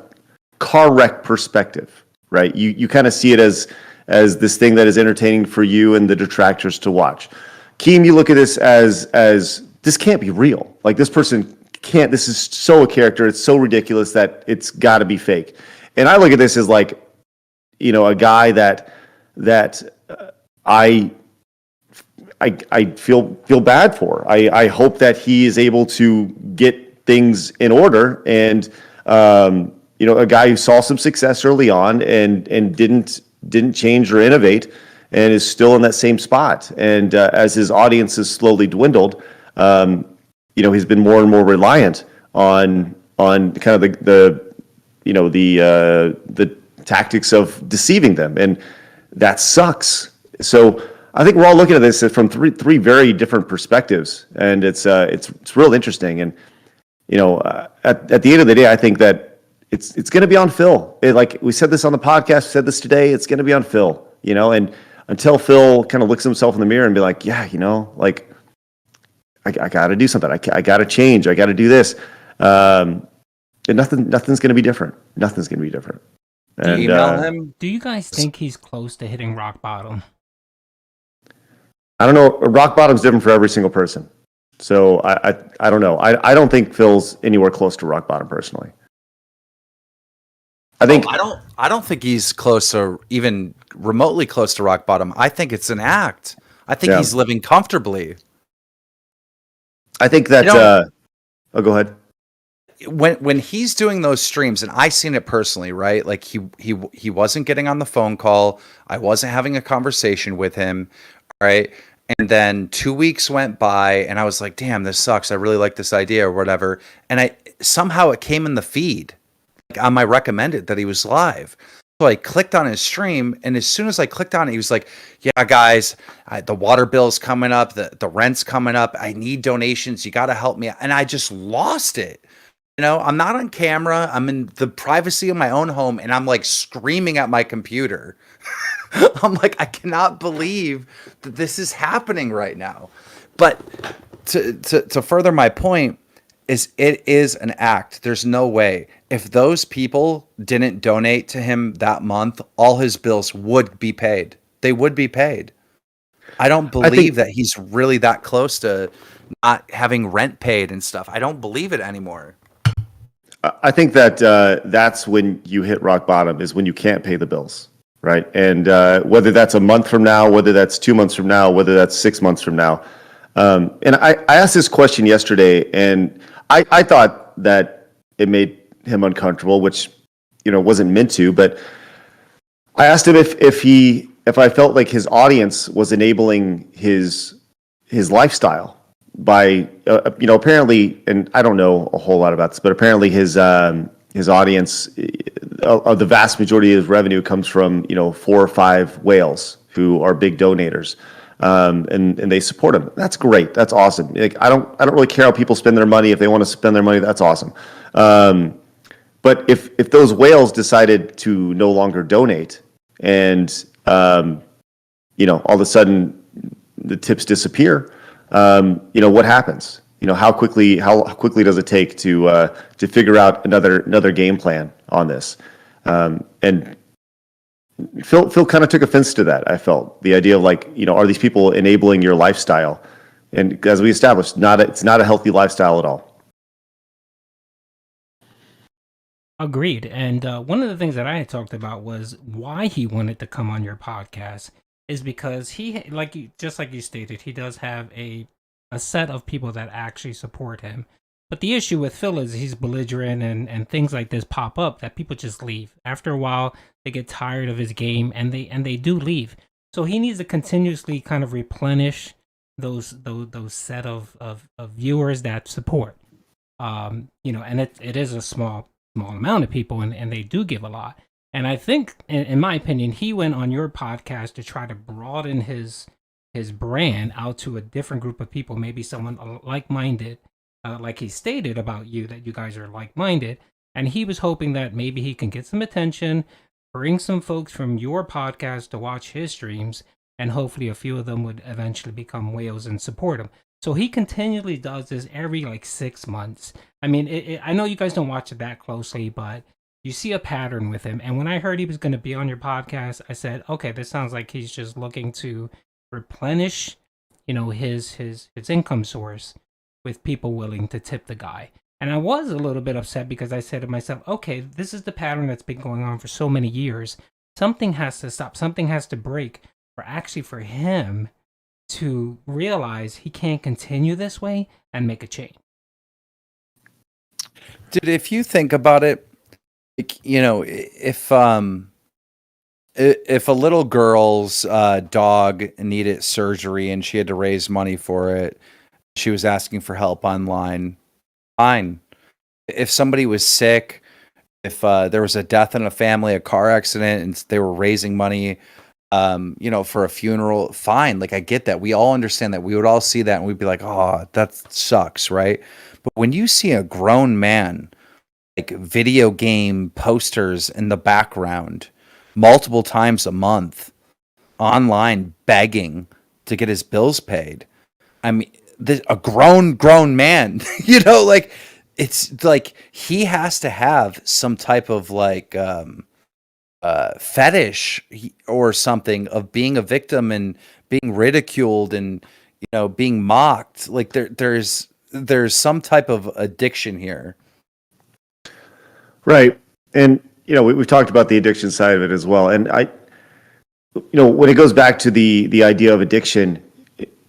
car wreck perspective, right? You kind of see it as this thing that is entertaining for you and the detractors to watch. Keem, you look at this as this can't be real. Like this person can't. This is so a character. It's so ridiculous that it's got to be fake. And I look at this as like, a guy that I feel bad for. I hope that he is able to get things in order, and a guy who saw some success early on and didn't change or innovate, and is still in that same spot. And as his audience has slowly dwindled, he's been more and more reliant on kind of the tactics of deceiving them, and that sucks. So I think we're all looking at this from three very different perspectives, and it's real interesting. And at the end of the day, I think that it's going to be on Phil. Like we said this on the podcast, said this today. It's going to be on Phil. And until Phil kind of looks himself in the mirror and be like, yeah, like I got to do something. I got to change. I got to do this. And nothing's going to be different. Nothing's going to be different. Do you email him? Do you guys think he's close to hitting rock bottom? I don't know. Rock bottom's different for every single person. So I don't know. I don't think Phil's anywhere close to rock bottom personally. I don't think he's close to even remotely close to rock bottom. I think it's an act. I think he's living comfortably. I think that go ahead. When he's doing those streams, and I seen it personally, right? Like he wasn't getting on the phone call. I wasn't having a conversation with him, right? And then 2 weeks went by, and I was like, "Damn, this sucks. I really like this idea, or whatever." And somehow it came in the feed, like on my recommended that he was live. So I clicked on his stream, and as soon as I clicked on it, he was like, "Yeah, guys, the water bill's coming up, the rent's coming up. I need donations. You got to help me." And I just lost it. You know, I'm not on camera. I'm in the privacy of my own home, and I'm like screaming at my computer. I'm like, I cannot believe that this is happening right now. But to further my point, it is an act. There's no way. If those people didn't donate to him that month, all his bills would be paid. They would be paid. I don't believe that he's really that close to not having rent paid and stuff. I don't believe it anymore. I think that that's when you hit rock bottom, is when you can't pay the bills, right? And whether that's a month from now, whether that's 2 months from now, whether that's 6 months from now. And I asked this question yesterday, and I thought that it made him uncomfortable, which, you know, wasn't meant to. But I asked him if I felt like his audience was enabling his lifestyle by apparently, and I don't know a whole lot about this, but apparently his audience, the vast majority of his revenue comes from 4 or 5 whales who are big donators, and they support him. That's great. That's awesome. Like, I don't really care how people spend their money. If they want to spend their money, that's awesome. But if those whales decided to no longer donate, and all of a sudden the tips disappear, what happens? How quickly does it take to figure out another game plan on this? And Phil kind of took offense to that. I felt the idea of, like, are these people enabling your lifestyle? And as we established, it's not a healthy lifestyle at all. Agreed. And one of the things that I had talked about was why he wanted to come on your podcast is because he, just like you stated, he does have a set of people that actually support him. But the issue with Phil is he's belligerent, and things like this pop up that people just leave. After a while, they get tired of his game, and they do leave. So he needs to continuously kind of replenish those set of viewers that support. And it is a small amount of people, and they do give a lot. And I think, in my opinion, he went on your podcast to try to broaden his brand out to a different group of people, maybe someone like-minded, like he stated about you, that you guys are like-minded. And he was hoping that maybe he can get some attention, bring some folks from your podcast to watch his streams, and hopefully a few of them would eventually become whales and support him. So he continually does this every 6 months. I mean, I know you guys don't watch it that closely, but you see a pattern with him. And when I heard he was going to be on your podcast, I said, okay, this sounds like he's just looking to replenish, his income source with people willing to tip the guy. And I was a little bit upset because I said to myself, okay, this is the pattern that's been going on for so many years. Something has to stop. Something has to break for him to realize he can't continue this way and make a change. Dude, if you think about it, if a little girl's dog needed surgery and she had to raise money for it, she was asking for help online, fine. If somebody was sick, if there was a death in a family, a car accident, and they were raising money for a funeral, fine. Like, I get that. We all understand that. We would all see that and we'd be like, oh, that sucks, right? But when you see a grown man, like, video game posters in the background multiple times a month online begging to get his bills paid, I mean, a grown man. You know, like it's like he has to have some type of like fetish or something of being a victim and being ridiculed and being mocked. Like there's some type of addiction here. Right. And we've talked about the addiction side of it as well. And when it goes back to the idea of addiction,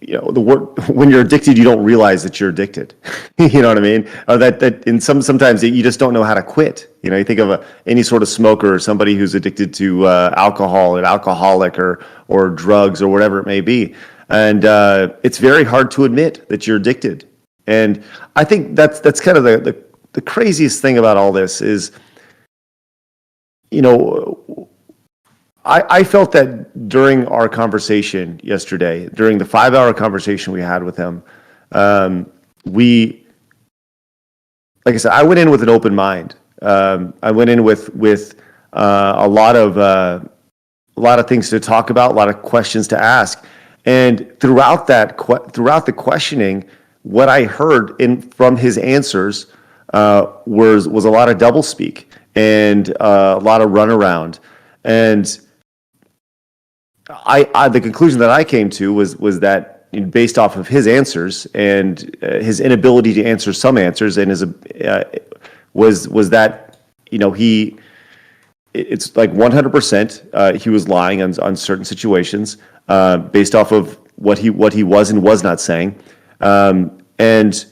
the word, when you're addicted, you don't realize that you're addicted. You know what I mean? Or that sometimes you just don't know how to quit. You think of any sort of smoker or somebody who's addicted to alcohol, an alcoholic or drugs or whatever it may be. And it's very hard to admit that you're addicted. And I think that's kind of the craziest thing about all this is, I felt that during our conversation yesterday, during the 5-hour conversation we had with him, like I said, I went in with an open mind. I went in with a lot of things to talk about, a lot of questions to ask, and throughout the questioning, what I heard from his answers was a lot of doublespeak and a lot of runaround. And the conclusion that I came to was that based off of his answers and his inability to answer some answers, and was that it's like 100% he was lying on certain situations based off of what he was and was not saying, and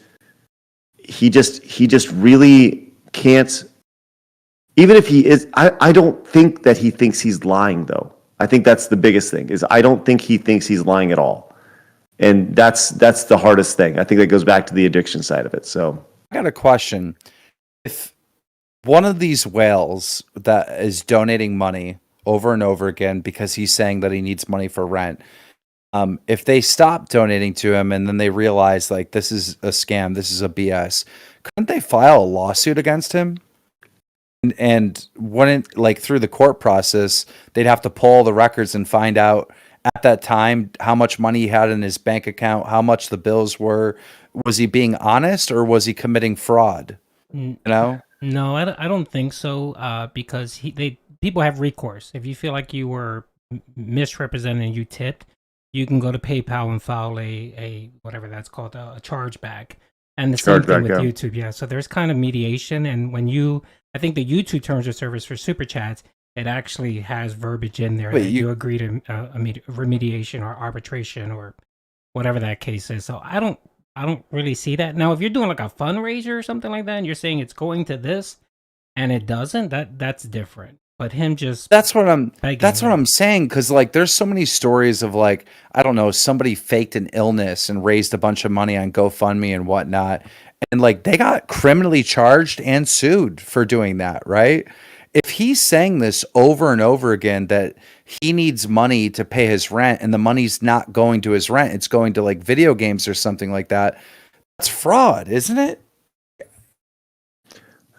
he just really can't. Even if he is, I don't think that he thinks he's lying, though. I think that's the biggest thing, is I don't think he thinks he's lying at all. And that's the hardest thing. I think that goes back to the addiction side of it. So I got a question. If one of these whales that is donating money over and over again because he's saying that he needs money for rent, if they stop donating to him and then they realize like this is a scam, this is a BS, couldn't they file a lawsuit against him? And wouldn't, like, through the court process, they'd have to pull the records and find out at that time how much money he had in his bank account, how much the bills were. Was he being honest or was he committing fraud? No, I don't think so. Because people have recourse. If you feel like you were misrepresented and you tipped, you can go to PayPal and file a whatever that's called, a chargeback. And the same thing with YouTube. Yeah. So there's kind of mediation, and when I think the YouTube terms of service for super chats, it actually has verbiage in there that you agree to remediation or arbitration or whatever that case is. So I don't really see that. Now, if you're doing like a fundraiser or something like that, and you're saying it's going to this, and it doesn't, that's different. But him just that's what I'm saying, because like there's so many stories of like, I don't know, somebody faked an illness and raised a bunch of money on GoFundMe and whatnot, and like they got criminally charged and sued for doing that, right? If he's saying this over and over again that he needs money to pay his rent and the money's not going to his rent, it's going to like video games or something like that, that's fraud, isn't it?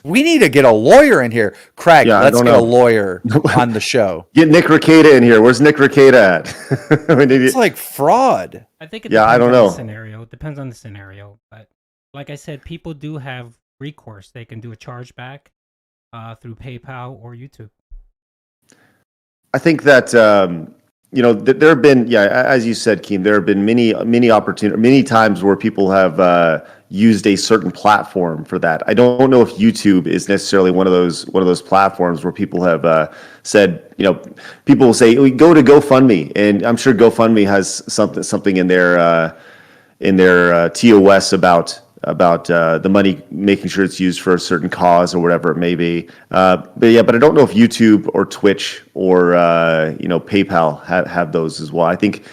We need to get a lawyer in here. Craig, let's get a lawyer on the show. Get Nick Rekieta in here. Where's Nick Rekieta at? It's like fraud. I think it depends I don't on know. the scenario. It depends on the scenario. But like I said, people do have recourse. They can do a chargeback through PayPal or YouTube. I think that there have been, as you said, Keem, there have been many times where people have used a certain platform for that. I don't know if YouTube is necessarily one of those platforms where people have said, people will say, we go to GoFundMe, and I'm sure GoFundMe has something in their TOS about the money, making sure it's used for a certain cause or whatever it may be. But I don't know if YouTube or Twitch or PayPal have those as well. I think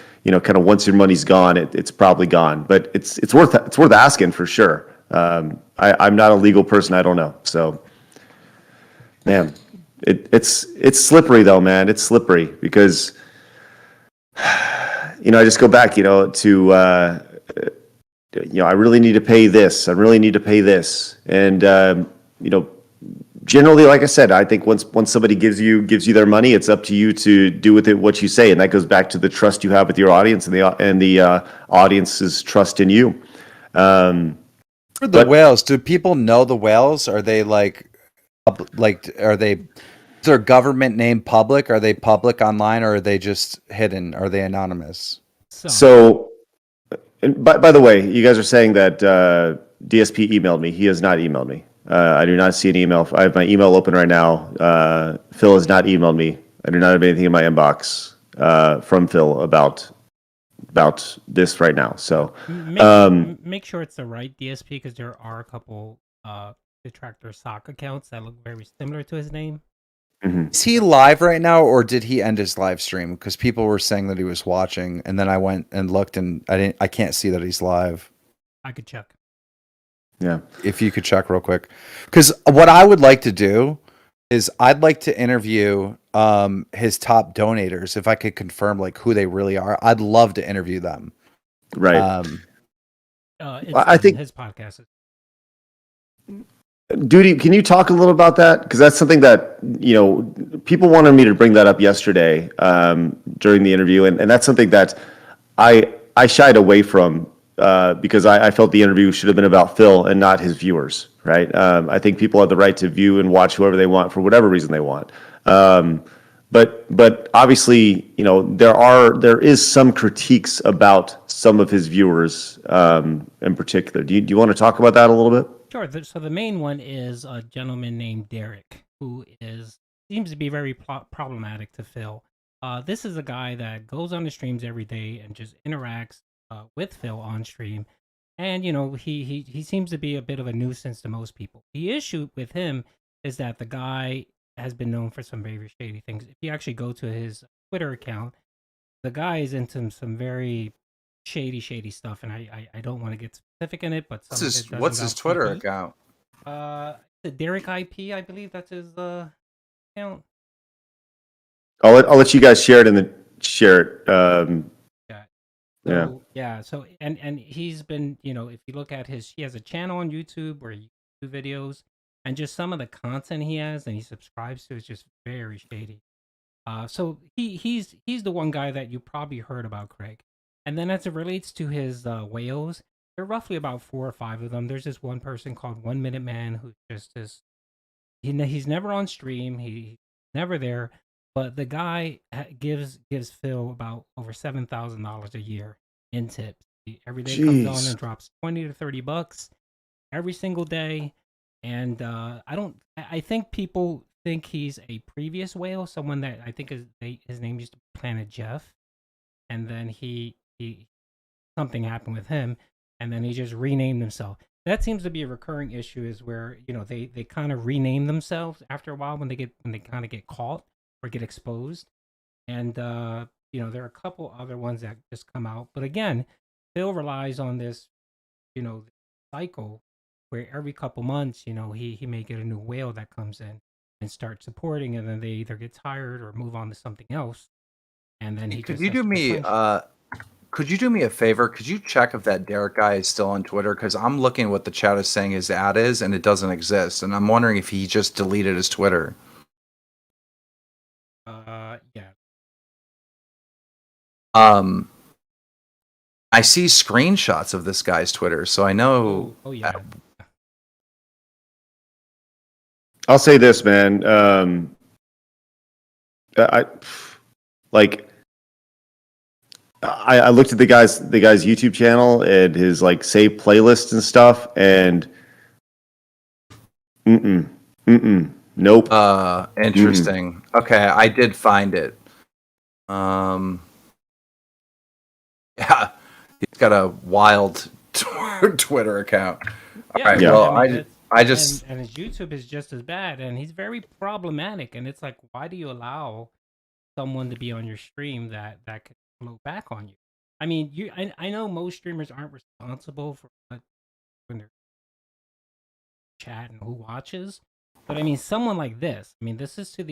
kind of once your money's gone, it's probably gone. But it's worth asking for sure. I'm not a legal person. I don't know. So, man, it's slippery though, man. It's slippery because I just go back to. I really need to pay this. I really need to pay this. And, generally, like I said, I think once somebody gives you their money, it's up to you to do with it what you say, and that goes back to the trust you have with your audience and the audience's trust in you. For the whales, do people know the whales? Are they like are they? Is their government name public? Are they public online, or are they just hidden? Are they anonymous? So, and by the way, you guys are saying that DSP emailed me. He has not emailed me. I do not see an email. I have my email open right now. Phil has not emailed me. I do not have anything in my inbox from Phil about this right now. So make sure it's the right DSP, because there are a couple detractor sock accounts that look very similar to his name. Is he live right now, or did he end his live stream? Because people were saying that he was watching, and then I went and looked, and I can't see that he's live. I could check. Yeah, if you could check real quick, because what I would like to do is I'd like to interview his top donators. If I could confirm like who they really are, I'd love to interview them. Right. I think his podcast. Duty, can you talk a little about that? Because that's something that, people wanted me to bring that up yesterday during the interview. And that's something that I shied away from because I felt the interview should have been about Phil and not his viewers, right? I think people have the right to view and watch whoever they want for whatever reason they want. But obviously, there is some critiques about some of his viewers in particular. Do you want to talk about that a little bit? Sure. So the main one is a gentleman named Derek, who seems to be very problematic to Phil. This is a guy that goes on the streams every day and just interacts with Phil on stream, and he seems to be a bit of a nuisance to most people. The issue with him is that the guy has been known for some very shady things. If you actually go to his Twitter account, the guy is into some very shady stuff, and I don't want to get specific in it, but what's his Twitter account? The Derek IP, I believe that's his account. I'll let you guys share it Yeah. So and he's been, if you look at he has a channel on YouTube where he do videos, and just some of the content he has and he subscribes to is just very shady. So he's the one guy that you probably heard about, Craig. And then as it relates to his whales, there are roughly about 4 or 5 of them. There's this one person called 1 Minute Man who's just this. He's never on stream. He's never there. But the guy gives Phil about over $7,000 a year in tips. He every day comes on and drops $20 to $30 every single day. And I think people think he's a previous whale, someone that I think his name used to be Planet Jeff, and then he something happened with him, and then he just renamed himself. That seems to be a recurring issue, is where they kind of rename themselves after a while when they kind of get caught or get exposed. And there are a couple other ones that just come out, but again, Phil relies on this cycle where every couple months he may get a new whale that comes in and start supporting, and then they either get tired or move on to something else. And then could you do me a favor? Could you check if that Derek guy is still on Twitter? Because I'm looking what the chat is saying his ad is, and it doesn't exist. And I'm wondering if he just deleted his Twitter. Yeah. I see screenshots of this guy's Twitter, so I know. Oh yeah. I'll say this, man. I looked at the guy's YouTube channel and his saved playlists and stuff, and nope. Interesting. Okay, I did find it. Yeah, he's got a wild Twitter account. All right. Yeah, Well, I just and his YouTube is just as bad, and he's very problematic. And it's like, why do you allow someone to be on your stream that could blow back on you? I mean, I know most streamers aren't responsible for when they're chatting who watches, but I mean, someone like this. I mean, this is a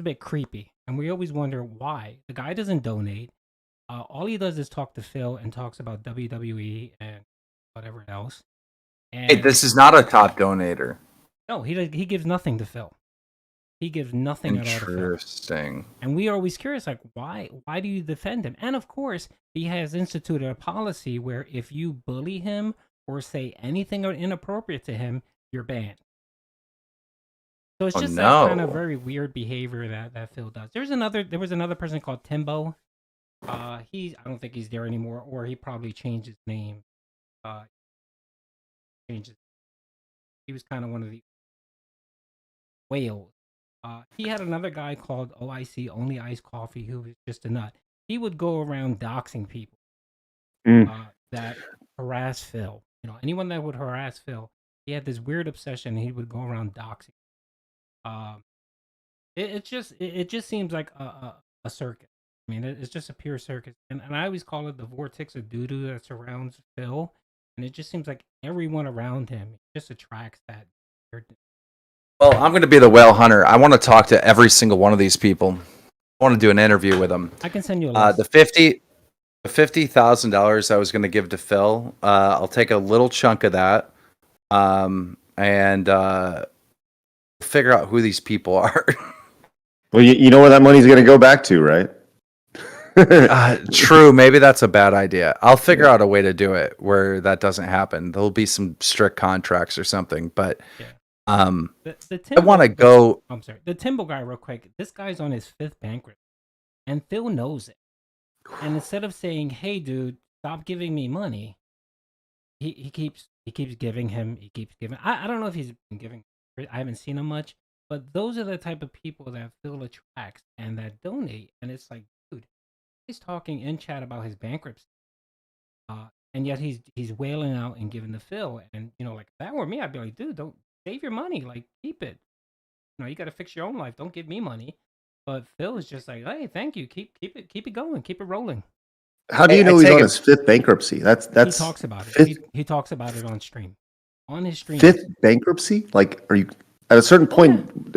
bit creepy, and we always wonder why the guy doesn't donate. All he does is talk to Phil and talks about WWE and whatever else. And hey, this is not a top donator. No, he gives nothing to Phil. He gives nothing at all to Phil. Interesting. And we are always curious, like, why do you defend him? And of course, he has instituted a policy where if you bully him or say anything inappropriate to him, you're banned. So it's just that kind of very weird behavior that Phil does. There was another person called Timbo. I don't think he's there anymore, or he probably changed his name. He was kind of one of the whales. He had another guy called OIC, Only Iced Coffee, who was just a nut. He would go around doxing people that harass Phil. You know, anyone that would harass Phil, he had this weird obsession. He would go around doxing. It just seems like a circus. I mean, it's just a pure circus, and I always call it the vortex of doo-doo that surrounds Phil, and it just seems like everyone around him just attracts that. Well, I'm going to be the whale hunter. I want to talk to every single one of these people. I want to do an interview with them. I can send you a list. The $50,000 I was going to give to Phil. I'll take a little chunk of that, and figure out who these people are. Well, you know where that money's going to go back to, right? True. Maybe that's a bad idea. I'll figure out a way to do it where that doesn't happen. There'll be some strict contracts or something, but I want to go. I'm sorry. The Timbo guy, real quick. This guy's on his 5th bankruptcy, and Phil knows it. And instead of saying, "Hey, dude, stop giving me money," he keeps giving him. He keeps giving. I don't know if he's been giving. I haven't seen him much, but those are the type of people that Phil attracts and that donate. And it's like, dude, he's talking in chat about his bankruptcy, and yet he's wailing out and giving to Phil. And you know, like if that were me, I'd be like, dude, don't save your money, like keep it. You know, you got to fix your own life. Don't give me money. But Phil is just like, hey, thank you. Keep it going. Keep it rolling. How do you know he's on his 5th bankruptcy? That's he talks about it. He talks about it on stream. On his stream. 5th bankruptcy? Like, are you at a certain point?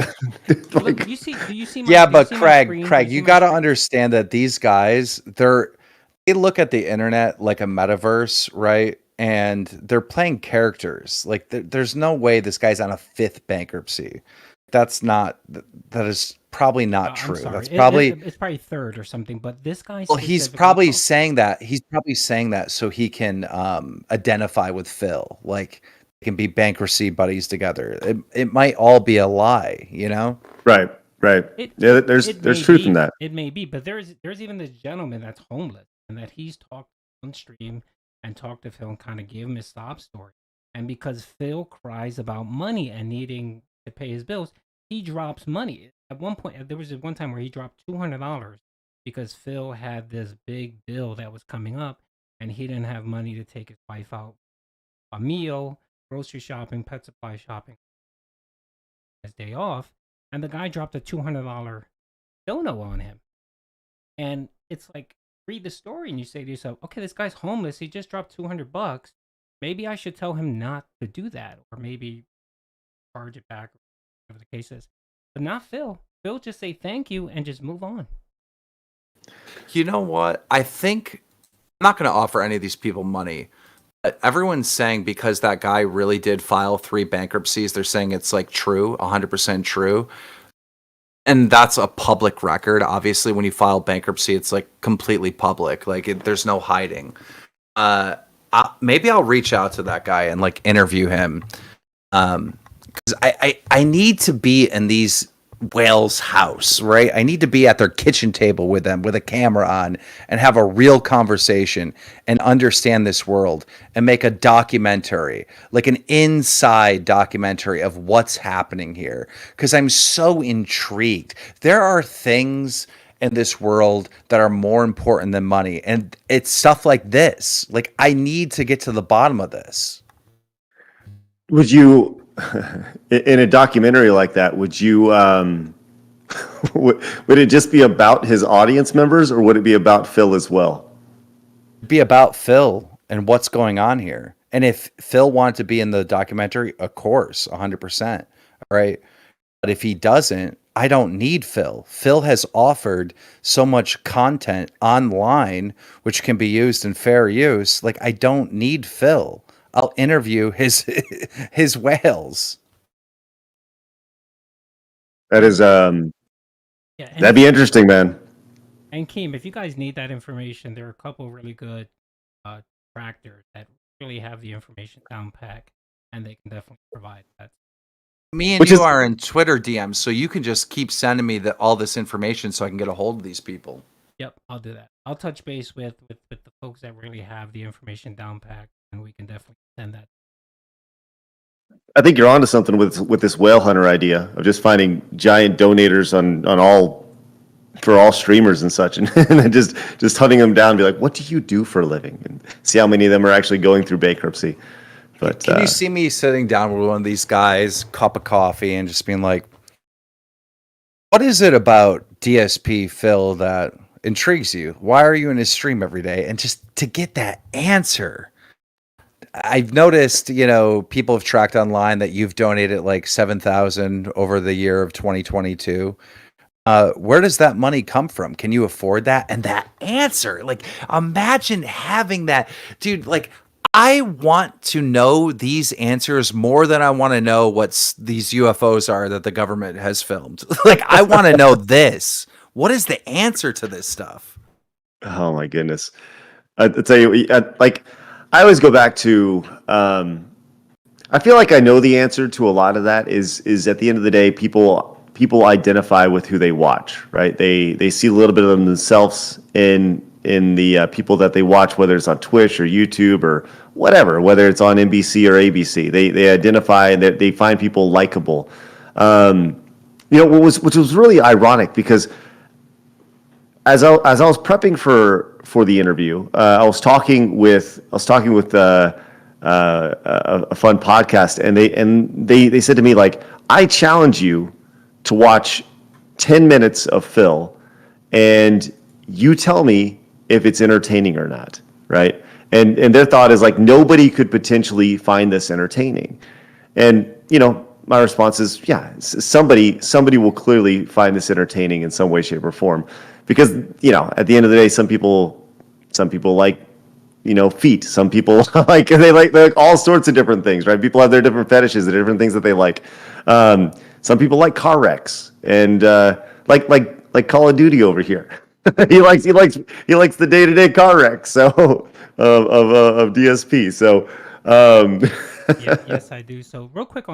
Like, look, do you see my, yeah, do you but see my Craig, screen? you got to understand that these guys, they look at the internet like a metaverse, right? And they're playing characters. Like, there's no way this guy's on a 5th bankruptcy. That is probably not true. That's probably it's probably 3rd or something. But this guy. Well, he's probably saying that. He's probably saying that so he can identify with Phil. Like, they can be bankruptcy buddies together. It might all be a lie, you know? Right. There's truth in that. It may be, but there's even this gentleman that's homeless and that he's talked on stream and talked to Phil and kind of gave him his sob story. And because Phil cries about money and needing to pay his bills, he drops money. At one point, there was one time where he dropped $200 because Phil had this big bill that was coming up and he didn't have money to take his wife out a meal, grocery shopping, pet supply shopping, his day off. And the guy dropped a $200 dono on him. And it's like, read the story and you say to yourself, okay, this guy's homeless. He just dropped $200. Maybe I should tell him not to do that, or maybe charge it back, or whatever the case is. But not Phil. Phil just say thank you and just move on. You know what? I think I'm not going to offer any of these people money. But everyone's saying because that guy really did file 3 bankruptcies, they're saying it's like true, 100% true. And that's a public record. Obviously, when you file bankruptcy, it's like completely public. Like there's no hiding. Maybe I'll reach out to that guy and like interview him. Because I need to be in these whales' house, right? I need to be at their kitchen table with them with a camera on and have a real conversation and understand this world and make a documentary, like an inside documentary of what's happening here. Because I'm so intrigued. There are things in this world that are more important than money. And it's stuff like this. Like, I need to get to the bottom of this. Would you, in a documentary like that, would you, would it just be about his audience members, or would it be about Phil as well? It'd be about Phil and what's going on here. And if Phil wanted to be in the documentary, of course, 100%. All right. But if he doesn't, I don't need Phil. Phil has offered so much content online, which can be used in fair use. Like, I don't need Phil. I'll interview his whales. That is Yeah, that'd be interesting, man. and Keem, if you guys need that information, there are a couple really good tractors that really have the information down pack, and they can definitely provide that. Me and Which you is- are in Twitter DMs, so you can just keep sending me all this information so I can get a hold of these people. Yep, I'll do that. I'll touch base with the folks that really have the information down pack, and we can definitely send that. I think you're onto something with this whale hunter idea of just finding giant donators on all for all streamers and such, and then just hunting them down and be like, what do you do for a living? And see how many of them are actually going through bankruptcy. But Can you see me sitting down with one of these guys, cup of coffee, and just being like, what is it about DSP, Phil, that intrigues you? Why are you in his stream every day? And just to get that answer. I've noticed, people have tracked online that you've donated like 7,000 over the year of 2022. Where does that money come from? Can you afford that? And that answer, like, imagine having that, dude. Like, I want to know these answers more than I want to know what these UFOs are that the government has filmed. Like, I want to know this. What is the answer to this stuff? Oh my goodness! I tell you, I always go back to. I feel like I know the answer to a lot of that. Is at the end of the day, people identify with who they watch, right? They see a little bit of themselves in the people that they watch, whether it's on Twitch or YouTube or whatever, whether it's on NBC or ABC. They identify and they find people likable. Which was really ironic because as I was prepping for the interview, I was talking with a fun podcast, and they said to me, like, I challenge you to watch 10 minutes of Phil, and you tell me if it's entertaining or not, right? And their thought is like, nobody could potentially find this entertaining. And my response is, yeah, somebody will clearly find this entertaining in some way, shape, or form, because at the end of the day, some people like feet. Some people they like all sorts of different things, right? People have their different fetishes, the different things that they like. Some people like car wrecks, and like Call of Duty over here. he likes the day-to-day car wrecks. So of DSP. So Yes, I do. So real quick.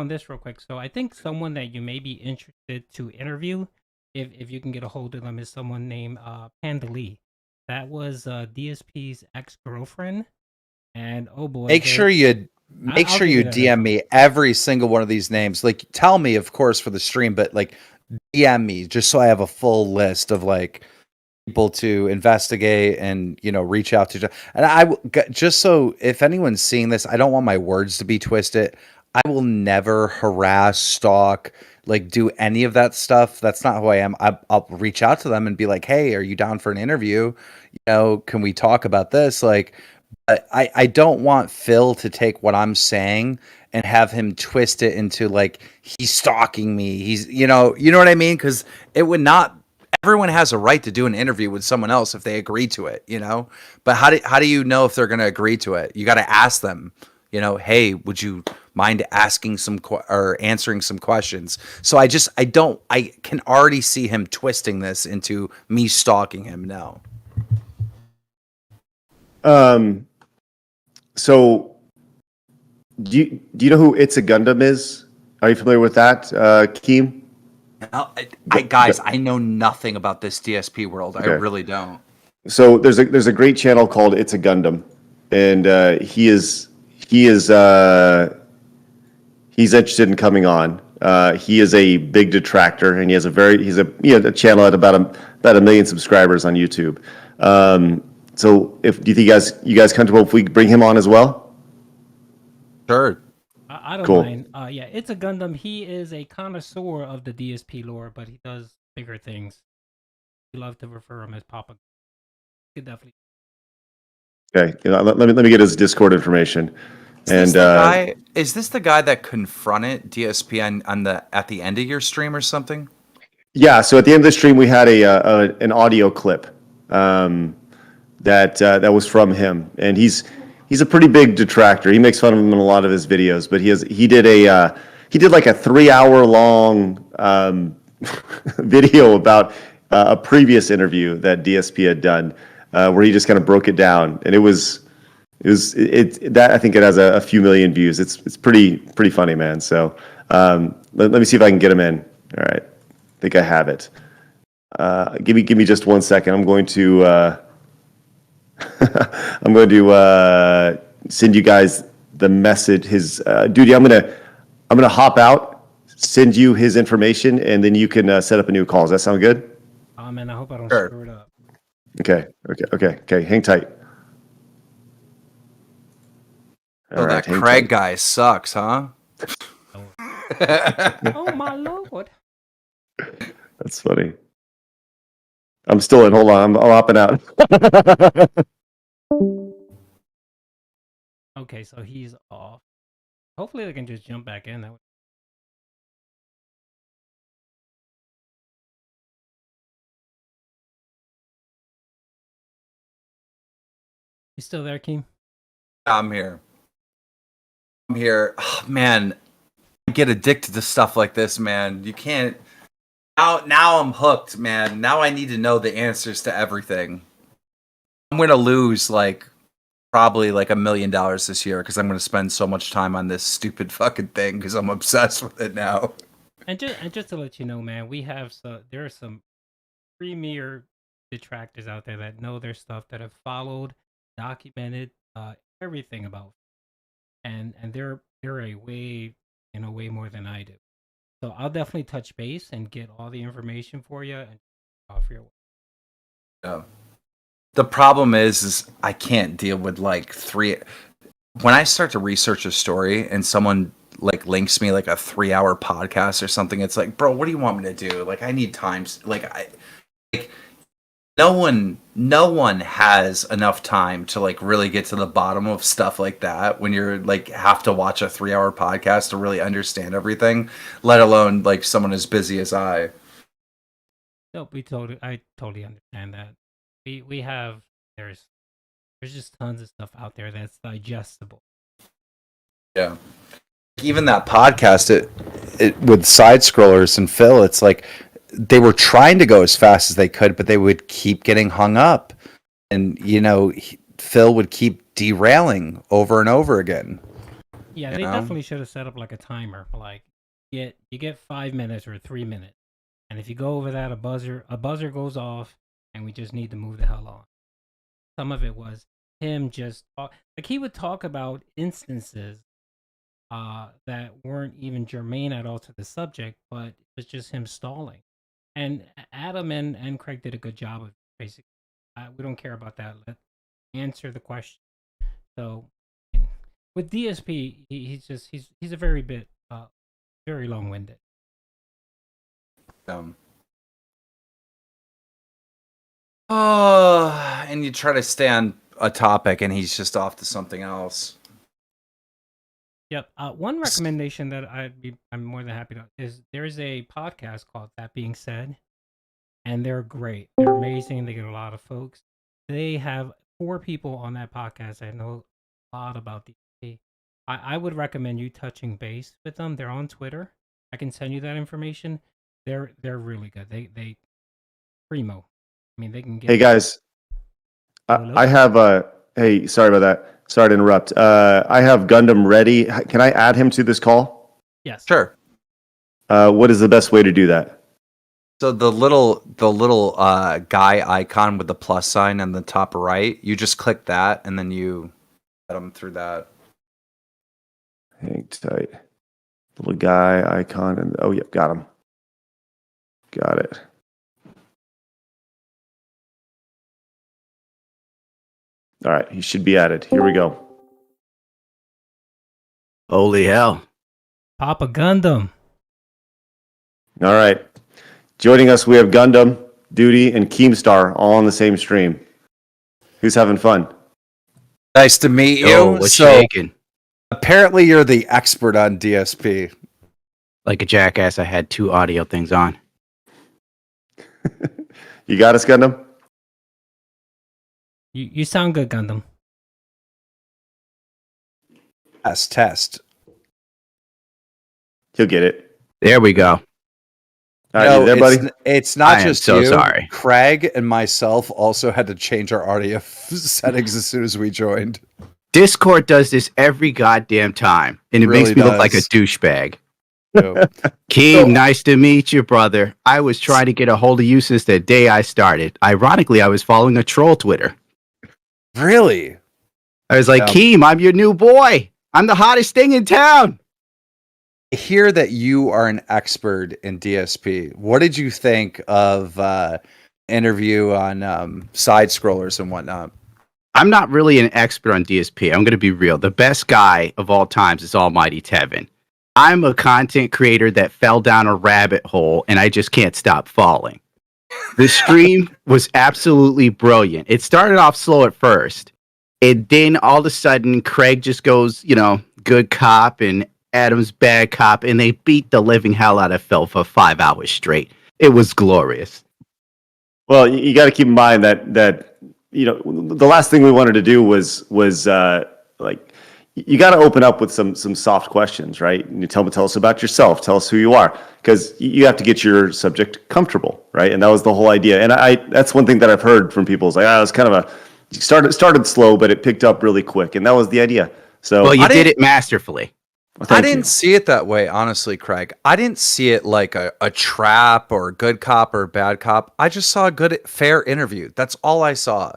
So I think someone that you may be interested to interview, if you can get a hold of them, is someone named Panda Lee. That was DSP's ex-girlfriend, and oh boy, Make sure you DM me every single one of these names. Like, tell me, of course, for the stream, but like DM me just so I have a full list of like people to investigate and reach out to. And just so if anyone's seeing this, I don't want my words to be twisted. I will never harass, stalk, like do any of that stuff. That's not who I am. I'll reach out to them and be like, hey, are you down for an interview? Can we talk about this? Like, I don't want Phil to take what I'm saying and have him twist it into like he's stalking me. He's you know what I mean? Because it would not. Everyone has a right to do an interview with someone else if they agree to it, But how do you know if they're going to agree to it? You got to ask them. Hey, would you mind asking or answering some questions? So I can already see him twisting this into me stalking him now. So do you know who ItsAGundam is? Are you familiar with that, Keem? Guys, I know nothing about this DSP world. Okay. I really don't. So there's a great channel called ItsAGundam, and he's interested in coming on. He is a big detractor, and he has a channel at about a million subscribers on YouTube. So do you think you guys comfortable if we bring him on as well? Sure. I don't Cool. mind. Yeah, ItsAGundam. He is a connoisseur of the DSP lore, but he does bigger things. We love to refer him as Papa. You could definitely. Okay, let me get his Discord information. Is this the guy that confronted DSP at the end of your stream or something? Yeah. So at the end of the stream, we had an audio clip that was from him, and he's a pretty big detractor. He makes fun of him in a lot of his videos, but he did like a 3-hour long video about a previous interview that DSP had done, where he just kind of broke it down, and that I think it has a few million views. It's pretty funny, man. So let me see if I can get him in. All right, I think I have it. Give me just 1 second. I'm going to send you guys the message. His Duty. I'm gonna hop out, send you his information, and then you can set up a new call. Does that sound good? Man, I hope I don't Sure. screw it up. Okay. Hang tight. All right, that hang Craig tight. guy sucks, huh? Oh my lord. That's funny. I'm still in. Hold on. I'm hopping out. Okay, so he's off. Hopefully they can just jump back in. You still there, Keem? I'm here. Oh, man, I get addicted to stuff like this, man. You can't. Now I'm hooked, man. Now I need to know the answers to everything. I'm gonna lose probably $1 million this year because I'm gonna spend so much time on this stupid fucking thing because I'm obsessed with it now. And just to let you know, man, there are some premier detractors out there that know their stuff, that have followed, documented everything about, and they're a way more than I do. So I'll definitely touch base and get all the information for you and offer your. Yeah. The problem is I can't deal with three. When I start to research a story and someone links me a 3-hour podcast or something, it's like, bro, what do you want me to do? I need time. No one has enough time to really get to the bottom of stuff like that when you're have to watch a 3-hour podcast to really understand everything, let alone someone as busy as I. No, I totally understand that. We have there's just tons of stuff out there that's digestible. Yeah. Even that podcast, it with side scrollers and Phil, it's they were trying to go as fast as they could, but they would keep getting hung up, and Phil would keep derailing over and over again. Yeah, they definitely should have set up a timer. You get 5 minutes or 3 minutes, and if you go over that, a buzzer goes off, and we just need to move the hell on. Some of it was him just he would talk about instances that weren't even germane at all to the subject, but it was just him stalling. And Adam and Craig did a good job of basically. We don't care about that. Let's answer the question. So with DSP, he's a very very long-winded. And you try to stay on a topic, and he's just off to something else. Yep. One recommendation that I'm more than happy to is there's a podcast called That Being Said, and they're great. They're amazing. They get a lot of folks. They have 4 people on that podcast that know a lot about DSP. I would recommend you touching base with them. They're on Twitter. I can send you that information. They're really good. They primo. I mean, they can get. Hey guys, I have Hey, sorry about that. Sorry to interrupt. I have Gundam ready. Can I add him to this call? Yes. Sure. What is the best way to do that? So the little guy icon with the plus sign on the top right, you just click that, and then you add him through that. Hang tight. Little guy icon, and oh yep, got him. Got it. All right, he should be added. Here we go. Holy hell. Papa Gundam. All right. Joining us, we have Gundam, Duty, and Keemstar all on the same stream. Who's having fun? Nice to meet you. Yo, what's shaking? Apparently you're the expert on DSP. Like a jackass, I had 2 audio things on. You got us, Gundam? You sound good, Gundam. Test. He'll get it. There we go. You there, buddy? It's not I am just so you. sorry. Craig and myself also had to change our audio settings as soon as we joined. Discord does this every goddamn time, and it Really makes me look like a does. douchebag. So, Keem, nice to meet you, brother. I was trying to get a hold of you since the day I started. Ironically, I was following a troll Twitter. really? I was like, Yeah. Keem, I'm your new boy. I'm the hottest thing in town. I hear that you are an expert in DSP. What did you think of interview on side scrollers and whatnot? I'm not really an expert on DSP. I'm going to be real. The best guy of all times is Almighty Tevin. I'm a content creator that fell down a rabbit hole, and I just can't stop falling. The stream was absolutely brilliant. It started off slow at first, and then all of a sudden, Craig just goes, good cop, and Adam's bad cop, and they beat the living hell out of Phil for 5 hours straight. It was glorious. Well, you got to keep in mind that the last thing we wanted to do was like, you got to open up with some soft questions, right? And you tell us about yourself, tell us who you are, because you have to get your subject comfortable, right? And that was the whole idea. And that's one thing that I've heard from people is like, it was kind of started slow, but it picked up really quick, and that was the idea. So well, you did it masterfully. Well, I didn't see it that way, honestly, Craig. I didn't see it like a trap or a good cop or a bad cop. I just saw a good, fair interview. That's all I saw.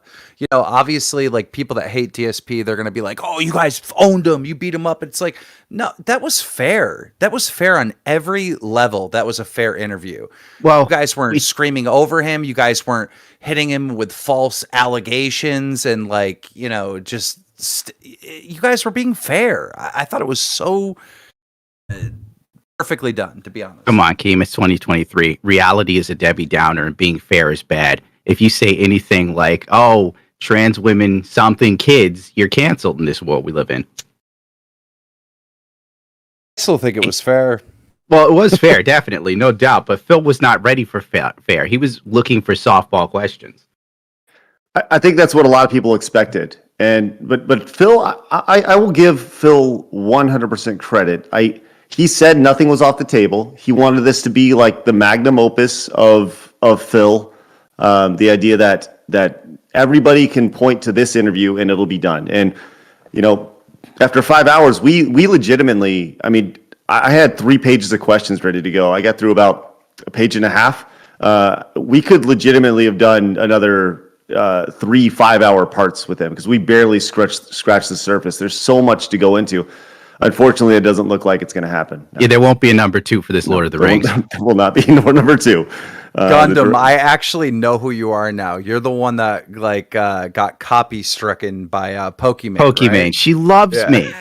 Obviously, like people that hate DSP, they're going to be like, oh, you guys owned him. You beat him up. It's like, no, that was fair. That was fair on every level. That was a fair interview. Well, you guys weren't screaming over him. You guys weren't hitting him with false allegations and you guys were being fair. I thought it was so perfectly done, to be honest. Come on, Keem, it's 2023. Reality is a Debbie Downer, and being fair is bad. If you say anything like, oh, trans women, something kids, you're canceled in this world we live in. I still think it was fair. Well, it was fair, definitely, no doubt. But Phil was not ready for fair. He was looking for softball questions. I think that's what a lot of people expected. But Phil, I will give Phil 100% credit. He said nothing was off the table. He wanted this to be like the magnum opus of Phil. The idea that everybody can point to this interview and it'll be done. And after 5 hours, we legitimately, I had 3 pages of questions ready to go. I got through about a page and a half. We could legitimately have done another 3 5-hour parts with him because we barely scratched the surface. There's so much to go into. Unfortunately, it doesn't look like it's going to happen. Yeah, there won't be a number 2 for this Lord of the Rings. There will not be number 2. Gundam, I actually know who you are now. You're the one that got copy stricken by Pokimane. Pokimane, right? She loves me.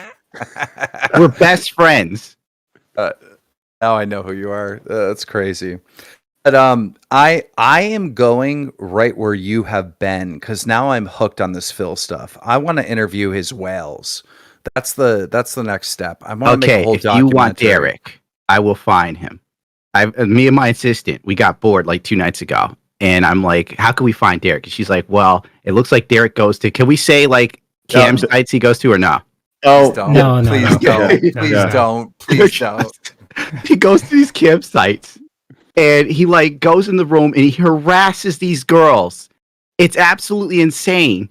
We're best friends. Now I know who you are. That's crazy. But I am going right where you have been because now I'm hooked on this Phil stuff. I want to interview his whales. That's the next step. I want to make a whole documentary. If you want Derek, I will find him. Me and my assistant, we got bored like 2 nights ago, and I'm like, "How can we find Derek?" And she's like, "Well, it looks like Derek goes to. Can we say like Cam's sites he goes to or no?" Oh, no, please don't. Please don't. He goes to these campsites. And he goes in the room and he harasses these girls. It's absolutely insane.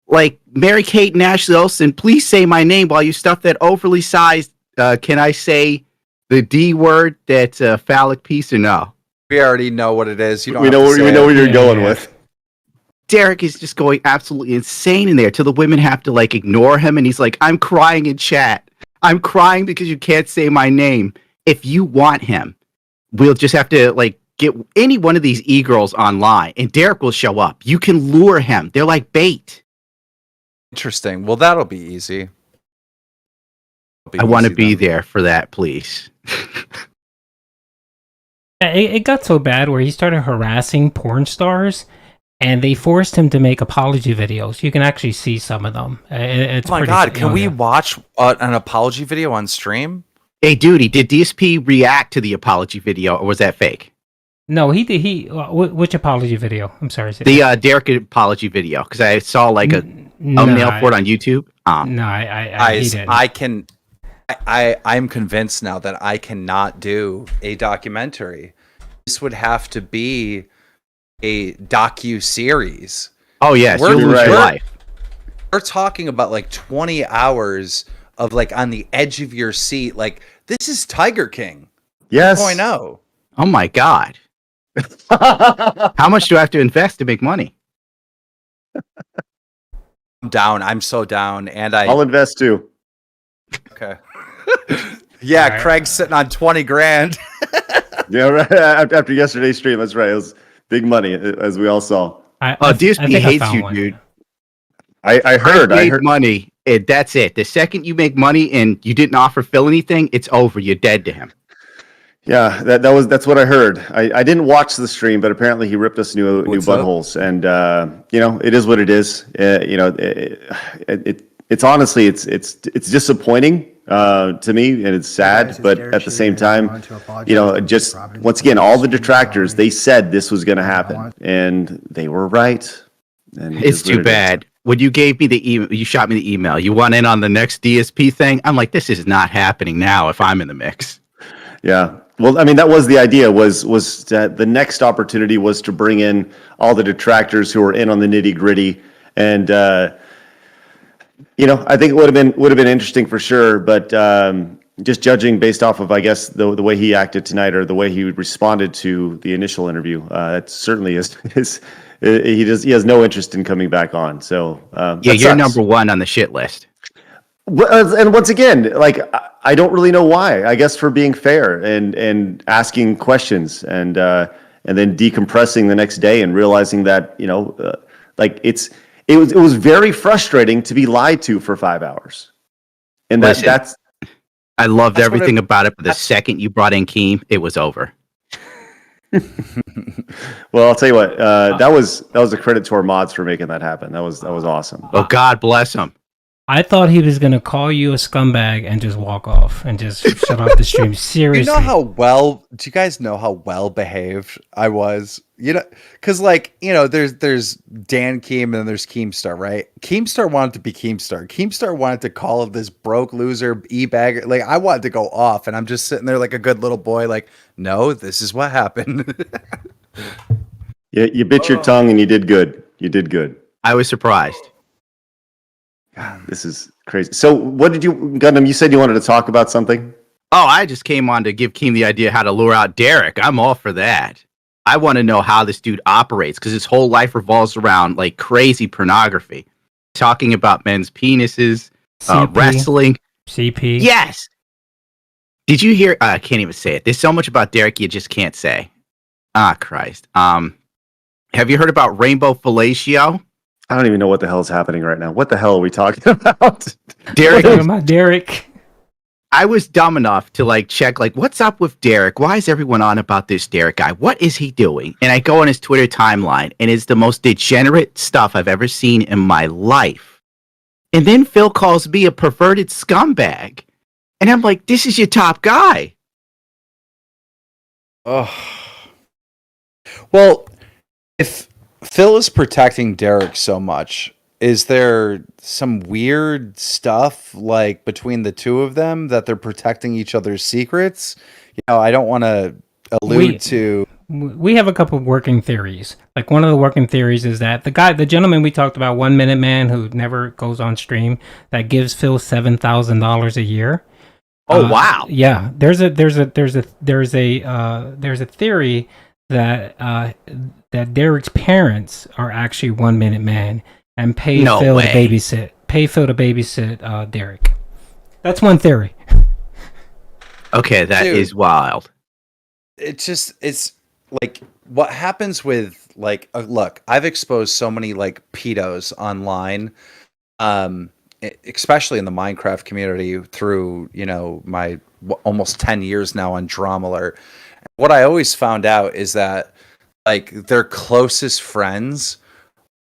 Like Mary-Kate and Ashley Olsen, please say my name while you stuff that overly sized. Can I say the D word? That's a phallic piece or no? We already know what it is. We know where you're going with. Derek is just going absolutely insane in there till the women have to ignore him. And he's like, I'm crying in chat. I'm crying because you can't say my name. If you want him, we'll just have to get any one of these e-girls online and Derek will show up. You can lure him. They're like bait. Interesting. Well, that'll be easy. I want to be there for that, please. It got so bad where he started harassing porn stars and they forced him to make apology videos. You can actually see some of them. It's oh my God. Can we watch an apology video on stream? Hey, Duty, did DSP react to the apology video, or was that fake? No, he did. Which apology video? I'm sorry. The Derek apology video, because I saw a thumbnail for it on YouTube. No, I'm convinced now that I cannot do a documentary this would have to be a docu-series. Oh yes, We're- you'll lose your we're- life. We're talking about like 20 hours of like on the edge of your seat. Like this is Tiger King. Yes. 2.0. Oh my god. How much do I have to invest to make money? I'm down. I'm so down. And I'll invest too. Okay. Yeah, All right. Craig's sitting on 20 grand. Yeah, right. After yesterday's stream, that's right. It was big money, as we all saw. DSP think I hates found you, one. dude. I heard. I made heard. money. That's it. The second you make money and you didn't offer Phil anything, it's over. You're dead to him. Yeah, that's what I heard. I didn't watch the stream, but apparently he ripped us new What's up? buttholes, and it is what it is. It's honestly it's disappointing to me, and it's sad, but at the same time, just once again, all the detractors, they said this was going to happen, and they were right. And it It's is what too it is. bad. When you gave me the email, you shot me the email. You want in on the next DSP thing? I'm like, this is not happening now if I'm in the mix. Yeah. Well, I mean, that was the idea. Was that the next opportunity was to bring in all the detractors who were in on the nitty gritty, and I think it would have been interesting for sure. But just judging based off of, I guess, the way he acted tonight or the way he responded to the initial interview, that certainly is he has no interest in coming back on. So Yeah, that you're sucks. number one on the shit list. And once again, like I don't really know why. I guess for being fair and asking questions and then decompressing the next day and realizing that it was very frustrating to be lied to for 5 hours. And Listen, that's I loved That's what everything it- about it, but the second you brought in Keem, it was over. well, I'll tell you what. That was a credit to our mods for making that happen. That was awesome. Oh, God bless him. I thought he was gonna call you a scumbag and just walk off and just shut off the stream. Seriously. Do you guys know how well behaved I was? Because there's Dan Keem and then there's Keemstar, right? Keemstar wanted to be Keemstar. Keemstar wanted to call of this broke loser e-bagger. Like I wanted to go off, and I'm just sitting there like a good little boy, like, no, this is what happened. Yeah, you bit your tongue and you did good. You did good. I was surprised. God, this is crazy. So, what did you, Gundam? You said you wanted to talk about something. Oh, I just came on to give Keem the idea how to lure out Derek. I'm all for that. I want to know how this dude operates because his whole life revolves around like crazy pornography, talking about men's penises, CP. wrestling. CP. Yes. Did you hear? I can't even say it. There's so much about Derek you just can't say. Ah, Christ. Have you heard about Rainbow Fellatio? I don't even know what the hell is happening right now. What the hell are we talking about? Derek, Talking about Derek. I was dumb enough to check what's up with Derek? Why is everyone on about this Derek guy? What is he doing? And I go on his Twitter timeline and it's the most degenerate stuff I've ever seen in my life. And then Phil calls me a perverted scumbag. And I'm like, this is your top guy. Oh. Well, if Phil is protecting Derek so much, is there some weird stuff between the two of them that they're protecting each other's secrets? I don't want to allude to. We have a couple of working theories. Like one of the working theories is that the gentleman we talked about, 1 Minute Man, who never goes on stream, that gives Phil $7,000 a year. Oh wow! Yeah, there's a theory that Derek's parents are actually 1 Minute Man and pay No Phil way. to babysit. Pay Phil to babysit Derek. That's one theory. Okay, that is Dude. wild. It's like what happens with look, I've exposed so many pedos online, especially in the Minecraft community through my almost 10 years now on Drama Alert. What I always found out is that their closest friends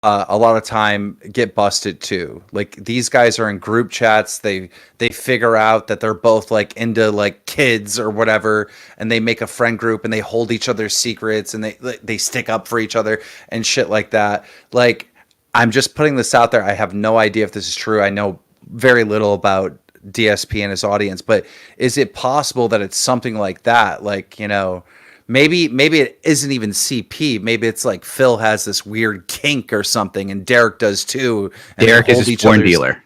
a lot of time get busted too. These guys are in group chats, they figure out that they're both into kids or whatever, and they make a friend group and they hold each other's secrets and they stick up for each other and shit like that. I'm just putting this out there. I have no idea if this is true. I know very little about DSP and his audience, but is it possible that it's something like that? maybe it isn't even CP. Maybe it's like Phil has this weird kink or something, and Derek does too. And Derek is a porn dealer.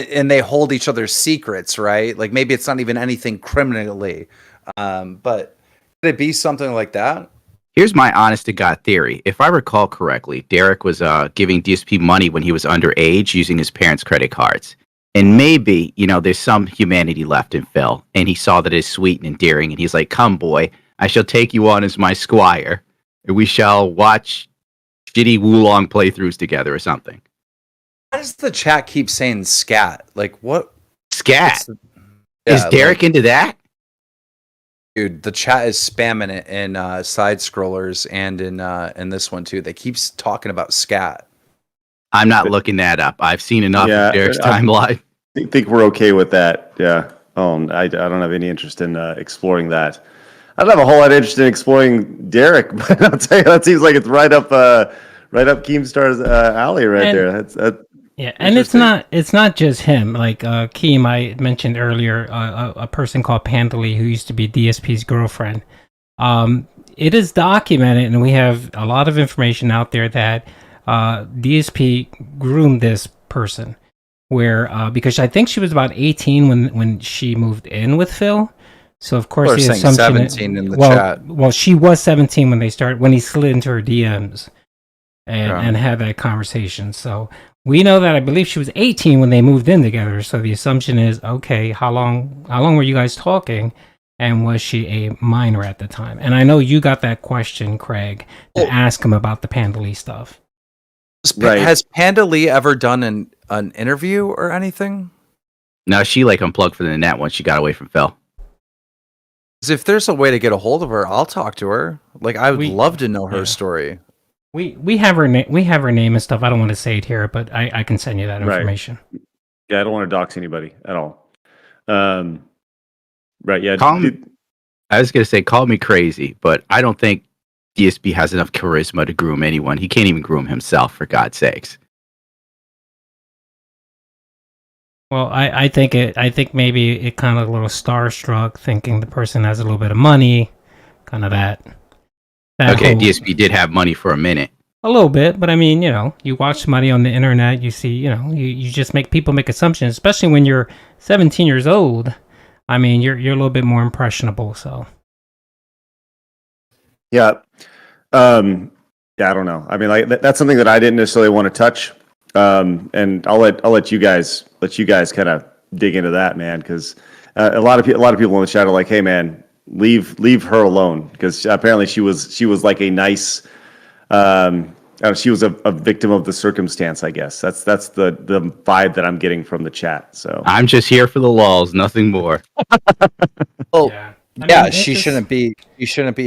And they hold each other's secrets, right? Like maybe it's not even anything criminally, but could it be something like that? Here's my honest to God theory. If I recall correctly, Derek was giving DSP money when he was underage using his parents' credit cards. And maybe, there's some humanity left in Phil. And he saw that it's sweet and endearing. And he's like, come, boy, I shall take you on as my squire. And we shall watch shitty Wulong playthroughs together or something. Why does the chat keep saying scat? Like, what? Scat? Is Derek into that? Dude, the chat is spamming it in side scrollers and in this one too. They keep talking about scat. I'm not looking that up. I've seen enough of Derek's timeline. I think we're okay with that. Yeah. I don't have any interest in exploring that. I don't have a whole lot of interest in exploring Derek, but I'll tell you, that seems like it's right up Keemstar's alley there. Yeah, and it's not just him. Like Keem, I mentioned earlier, a person called Pandali who used to be DSP's girlfriend. It is documented, and we have a lot of information out there that DSP groomed this person, where because I think she was about 18 when she moved in with Phil. So of course the assumption 17 in the chat. Well, she was 17 when he slid into her DMs and had that conversation. So we know that I believe she was 18 when they moved in together. So the assumption is, okay, how long were you guys talking? And was she a minor at the time? And I know you got that question, Craig, to ask him about the Pandali stuff. Right. Has Pandali ever done an interview or anything? No, she unplugged from the net once she got away from Phil. If there's a way to get a hold of her, I'll talk to her. I would love to know her story. We have her name and stuff. I don't want to say it here, but I can send you that information. Right. Yeah, I don't want to dox anybody at all. Right? Yeah. I was gonna say, call me crazy, but I don't think DSP has enough charisma to groom anyone. He can't even groom himself, for God's sakes. Well, I think maybe it kind of a little starstruck, thinking the person has a little bit of money, kind of that okay, DSP did have money for a minute. A little bit, but I mean, you watch somebody on the internet, you see, you just make assumptions, especially when you're 17 years old. I mean, you're a little bit more impressionable, so. Yeah. I don't know. I mean, that's something that I didn't necessarily want to touch. And I'll let you guys kind of dig into that, man, because a lot of people in the chat are like, hey, man, leave her alone, because apparently she was like a nice she was a victim of the circumstance, I guess. That's the vibe that I'm getting from the chat. So I'm just here for the lulz, nothing more. Yeah, she shouldn't be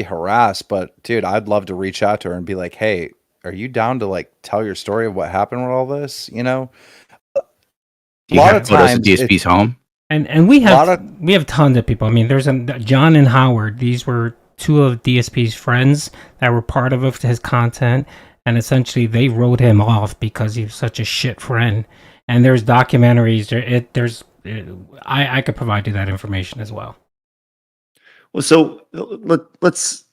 harassed, but dude, I'd love to reach out to her and be like, hey, are you down to tell your story of what happened with all this? A lot of times DSP's home. And we have tons of people. I mean, there's John and Howard. These were two of DSP's friends that were part of his content, and essentially they wrote him off because he was such a shit friend. And there's documentaries. I could provide you that information as well. Well, so let's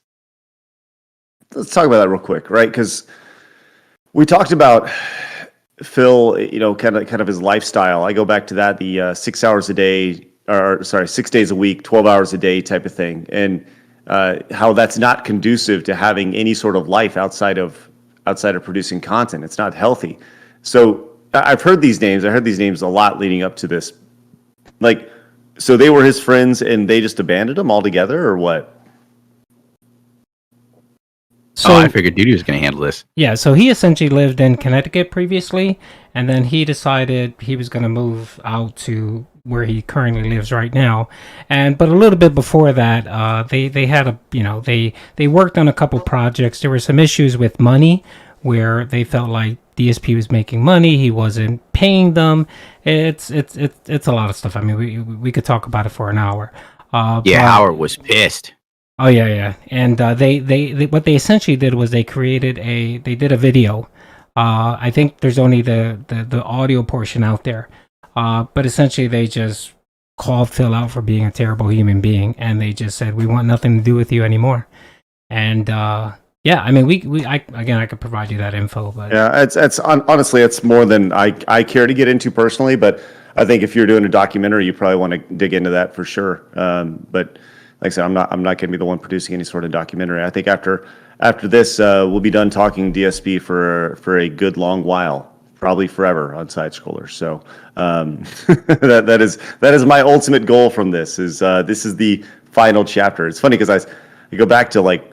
talk about that real quick, right? Because we talked about Phil, kind of his lifestyle. I go back to that, the 6 hours a day, 6 days a week, 12 hours a day type of thing, and how that's not conducive to having any sort of life outside of producing content. It's not healthy. So I've heard these names. I heard these names a lot leading up to this. So they were his friends and they just abandoned him altogether, or what? So I figured Duty was going to handle this. Yeah, so he essentially lived in Connecticut previously, and then he decided he was going to move out to where he currently lives right now. But a little bit before that, they had they worked on a couple projects. There were some issues with money where they felt like DSP was making money, he wasn't paying them. It's a lot of stuff. I mean, we could talk about it for an hour. Howard was pissed. Oh yeah. And they what they essentially did was they did a video. I think there's only the audio portion out there. But essentially they just called Phil out for being a terrible human being, and they just said, "We want nothing to do with you anymore." And yeah, I mean, I could provide you that info, but Yeah, honestly, it's more than I care to get into personally. But I think if you're doing a documentary, you probably want to dig into that for sure. But like I said, I'm not going to be the one producing any sort of documentary. I think after this, we'll be done talking DSP for a good long while. Probably forever on side scrollers. So that is my ultimate goal from this. This is the final chapter. It's funny because I go back to like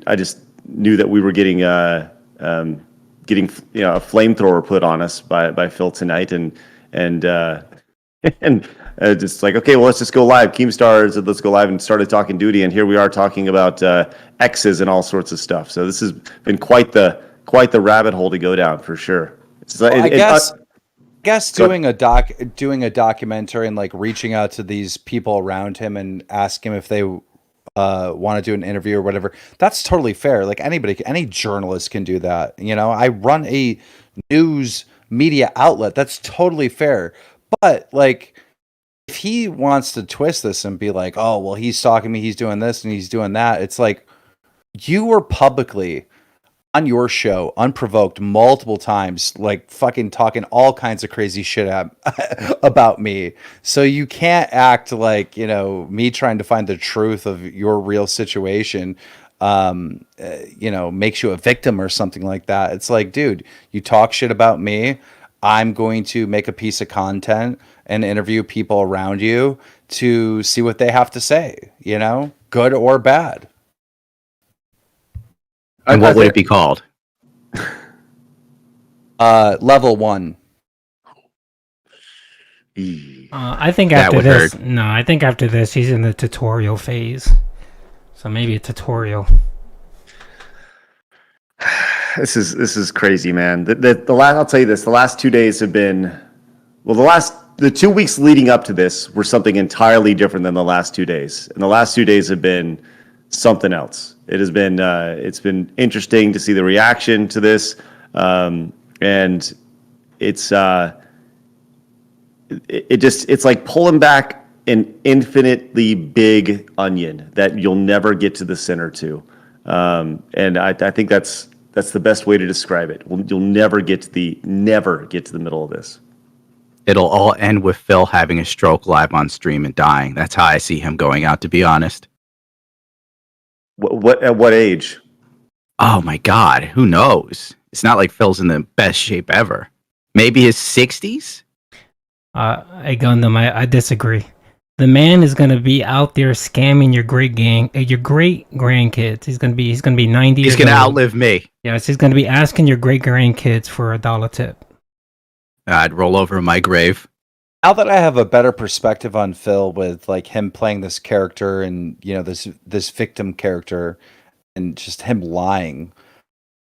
I just knew that we were getting a flamethrower put on us by Phil tonight, and just like, okay, well, let's just go live. Keemstar said, let's go live, and started talking duty, and here we are talking about X's and all sorts of stuff. So this has been quite the rabbit hole to go down for sure. I guess doing a documentary and like reaching out to these people around him and asking him if they want to do an interview or whatever, that's totally fair. Like any journalist can do that. I run a news media outlet. That's totally fair. But like, if he wants to twist this and be like, oh, well, he's stalking me, he's doing this and he's doing that, it's like, you were publicly on your show, unprovoked, multiple times, like fucking talking all kinds of crazy shit about me. So you can't act like, me trying to find the truth of your real situation, makes you a victim or something like that. It's like, dude, you talk shit about me, I'm going to make a piece of content and interview people around you to see what they have to say, good or bad. And what would it be called? Level 1. I think after this, I think after this, he's in the tutorial phase. So maybe a tutorial. This is crazy, man. I'll tell you this: the last 2 days have been, the 2 weeks leading up to this were something entirely different than the last 2 days, and the last 2 days have been something else. It has been it's been interesting to see the reaction to this, and it's it's like pulling back an infinitely big onion that you'll never get to the center to, and I think that's the best way to describe it. You'll never get to the middle of this. It'll all end with Phil having a stroke live on stream and dying. That's how I see him going out, to be honest. What at what age? Oh my God, who knows? It's not like Phil's in the best shape ever. Maybe his 60s? Gundam, I disagree. The man is gonna be out there scamming your great grandkids. He's gonna be 90. He's gonna outlive me. Yes, he's gonna be asking your great grandkids for $1 tip. I'd roll over in my grave. Now that I have a better perspective on Phil with like him playing this character and this victim character and just him lying,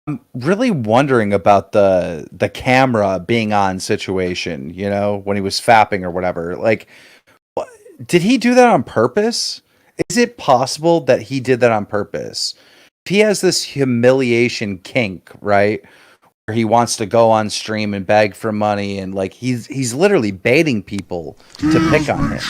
I'm really wondering about the camera being on situation, when he was fapping or whatever. Like, did he do that on purpose? Is it possible that he did that on purpose? If he has this humiliation kink, right? He wants to go on stream and beg for money, and like he's literally baiting people to pick on him.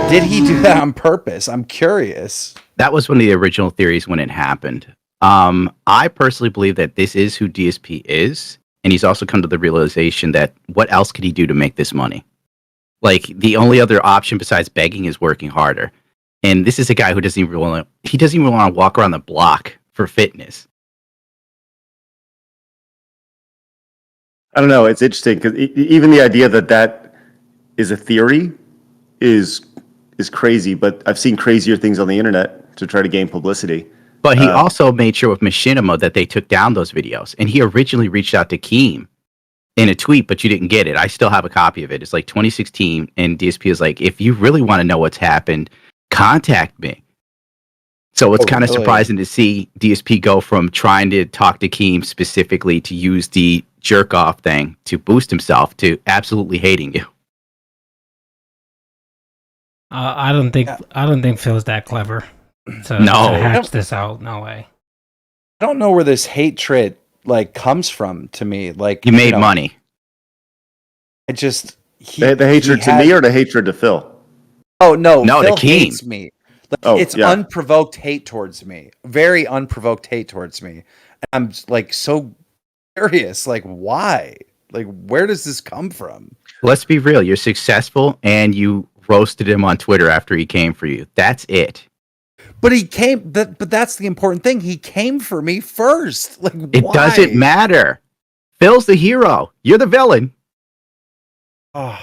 Did he do that on purpose? I'm curious. That was one of the original theories when it happened. I personally believe that this is who DSP is, and he's also come to the realization that what else could he do to make this money? Like, the only other option besides begging is working harder. And this is a guy who doesn't even want to walk around the block for fitness. I don't know. It's interesting because even the idea that is a theory is crazy. But I've seen crazier things on the internet to try to gain publicity. But he also made sure with Machinima that they took down those videos. And he originally reached out to Keem in a tweet, but you didn't get it. I still have a copy of it. It's like 2016, and DSP is like, if you really want to know what's happened, contact me. So it's kind of surprising to see DSP go from trying to talk to Keem specifically to use the jerk off thing to boost himself to absolutely hating you. I don't think Phil's that clever to hatch this out. No way. I don't know where this hatred like comes from to me. Like, you made money. I just the hatred to me or the hatred to Phil? Oh no, No, the Phil Keem. hates me. Like, Oh, it's yeah. unprovoked hate towards me. Very unprovoked hate towards me. I'm like so curious. Like, why? Like, where does this come from? Let's be real. You're successful, and you roasted him on Twitter after he came for you. That's it. But he came. But that's the important thing. He came for me first. Like, It why? doesn't matter. Phil's the hero. You're the villain. Oh.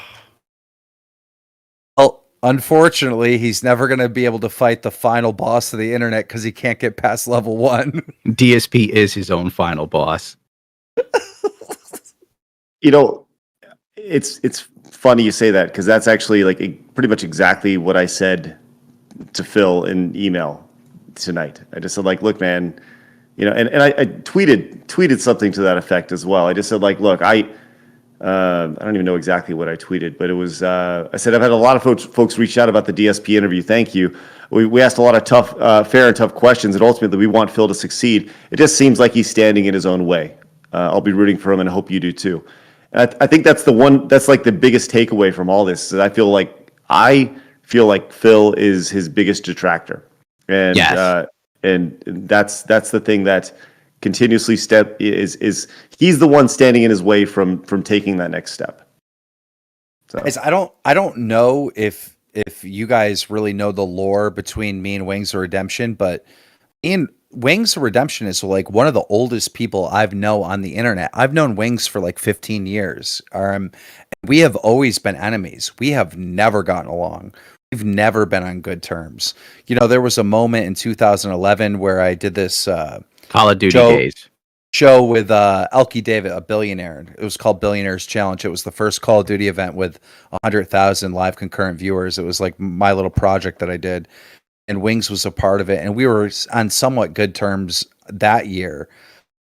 Well, unfortunately, he's never going to be able to fight the final boss of the internet because he can't get past level 1. DSP is his own final boss. You know, it's funny you say that because that's actually like pretty much exactly what I said to Phil in email tonight. I just said like, look, man, you know, and I tweeted something to that effect as well. I just said like, look, I don't even know exactly what I tweeted, but it was I said I've had a lot of folks reach out about the DSP interview. Thank you. We asked a lot of tough, fair and tough questions, and ultimately we want Phil to succeed. It just seems like he's standing in his own way. I'll be rooting for him, and I hope you do too. And I think that's that's like the biggest takeaway from all this. Is I feel like Phil is his biggest detractor, and Yes. And that's the thing that continuously is he's the one standing in his way from taking that next step. So. Guys, I don't know if you guys really know the lore between me and Wings of Redemption, but Wings of Redemption is like one of the oldest people I've known on the internet. I've known Wings for like 15 years. We have always been enemies. We have never gotten along. We've never been on good terms. You know, there was a moment in 2011 where I did this Call of Duty days. Show with Elkie David, a billionaire. It was called Billionaires Challenge. It was the first Call of Duty event with 100,000 live concurrent viewers. It was like my little project that I did, and Wings was a part of it. And we were on somewhat good terms that year.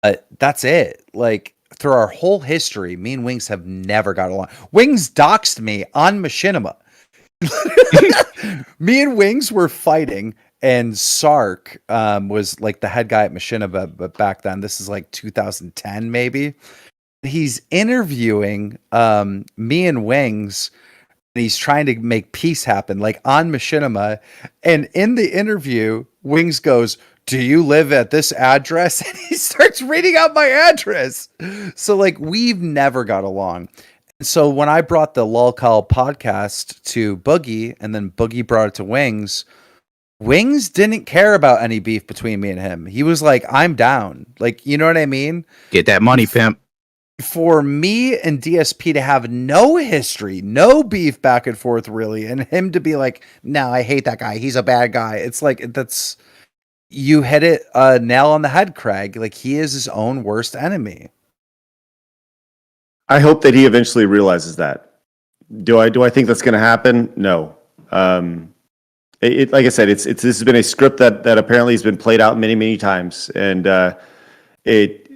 But that's it. Like through our whole history, me and Wings have never got along. Wings doxed me on Machinima. Me and Wings were fighting, and Sark was like the head guy at Machinima, but back then, this is like 2010 maybe. He's interviewing me and Wings, and he's trying to make peace happen, like on Machinima. And in the interview, Wings goes, "Do you live at this address?" And he starts reading out my address. So like we've never got along. So when I brought the Lolcal podcast to Boogie, and then Boogie brought it to Wings, Wings didn't care about any beef between me and him. He was like, "I'm down." Like, you know what I mean? Get that money, pimp. For me and DSP to have no history, no beef back and forth really, and him to be like, "No, I hate that guy. He's a bad guy." It's like, you hit it nail on the head, Craig. Like, he is his own worst enemy. I hope that he eventually realizes that. Do I think that's going to happen? No. Like I said, this has been a script that apparently has been played out many times, and I think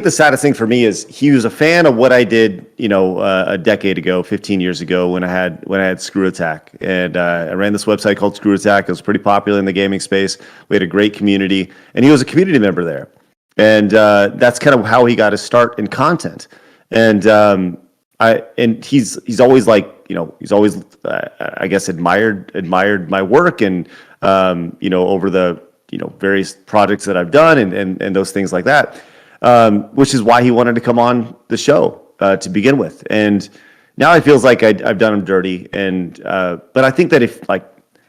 the saddest thing for me is he was a fan of what I did, a decade ago, 15 years ago when I had Screw Attack, and I ran this website called Screw Attack. It was pretty popular in the gaming space. We had a great community, and he was a community member there. And that's kind of how he got his start in content. And he's always like, he's always I guess admired my work, and over the various projects that I've done and those things like that, which is why he wanted to come on the show to begin with. And now it feels like I've done him dirty. And but I think that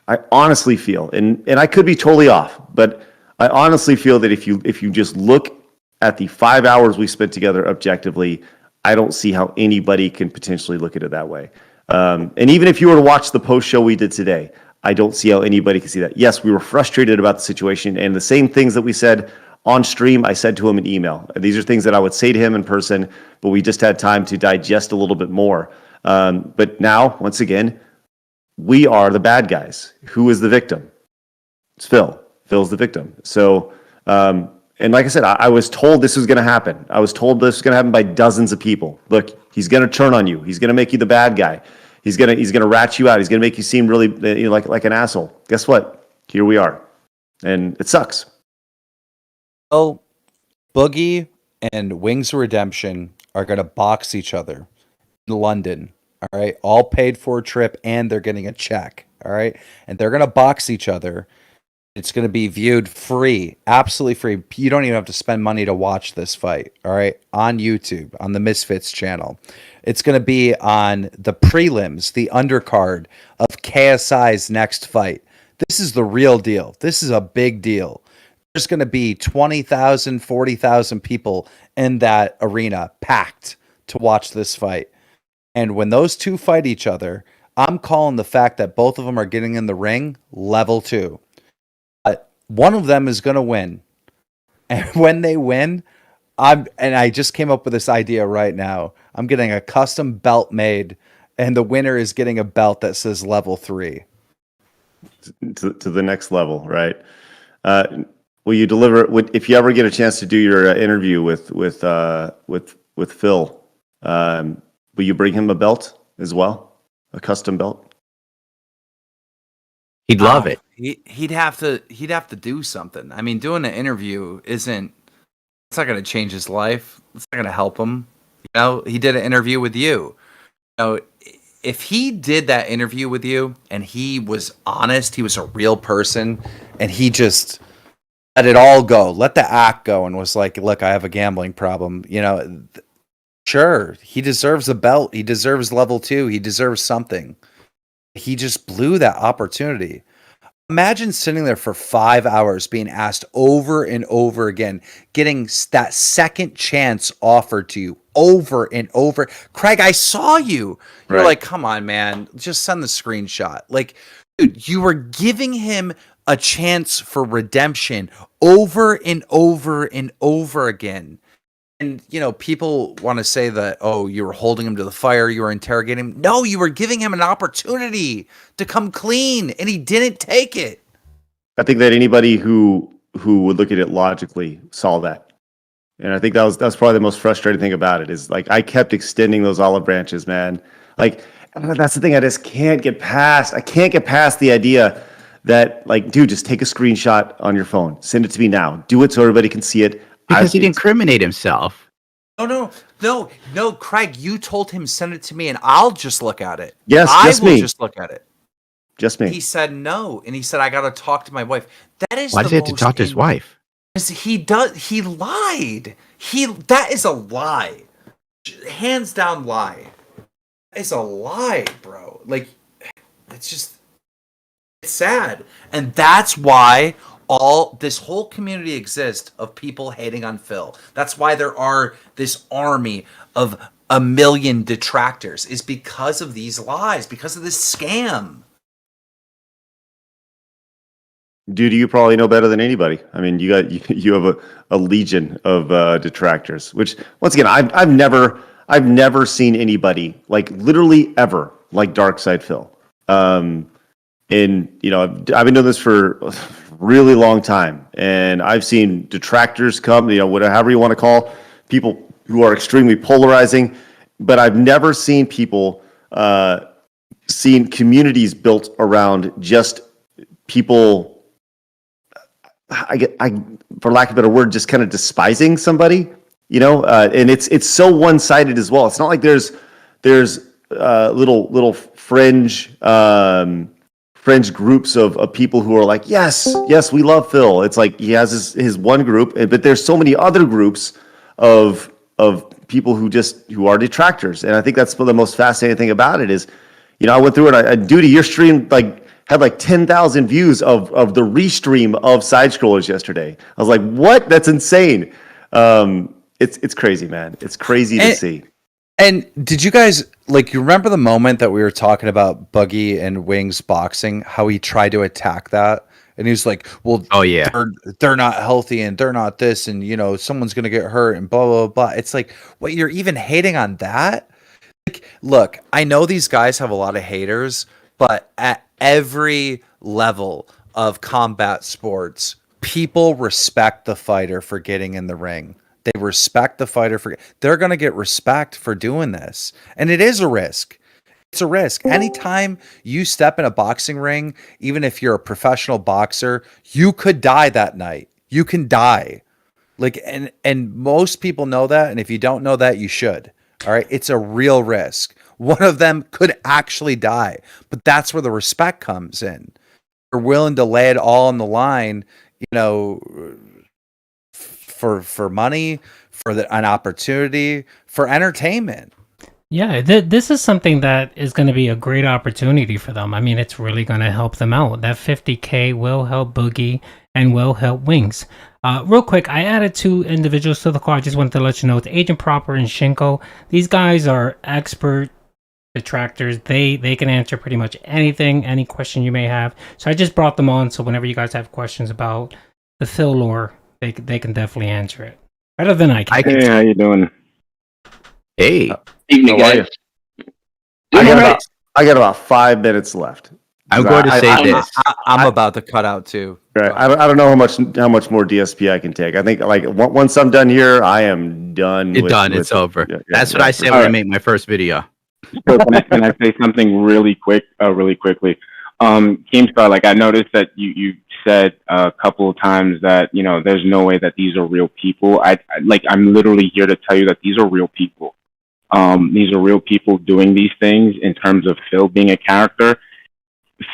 I honestly feel, and I could be totally off, but I honestly feel that if you just look at the 5 hours we spent together objectively, I don't see how anybody can potentially look at it that way. And even if you were to watch the post show we did today, I don't see how anybody can see that. Yes, we were frustrated about the situation, and the same things that we said on stream, I said to him in email. These are things that I would say to him in person, but we just had time to digest a little bit more. But now, once again, we are the bad guys. Who is the victim? It's Phil. Phil's the victim. So, and like I said, I was told this was going to happen. I was told this was going to happen by dozens of people. Look, he's going to turn on you. He's going to make you the bad guy. He's gonna rat you out. He's gonna make you seem really like an asshole. Guess what? Here we are, and it sucks. Well, Boogie and Wings of Redemption are gonna box each other in London All right, all paid for trip, and they're getting a check. All right, and they're gonna box each other. It's going to be viewed free, absolutely free. You don't even have to spend money to watch this fight, all right? On YouTube, on the Misfits channel. It's going to be on the prelims, the undercard of KSI's next fight. This is the real deal. This is a big deal. There's going to be 20,000, 40,000 people in that arena packed to watch this fight. And when those two fight each other, I'm calling the fact that both of them are getting in the ring level 2. One of them is going to win. And when they win, I just came up with this idea right now. I'm getting a custom belt made, and the winner is getting a belt that says level 3. To the next level, right? Will you deliver? If you ever get a chance to do your interview with Phil, will you bring him a belt as well, a custom belt? He'd love it. He'd have to do something. I mean, doing an interview it's not going to change his life. It's not going to help him. You know, he did an interview with you. You know, if he did that interview with you and he was honest, he was a real person, and he just let it all go, let the act go, and was like, look, I have a gambling problem. You know, sure, he deserves a belt. He deserves level 2. He deserves something. He just blew that opportunity. Imagine sitting there for 5 hours being asked over and over again, getting that second chance offered to you over and over. Craig, I saw you. You're Right. like, come on, man. Just send the screenshot. Like, dude, you were giving him a chance for redemption over and over and over again. And, you know, people want to say that, oh, you were holding him to the fire, you were interrogating him. No, you were giving him an opportunity to come clean, and he didn't take it. I think that anybody who would look at it logically saw that. And I think that was probably the most frustrating thing about it is like I kept extending those olive branches, man. Like that's the thing I just can't get past. I can't get past the idea that like, dude, just take a screenshot on your phone, send it to me now, do it so everybody can see it. Because he'd incriminate himself. No, Craig, you told him send it to me and I'll just look at it. Yes, just I will me. just look at it. Just me. He said no, and he said I got to talk to my wife. That is Why does he have to talk to his wife? He lied. That is a lie. Hands down lie. It's a lie, bro. Like it's sad. And that's why this whole community exists of people hating on Phil. That's why there are this army of 1 million detractors, is because of these lies, because of this scam. Dude, you probably know better than anybody. I mean, you have a legion of detractors. Which, once again, I've never seen anybody like literally ever like Dark Side Phil. And you know, I've been doing this for a really long time, and I've seen detractors come. You know, whatever you want to call people who are extremely polarizing, but I've never seen people seen communities built around just people. For lack of a better word, just kind of despising somebody, you know, and it's so one-sided as well. It's not like there's little fringe groups of people who are like, yes, we love Phil. It's like he has his one group, but there's so many other groups of people who are detractors, and I think that's the most fascinating thing about it is, you know, I went through it. Due to your stream, had like 10,000 views of the restream of Side Scrollers yesterday. I was like, what? That's insane. It's crazy, man. It's crazy to see. And did you guys, like, you remember the moment that we were talking about Buggy and Wings boxing, how he tried to attack that? And he was like, well, oh yeah, they're not healthy and they're not this, and, you know, someone's going to get hurt and blah, blah, blah. It's like, what, you're even hating on that? Like, look, I know these guys have a lot of haters, but at every level of combat sports, people respect the fighter for getting in the ring. They respect the fighter they're going to get respect for doing this. And it is a risk. It's a risk. Anytime you step in a boxing ring, even if you're a professional boxer, you could die that night. You can die. Like, and most people know that. And if you don't know that, you should. All right. It's a real risk. one of them could actually die. But that's where the respect comes in. You're willing to lay it all on the line, you know, for money, for an opportunity, for entertainment. Yeah, this is something that is going to be a great opportunity for them. I mean, it's really going to help them out. That 50K will help Boogie and will help Wings. Real quick, I added 2 individuals to the call. I just wanted to let you know it's Agent Proper and Shinko. These guys are expert detractors. They can answer pretty much anything, any question you may have. So I just brought them on, so whenever you guys have questions about the Phil lore, they can definitely answer it better than I can. Hey, how you doing? Hey. Evening, How are guys. I got about 5 minutes left. I'm going to say this. I'm about to cut out too. Right. I don't know how much more DSP I can take. I think like once I'm done here, I am done. You're done. It's over. That's what I said when I made my first video. So can I say something really quickly? Keemstar, like I noticed that you said a couple of times that, you know, there's no way that these are real people. I'm literally here to tell you that these are real people. These are real people doing these things. In terms of Phil being a character,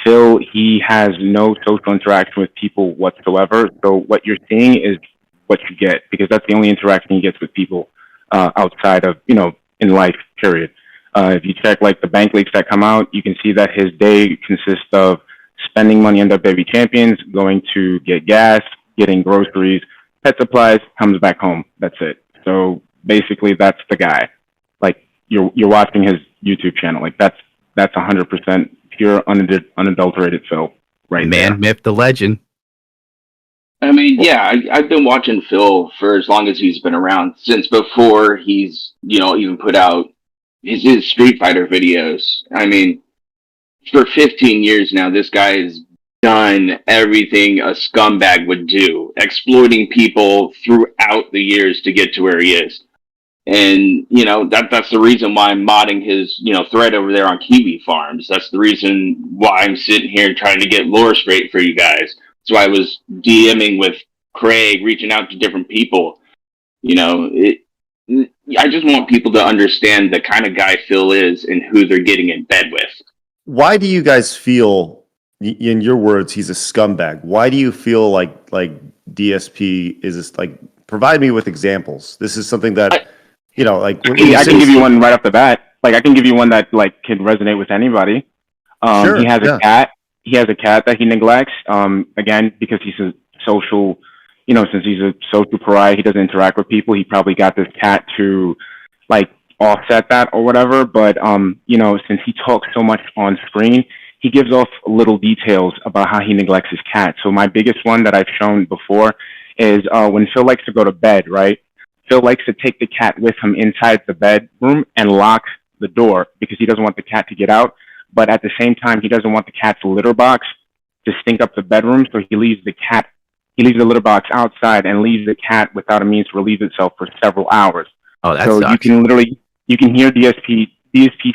Phil, he has no social interaction with people whatsoever. So what you're seeing is what you get, because that's the only interaction he gets with people outside of, you know, in life, period. If you check like the bank leaks that come out, you can see that his day consists of spending money on their baby champions, going to get gas, getting groceries, pet supplies, comes back home. That's it. So basically that's the guy. Like you're watching his YouTube channel. Like that's 100% pure unadulterated Phil right there. Man, myth, the legend. I mean, yeah, I've been watching Phil for as long as he's been around, since before he's, you know, even put out his Street Fighter videos. I mean, for 15 years now, this guy has done everything a scumbag would do, exploiting people throughout the years to get to where he is. And, you know, that's the reason why I'm modding his, you know, thread over there on Kiwi Farms. That's the reason why I'm sitting here trying to get lore straight for you guys. That's why I was DMing with Craig, reaching out to different people. You know, I just want people to understand the kind of guy Phil is and who they're getting in bed with. Why do you guys feel, in your words, he's a scumbag? Why do you feel like DSP is like? Provide me with examples. This is something that. You know, like I can give you one right off the bat. Like I can give you one that like can resonate with anybody. Sure, he has a cat. He has a cat that he neglects. Again, because he's a social, you know, since he's a social pariah, he doesn't interact with people. He probably got this cat to like offset that or whatever. But you know, since he talks so much on screen, he gives off little details about how he neglects his cat. So my biggest one that I've shown before is when Phil likes to go to bed, right? Phil likes to take the cat with him inside the bedroom and lock the door because he doesn't want the cat to get out. But at the same time, he doesn't want the cat's litter box to stink up the bedroom. So he leaves the litter box outside and leaves the cat without a means to relieve itself for several hours. Oh, that so sucks. you can hear DSP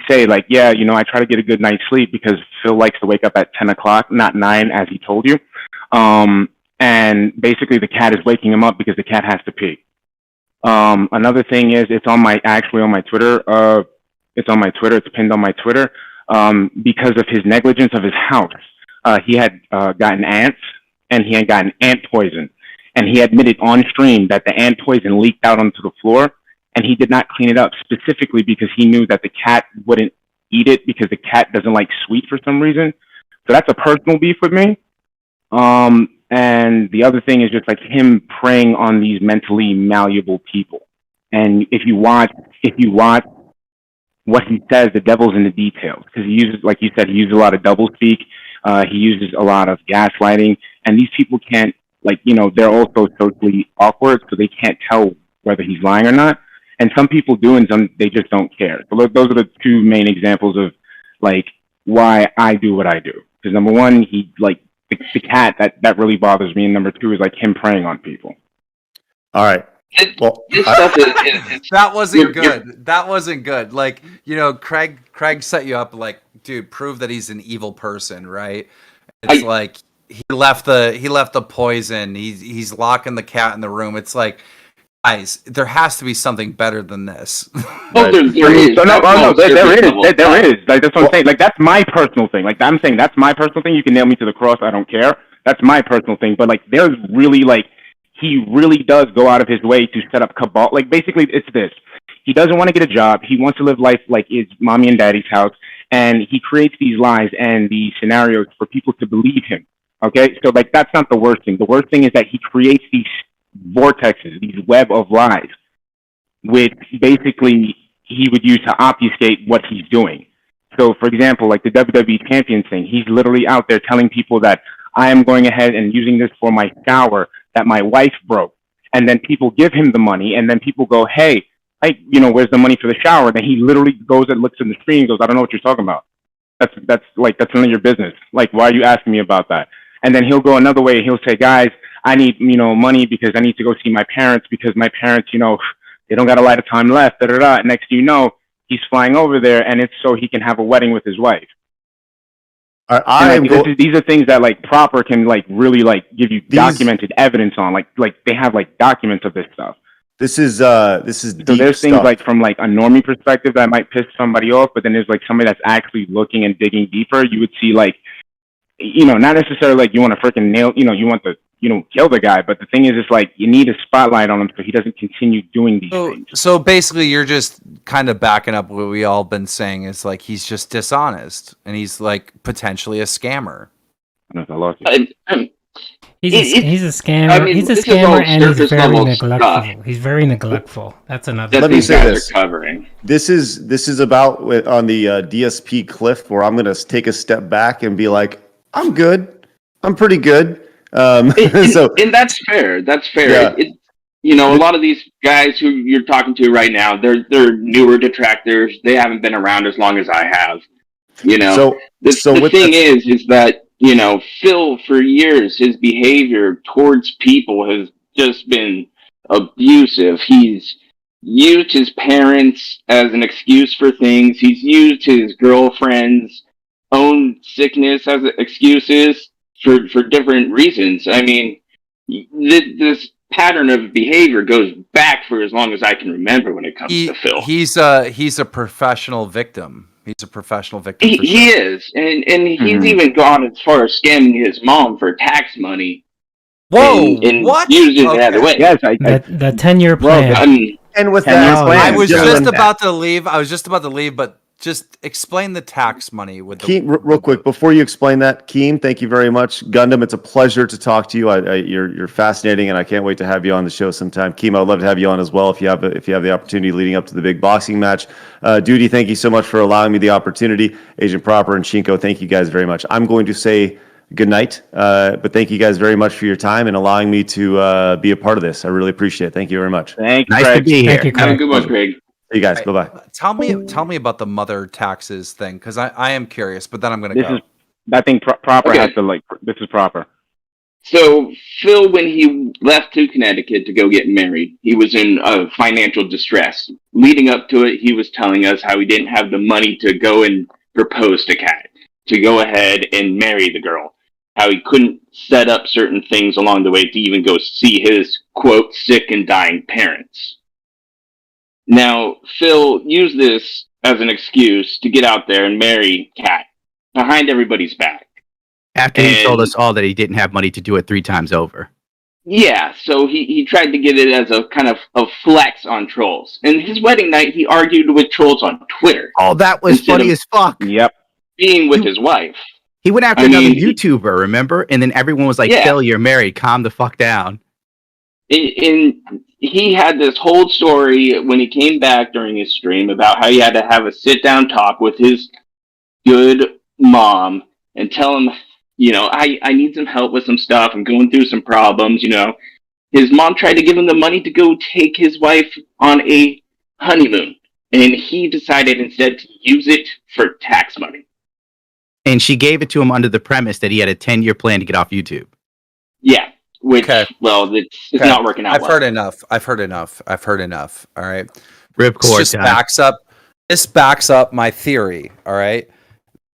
say like, yeah, you know, I try to get a good night's sleep because Phil likes to wake up at 10 o'clock, not 9, as he told you. And basically the cat is waking him up because the cat has to pee. Another thing is it's on my Twitter. It's on my Twitter. It's pinned on my Twitter. Because of his negligence of his house, he had gotten ants and he had gotten ant poison, and he admitted on stream that the ant poison leaked out onto the floor, and he did not clean it up specifically because he knew that the cat wouldn't eat it because the cat doesn't like sweet for some reason. So that's a personal beef with me. And the other thing is just like him preying on these mentally malleable people. And if you watch what he says, the devil's in the details, because he uses, like you said, he uses a lot of doublespeak. He uses a lot of gaslighting, and these people can't, like, you know, they're also socially awkward, so they can't tell whether he's lying or not. And some people do, and some they just don't care. So those are the 2 main examples of like why I do what I do. Because number one, he like. The cat, that really bothers me. And number 2 is like him preying on people. All right. Well, that wasn't good. That wasn't good. Like, you know, Craig set you up like, dude, prove that he's an evil person, right? It's like he left the poison. He's locking the cat in the room. It's like, Guys, there has to be something better than this. Oh, there is. So there is. Like that's what I'm saying. Like that's my personal thing. Like I'm saying that's my personal thing. You can nail me to the cross. I don't care. That's my personal thing. But like there's really like he really does go out of his way to set up cabal. Like basically it's this. He doesn't want to get a job. He wants to live life like it's mommy and daddy's house. And he creates these lies and these scenarios for people to believe him. Okay? So like that's not the worst thing. The worst thing is that he creates these vortexes, these web of lies, which basically he would use to obfuscate what he's doing. So, for example, like the WWE champion thing, he's literally out there telling people that I am going ahead and using this for my shower that my wife broke. And then people give him the money, and then people go, hey, where's the money for the shower? And then he literally goes and looks in the screen and goes, I don't know what you're talking about. That's none of your business. Like, why are you asking me about that? And then he'll go another way. He'll say, guys, I need, money because I need to go see my parents because my parents, they don't got a lot of time left, And next thing you know, he's flying over there and it's so he can have a wedding with his wife. These are things that like Proper can like really like give you documented evidence on. Like they have like documents of this stuff. This is so there's things stuff. like from like a normie perspective that might piss somebody off, but then there's like somebody that's actually looking and digging deeper. You would see like, not necessarily like you want to freaking nail, you want to, kill the guy. But the thing is, it's like you need a spotlight on him so he doesn't continue doing these things. So basically, you're just kind of backing up what we all been saying is like he's just dishonest and he's like potentially a scammer. He's a scammer. I mean, he's a this is all scammer and he's surface very level neglectful. stuff. He's very neglectful. That's another. Let me say this. Covering. This is about on the DSP cliff where I'm going to take a step back and be like, I'm good. I'm pretty good. And that's fair. That's fair. Yeah. A lot of these guys who you're talking to right now, they're newer detractors. They haven't been around as long as I have. The thing is that Phil for years his behavior towards people has just been abusive. He's used his parents as an excuse for things. He's used his girlfriend's own sickness as excuses for different reasons. I mean, this pattern of behavior goes back for as long as I can remember when it comes to Phil. He's a professional victim. He's a professional victim. He is, and he's even gone as far as scamming his mom for tax money. Whoa! And What? Using it that way. Yes, the 10-year plan. And with that, I was just about to leave, but just explain the tax money with the Keem, real quick before you explain that. Keem, thank you very much. Gundam, it's a pleasure to talk to you. You're fascinating, and I can't wait to have you on the show sometime. Keem, I'd love to have you on as well if you have the opportunity leading up to the big boxing match. Duty, thank you so much for allowing me the opportunity. Agent Proper and Shinko, thank you guys very much. I'm going to say good night, but thank you guys very much for your time and allowing me to be a part of this. I really appreciate it. Thank you very much. Thanks, nice Craig. to be here. Have a good one, Craig. See you guys. Bye-bye. Tell me about the mother taxes thing because I am curious, but then I'm going to go. I think Proper has to this is Proper. So Phil, when he left to Connecticut to go get married, he was in financial distress. Leading up to it, he was telling us how he didn't have the money to go and propose to Kat, to go ahead and marry the girl. How he couldn't set up certain things along the way to even go see his, quote, sick and dying parents. Now, Phil used this as an excuse to get out there and marry Kat behind everybody's back. After he told us all that he didn't have money to do it 3 times over. Yeah, so he tried to get it as a kind of a flex on trolls. And his wedding night, he argued with trolls on Twitter. Oh, that was funny as fuck. Yep. Being with his wife. He went after another YouTuber, remember? And then everyone was like, Phil, you're married. Calm the fuck down. And he had this whole story when he came back during his stream about how he had to have a sit-down talk with his good mom and tell him, I need some help with some stuff. I'm going through some problems, His mom tried to give him the money to go take his wife on a honeymoon. And he decided instead to use it for tax money. And she gave it to him under the premise that he had a 10-year plan to get off YouTube. Yeah. Which, well, it's not working out. I've heard enough. All right. Ripcord. This backs up my theory. All right.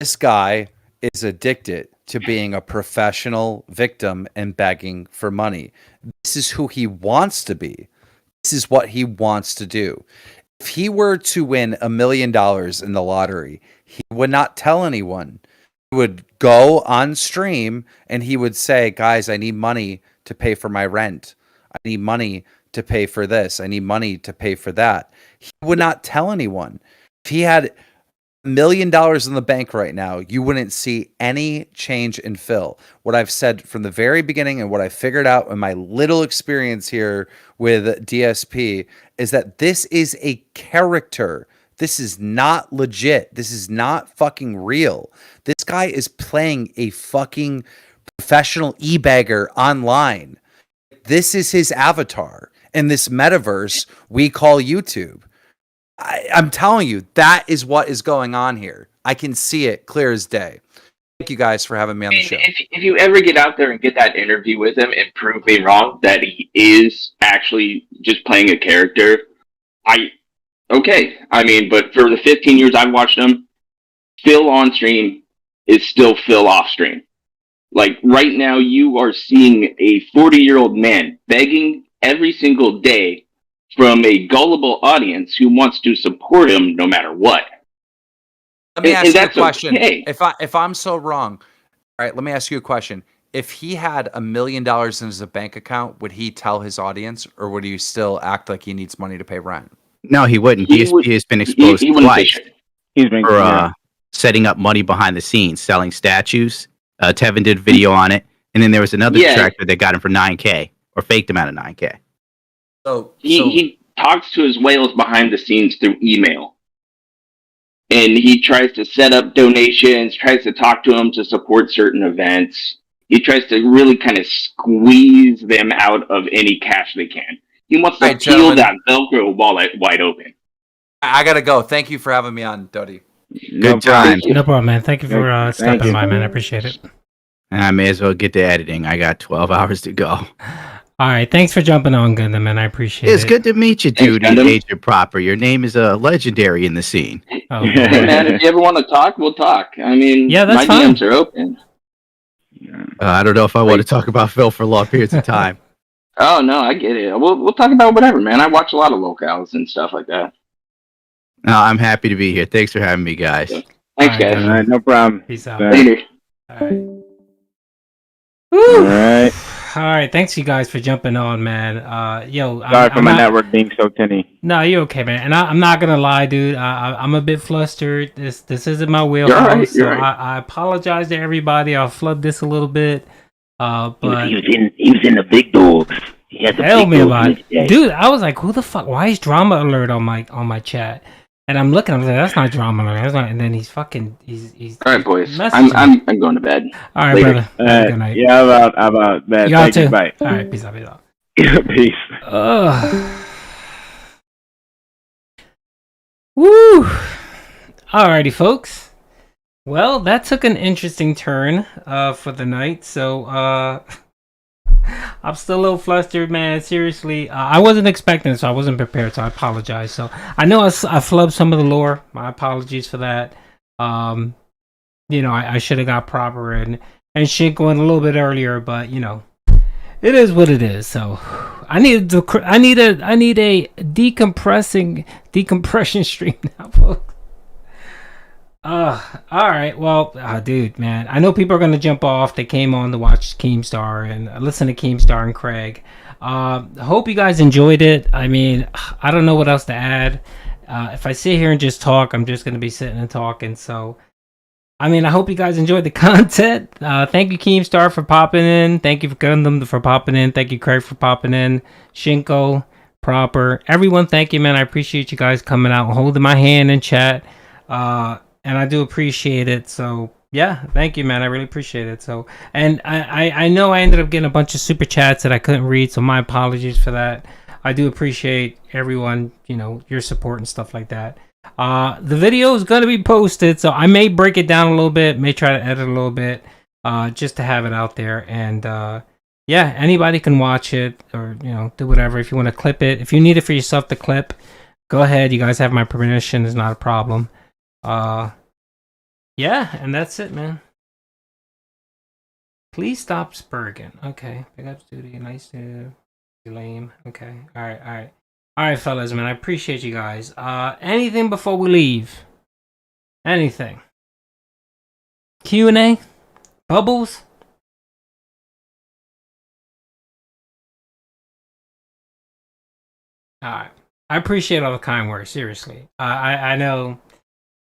This guy is addicted to being a professional victim and begging for money. This is who he wants to be. this is what he wants to do. If he were to win $1 million in the lottery, he would not tell anyone. He would go on stream and he would say, guys, I need money to pay for my rent. I need money to pay for this. I need money to pay for that. He would not tell anyone. If he had $1 million in the bank right now, you wouldn't see any change in Phil. What I've said from the very beginning and what I figured out in my little experience here with DSP is that this is a character. This is not legit. This is not fucking real. This guy is playing a fucking professional e-bagger online. This is his avatar in this metaverse we call YouTube. I'm telling you, that is what is going on here. I can see it clear as day. Thank you guys for having me on the show. If you ever get out there and get that interview with him and prove me wrong that he is actually just playing a character, okay. I mean, but for the 15 years I've watched him, Phil on stream is still Phil off stream. Like right now, you are seeing a 40-year-old man begging every single day from a gullible audience who wants to support him no matter what. Let me ask you a question. Okay. If I'm so wrong, all right, let me ask you a question. If he had $1 million in his bank account, would he tell his audience, or would he still act like he needs money to pay rent? No, he wouldn't. DSP has been exposed twice for setting up money behind the scenes, selling statues. Tevin did a video on it, and then there was another detractor that got him for $9K or faked him out of $9K. So he talks to his whales behind the scenes through email. And he tries to set up donations, tries to talk to them to support certain events. He tries to really kind of squeeze them out of any cash they can. He wants to peel that Velcro wallet wide open. I gotta go. Thank you for having me on, Dodie. Good time. No problem, man. Thank you for stopping by, man. I appreciate it. And I may as well get to editing. I got 12 hours to go. All right, thanks for jumping on, Gundam, man. I appreciate it. It's good to meet you, dude. Agent Proper. Your name is legendary in the scene. Oh, hey, man, if you ever want to talk, we'll talk. I mean, yeah, that's my fine. DMs are open. I don't know if I want to talk about Phil for long periods of time. Oh, no, I get it. We'll talk about whatever, man. I watch a lot of locales and stuff like that. No, I'm happy to be here. Thanks for having me, guys. Thanks, guys. All right, no problem. Peace out. Later. All right. All right. All right, thanks you guys for jumping on, man. Sorry for my network being so tinny. No, you're okay, man. And I'm not gonna lie, dude. I'm a bit flustered. This isn't my wheelhouse. You're right, so you're right. I apologize to everybody. I'll flub this a little bit. But he was in the big dogs. He had the tell big me dogs about in his day. it, dude. I was like, who the fuck? Why is drama alert on my chat? And I'm looking. I'm like, that's not drama alert. That's not. And then he's fucking. He's. All right, boys. messaging I'm going to bed. All right, Later. brother. Have a good night. Yeah, how about that? You got Thank you. to. Bye. All right, peace out. Peace out. Peace. Woo! Alrighty, folks. Well, that took an interesting turn for the night. So I'm still a little flustered, man. Seriously, I wasn't expecting it, so I wasn't prepared. So I apologize. So I know I flubbed some of the lore. My apologies for that. I should have got proper and shit going a little bit earlier, but it is what it is. So I need a decompression stream now, folks. All right. Well, dude, man, I know people are gonna jump off. They came on to watch Keemstar and listen to Keemstar and Craig. Hope you guys enjoyed it. I mean, I don't know what else to add. If I sit here and just talk, I'm just gonna be sitting and talking. So, I mean, I hope you guys enjoyed the content. Thank you, Keemstar, for popping in. Thank you, Gundam, for popping in. Thank you, Craig, for popping in. Shinko, Proper, everyone. Thank you, man. I appreciate you guys coming out and holding my hand in chat. And I do appreciate it. So yeah, thank you, man. I really appreciate it. So, and I know I ended up getting a bunch of super chats that I couldn't read, so my apologies for that. I do appreciate everyone, your support and stuff like that. The video is going to be posted, so I may break it down a little bit, may try to edit a little bit, just to have it out there. And yeah, anybody can watch it or do whatever. If you want to clip it, if you need it for yourself to clip, go ahead. You guys have my permission. It's not a problem. Yeah, and that's it, man. Please stop spurging. Okay, pick up studio. Nice to lame. Okay, all right. All right, fellas, man. I appreciate you guys. Anything before we leave? Anything? Q&A? Bubbles? All right. I appreciate all the kind words. Seriously. I know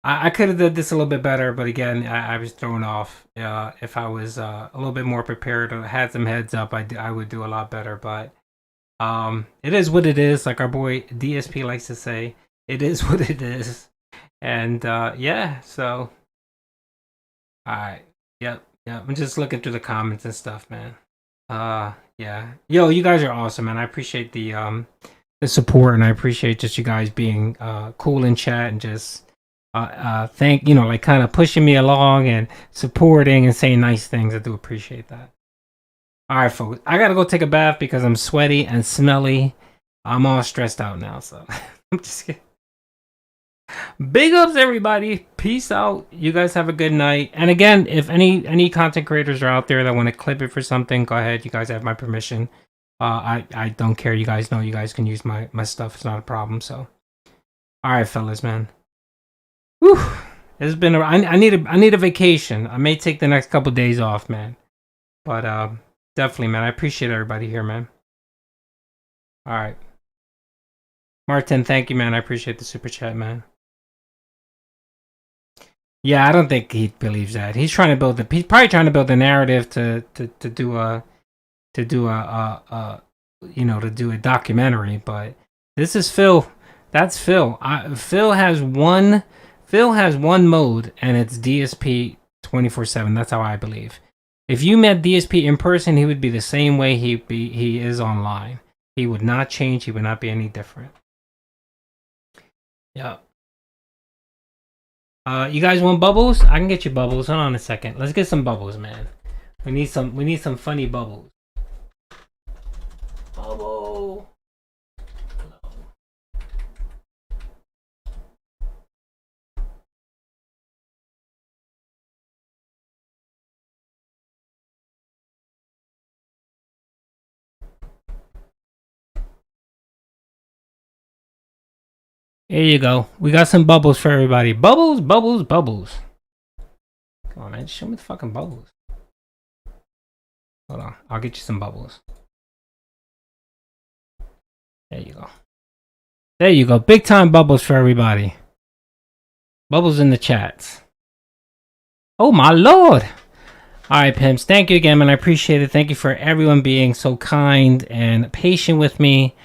I could have did this a little bit better, but again, I was thrown off. If I was a little bit more prepared or had some heads up, I would do a lot better. But it is what it is. Like our boy DSP likes to say, it is what it is. And yeah, so all right. Yep. I'm just looking through the comments and stuff, man. Yeah. Yo, you guys are awesome, man. I appreciate the support, and I appreciate just you guys being cool in chat and just thank like kind of pushing me along and supporting and saying nice things. I do appreciate that. All right, folks, I gotta go take a bath because I'm sweaty and smelly. I'm all stressed out now, so I'm just kidding. Big ups, everybody. Peace out. You guys have a good night. And again, if any content creators are out there that want to clip it for something, go ahead. You guys have my permission. I don't care. You guys know you guys can use my stuff. It's not a problem. So, all right, fellas, man. Whew. It's been I need a vacation. I may take the next couple days off, man. But definitely, man. I appreciate everybody here, man. All right, Martin. Thank you, man. I appreciate the super chat, man. Yeah, I don't think he believes that. He's trying to build he's probably trying to build a narrative to do a documentary, but this is Phil. That's Phil. Phil has one mode, and it's DSP 24/7. That's how I believe. If you met DSP in person, he would be the same way he is online. He would not change. He would not be any different. Yeah. You guys want bubbles? I can get you bubbles. Hold on a second. Let's get some bubbles, man. We need some funny bubbles. Bubble. Here you go. We got some bubbles for everybody. Bubbles, bubbles, bubbles. Come on, man. Show me the fucking bubbles. Hold on. I'll get you some bubbles. There you go. There you go. Big time bubbles for everybody. Bubbles in the chats. Oh, my Lord. All right, pimps. Thank you again, man. I appreciate it. Thank you for everyone being so kind and patient with me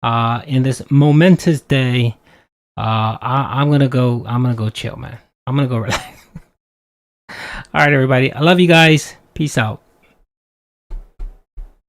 in this momentous day. I'm gonna go chill, man. I'm gonna go relax. All right, everybody. I love you guys. Peace out.